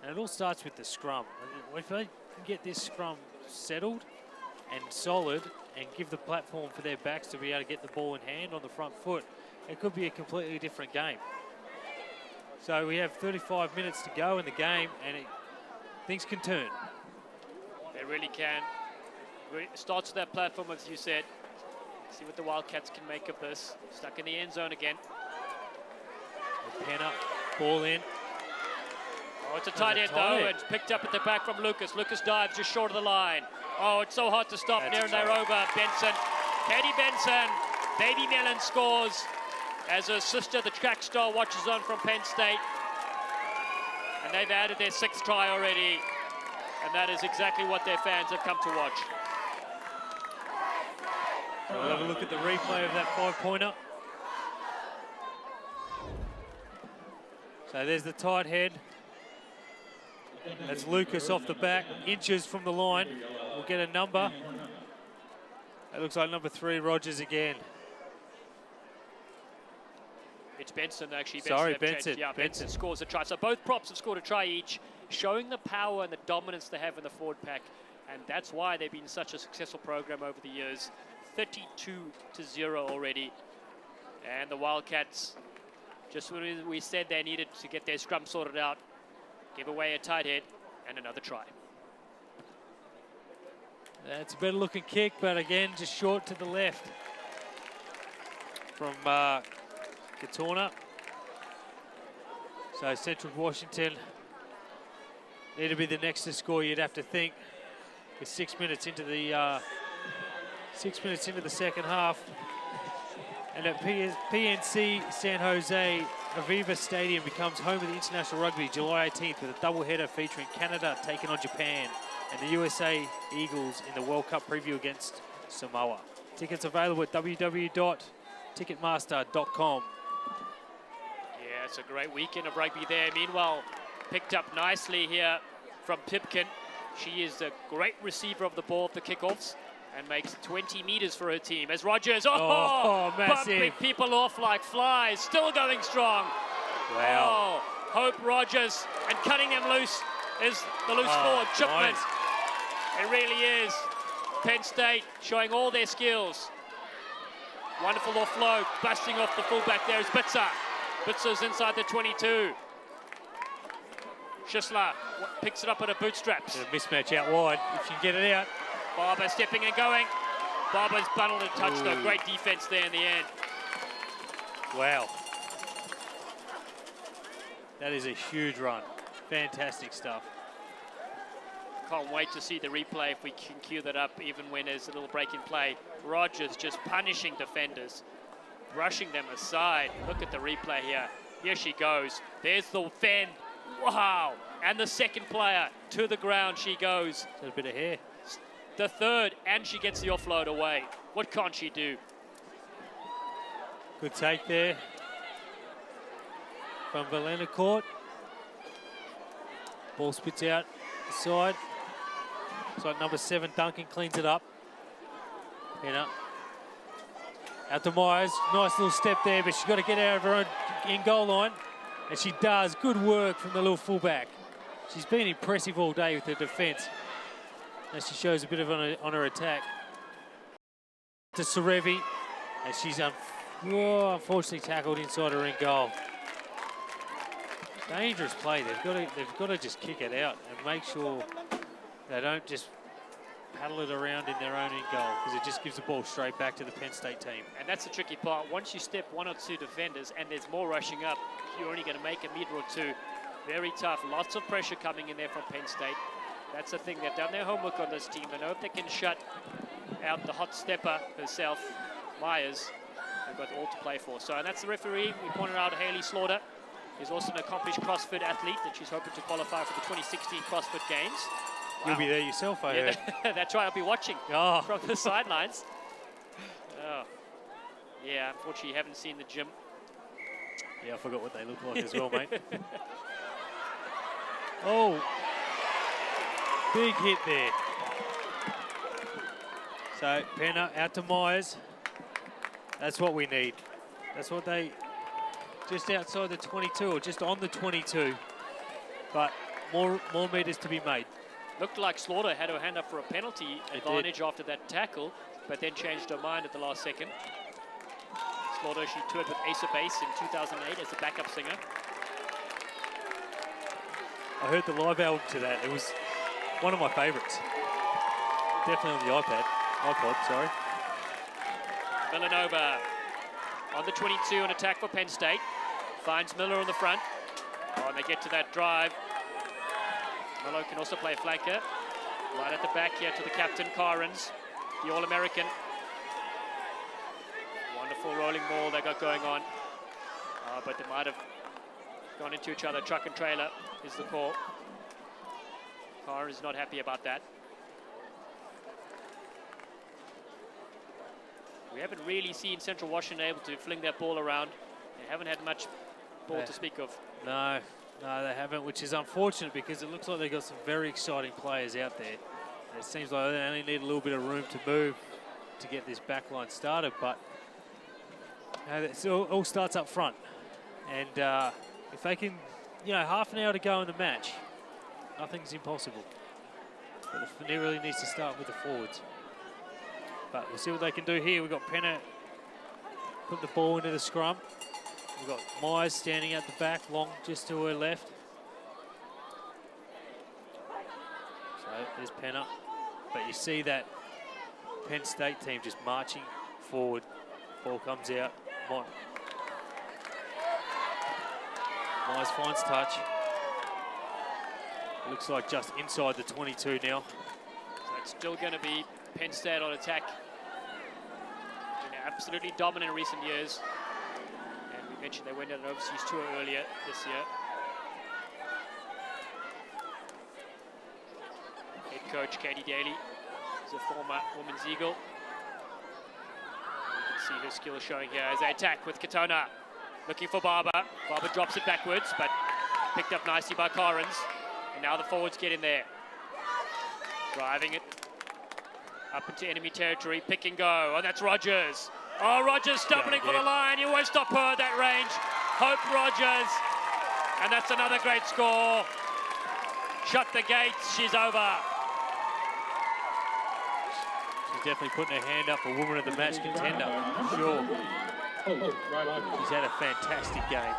And it all starts with the scrum. If they can get this scrum settled and solid and give the platform for their backs to be able to get the ball in hand on the front foot, it could be a completely different game. So we have 35 minutes to go in the game, and things can turn. They really can. It starts with that platform, as you said. See what the Wildcats can make of this. Stuck in the end zone again. Penner, ball in. Oh, it's a tight end though. It's picked up at the back from Lucas. Lucas dives just short of the line. Oh, it's so hard to stop. Near and they're over. Benson, Katie Benson, Baby Mellon scores as her sister, the track star, watches on from Penn State. And they've added their 6th try already. And that is exactly what their fans have come to watch. So we'll have a look at the replay of that 5-pointer. So there's the tight head. That's Lucas off the back, inches from the line. We'll get a number. It looks like number 3, Rogers again. It's Benson, actually. Benson. Yeah, Benson scores a try. So both props have scored a try each, showing the power and the dominance they have in the forward pack. And that's why they've been such a successful program over the years. 32-0 already. And the Wildcats, just when we said they needed to get their scrum sorted out, give away a tight head and another try. That's a better looking kick, but again, just short to the left from Katorna. So Central Washington need to be the next to score, you'd have to think, with 6 minutes into the 6 minutes into the second half. And at PNC San Jose, Aviva Stadium becomes home of the International Rugby July 18th with a doubleheader featuring Canada taking on Japan and the USA Eagles in the World Cup preview against Samoa. Tickets available at www.ticketmaster.com. Yeah, it's a great weekend of rugby there. Meanwhile, picked up nicely here from Pipkin. She is a great receiver of the ball at the kickoffs and makes 20 meters for her team. As Rogers, bumping people off like flies, still going strong. Wow. Oh, Hope Rogers, and cutting them loose is the loose forward, Chipman. Nice. It really is. Penn State showing all their skills. Wonderful offload, busting off the fullback there is Bitzer. Bitzer's inside the 22. Schisler picks it up at her bootstraps. A mismatch out wide, if she can get it out. Barber stepping and going. Barber's bundled and touched though. Great defense there in the end. Wow. That is a huge run. Fantastic stuff. Can't wait to see the replay if we can cue that up even when there's a little break in play. Rogers just punishing defenders, brushing them aside. Look at the replay here. Here she goes. There's the fend. Wow. And the second player to the ground she goes. A bit of hair. The third, and she gets the offload away. What can't she do? Good take there from Valena Court. Ball spits out the side. It's like number 7, Duncan cleans it up. Out to Myers. Nice little step there, but she's got to get out of her own in-goal line. And she does. Good work from the little fullback. She's been impressive all day with her defence. And she shows a bit of on her attack. To Serevi, and she's unfortunately tackled inside her in goal. Dangerous play. They've got to just kick it out and make sure they don't just paddle it around in their own in goal, because it just gives the ball straight back to the Penn State team. And that's the tricky part. Once you step 1 or 2 defenders and there's more rushing up, you're only going to make a meter or 2. Very tough. Lots of pressure coming in there from Penn State. That's the thing. They've done their homework on this team. They know if they can shut out the hot stepper herself, Myers, they've got all to play for. So, and that's the referee. We pointed out Haley Slaughter. is also an accomplished CrossFit athlete, and she's hoping to qualify for the 2016 CrossFit Games. You'll be there yourself, I heard. That's right, I'll be watching from the sidelines. Oh. Yeah, unfortunately, you haven't seen the gym. Yeah, I forgot what they look like as well, mate. Oh, big hit there. So, Penner out to Myers. That's what we need. That's what they, just outside the 22 or just on the 22. But more meters to be made. Looked like Slaughter had her hand up for a penalty advantage after that tackle, but then changed her mind at the last second. Slaughter, she toured with Ace of Base in 2008 as a backup singer. I heard the live album to that. It was one of my favorites. Definitely on the iPod, sorry. Villanova on the 22, an attack for Penn State. Finds Miller on the front. Oh, and they get to that drive. Miller can also play a flanker. Right at the back here to the captain, Carins, the All-American. Wonderful rolling ball they got going on. But they might have gone into each other. Truck and trailer is the call. Carins is not happy about that. We haven't really seen Central Washington able to fling that ball around. They haven't had much ball to speak of. No, they haven't, which is unfortunate because it looks like they've got some very exciting players out there. It seems like they only need a little bit of room to move to get this back line started, but it all starts up front. And if they can, half an hour to go in the match, nothing's impossible. But it really needs to start with the forwards. But we'll see what they can do here. We've got Penner putting the ball into the scrum. We've got Myers standing at the back, Long just to her left. So there's Penner. But you see that Penn State team just marching forward. Ball comes out. Myers finds touch. Looks like just inside the 22 now. So it's still going to be Penn State on attack. Been absolutely dominant in recent years. And we mentioned they went on an overseas tour earlier this year. Head coach Katie Daly is a former Women's Eagle. You can see her skill showing here as they attack with Katona. Looking for Barber. Barber drops it backwards, but picked up nicely by Carins. And now the forwards get in there. Driving it up into enemy territory. Pick and go. Oh, that's Rogers. Oh, Rogers stumbling for the line. You won't stop her at that range. Hope Rogers. And that's another great score. Shut the gates. She's over. She's definitely putting her hand up for Woman of the Match contender, for sure. She's had a fantastic game.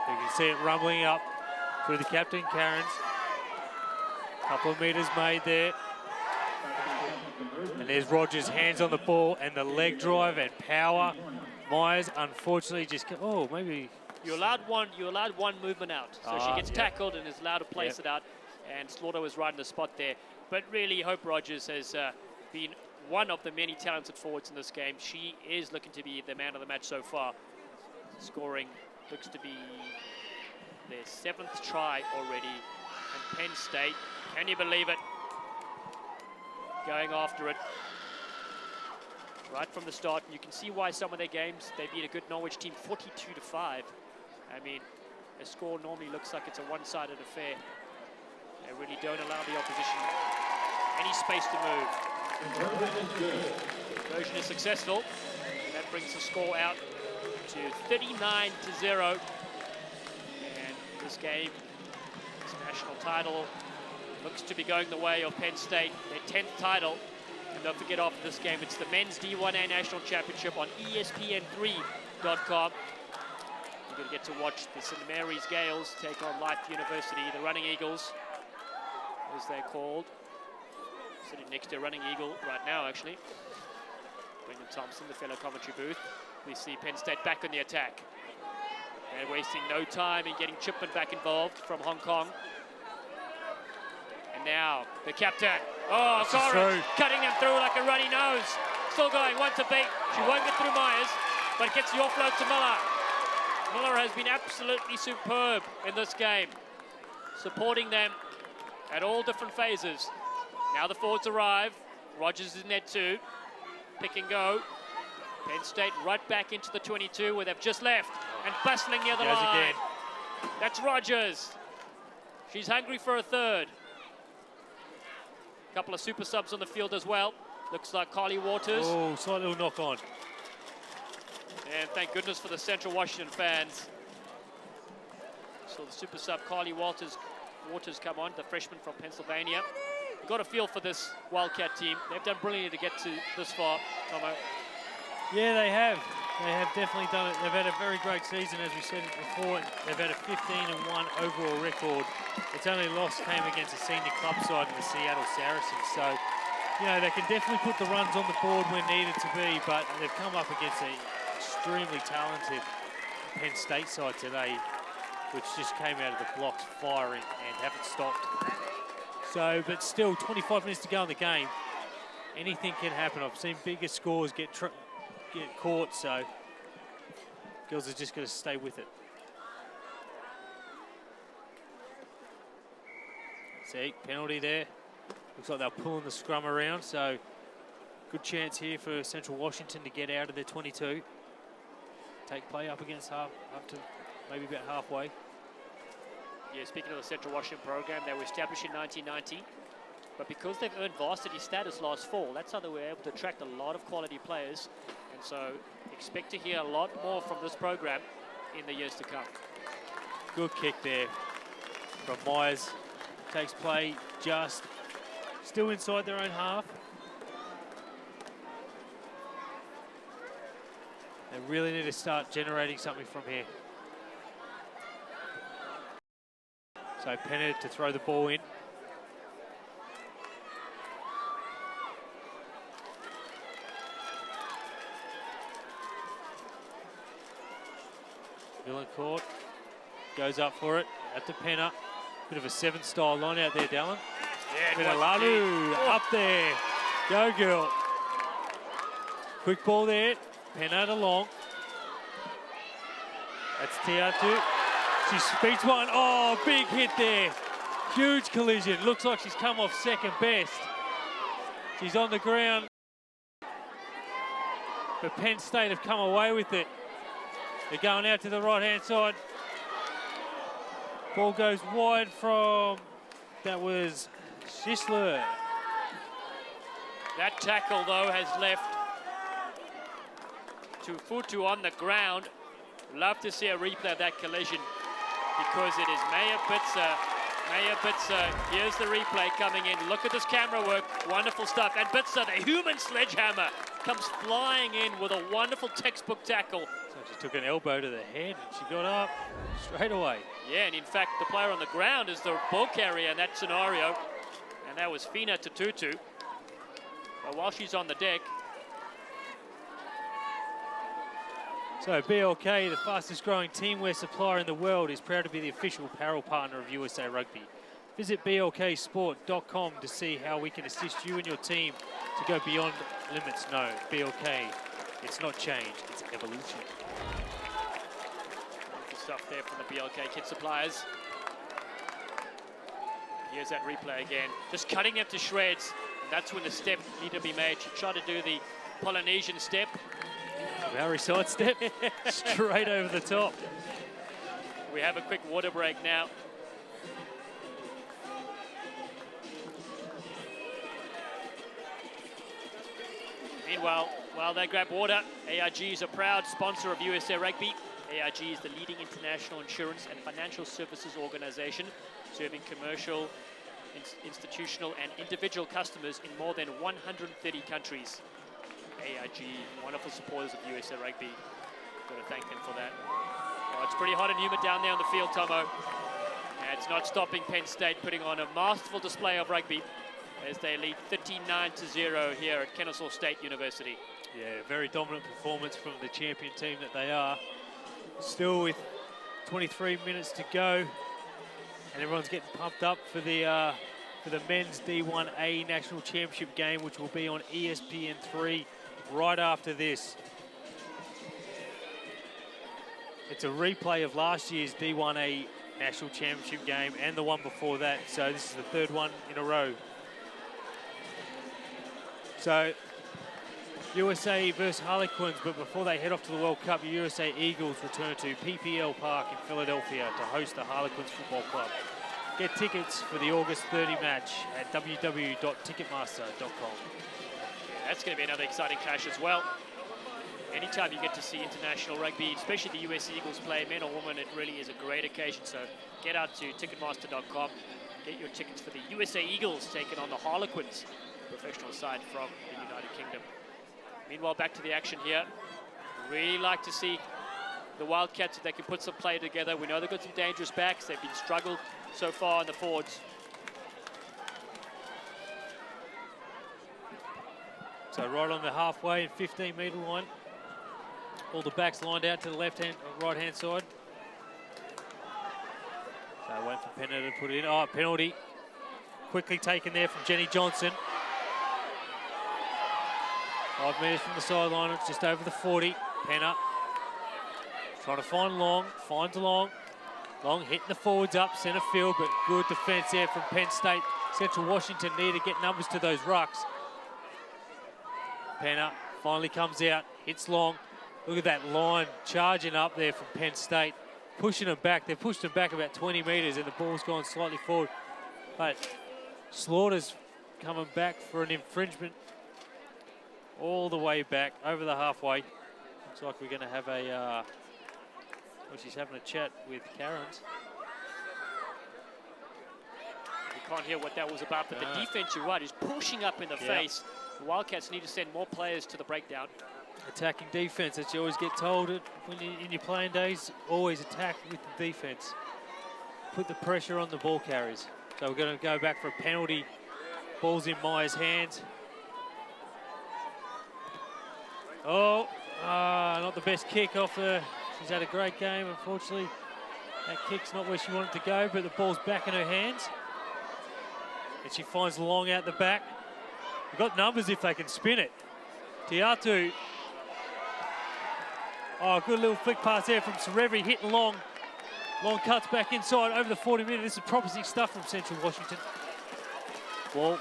You can see it rumbling up through the captain, Karens. Couple of meters made there. And there's Rogers, hands on the ball, and the leg drive and power. Myers, unfortunately, just maybe you're allowed one movement out, so she gets tackled and is allowed to place it out. And Slaughter was right in the spot there. But really, Hope Rogers has been one of the many talented forwards in this game. She is looking to be the man of the match so far. Scoring looks to be their 7th try already. And Penn State, can you believe it? Going after it right from the start. And you can see why some of their games, they beat a good Norwich team 42-5. I mean, a score normally looks like it's a one-sided affair. They really don't allow the opposition any space to move. Conversion is successful, and that brings the score out to 39-0. And this game, this national title, looks to be going the way of Penn State, their 10th title. And don't forget, after this game, it's the Men's D1A National Championship on ESPN3.com. You're going to get to watch the St. Mary's Gales take on Life University, the Running Eagles, as they're called. Sitting next to a Running Eagle right now, actually. Brendan Thompson, the fellow commentary booth. We see Penn State back on the attack. They're wasting no time in getting Chipman back involved from Hong Kong. And now, the captain. Oh, Corrin cutting them through like a runny nose. Still going, one to beat. She won't get through Myers, but gets the offload to Miller. Miller has been absolutely superb in this game, supporting them at all different phases. Now the forwards arrive. Rogers is in there too. Pick and go. Penn State right back into the 22 where they've just left and bustling the other line. Again. That's Rogers. She's hungry for a third. A couple of super subs on the field as well. Looks like Carly Waters. Oh, slight little knock on. And thank goodness for the Central Washington fans. So the super sub Carly Waters come on, the freshman from Pennsylvania. Got a feel for this Wildcat team. They've done brilliantly to get to this far, Tomo. Yeah, they have. They have definitely done it. They've had a very great season, as we said before. They've had a 15-1 overall record. Its only loss came against a senior club side in the Seattle Saracens. So, you know, they can definitely put the runs on the board when needed to be, but they've come up against an extremely talented Penn State side today, which just came out of the blocks firing and haven't stopped. So, but still, 25 minutes to go in the game. Anything can happen. I've seen bigger scores get caught, so girls are just going to stay with it. See, penalty there. Looks like they're pulling the scrum around, so good chance here for Central Washington to get out of their 22. Take play up against up to maybe about halfway. Yeah, speaking of the Central Washington program, they were established in 1990. But because they've earned varsity status last fall, that's how they were able to attract a lot of quality players. And so expect to hear a lot more from this program in the years to come. Good kick there from Myers. Takes play just still inside their own half. They really need to start generating something from here. So Penner to throw the ball in. Villancourt goes up for it at the Penner. Bit of a 7-style line out there, Dallin. Yeah, Lalu up there. Go, girl. Quick ball there. Penner to long. That's Tiatu. She speeds one. Oh, big hit there. Huge collision. Looks like she's come off second best. She's on the ground. But Penn State have come away with it. They're going out to the right-hand side. Ball goes wide from, that was Schisler. That tackle, though, has left Tufutu on the ground. Love to see a replay of that collision because it is Maya Bitzer. Maya Bitzer, here's the replay coming in. Look at this camera work, wonderful stuff. And Bitzer, the human sledgehammer, comes flying in with a wonderful textbook tackle. So she took an elbow to the head and she got up straight away. Yeah, and in fact, the player on the ground is the ball carrier in that scenario. And that was Fina Tututu. But while she's on the deck, so BLK, the fastest growing teamwear supplier in the world, is proud to be the official apparel partner of USA Rugby. Visit blksport.com to see how we can assist you and your team to go beyond limits known. BLK, it's not change, it's evolution. wonderful stuff there from the BLK kit suppliers. Here's that replay again. Just cutting them to shreds. And that's when the step needed to be made. She tried to do the Polynesian step. Maori side step, straight over the top. We have a quick water break now. Meanwhile, while they grab water, AIG is a proud sponsor of USA Rugby. AIG is the leading international insurance and financial services organization, serving commercial, institutional and individual customers in more than 130 countries. AIG, wonderful supporters of USA Rugby. Got to thank them for that. Oh, it's pretty hot and humid down there on the field, Tomo. And it's not stopping Penn State putting on a masterful display of rugby as they lead 39-0 here at Kennesaw State University. Yeah, very dominant performance from the champion team that they are. Still with 23 minutes to go, and everyone's getting pumped up for the men's D1A National Championship game, which will be on ESPN3 right after this. It's a replay of last year's D1A National Championship game and the one before that. So this is the third one in a row. So USA versus Harlequins, but before they head off to the World Cup, USA Eagles return to PPL Park in Philadelphia to host the Harlequins Football Club. Get tickets for the August 30 match at www.ticketmaster.com. That's going to be another exciting clash as well. Anytime you get to see international rugby, especially the US Eagles play, men or women, it really is a great occasion. So get out to Ticketmaster.com, get your tickets for the USA Eagles taking on the Harlequins, professional side from the United Kingdom. Meanwhile, back to the action here. Really like to see the Wildcats, if they can put some play together. We know they've got some dangerous backs. They've been struggled so far on the forwards. So right on the halfway and 15-metre line. All the backs lined out to the left-hand, right-hand side. So wait for Penner to put it in. Oh, penalty. Quickly taken there from Jenny Johnson. 5 metres from the sideline, it's just over the 40. Penner trying to find Long, finds Long. Long hitting the forwards up, centre field, but good defence there from Penn State. Central Washington need to get numbers to those rucks. Penner finally comes out, hits Long. Look at that line charging up there from Penn State, pushing them back. They've pushed them back about 20 metres and the ball's gone slightly forward. But Slaughter's coming back for an infringement all the way back over the halfway. Looks like we're going to have a, well, she's having a chat with Karens. You can't hear what that was about, but the defense, you're right, is pushing up in the face. The Wildcats need to send more players to the breakdown. Attacking defense, that you always get told it when you, in your playing days, always attack with the defense. Put the pressure on the ball carriers. So we're going to go back for a penalty. Ball's in Myers' hands. Oh, not the best kick off the, she's had a great game, unfortunately. That kick's not where she wanted to go, but the ball's back in her hands. And she finds Long out the back. They've got numbers if they can spin it. Tiatu. Oh, good little flick pass there from Serevi, hitting Long. Long cuts back inside over the 40 metre. This is promising stuff from Central Washington. Ball,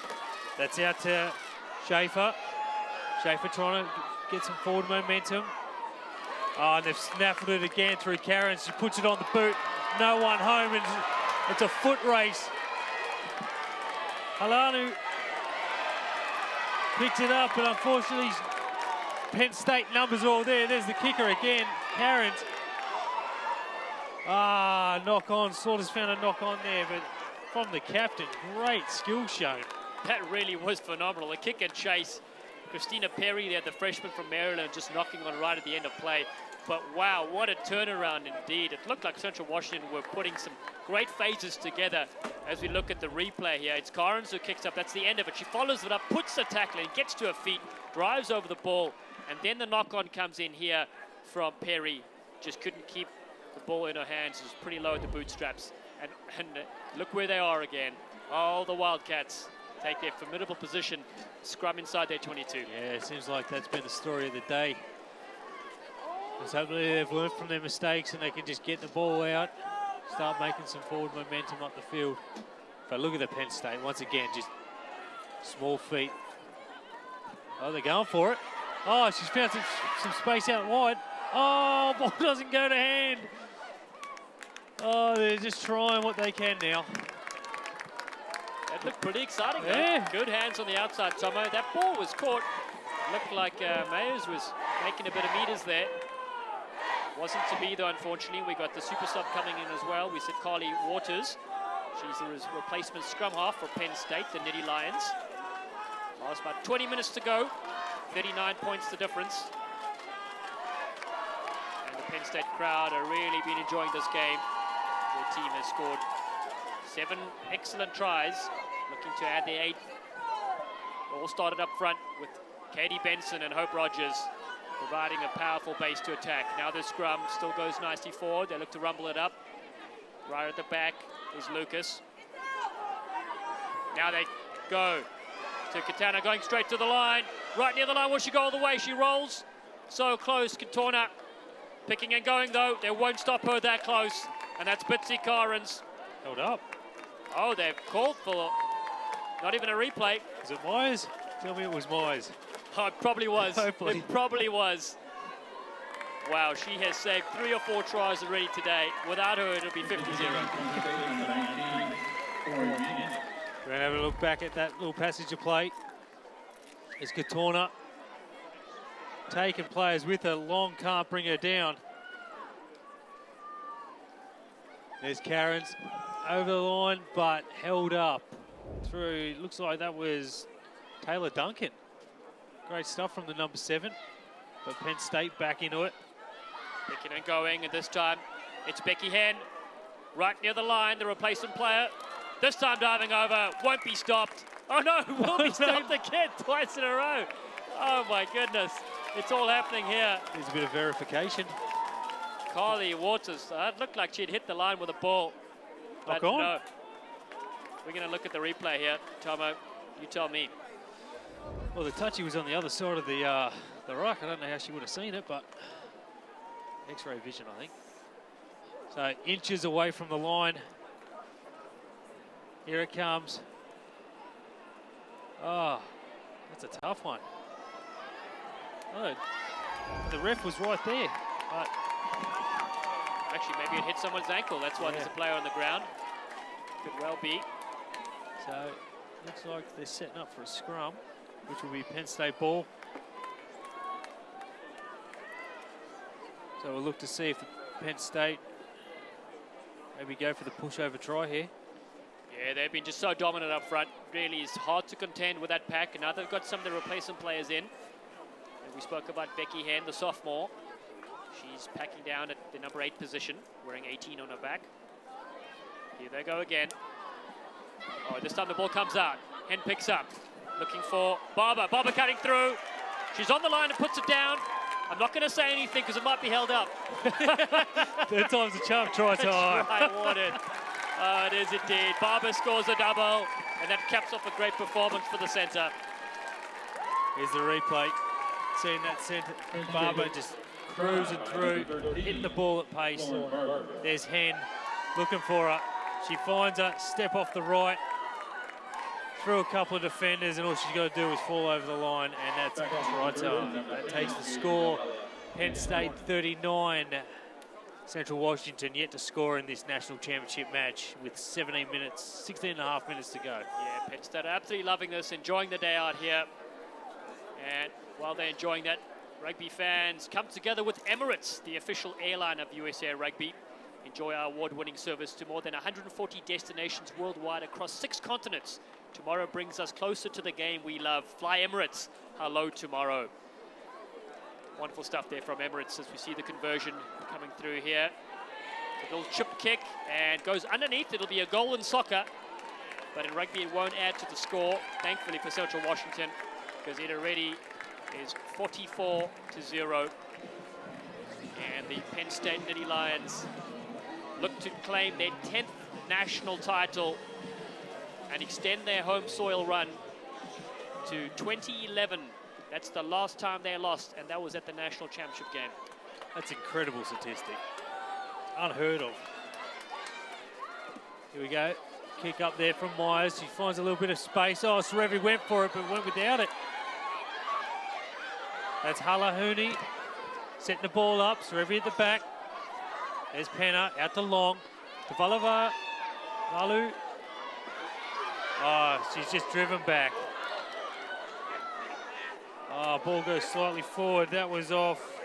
that's out to Schaefer. Schaefer trying to get some forward momentum. Oh, and they've snaffled it again through Karen. She puts it on the boot. No one home, and it's a foot race. Halanu picks it up, but unfortunately, Penn State numbers are all there. There's the kicker again, Karens. Knock on. Slaughter's found a knock on there, but from the captain, great skill shown. That really was phenomenal. The kick and chase. Christina Perry there, the freshman from Maryland, just knocking on right at the end of play. But wow, what a turnaround indeed. It looked like Central Washington were putting some great phases together as we look at the replay here. It's Karens who kicks up, that's the end of it. She follows it up, puts the tackle in, gets to her feet, drives over the ball, and then the knock-on comes in here from Perry. Just couldn't keep the ball in her hands. It was pretty low at the bootstraps. And look where they are again. Oh, the Wildcats take their formidable position, scrum inside their 22. Yeah, it seems like that's been the story of the day. Because hopefully they've learned from their mistakes and they can just get the ball out, start making some forward momentum up the field. But look at the Penn State, once again, just small feet. Oh, they're going for it. Oh, she's found some space out wide. Oh, ball doesn't go to hand. Oh, they're just trying what they can now. That looked pretty exciting, though. Yeah. Good hands on the outside, Tomo. That ball was caught. Looked like Mayers was making a bit of meters there. Wasn't to be, though, unfortunately. We got the super sub coming in as well. We said Carly Waters. She's the replacement scrum half for Penn State, the Nittany Lions. Last about 20 minutes to go. 39 points the difference. And the Penn State crowd are really been enjoying this game. Their team has scored 7 excellent tries, looking to add their 8th. All started up front with Katie Benson and Hope Rogers providing a powerful base to attack. Now the scrum still goes nicely forward. They look to rumble it up. Right at the back is Lucas. Now they go to Katana, going straight to the line. Right near the line, will she go all the way? She rolls. So close, Katona Picking and going, though. They won't stop her that close. And that's Bitsy Carins. Held up. Oh, they've called for not even a replay. Is it Myers? Tell me it was Myers. Oh, it probably was. Hopefully. It probably was. Wow, she has saved 3 or 4 tries already today. Without her, it'll be 50-0. We're going to have a look back at that little passage of play. It's Katorna taking players with her. Long can't bring her down. There's Cairns over the line, but held up through. Looks like that was Taylor Duncan. Great stuff from the number 7, but Penn State back into it. Picking and going, and this time it's Becky Henn. Right near the line, the replacement player. This time diving over, won't be stopped. Oh no, will be stopped again, twice in a row. Oh my goodness, it's all happening here. There's a bit of verification. Carly Waters, it looked like she'd hit the line with a ball. But no. We're going to look at the replay here. Tomo, you tell me. Well, the touchy was on the other side of the ruck. I don't know how she would have seen it, but X-ray vision, I think. So inches away from the line. Here it comes. Oh, that's a tough one. Oh, the ref was right there. But actually, maybe it hit someone's ankle. That's why there's a player on the ground. Could well be. So, looks like they're setting up for a scrum, which will be Penn State ball. So we'll look to see if the Penn State maybe go for the pushover try here. Yeah, they've been just so dominant up front. Really is hard to contend with that pack. And now they've got some of the replacement players in. And we spoke about Becky Henn, the sophomore. She's packing down at the number 8 position, wearing 18 on her back. Here they go again. Oh, this time the ball comes out. Henn picks up, looking for Barber. Barber cutting through. She's on the line and puts it down. I'm not going to say anything because it might be held up. Third time's a charm, try time. Try awarded. Oh, it is indeed. Barber scores a double, and that caps off a great performance for the centre. Here's the replay. Seeing that centre, Barber just cruising through, hitting the ball at pace. There's Henn looking for her. She finds her, step off the right, through a couple of defenders, and all she's got to do is fall over the line, and that's right time. That takes the score. Penn State 39. Central Washington yet to score in this national championship match with 16 and a half minutes to go. Yeah, Penn State are absolutely loving this, enjoying the day out here. And while they're enjoying that, rugby fans come together with Emirates, the official airline of USA Rugby. Enjoy our award-winning service to more than 140 destinations worldwide across 6 continents. Tomorrow brings us closer to the game we love. Fly Emirates. Hello tomorrow. Wonderful stuff there from Emirates as we see the conversion coming through here. A little chip kick and goes underneath. It'll be a goal in soccer, but in rugby it won't add to the score, thankfully for Central Washington, because it already is 44-0. And the Penn State Nittany Lions look to claim their 10th national title and extend their home soil run to 2011. That's the last time they lost, and that was at the national championship game. That's incredible statistic. Unheard of. Here we go. Kick up there from Myers. She finds a little bit of space. Oh, Serevi went for it, but went without it. That's Halahuni setting the ball up. Serevi at the back. There's Penner out to Long. To Valava. Lalu. Oh, she's just driven back. Oh, ball goes slightly forward. That was off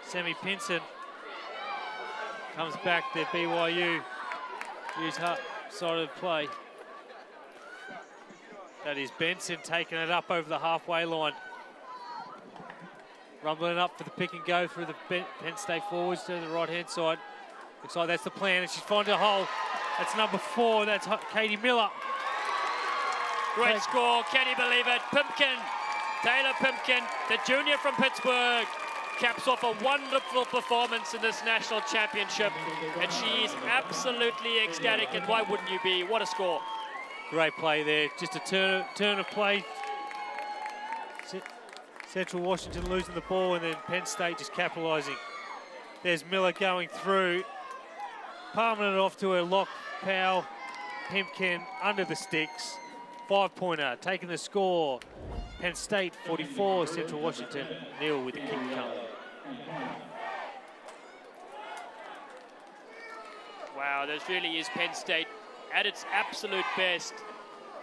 Sammy Pinson. Comes back to BYU. Use side of play. That is Benson taking it up over the halfway line. Rumbling up for the pick and go through the Penn State forwards to the right-hand side. Looks like that's the plan, and she's finding a hole. That's number 4. That's Katie Miller. Great score. Can you believe it? Pimpkin. Taylor Pimpkin, the junior from Pittsburgh, caps off a wonderful performance in this national championship. And she is absolutely ecstatic, and why wouldn't you be? What a score. Great play there. Just a turn of play. Central Washington losing the ball, and then Penn State just capitalising. There's Miller going through, palming it off to her lock, Powell, Pimpkin under the sticks. 5-pointer, taking the score. Penn State 44, Central Washington 0 with the kick come. Wow, this really is Penn State at its absolute best.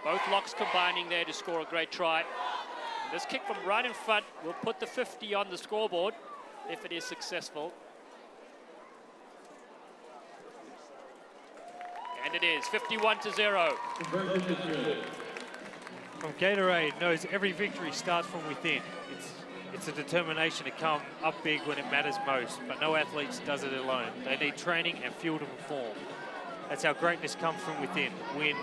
Both locks combining there to score a great try. And this kick from right in front will put the 50 on the scoreboard if it is successful. And it is 51-0. From Gatorade knows every victory starts from within. It's a determination to come up big when it matters most, but no athlete does it alone. They need training and fuel to perform. That's how greatness comes from within. Win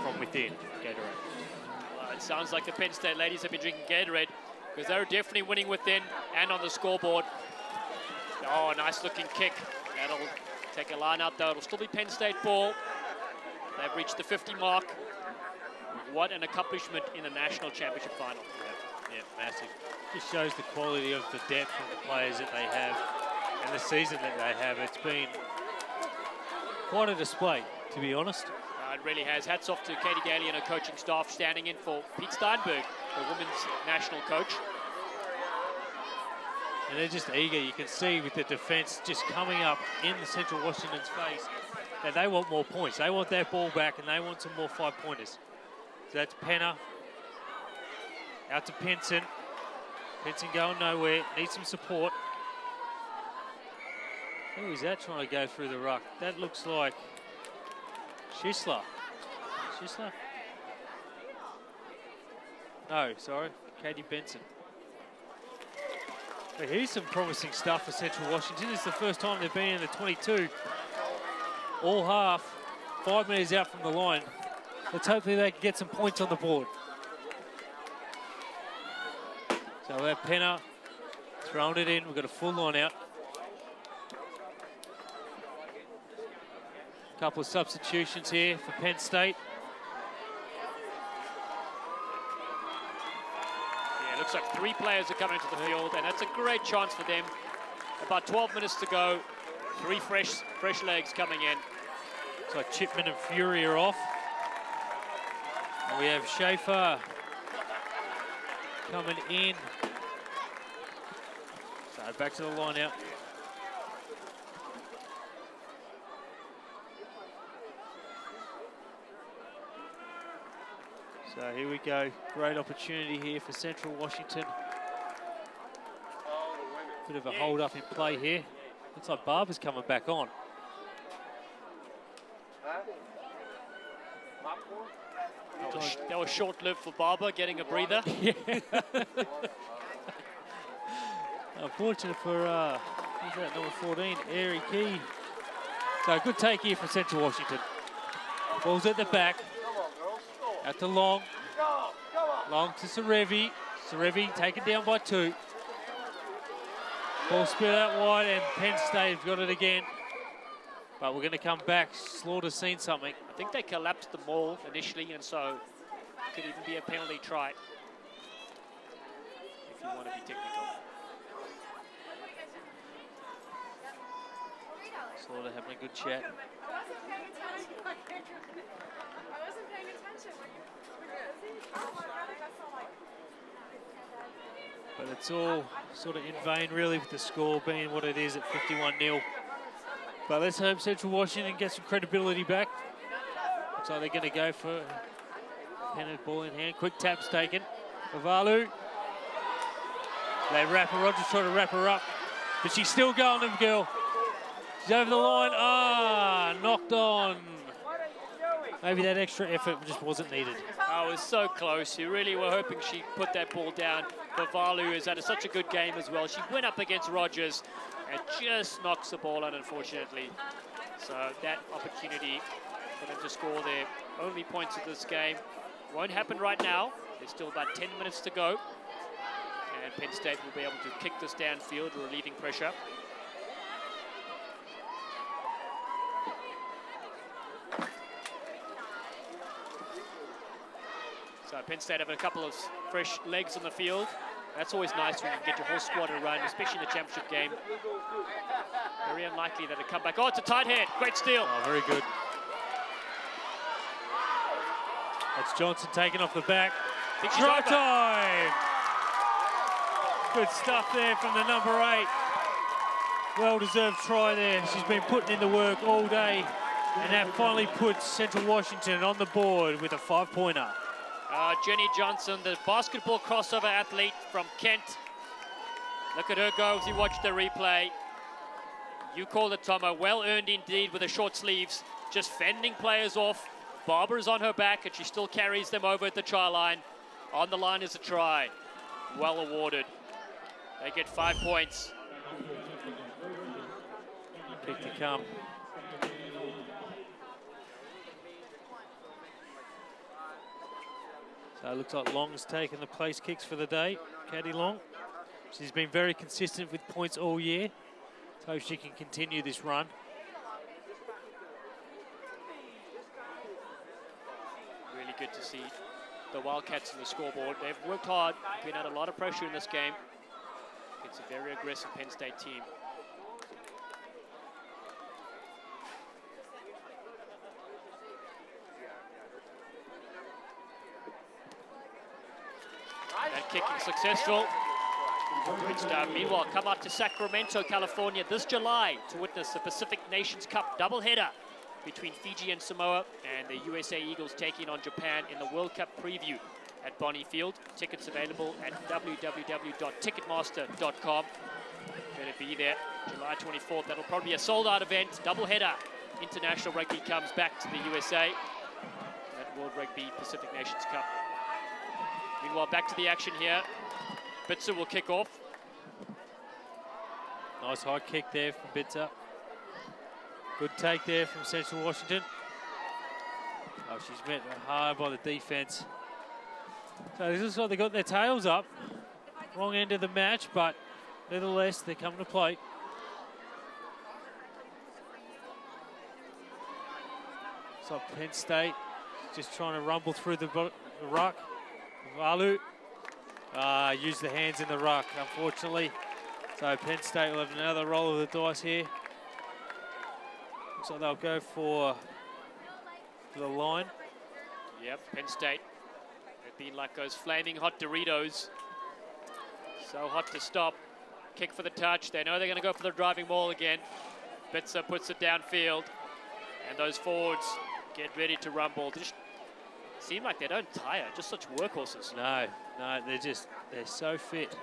from within. Gatorade. It sounds like the Penn State ladies have been drinking Gatorade because they're definitely winning within and on the scoreboard. Oh, nice looking kick. That'll take a line out though. It'll still be Penn State ball. They've reached the 50 mark. What an accomplishment in the national championship final. Yeah, massive. Just shows the quality of the depth of the players that they have and the season that they have. It's been quite a display, to be honest. It really has. Hats off to Katie Daly and her coaching staff standing in for Pete Steinberg, the women's national coach. And they're just eager. You can see with the defense just coming up in the Central Washington's face that they want more points. They want that ball back and they want some more 5-pointers. So that's Penner. Out to Pinson. Pinson going nowhere. Needs some support. Who is that trying to go through the ruck? That looks like Schisler. Schisler? No, sorry. Katie Benson. But here's some promising stuff for Central Washington. This is the first time they've been in the 22 all half. 5 minutes out from the line. Let's hopefully they can get some points on the board. So we have Penner throwing it in. We've got a full line out. Couple of substitutions here for Penn State. Yeah, it looks like 3 players are coming into the field, and that's a great chance for them. About 12 minutes to go. 3 fresh legs coming in. Looks like Chipman and Fury are off. And we have Schaefer coming in. So back to the line out. So here we go. Great opportunity here for Central Washington. Bit of a hold up in play here. Looks like Barber's coming back on. That was short-lived for Barber, getting a breather. Yeah. Unfortunate for who's that, number 14, Airy Key. So a good take here for Central Washington. Ball's at the back. Out to Long. Long to Sarevi. Sarevi taken down by 2. Ball spit out wide and Penn State have got it again. But we're going to come back. Slaughter's seen something. I think they collapsed the maul initially, and so it could even be a penalty try if you want to be technical. Slaughter having a good chat. I wasn't paying attention. I wasn't paying attention when you were busy. Oh my God, that's all like. But it's all sort of in vain, really, with the score being what it is at 51-0. But let's hope Central Washington gets some credibility back. Looks like they're going to go for Penner's ball in hand. Quick tap's taken. Avalu. They wrap her. Rogers trying to wrap her up. But she's still going, the girl. She's over the line. Ah, knocked on. Maybe that extra effort just wasn't needed. Oh, it was so close. You really were hoping she put that ball down. Vavalu has had such a good game as well. She went up against Rogers and just knocks the ball out, unfortunately. So that opportunity for them to score their only points of this game won't happen right now. There's still about 10 minutes to go. And Penn State will be able to kick this downfield, relieving pressure. So Penn State have a couple of fresh legs on the field. That's always nice when you get your whole squad to run, especially in the championship game. Very unlikely that it come back. Oh, it's a tight head. Great steal. Oh, very good. That's Johnson taken off the back. Try time! Good stuff there from the number 8. Well-deserved try there. She's been putting in the work all day, and that finally puts Central Washington on the board with a 5-pointer. Jenny Johnson, the basketball crossover athlete from Kent. Look at her go as you watch the replay. You call it, Tomo. Well earned indeed with the short sleeves. Just fending players off. Barbara's on her back, and she still carries them over at the try line. On the line is a try. Well awarded. They get 5 points. Kick to come. So it looks like Long's taken the place kicks for the day. Caddy Long. She's been very consistent with points all year. So she can continue this run. Really good to see the Wildcats on the scoreboard. They've worked hard, been under a lot of pressure in this game. It's a very aggressive Penn State team. That kicking successful. Good stuff. Meanwhile, come out to Sacramento, California this July to witness the Pacific Nations Cup doubleheader between Fiji and Samoa, and the USA Eagles taking on Japan in the World Cup preview at Bonnie Field. Tickets available at www.ticketmaster.com. Better be there, July 24th. That'll probably be a sold-out event, doubleheader. International rugby comes back to the USA at World Rugby Pacific Nations Cup. Meanwhile, back to the action here. Bitzer will kick off. Nice high kick there from Bitzer. Good take there from Central Washington. Oh, she's met hard by the defense. So it looks like they got their tails up. Wrong end of the match, but nevertheless, they're coming to play. So Penn State just trying to rumble through the ruck. Valu used the hands in the ruck, unfortunately. So Penn State will have another roll of the dice here. Looks like they'll go for the line. Yep, Penn State. They've been like those flaming hot Doritos. So hot to stop. Kick for the touch. They know they're going to go for the driving maul again. Bitzer puts it downfield. And those forwards get ready to rumble. They just seem like they don't tire, just such workhorses. No, they're so fit,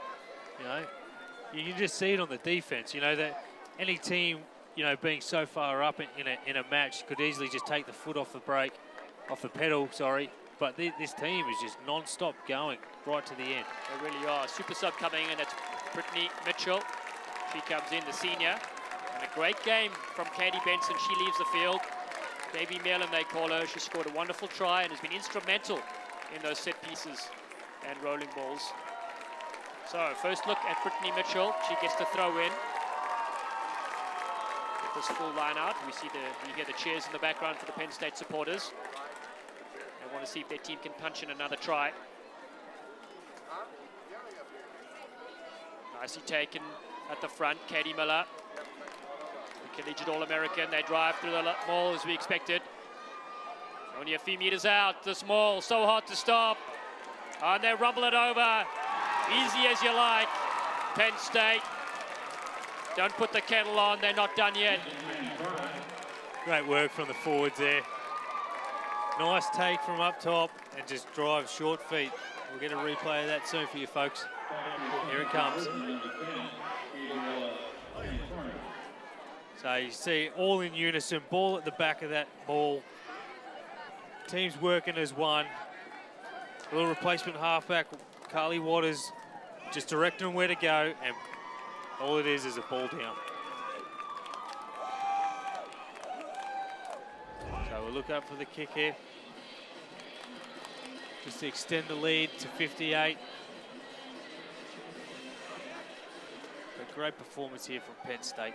you know. You can just see it on the defense, you know, that any team, you know, being so far up in a match could easily just take the foot off the brake, off the pedal, sorry. But this team is just non-stop going right to the end. They really are. Super sub coming in, that's Brittany Mitchell. She comes in, the senior. And a great game from Katie Benson. She leaves the field. Baby Melon, they call her. She scored a wonderful try and has been instrumental in those set pieces and rolling balls. So, first look at Brittany Mitchell. She gets to throw in. Get this full line out. We hear the cheers in the background for the Penn State supporters. They want to see if their team can punch in another try. Nicely taken at the front, Katie Miller. The collegiate All-American. They drive through the maul as we expected. Only a few meters out. This maul, so hard to stop. And they rumble it over. Easy as you like. Penn State. Don't put the kettle on. They're not done yet. Great work from the forwards there. Nice take from up top and just drive short feet. We'll get a replay of that soon for you folks. Here it comes. So you see all in unison, ball at the back of that ball. Teams working as one. A little replacement halfback, Carly Waters, just directing them where to go, and all it is a ball down. So we'll look up for the kick here. Just to extend the lead to 58. A great performance here from Penn State.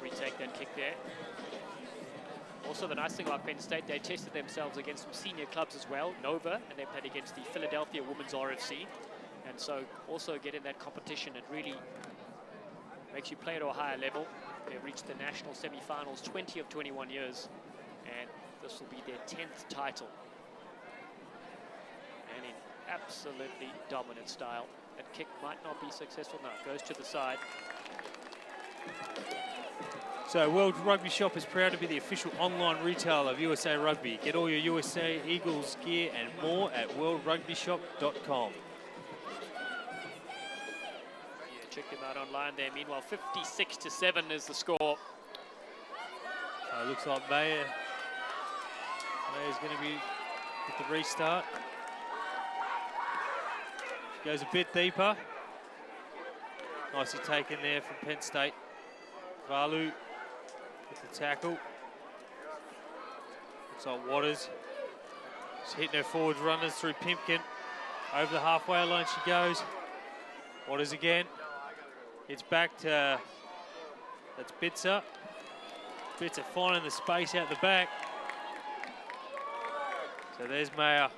Retake that kick there. Also, the nice thing about Penn State, they tested themselves against some senior clubs as well, Nova, and they played against the Philadelphia Women's RFC. And so also getting that competition, it really makes you play at a higher level. They've reached the national semi-finals 20 of 21 years, and this will be their 10th title. And in absolutely dominant style. That kick might not be successful. No, it goes to the side. So World Rugby Shop is proud to be the official online retailer of USA Rugby. Get all your USA Eagles gear and more at worldrugbyshop.com. Yeah, check them out online there. Meanwhile, 56-7 is the score. It looks like Mayer's going to be with the restart. She goes a bit deeper. Nicely taken there from Penn State. Valu with the tackle. Looks like Waters. She's hitting her forward runners through Pimpkin. Over the halfway line she goes. Waters again. It's back to, that's Bitzer. Bitzer finding the space out the back. So there's Mayer.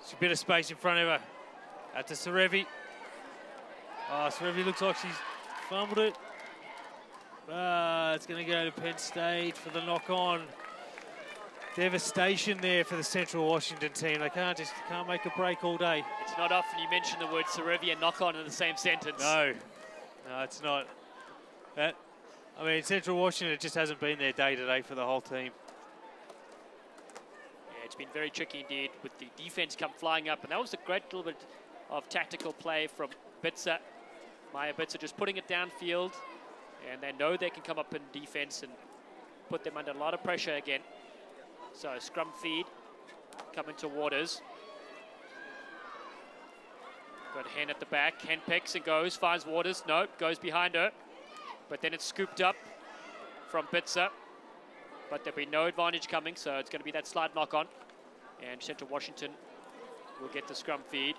She's a bit of space in front of her. Out to Serevi. Oh, Serevi looks like she's fumbled it. It's going to go to Penn State for the knock-on. Devastation there for the Central Washington team. They can't make a break all day. It's not often you mention the word Serevi and knock-on in the same sentence. No, it's not. I mean, Central Washington just hasn't been there day to day for the whole team. Yeah, it's been very tricky indeed with the defense come flying up, and that was a great little bit of tactical play from Bitzer. Maya Bitzer just putting it downfield, and they know they can come up in defense and put them under a lot of pressure again. So scrum feed coming to Waters. Got Hen at the back. Hen picks and goes, finds Waters. No, goes behind her. But then it's scooped up from Bitzer. But there'll be no advantage coming, so it's going to be that slight knock-on. And Central Washington will get the scrum feed.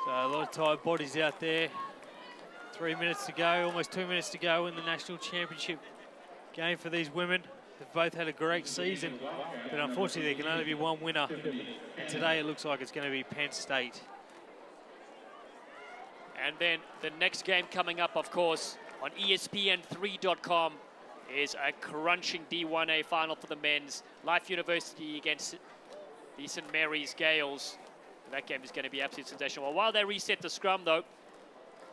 So a lot of tired bodies out there. 3 minutes to go, almost 2 minutes to go in the national championship game for these women. They've both had a great season, but unfortunately there can only be one winner. And today it looks like it's going to be Penn State. And then the next game coming up, of course, on ESPN3.com is a crunching D1A final for the men's. Life University against the St. Mary's Gales. And that game is going to be absolutely sensational. Well, while they reset the scrum, though,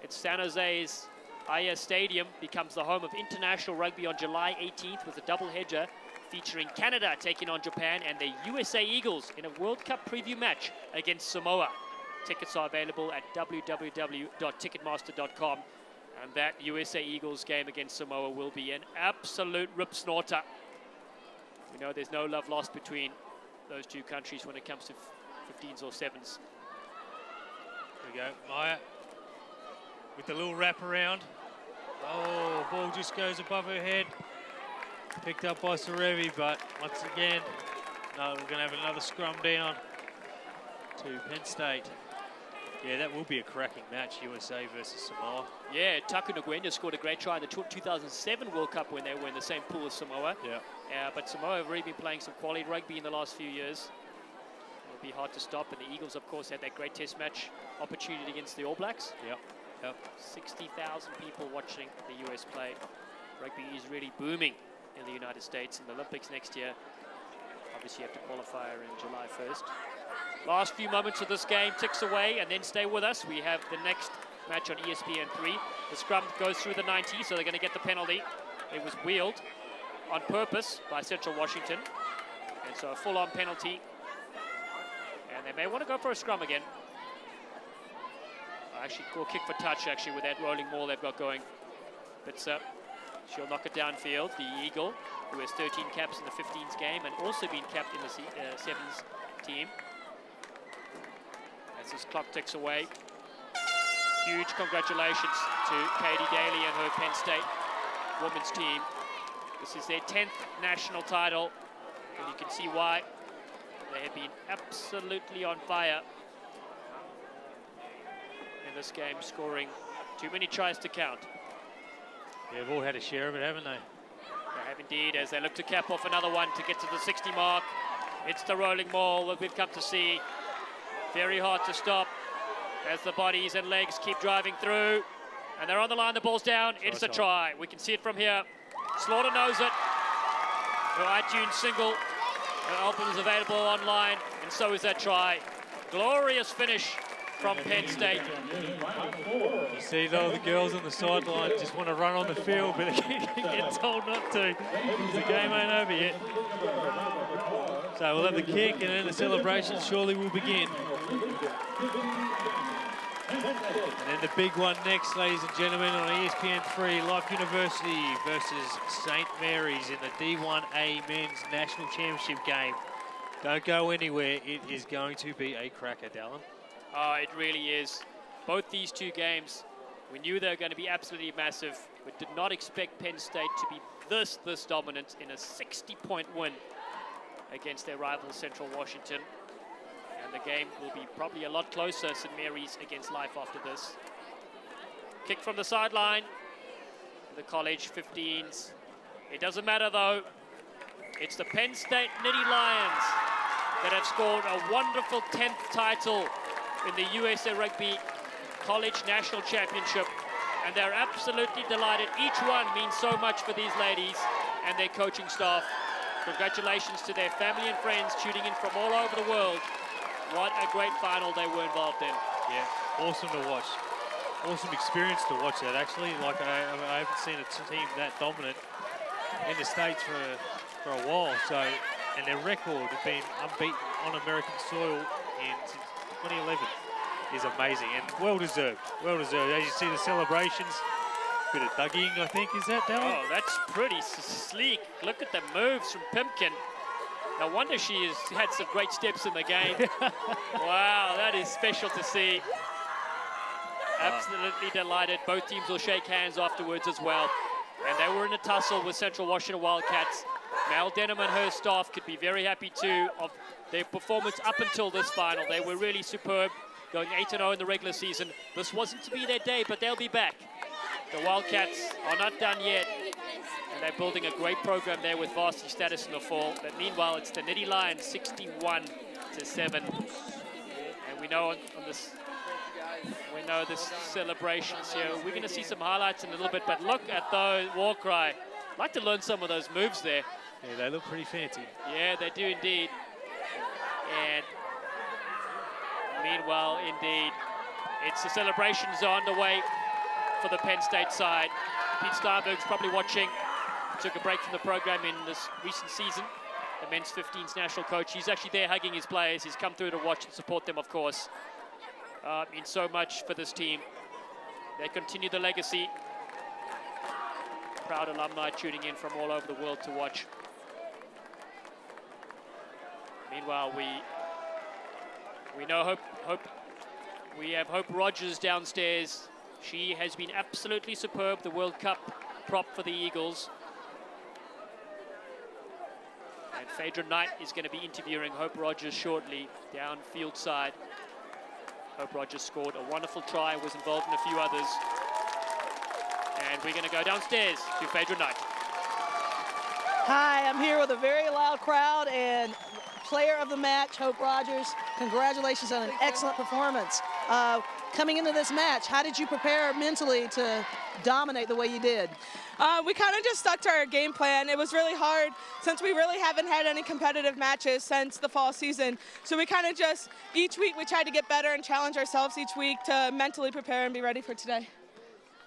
it's San Jose's Aya Stadium becomes the home of international rugby on July 18th with a doubleheader featuring Canada taking on Japan and the USA Eagles in a World Cup preview match against Samoa. Tickets are available at www.ticketmaster.com. And that USA Eagles game against Samoa will be an absolute rip snorter. We know there's no love lost between those two countries when it comes to 15s or 7s. There we go, Maya with the little wrap around. Oh, ball just goes above her head. Picked up by Serevi, but once again, no, we're going to have another scrum down to Penn State. Yeah, that will be a cracking match, USA versus Samoa. Yeah, Taku Nguyen scored a great try in the 2007 World Cup when they were in the same pool as Samoa. Yeah. But Samoa have really been playing some quality rugby in the last few years. It'll be hard to stop, and the Eagles, of course, had that great test match opportunity against the All Blacks. Yep. 60,000 people watching the US play. Rugby is really booming in the United States. In the Olympics next year, obviously you have to qualify in July 1st. Last few moments of this game ticks away, and then stay with us. We have the next match on ESPN3. The scrum goes through the 90, so they're going to get the penalty. It was wheeled on purpose by Central Washington, and so a full-on penalty. And they may want to go for a scrum again. Actually, go kick for touch, actually, with that rolling maul they've got going. But she'll knock it downfield. The Eagle, who has 13 caps in the 15s game and also been capped in the 7s team. As this clock ticks away. Huge congratulations to Katie Daly and her Penn State women's team. This is their 10th national title, and you can see why. They have been absolutely on fire. And this game scoring too many tries to count. Yeah, they've all had a share of it, haven't they? They have indeed, as they look to cap off another one to get to the 60 mark. It's the rolling maul that we've come to see. Very hard to stop as the bodies and legs keep driving through. And they're on the line, the ball's down. It's a try. We can see it from here. Slaughter knows it. The iTunes single album is available online, and so is that try. Glorious finish from Penn State. You see though, the girls on the sideline just want to run on the field, but they get told not to. The game ain't over yet. So we'll have the kick, and then the celebration surely will begin. And then the big one next, ladies and gentlemen, on ESPN3, Life University versus St. Mary's in the D1A Men's National Championship game. Don't go anywhere. It is going to be a cracker, Dallin. Oh, it really is. Both these two games, we knew they were going to be absolutely massive, but did not expect Penn State to be this dominant in a 60-point win against their rival Central Washington. And the game will be probably a lot closer, St. Mary's against Life after this. Kick from the sideline. The college 15s. It doesn't matter though. It's the Penn State Nittany Lions that have scored a wonderful 10th title in the USA Rugby College National Championship. And they're absolutely delighted. Each one means so much for these ladies and their coaching staff. Congratulations to their family and friends tuning in from all over the world. What a great final they were involved in. Yeah, awesome to watch. Awesome experience to watch that, actually. Like, I haven't seen a team that dominant in the States for a while. So, and their record of being unbeaten on American soil since 2011 is amazing and well deserved. Well deserved. As you see the celebrations, bit of dugging, I think, is that, Dallin? Oh, that's pretty sleek. Look at the moves from Pimkin. No wonder she has had some great steps in the game. Wow, that is special to see. Absolutely delighted. Both teams will shake hands afterwards as well. And they were in a tussle with Central Washington Wildcats. Mel Denham and her staff could be very happy too of their performance up until this final. They were really superb, going 8-0 in the regular season. This wasn't to be their day, but they'll be back. The Wildcats are not done yet. And they're building a great program there with varsity status in the fall. But meanwhile, it's the Nittany Lions 61-7. And we know on this, we know this celebrations here. We're going to see some highlights in a little bit. But look at those war cry. I'd like to learn some of those moves there. Yeah, they look pretty fancy. Yeah, they do indeed. And meanwhile, indeed, it's the celebrations are underway for the Penn State side. Pete Steinberg's probably watching. Took a break from the program in this recent season. The men's 15s national coach. He's actually there hugging his players. He's come through to watch and support them, of course. Means so much for this team. They continue the legacy. Proud alumni tuning in from all over the world to watch. Meanwhile, we know we have Hope Rogers downstairs. She has been absolutely superb, the World Cup prop for the Eagles. And Phaedra Knight is going to be interviewing Hope Rogers shortly, down field side. Hope Rogers scored a wonderful try, was involved in a few others. And we're going to go downstairs to Phaedra Knight. Hi, I'm here with a very loud crowd and player of the match, Hope Rogers. Congratulations on an excellent performance. Coming into this match, how did you prepare mentally to dominate the way you did? We kind of just stuck to our game plan. It was really hard since we really haven't had any competitive matches since the fall season. So we kind of just, each week we tried to get better and challenge ourselves each week to mentally prepare and be ready for today.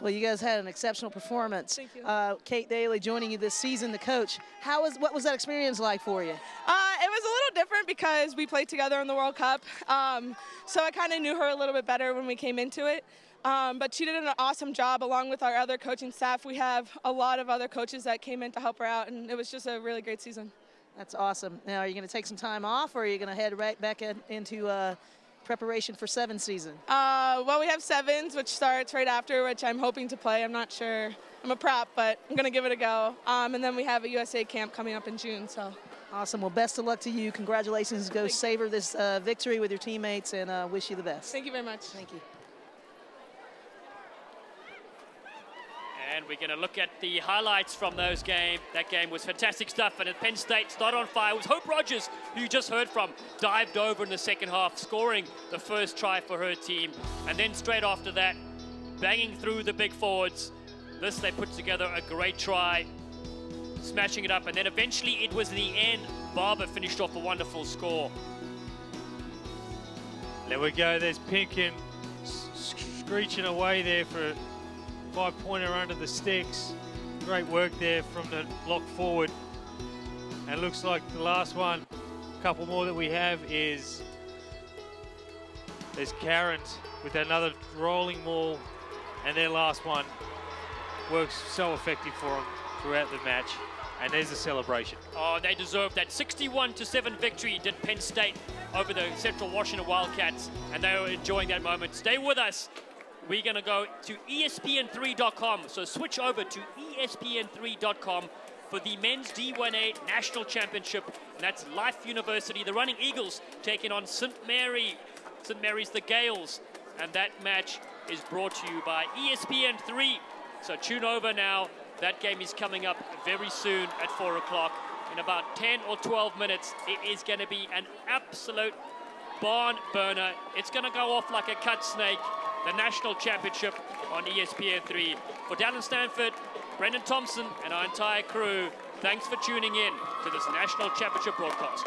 Well, you guys had an exceptional performance. Thank you. Kate Daly joining you this season, the coach. What was that experience like for you? It was a little different because we played together in the World Cup. So I kind of knew her a little bit better when we came into it. But she did an awesome job along with our other coaching staff. We have a lot of other coaches that came in to help her out, and it was just a really great season. That's awesome. Now, are you going to take some time off, or are you going to head right back into preparation for Sevens season? Well, we have Sevens, which starts right after, which I'm hoping to play. I'm not sure. I'm a prop, but I'm going to give it a go. And then we have a USA camp coming up in June. So. Awesome. Well, best of luck to you. Congratulations. Go savor this victory with your teammates, and wish you the best. Thank you very much. Thank you. And we're going to look at the highlights from those games. That game was fantastic stuff. And Penn State started on fire. It was Hope Rogers, who you just heard from, dived over in the second half, scoring the first try for her team. And then straight after that, banging through the big forwards. They put together a great try, smashing it up. And then eventually it was the end. Barber finished off a wonderful score. There we go. There's Pinkin screeching away there for a 5-pointer under the sticks. Great work there from the lock forward. And it looks like the last one, a couple more that we have is, there's Karen with another rolling maul, and their last one works so effective for them throughout the match. And there's the celebration. Oh, they deserve that. 61-7 victory did Penn State over the Central Washington Wildcats, and they were enjoying that moment. Stay with us. We're going to go to ESPN3.com. So switch over to ESPN3.com for the men's D1A National Championship. And that's Life University, the Running Eagles, taking on St. Mary's the Gales. And that match is brought to you by ESPN3. So tune over now. That game is coming up very soon at 4 o'clock. In about 10 or 12 minutes, it is going to be an absolute barn burner. It's going to go off like a cut snake. The National Championship on ESPN3. For Dallin Stanford, Brendan Thompson, and our entire crew, thanks for tuning in to this National Championship broadcast.